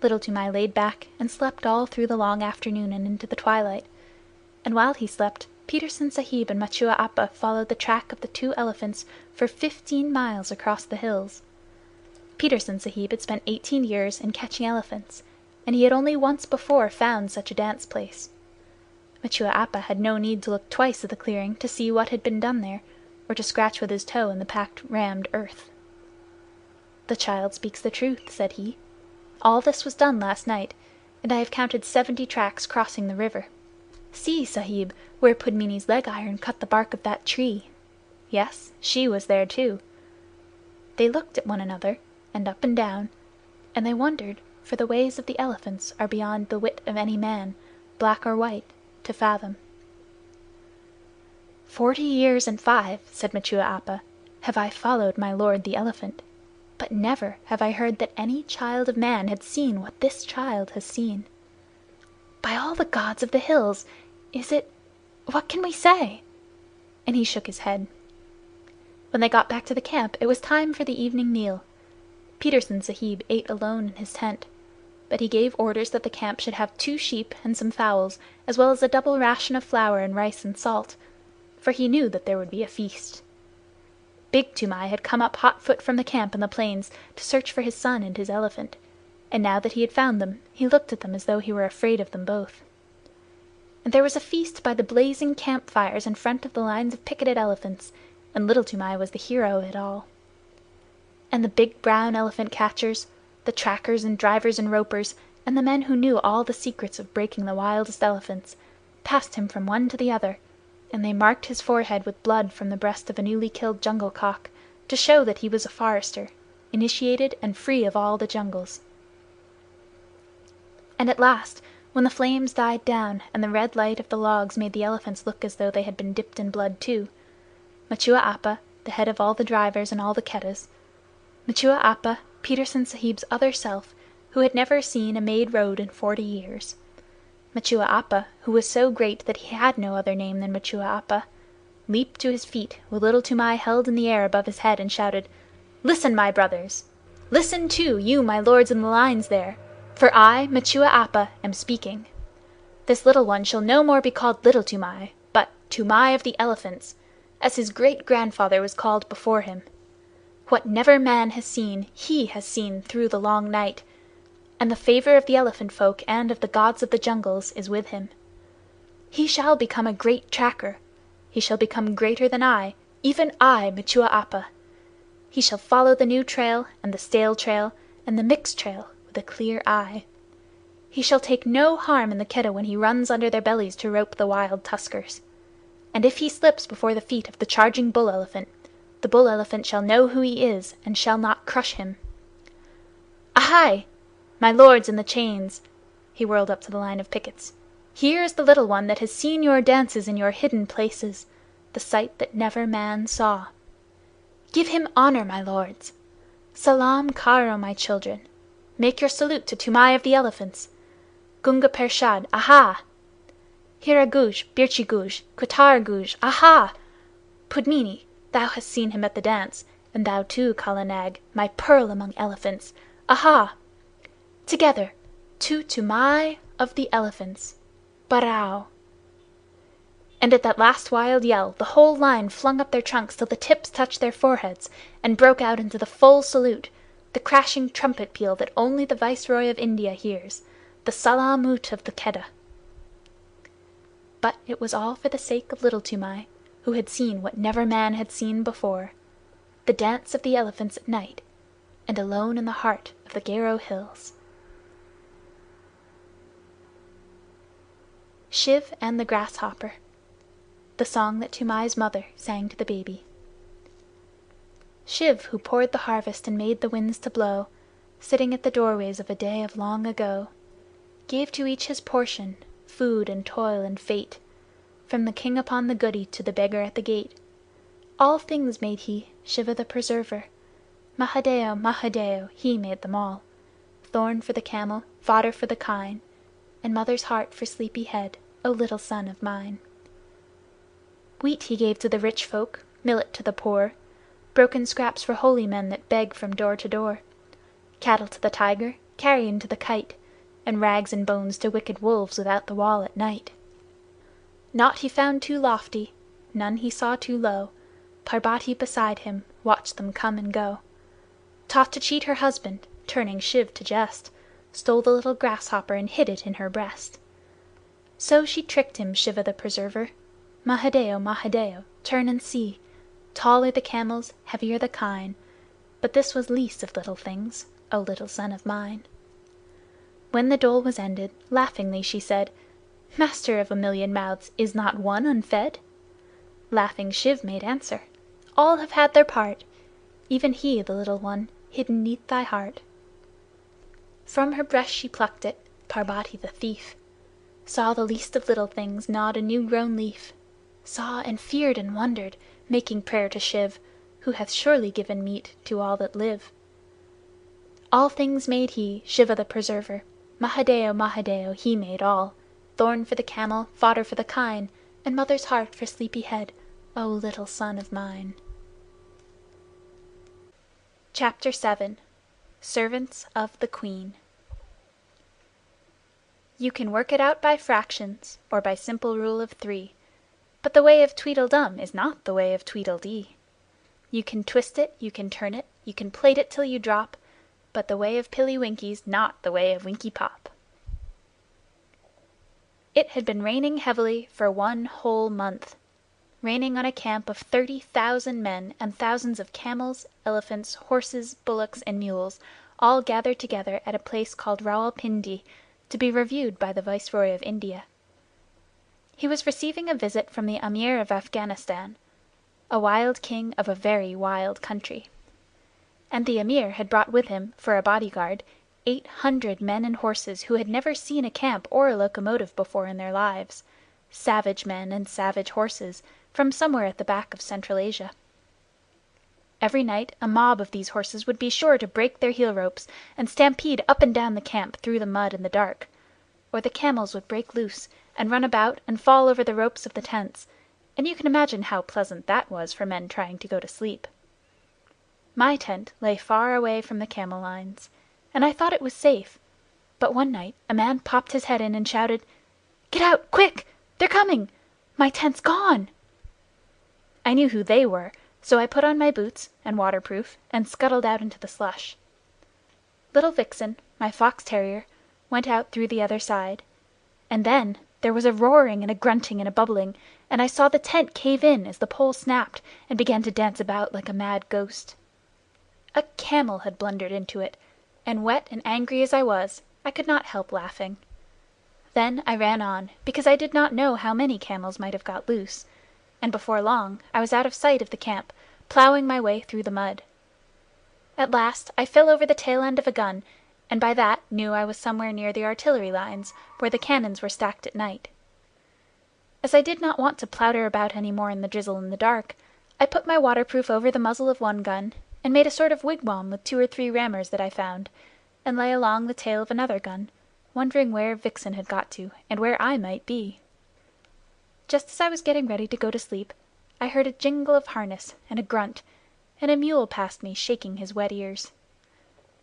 Little Toomai laid back and slept all through the long afternoon and into the twilight, and while he slept, Petersen Sahib and Machua Appa followed the track of the 2 elephants for 15 miles across the hills. Petersen Sahib had spent 18 years in catching elephants, and he had only once before found such a dance place. Machua Appa had no need to look twice at the clearing to see what had been done there, or to scratch with his toe in the packed rammed earth. "The child speaks the truth," said he. "All this was done last night, and I have counted 70 tracks crossing the river. See, Sahib, where Pudmini's leg iron cut the bark of that tree. Yes, she was there too." They looked at one another, and up and down, and they wondered, for the ways of the elephants are beyond the wit of any man, black or white, to fathom. 40 years and 5, said Machua Appa, have I followed my lord the elephant, but never have I heard that any child of man had seen what this child has seen. By all the gods of the hills, is it... what can we say?" And he shook his head. When they got back to the camp, it was time for the evening meal. Petersen Sahib ate alone in his tent, but he gave orders that the camp should have 2 sheep and some fowls, as well as a double ration of flour and rice and salt, for he knew that there would be a feast. Big Toomai had come up hot-foot from the camp in the plains to search for his son and his elephant, and now that he had found them, he looked at them as though he were afraid of them both. And there was a feast by the blazing camp-fires in front of the lines of picketed elephants, and Little Toomai was the hero of it all. And the big brown elephant catchers, the trackers and drivers and ropers, and the men who knew all the secrets of breaking the wildest elephants, passed him from one to the other, and they marked his forehead with blood from the breast of a newly killed jungle cock, to show that he was a forester, initiated and free of all the jungles. And at last, when the flames died down and the red light of the logs made the elephants look as though they had been dipped in blood too, Machua Appa, the head of all the drivers and all the Keddas, Machua Appa, Petersen Sahib's other self, who had never seen a made road in 40 years, Machua Appa, who was so great that he had no other name than Machua Appa, leaped to his feet with Little Toomai held in the air above his head and shouted, "Listen, my brothers! Listen too, you my lords in the lines there! For I, Machua Appa, am speaking. This little one shall no more be called Little Toomai, but Toomai of the Elephants, as his great-grandfather was called before him. What never man has seen, he has seen through the long night, and the favor of the elephant folk and of the gods of the jungles is with him. He shall become a great tracker. He shall become greater than I, even I, Machua Appa. He shall follow the new trail and the stale trail and the mixed trail with a clear eye. He shall take no harm in the Keddah when he runs under their bellies to rope the wild tuskers. And if he slips before the feet of the charging bull elephant, the bull elephant shall know who he is and shall not crush him. Ahai! My lords in the chains!" He whirled up to the line of pickets. "Here is the little one that has seen your dances in your hidden places, the sight that never man saw. Give him honor, my lords! Salaam karo, my children! Make your salute to Toomai of the Elephants! Gunga Pershad, aha! Hira Guj, Birchi Guj, Kutar Guj, aha! Pudmini, thou hast seen him at the dance, and thou too, Kala Nag, my pearl among elephants, aha! Together, to Toomai of the Elephants, Barao!" And at that last wild yell the whole line flung up their trunks till the tips touched their foreheads, and broke out into the full salute, the crashing trumpet peal that only the Viceroy of India hears, the Salaam-ut of the Keddah. But it was all for the sake of Little Toomai, who had seen what never man had seen before, the dance of the elephants at night, and alone in the heart of the Garo Hills. Shiv and the Grasshopper. The song that Toomai's mother sang to the baby. Shiv, who poured the harvest and made the winds to blow, sitting at the doorways of a day of long ago, gave to each his portion, food and toil and fate, from the king upon the gudi to the beggar at the gate. All things made he, Shiva the preserver. Mahadeo, Mahadeo, he made them all. Thorn for the camel, fodder for the kine, and mother's heart for sleepy head, O little son of mine. Wheat he gave to the rich folk, millet to the poor, broken scraps for holy men that beg from door to door, cattle to the tiger, carrion to the kite, and rags and bones to wicked wolves without the wall at night. Naught he found too lofty, none he saw too low. Parbati beside him watched them come and go. Taught to cheat her husband, turning Shiv to jest, stole the little grasshopper and hid it in her breast. So she tricked him, Shiva the preserver. Mahadeo, Mahadeo, turn and see. Taller the camels, heavier the kine, but this was least of little things, O little son of mine. When the dole was ended, laughingly she said, "Master of a million mouths, is not one unfed?" Laughing Shiv made answer, "All have had their part, even he, the little one, hidden 'neath thy heart." From her breast she plucked it, Parbati the thief, saw the least of little things gnawed a new-grown leaf, saw and feared and wondered, making prayer to Shiv, who hath surely given meat to all that live. All things made he, Shiva the preserver. Mahadeo, Mahadeo, he made all. Thorn for the camel, fodder for the kine, and mother's heart for sleepy head, O little son of mine. Chapter 7. Servants of the Queen. You can work it out by fractions, or by simple rule of 3, but the way of Tweedledum is not the way of Tweedledee. You can twist it, you can turn it, you can plait it till you drop, but the way of Pilly Winky's not the way of Winky Pop. It had been raining heavily for 1 whole month, raining on a camp of 30,000 men and thousands of camels, elephants, horses, bullocks, and mules, all gathered together at a place called Rawalpindi to be reviewed by the Viceroy of India. He was receiving a visit from the Amir of Afghanistan, a wild king of a very wild country. And the Amir had brought with him, for a bodyguard, 800 men and horses who had never seen a camp or a locomotive before in their lives, savage men and savage horses, from somewhere at the back of Central Asia. Every night a mob of these horses would be sure to break their heel ropes and stampede up and down the camp through the mud and the dark, or the camels would break loose and run about and fall over the ropes of the tents, and you can imagine how pleasant that was for men trying to go to sleep. My tent lay far away from the camel lines, and I thought it was safe, but one night a man popped his head in and shouted, "Get out, quick! They're coming! My tent's gone!" I knew who they were, so I put on my boots and waterproof and scuttled out into the slush. Little Vixen, my fox terrier, went out through the other side, and then there was a roaring and a grunting and a bubbling, and I saw the tent cave in as the pole snapped and began to dance about like a mad ghost. A camel had blundered into it, and wet and angry as I was, I could not help laughing. Then I ran on, because I did not know how many camels might have got loose, and before long I was out of sight of the camp, plowing my way through the mud. At last I fell over the tail end of a gun, and by that knew I was somewhere near the artillery lines, where the cannons were stacked at night. As I did not want to plouter about any more in the drizzle in the dark, I put my waterproof over the muzzle of one gun, and made a sort of wigwam with 2 or 3 rammers that I found, and lay along the tail of another gun, wondering where Vixen had got to, and where I might be. Just as I was getting ready to go to sleep, I heard a jingle of harness and a grunt, and a mule passed me shaking his wet ears.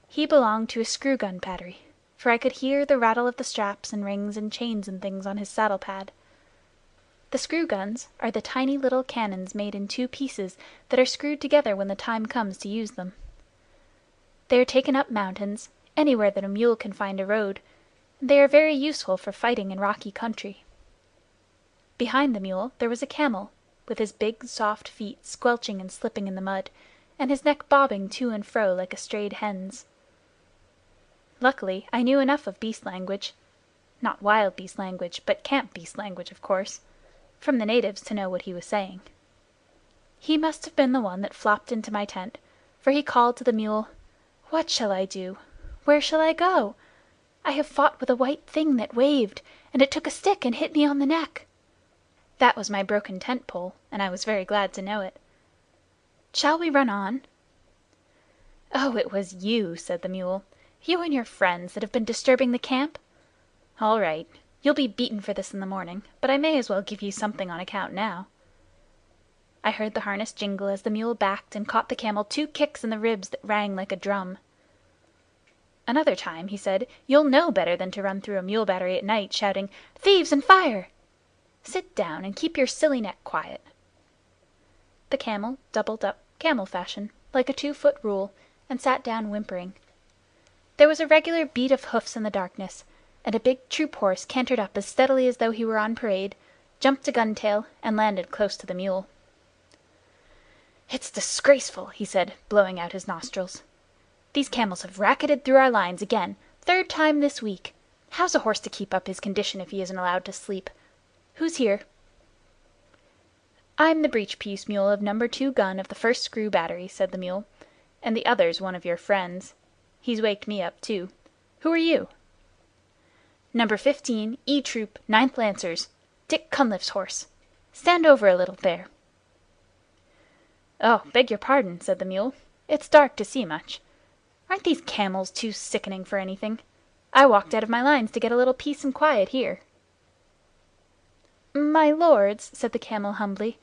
He belonged to a screw gun battery, for I could hear the rattle of the straps and rings and chains and things on his saddle pad. The screw guns are the tiny little cannons made in 2 pieces that are screwed together when the time comes to use them. They are taken up mountains, anywhere that a mule can find a road, and they are very useful for fighting in rocky country. Behind the mule there was a camel, with his big soft feet squelching and slipping in the mud, and his neck bobbing to and fro like a strayed hen's. Luckily I knew enough of beast language, not wild beast language, but camp beast language, of course, from the natives to know what he was saying. He must have been the one that flopped into my tent, for he called to the mule, "What shall I do? Where shall I go? I have fought with a white thing that waved, and it took a stick and hit me on the neck." That was my broken tent pole, and I was very glad to know it. "Shall we run on?" "Oh, it was you," said the mule. "You and your friends that have been disturbing the camp? All right. You'll be beaten for this in the morning, but I may as well give you something on account now." I heard the harness jingle as the mule backed and caught the camel 2 kicks in the ribs that rang like a drum. "Another time," he said, "you'll know better than to run through a mule battery at night shouting, 'Thieves and fire!' Sit down and keep your silly neck quiet." The camel doubled up camel fashion, like a 2-foot rule, and sat down whimpering. There was a regular beat of hoofs in the darkness, and a big troop horse cantered up as steadily as though he were on parade, jumped a gun-tail, and landed close to the mule. "It's disgraceful," he said, blowing out his nostrils. "These camels have racketed through our lines again, 3rd time this week. How's a horse to keep up his condition if he isn't allowed to sleep? Who's here?" "I'm the breech-piece mule of No. 2 gun of the 1st screw battery," said the mule, "and the other's one of your friends. He's waked me up, too. Who are you?" "No. 15 E Troop 9th Lancers, Dick Cunliffe's horse. Stand over a little there." "Oh, beg your pardon," said the mule. "It's dark to see much. Aren't these camels too sickening for anything? I walked out of my lines to get a little peace and quiet here." "My lords," said the camel humbly,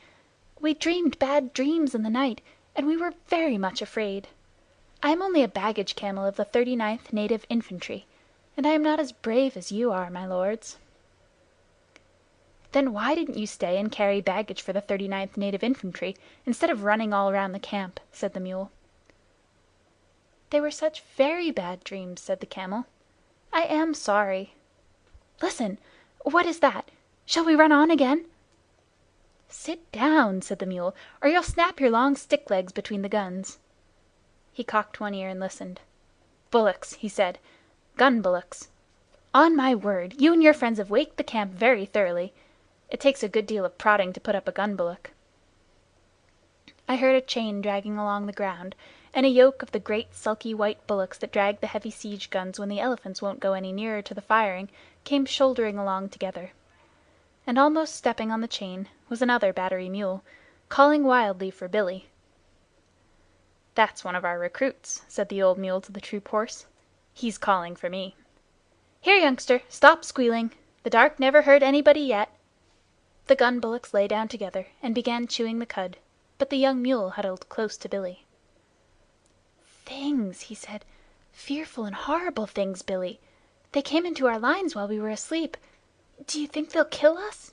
"we dreamed bad dreams in the night, and we were very much afraid. I am only a baggage camel of the 39th Native Infantry, and I am not as brave as you are, my lords." "Then why didn't you stay and carry baggage for the 39th Native Infantry, instead of running all round the camp?" said the mule. "They were such very bad dreams," said the camel. "I am sorry. Listen! What is that? Shall we run on again?" "Sit down," said the mule, "or you'll snap your long stick legs between the guns." He cocked one ear and listened. "Bullocks," he said. "Gun bullocks. On my word, you and your friends have waked the camp very thoroughly. It takes a good deal of prodding to put up a gun bullock." I heard a chain dragging along the ground, and a yoke of the great sulky white bullocks that drag the heavy siege guns when the elephants won't go any nearer to the firing came shouldering along together. And almost stepping on the chain was another battery mule, calling wildly for Billy. "That's one of our recruits," said the old mule to the troop horse. "He's calling for me. Here, youngster, stop squealing. The dark never hurt anybody yet." The gun bullocks lay down together and began chewing the cud, but the young mule huddled close to Billy. "Things," he said. "Fearful and horrible things, Billy. They came into our lines while we were asleep. Do you think they'll kill us?"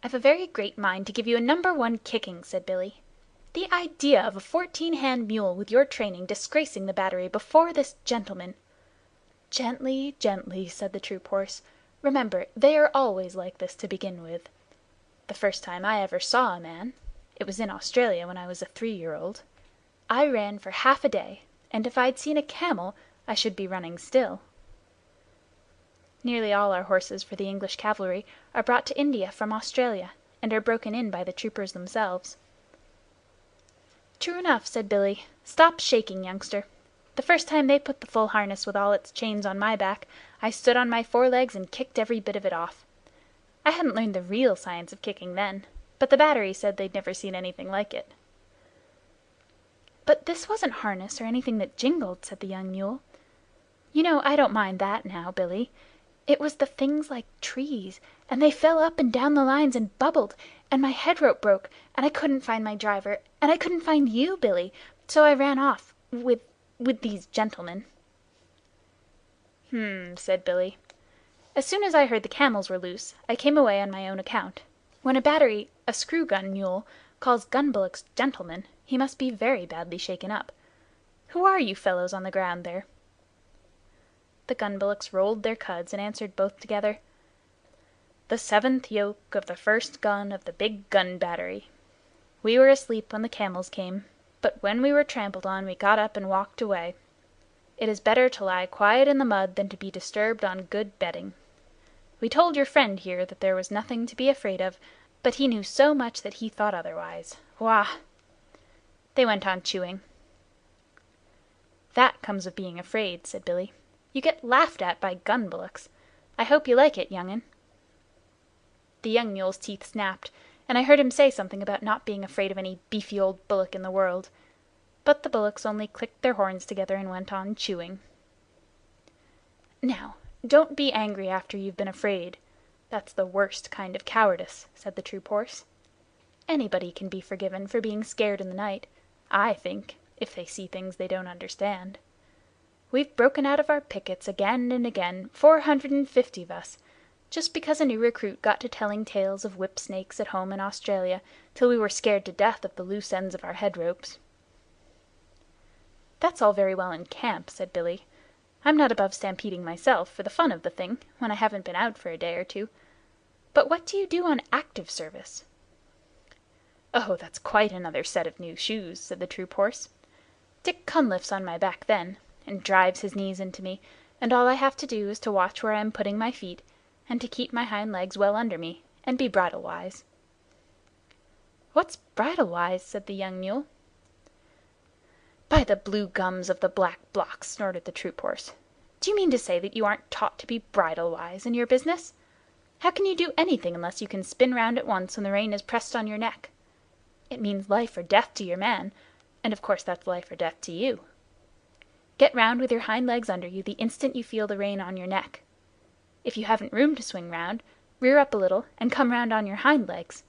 "I've a very great mind to give you a No. 1 kicking," said Billy. "The idea of a 14-hand mule with your training disgracing the battery before this gentleman—" "Gently, gently," said the troop horse. "Remember, they are always like this to begin with. The first time I ever saw a man—it was in Australia when I was a 3-year-old. I ran for half a day, and if I'd seen a camel I should be running still." Nearly all our horses for the English cavalry are brought to India from Australia, and are broken in by the troopers themselves. "True enough," said Billy. "Stop shaking, youngster. The first time they put the full harness with all its chains on my back, I stood on my forelegs and kicked every bit of it off. I hadn't learned the real science of kicking then, but the battery said they'd never seen anything like it." "But this wasn't harness or anything that jingled," said the young mule. "You know I don't mind that now, Billy. It was the things like trees, and they fell up and down the lines and bubbled, and my head rope broke, and I couldn't find my driver, and I couldn't find you, Billy, so I ran off with these gentlemen." Said Billy. "As soon as I heard the camels were loose, I came away on my own account. When a battery, a screw gun mule, calls gun bullocks gentlemen, he must be very badly shaken up. Who are you fellows on the ground there?" The gun bullocks rolled their cuds and answered both together, "The 7th yoke of the 1st gun of the big gun battery. We were asleep when the camels came, but when we were trampled on we got up and walked away. It is better to lie quiet in the mud than to be disturbed on good bedding. We told your friend here that there was nothing to be afraid of, but he knew so much that he thought otherwise. Wah!" They went on chewing. "That comes of being afraid," said Billy. "You get laughed at by gun bullocks. I hope you like it, young'un." The young mule's teeth snapped, and I heard him say something about not being afraid of any beefy old bullock in the world. But the bullocks only clicked their horns together and went on chewing. "Now, don't be angry after you've been afraid. That's the worst kind of cowardice," said the troop horse. "Anybody can be forgiven for being scared in the night, I think, if they see things they don't understand. We've broken out of our pickets again and again, 450 of us, just because a new recruit got to telling tales of whip snakes at home in Australia, till we were scared to death of the loose ends of our head ropes." "That's all very well in camp," said Billy. "I'm not above stampeding myself, for the fun of the thing, when I haven't been out for a day or two. But what do you do on active service?" "Oh, that's quite another set of new shoes," said the troop horse. "Dick Cunliffe's on my back then, and drives his knees into me, and all I have to do is to watch where I am putting my feet, and to keep my hind legs well under me, and be bridle-wise." "What's bridle-wise?" said the young mule. "By the blue gums of the black blocks!" snorted the troop horse. "Do you mean to say that you aren't taught to be bridle-wise in your business? How can you do anything unless you can spin round at once when the rein is pressed on your neck? It means life or death to your man, and of course that's life or death to you. Get round with your hind legs under you the instant you feel the rein on your neck. If you haven't room to swing round, rear up a little and come round on your hind legs.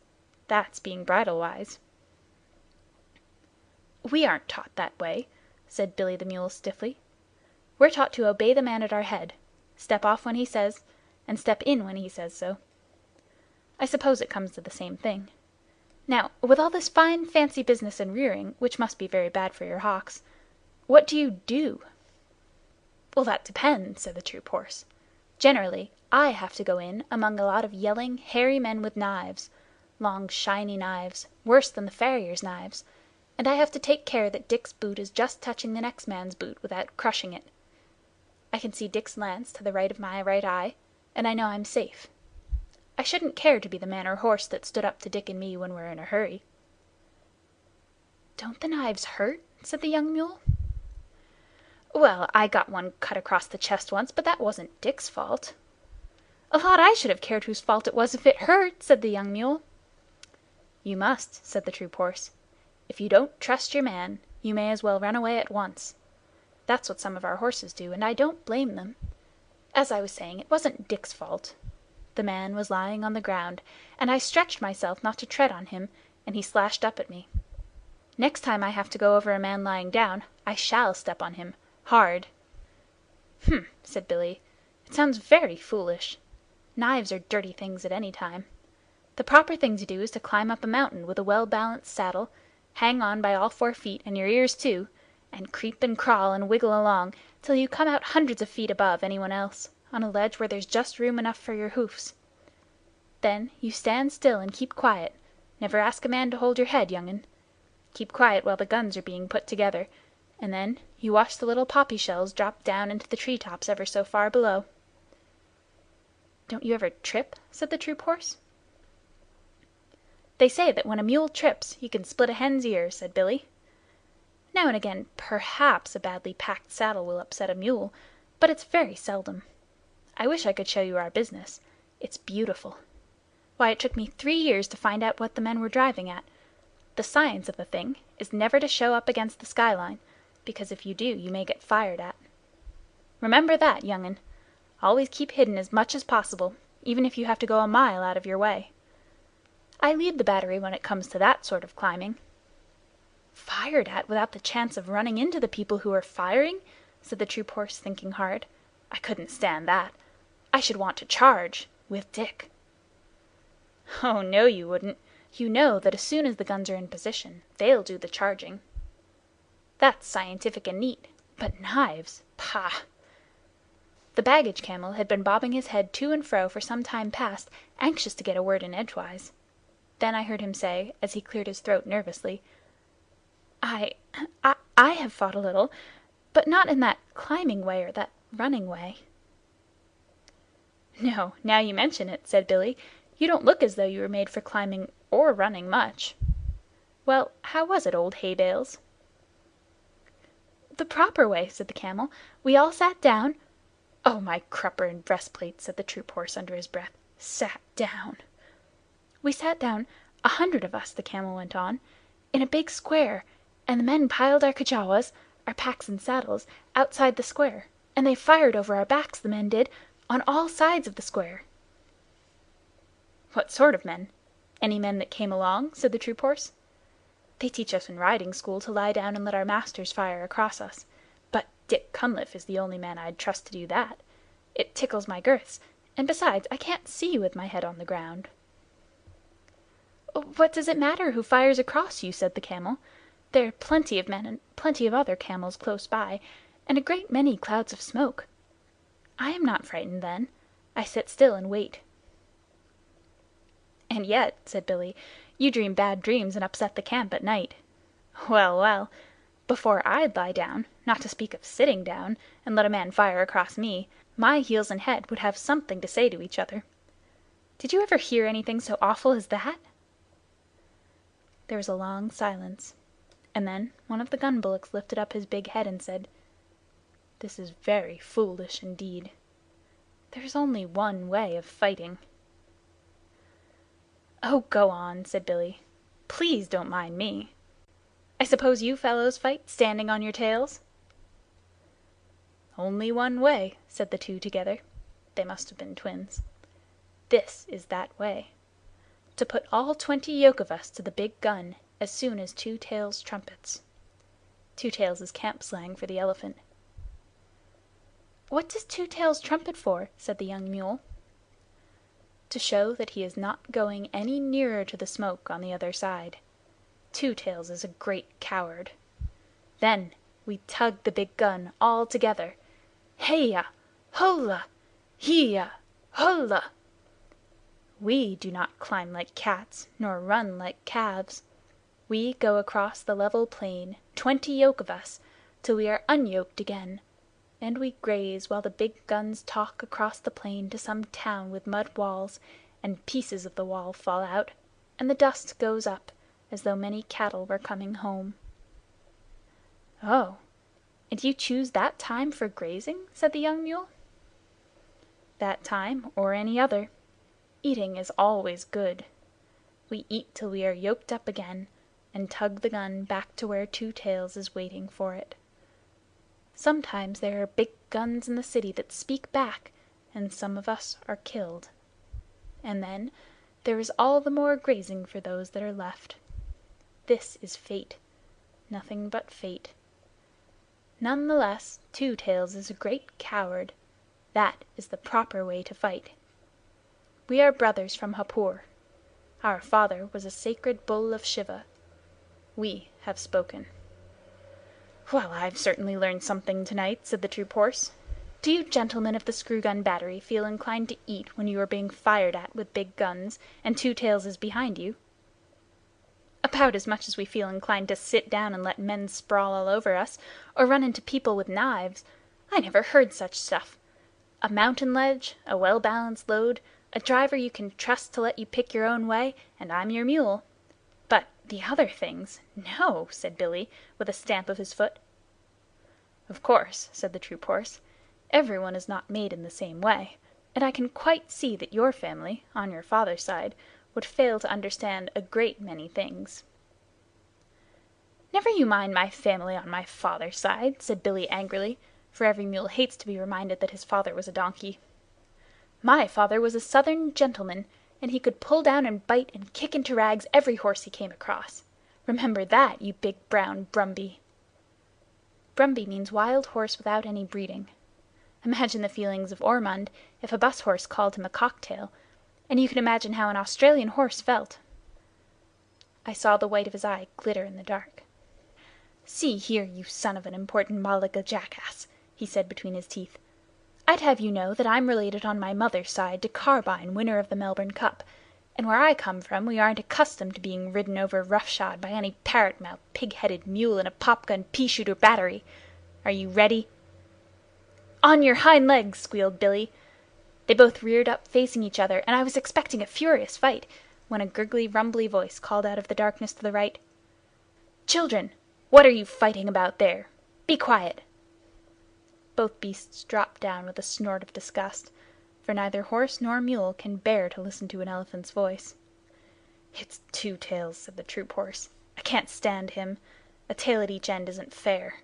That's being bridle-wise." "We aren't taught that way," said Billy the mule stiffly. "We're taught to obey the man at our head, step off when he says, and step in when he says so. I suppose it comes to the same thing. Now, with all this fine fancy business and rearing, which must be very bad for your hocks, what do you do?" "Well, that depends," said the troop horse. "Generally, I have to go in among a lot of yelling, hairy men with knives, long shiny knives, worse than the farrier's knives, and I have to take care that Dick's boot is just touching the next man's boot without crushing it. I can see Dick's lance to the right of my right eye, and I know I'm safe. I shouldn't care to be the man or horse that stood up to Dick and me when we're in a hurry." "Don't the knives hurt?" said the young mule. "Well, I got one cut across the chest once, but that wasn't Dick's fault." "A lot I should have cared whose fault it was if it hurt," said the young mule. "You must," said the troop horse. "If you don't trust your man, you may as well run away at once. That's what some of our horses do, and I don't blame them. As I was saying, it wasn't Dick's fault. The man was lying on the ground, and I stretched myself not to tread on him, and he slashed up at me. Next time I have to go over a man lying down, I shall step on him, hard." Said Billy. "It sounds very foolish. Knives are dirty things at any time. The proper thing to do is to climb up a mountain with a well-balanced saddle, hang on by all 4 feet and your ears too, and creep and crawl and wiggle along till you come out hundreds of feet above anyone else, on a ledge where there's just room enough for your hoofs. Then you stand still and keep quiet. Never ask a man to hold your head, young'un. Keep quiet while the guns are being put together, and then you watch the little poppy shells drop down into the tree tops ever so far below." "Don't you ever trip?" said the troop horse. "They say that when a mule trips you can split a hen's ear," said Billy. "Now and again, perhaps, a badly packed saddle will upset a mule, but it's very seldom. I wish I could show you our business. It's beautiful. Why, it took me 3 years to find out what the men were driving at. The science of the thing is never to show up against the skyline, because if you do you may get fired at. Remember that, young 'un. Always keep hidden as much as possible, even if you have to go a mile out of your way. I lead the battery when it comes to that sort of climbing." "Fired at without the chance of running into the people who are firing?" said the troop horse, thinking hard. "I couldn't stand that. I should want to charge with Dick." "Oh, no, you wouldn't. You know that as soon as the guns are in position, they'll do the charging. That's scientific and neat. But knives, pah!" The baggage camel had been bobbing his head to and fro for some time past, anxious to get a word in edgewise. Then I heard him say, as he cleared his throat nervously, I have fought a little, but not in that climbing way or that running way." "No, now you mention it," said Billy, "you don't look as though you were made for climbing or running much. Well, how was it, old hay bales?" "The proper way," said the camel. "We all sat down—" "Oh, my crupper and breastplate," said the troop horse under his breath. "Sat down!" "We sat down, 100 of us," the camel went on, "in a big square, and the men piled our kajawas, our packs and saddles, outside the square, and they fired over our backs, the men did, on all sides of the square." "What sort of men? Any men that came along?" said the troop horse. "They teach us in riding school to lie down and let our masters fire across us. But Dick Cunliffe is the only man I'd trust to do that. It tickles my girths, and besides, I can't see with my head on the ground." "What does it matter who fires across you?" said the camel. "There are plenty of men and plenty of other camels close by, and a great many clouds of smoke. I am not frightened then. I sit still and wait." "And yet," said Billy, "you dream bad dreams and upset the camp at night. Well, well, before I'd lie down, not to speak of sitting down, and let a man fire across me, my heels and head would have something to say to each other. Did you ever hear anything so awful as that?" There was a long silence, and then one of the gun bullocks lifted up his big head and said, "This is very foolish indeed. There's only one way of fighting." "Oh, go on," said Billy. "Please don't mind me. I suppose you fellows fight standing on your tails?" "Only one way," said the two together. They must have been twins. "This is that way. To put all 20 yoke of us to the big gun as soon as Two Tails trumpets." Two Tails is camp slang for the elephant. "What does Two Tails trumpet for?" said the young mule. "To show that he is not going any nearer to the smoke on the other side. Two Tails is a great coward. Then we tug the big gun all together. Heya! Hola! Heya! Hola! We do not climb like cats, nor run like calves. We go across the level plain, 20 yoke of us, till we are unyoked again, and we graze while the big guns talk across the plain to some town with mud walls, and pieces of the wall fall out, and the dust goes up, as though many cattle were coming home." "Oh, and you choose that time for grazing?" said the young mule. "That time or any other. Eating is always good. We eat till we are yoked up again, and tug the gun back to where Two Tails is waiting for it. Sometimes there are big guns in the city that speak back, and some of us are killed. And then there is all the more grazing for those that are left. This is fate. Nothing but fate. None the less, Two Tails is a great coward. That is the proper way to fight. We are brothers from Hapur. Our father was a sacred bull of Shiva. We have spoken." "Well, I've certainly learned something tonight," said the troop horse. "Do you gentlemen of the screw gun battery feel inclined to eat when you are being fired at with big guns, and Two Tails is behind you?" About as much as we feel inclined to sit down and let men sprawl all over us, or run into people with knives. I never heard such stuff. A mountain ledge, a well-balanced load, a driver you can trust to let you pick your own way, and I'm your mule. But the other things, no," said Billy, with a stamp of his foot. "Of course," said the troop horse, "everyone is not made in the same way, and I can quite see that your family, on your father's side, would fail to understand a great many things." "Never you mind my family on my father's side," said Billy angrily, for every mule hates to be reminded that his father was a donkey. "My father was a Southern gentleman, and he could pull down and bite and kick into rags every horse he came across. Remember that, you big brown Brumby." Brumby means wild horse without any breeding. Imagine the feelings of Ormond if a bus horse called him a cocktail, and you can imagine how an Australian horse felt. I saw the white of his eye glitter in the dark. "See here, you son of an important Malaga jackass," he said between his teeth. "I'd have you know that I'm related on my mother's side to Carbine, winner of the Melbourne Cup, and where I come from we aren't accustomed to being ridden over roughshod by any parrot-mouthed, pig-headed mule in a popgun pea-shooter battery. Are you ready?" "On your hind legs!" squealed Billy. They both reared up facing each other, and I was expecting a furious fight, when a gurgly, rumbly voice called out of the darkness to the right, "Children, what are you fighting about there? Be quiet!" Both beasts dropped down with a snort of disgust, for neither horse nor mule can bear to listen to an elephant's voice. "It's Two Tails," said the troop horse. "I can't stand him. A tail at each end isn't fair."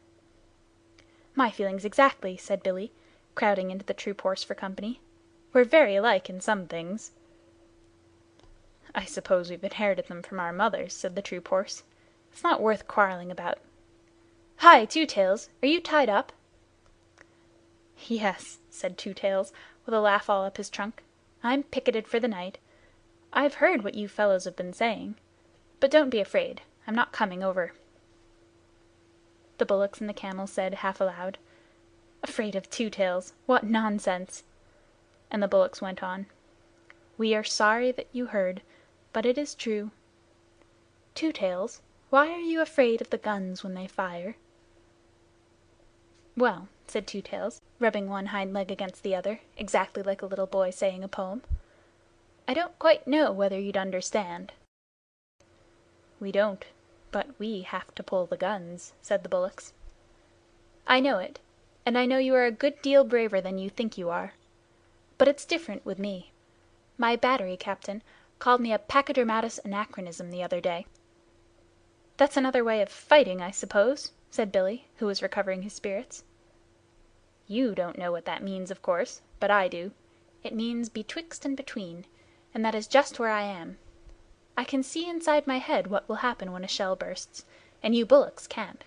"My feelings exactly," said Billy, crowding into the troop horse for company. "We're very alike in some things." "I suppose we've inherited them from our mothers," said the troop horse. "It's not worth quarreling about. Hi, Two Tails, are you tied up?" "Yes," said Two Tails, with a laugh all up his trunk. "I'm picketed for the night. I've heard what you fellows have been saying. But don't be afraid. I'm not coming over." The bullocks and the camels said, half aloud, "Afraid of Two Tails! What nonsense!" And the bullocks went on, "We are sorry that you heard, but it is true. Two Tails, why are you afraid of the guns when they fire?" "Well," said Two Tails, rubbing one hind leg against the other, exactly like a little boy saying a poem, "I don't quite know whether you'd understand." "We don't, but we have to pull the guns," said the bullocks. "I know it, and I know you are a good deal braver than you think you are. But it's different with me. My battery captain called me a pachydermatous anachronism the other day." "That's another way of fighting, I suppose," said Billy, who was recovering his spirits. "You don't know what that means, of course, but I do. It means betwixt and between, and that is just where I am. I can see inside my head what will happen when a shell bursts, and you bullocks can't."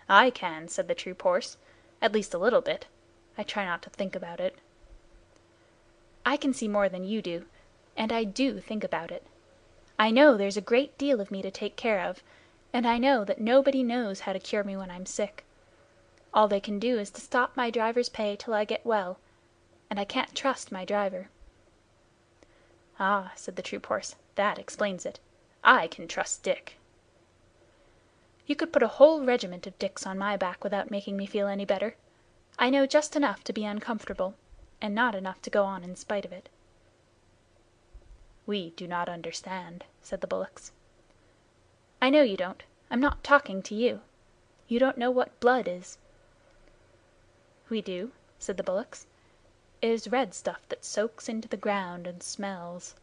"I can," said the troop horse. "At least a little bit. I try not to think about it." "I can see more than you do, and I do think about it. I know there's a great deal of me to take care of, and I know that nobody knows how to cure me when I'm sick. All they can do is to stop my driver's pay till I get well, and I can't trust my driver." "Ah," said the troop horse, "that explains it. I can trust Dick." "You could put a whole regiment of Dicks on my back without making me feel any better. I know just enough to be uncomfortable, and not enough to go on in spite of it." "We do not understand," said the bullocks. "I know you don't. I'm not talking to you. You don't know what blood is." "We do," said the bullocks. "It is red stuff that soaks into the ground and smells."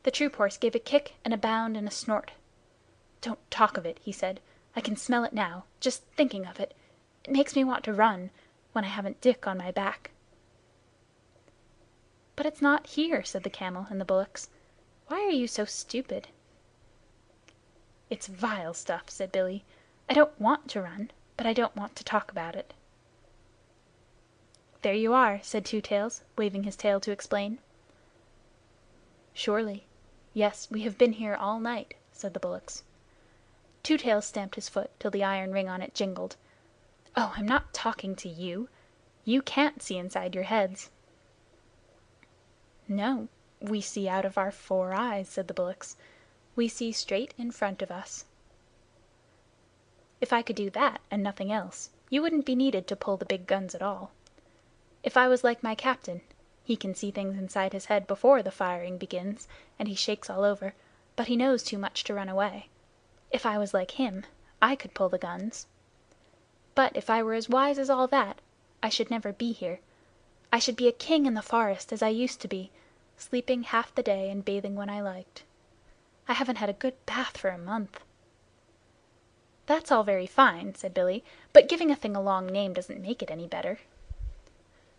The troop horse gave a kick and a bound and a snort. "Don't talk of it," he said. "I can smell it now, just thinking of it. It makes me want to run, when I haven't Dick on my back." "But it's not here," said the camel and the bullocks. "Why are you so stupid?" "It's vile stuff," said Billy. "I don't want to run, but I don't want to talk about it." "There you are," said Two Tails, waving his tail to explain. "Surely. Yes, we have been here all night," said the bullocks. Two Tails stamped his foot till the iron ring on it jingled. "Oh, I'm not talking to you. You can't see inside your heads." "No, we see out of our 4 eyes," said the bullocks. We see straight in front of us. If I could do that and nothing else, you wouldn't be needed to pull the big guns at all. If I was like my captain, he can see things inside his head before the firing begins, and he shakes all over, but he knows too much to run away. If I was like him, I could pull the guns. But if I were as wise as all that, I should never be here. I should be a king in the forest as I used to be, sleeping half the day and bathing when I liked. I haven't had a good bath for a month." "That's all very fine," said Billy, "but giving a thing a long name doesn't make it any better."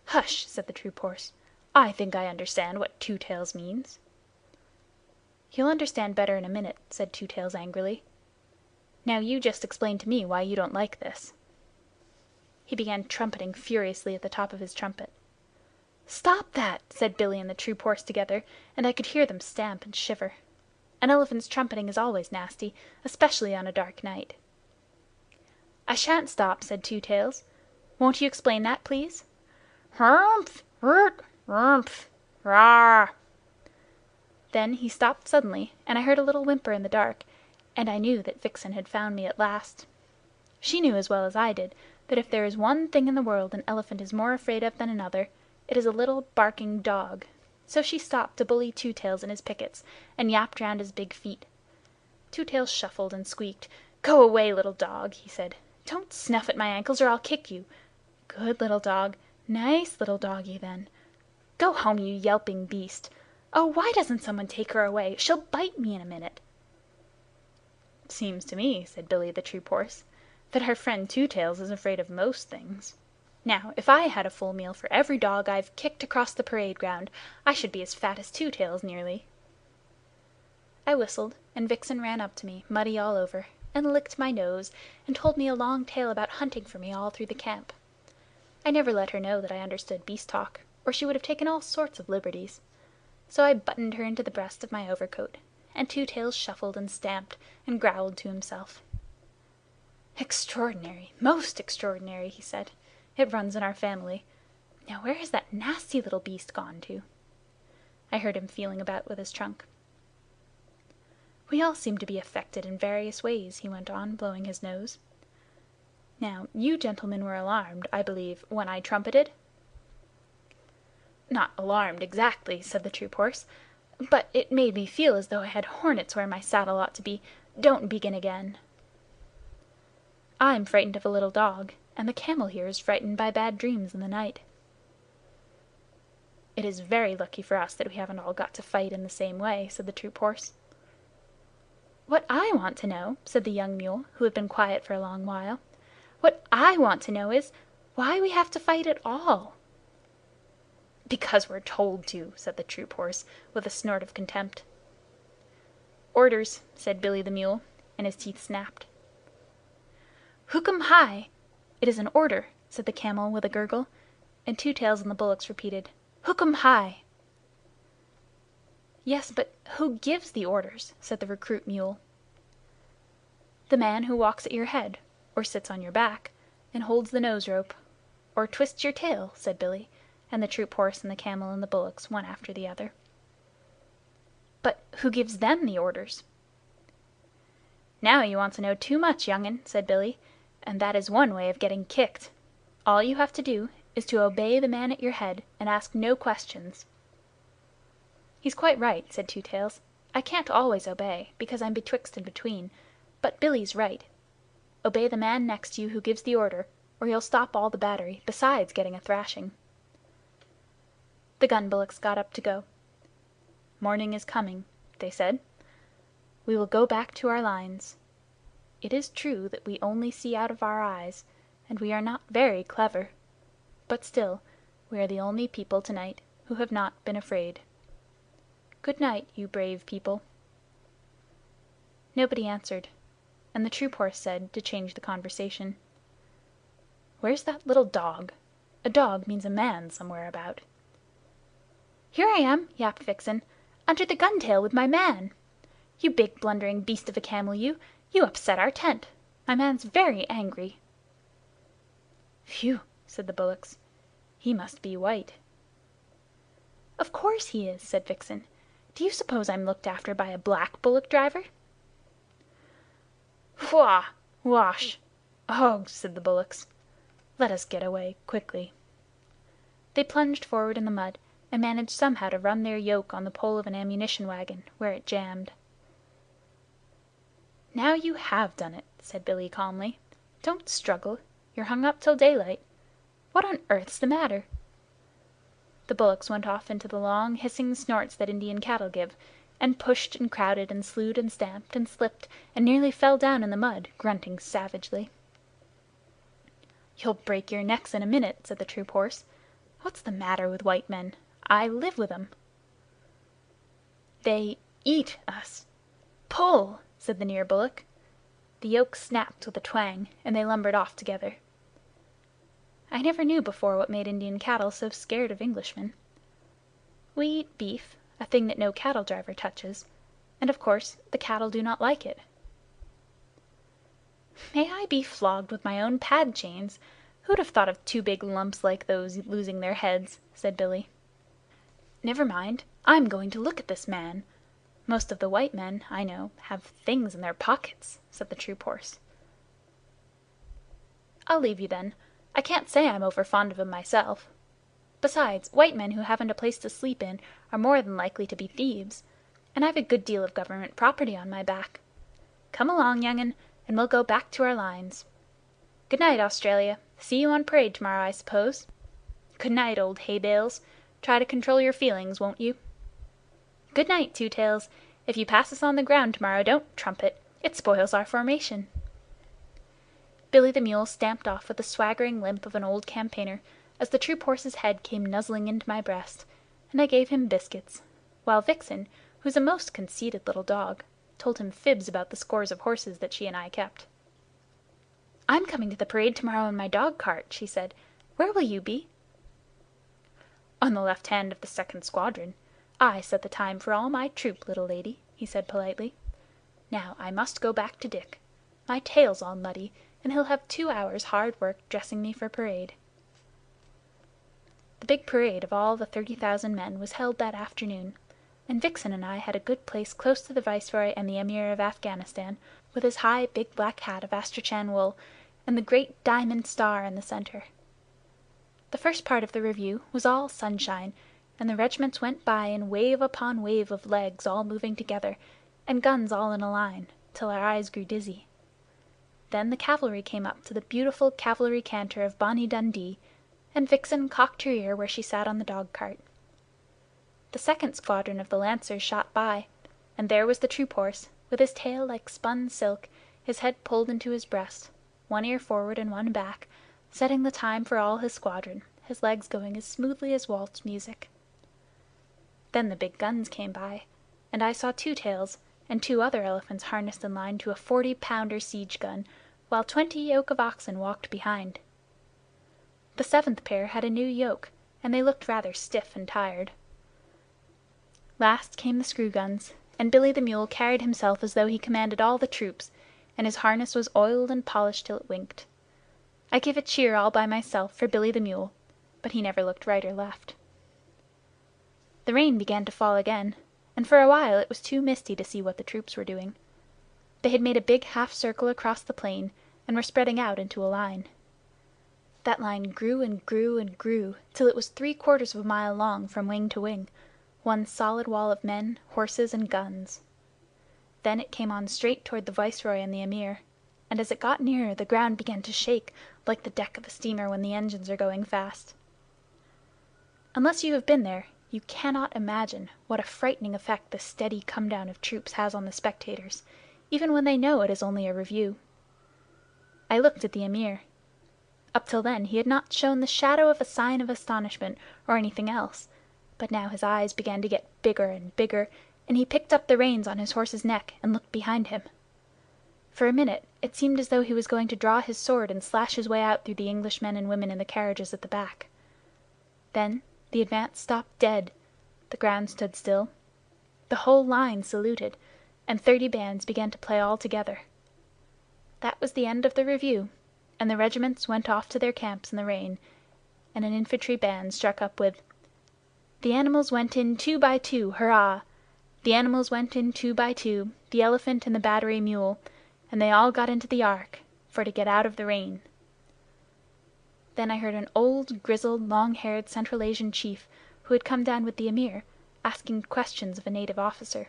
"Hush!" said the troop horse. "I think I understand what Two Tails means." "You'll understand better in a minute," said Two Tails angrily. "Now you just explain to me why you don't like this." He began trumpeting furiously at the top of his trumpet. "Stop that!" said Billy and the troop horse together, and I could hear them stamp and shiver. An elephant's trumpeting is always nasty, especially on a dark night. "I shan't stop," said Two Tails. "Won't you explain that, please?" "Humph! Rumph! Rah!" Then he stopped suddenly, and I heard a little whimper in the dark, and I knew that Vixen had found me at last. She knew as well as I did that if there is one thing in the world an elephant is more afraid of than another, it is a little barking dog. So she stopped to bully Two Tails and his pickets, and yapped round his big feet. Two Tails shuffled and squeaked. "Go away, little dog," he said. "Don't snuff at my ankles or I'll kick you. Good little dog. Nice little doggy, then. Go home, you yelping beast. Oh, why doesn't someone take her away? She'll bite me in a minute." "Seems to me," said Billy the troop horse, "that our friend Two Tails is afraid of most things. Now, if I had a full meal for every dog I've kicked across the parade ground, I should be as fat as Two Tails nearly." I whistled, and Vixen ran up to me, muddy all over, and licked my nose, and told me a long tale about hunting for me all through the camp. I never let her know that I understood beast talk, or she would have taken all sorts of liberties. So I buttoned her into the breast of my overcoat, and Two Tails shuffled and stamped and growled to himself. "Extraordinary, most extraordinary," he said. "It runs in our family. Now where has that nasty little beast gone to?" I heard him feeling about with his trunk. "We all seem to be affected in various ways," he went on, blowing his nose. "Now, you gentlemen were alarmed, I believe, when I trumpeted?" "Not alarmed exactly," said the troop horse, "but it made me feel as though I had hornets where my saddle ought to be. Don't begin again." "I'm frightened of a little dog, and the camel here is frightened by bad dreams in the night." "It is very lucky for us that we haven't all got to fight in the same way," said the troop horse. "What I want to know," said the young mule, who had been quiet for a long while, "what I want to know is, why we have to fight at all." "Because we're told to," said the troop horse, with a snort of contempt. "Orders," said Billy the mule, and his teeth snapped. "Hookum high! It is an order," said the camel with a gurgle, and Two Tails and the bullocks repeated, "Hookum high!" "Yes, but who gives the orders?" said the recruit mule. "The man who walks at your head, or sits on your back, and holds the nose rope, or twists your tail," said Billy, and the troop horse and the camel and the bullocks one after the other. "But who gives them the orders?" "Now you want to know too much, young'un," said Billy, "and that is one way of getting kicked. All you have to do is to obey the man at your head and ask no questions." "He's quite right," said Two Tails. "I can't always obey, because I'm betwixt and between, but Billy's right. Obey the man next you who gives the order, or you'll stop all the battery, besides getting a thrashing." The gun bullocks got up to go. "Morning is coming," they said. "We will go back to our lines. It is true that we only see out of our eyes, and we are not very clever, but still we are the only people tonight who have not been afraid. Good night, you brave people." Nobody answered, and the troop horse said, to change the conversation, "Where's that little dog? A dog means a man somewhere about." "Here I am," yapped Vixen, "under the gun tail with my man. You big blundering beast of a camel, you upset our tent. My man's very angry." "Phew!" said the bullocks. "He must be white." "Of course he is," said Vixen. Do you suppose I'm looked after by a black bullock driver?" "Hwah! Wash! Ugh!" said the bullocks. "Let us get away quickly." They plunged forward in the mud, and managed somehow to run their yoke on the pole of an ammunition wagon, where it jammed. "Now you have done it," said Billy calmly. "Don't struggle. You're hung up till daylight. What on earth's the matter?" The bullocks went off into the long hissing snorts that Indian cattle give, and pushed and crowded and slewed and stamped and slipped and nearly fell down in the mud, grunting savagely. "You'll break your necks in a minute," said the troop horse. "What's the matter with white men? I live with 'em." "They eat us. Pull!" said the near bullock. The yoke snapped with a twang, and they lumbered off together. I never knew before what made Indian cattle so scared of Englishmen. We eat beef, a thing that no cattle driver touches, and of course the cattle do not like it. "May I be flogged with my own pad chains! Who'd have thought of two big lumps like those losing their heads?" said Billy. "Never mind. I'm going to look at this man. Most of the white men, I know, have things in their pockets," said the troop horse. "I'll leave you then. I can't say I'm over fond of him myself. Besides, white men who haven't a place to sleep in are more than likely to be thieves, and I've a good deal of government property on my back. Come along, young 'un, and we'll go back to our lines. Good night, Australia. See you on parade tomorrow, I suppose. Good night, old hay bales. Try to control your feelings, won't you? Good night, Two Tails. If you pass us on the ground tomorrow, don't trumpet. It spoils our formation." Billy the mule stamped off with the swaggering limp of an old campaigner as the troop horse's head came nuzzling into my breast, and I gave him biscuits, while Vixen, who's a most conceited little dog, told him fibs about the scores of horses that she and I kept. "I'm coming to the parade tomorrow in my dog cart," she said. "Where will you be?" "On the left hand of the second squadron. I set the time for all my troop, little lady," he said politely. "Now I must go back to Dick. My tail's all muddy, and he'll have 2 hours' hard work dressing me for parade." The big parade of all the 30,000 men was held that afternoon, and Vixen and I had a good place close to the Viceroy and the Emir of Afghanistan, with his high big black hat of Astrakhan wool, and the great diamond star in the center. The first part of the review was all sunshine, and the regiments went by in wave upon wave of legs all moving together, and guns all in a line, till our eyes grew dizzy. Then the cavalry came up to the beautiful cavalry canter of Bonnie Dundee, and Vixen cocked her ear where she sat on the dog cart. The second squadron of the Lancers shot by, and there was the troop horse, with his tail like spun silk, his head pulled into his breast, one ear forward and one back, setting the time for all his squadron, his legs going as smoothly as waltz music. Then the big guns came by, and I saw Two Tails and 2 other elephants harnessed in line to a 40-pounder siege gun, while 20 yoke of oxen walked behind. The 7th pair had a new yoke, and they looked rather stiff and tired. Last came the screw guns, and Billy the mule carried himself as though he commanded all the troops, and his harness was oiled and polished till it winked. I gave a cheer all by myself for Billy the mule, but he never looked right or left. The rain began to fall again, and for a while it was too misty to see what the troops were doing. They had made a big half circle across the plain, and were spreading out into a line. That line grew and grew and grew till it was 3/4 of a mile long from wing to wing, one solid wall of men, horses, and guns. Then it came on straight toward the Viceroy and the Emir, and as it got nearer the ground began to shake like the deck of a steamer when the engines are going fast. Unless you have been there, you cannot imagine what a frightening effect the steady come-down of troops has on the spectators, even when they know it is only a review. I looked at the Emir. Up till then he had not shown the shadow of a sign of astonishment or anything else, but now his eyes began to get bigger and bigger, and he picked up the reins on his horse's neck and looked behind him. For a minute it seemed as though he was going to draw his sword and slash his way out through the English men and women in the carriages at the back. Then the advance stopped dead, the ground stood still, the whole line saluted, and 30 bands began to play all together. That was the end of the review, and the regiments went off to their camps in the rain, and an infantry band struck up with "The animals went in 2 by 2, hurrah!" The animals went in 2 by 2, the elephant and the battery mule, and they all got into the ark, for to get out of the rain. Then I heard an old, grizzled, long-haired Central Asian chief, who had come down with the Amir, asking questions of a native officer.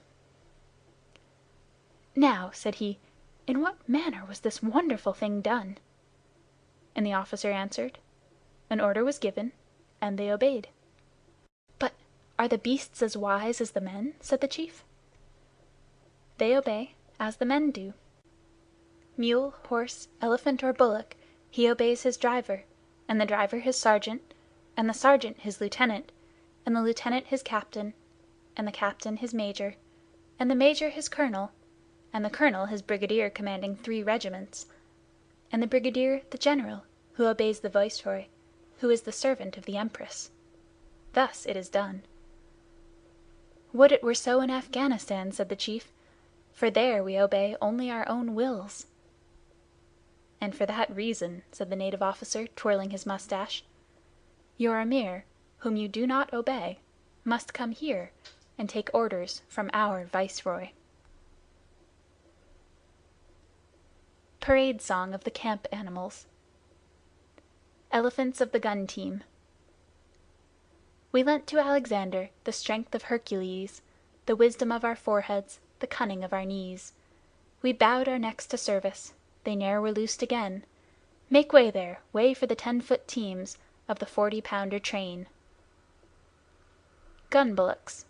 "Now," said he, "in what manner was this wonderful thing done?" And the officer answered, "An order was given, and they obeyed." "But are the beasts as wise as the men?" said the chief. "They obey as the men do. Mule, horse, elephant, or bullock, he obeys his driver, and the driver his sergeant, and the sergeant his lieutenant, and the lieutenant his captain, and the captain his major, and the major his colonel, and the colonel his brigadier commanding 3 regiments, and the brigadier the general, who obeys the viceroy, who is the servant of the empress. Thus it is done." "Would it were so in Afghanistan," said the chief, "for there we obey only our own wills." "And for that reason," said the native officer, twirling his mustache, "your Amir, whom you do not obey, must come here and take orders from our viceroy." Parade Song of the Camp Animals. Elephants of the Gun Team. We lent to Alexander the strength of Hercules, the wisdom of our foreheads, the cunning of our knees. We bowed our necks to service, they ne'er were loosed again. Make way there, way for the 10-foot teams of the 40-pounder train. Gun Bullocks.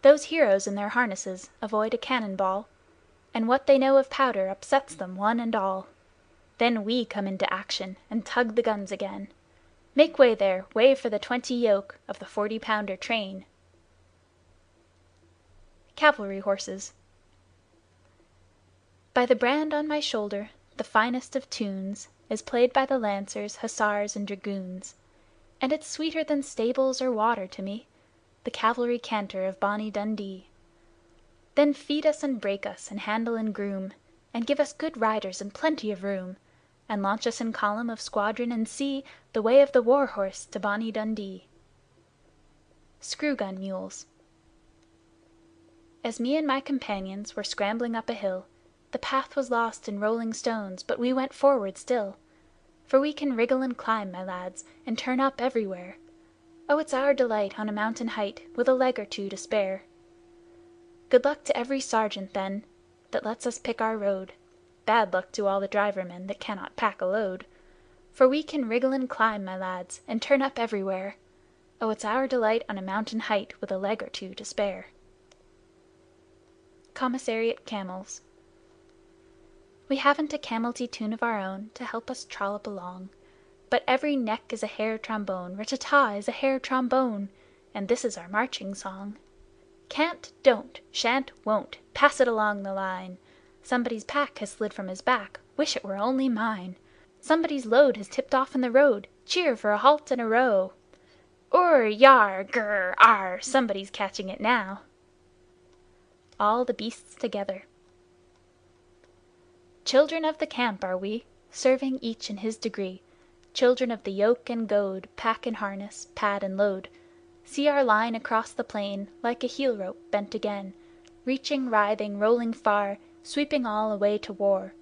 Those heroes in their harnesses avoid a cannon ball, and what they know of powder upsets them one and all. Then we come into action and tug the guns again. Make way there, way for the 20 yoke of the 40-pounder train. Cavalry Horses. By the brand on my shoulder, the finest of tunes is played by the lancers, hussars, and dragoons. And it's sweeter than stables or water to me, the cavalry canter of bonny Dundee. Then feed us and break us, and handle and groom, and give us good riders and plenty of room, and launch us in column of squadron, and see the way of the war horse to bonny Dundee. Screw gun mules. As me and my companions were scrambling up a hill, the path was lost in rolling stones, but we went forward still. For we can wriggle and climb, my lads, and turn up everywhere. Oh, it's our delight on a mountain height, with a leg or 2 to spare. Good luck to every sergeant, then, that lets us pick our road. Bad luck to all the driver-men that cannot pack a load. For we can wriggle and climb, my lads, and turn up everywhere. Oh, it's our delight on a mountain height, with a leg or 2 to spare. Commissariat Camels. We haven't a camelty tune of our own to help us trollop along, but every neck is a hair trombone, rat-ta-ta is a hair trombone, and this is our marching song. Can't, don't, shan't, won't, pass it along the line. Somebody's pack has slid from his back, wish it were only mine. Somebody's load has tipped off in the road, cheer for a halt and a row. Ur, yar, grr, ar, somebody's catching it now. All the beasts together. Children of the camp are we, serving each in his degree. Children of the yoke and goad, pack and harness, pad and load. See our line across the plain, like a heel rope bent again, reaching, writhing, rolling far, sweeping all away to war.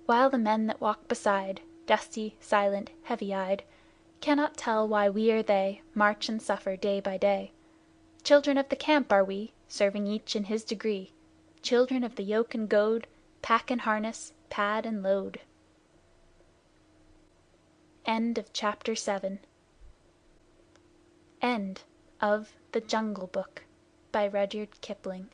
While the men that walk beside, dusty, silent, heavy-eyed, cannot tell why we or they march and suffer day by day. Children of the camp are we, serving each in his degree. Children of the yoke and goad, pack and harness, pad and load. End of Chapter 7. End of The Jungle Book by Rudyard Kipling.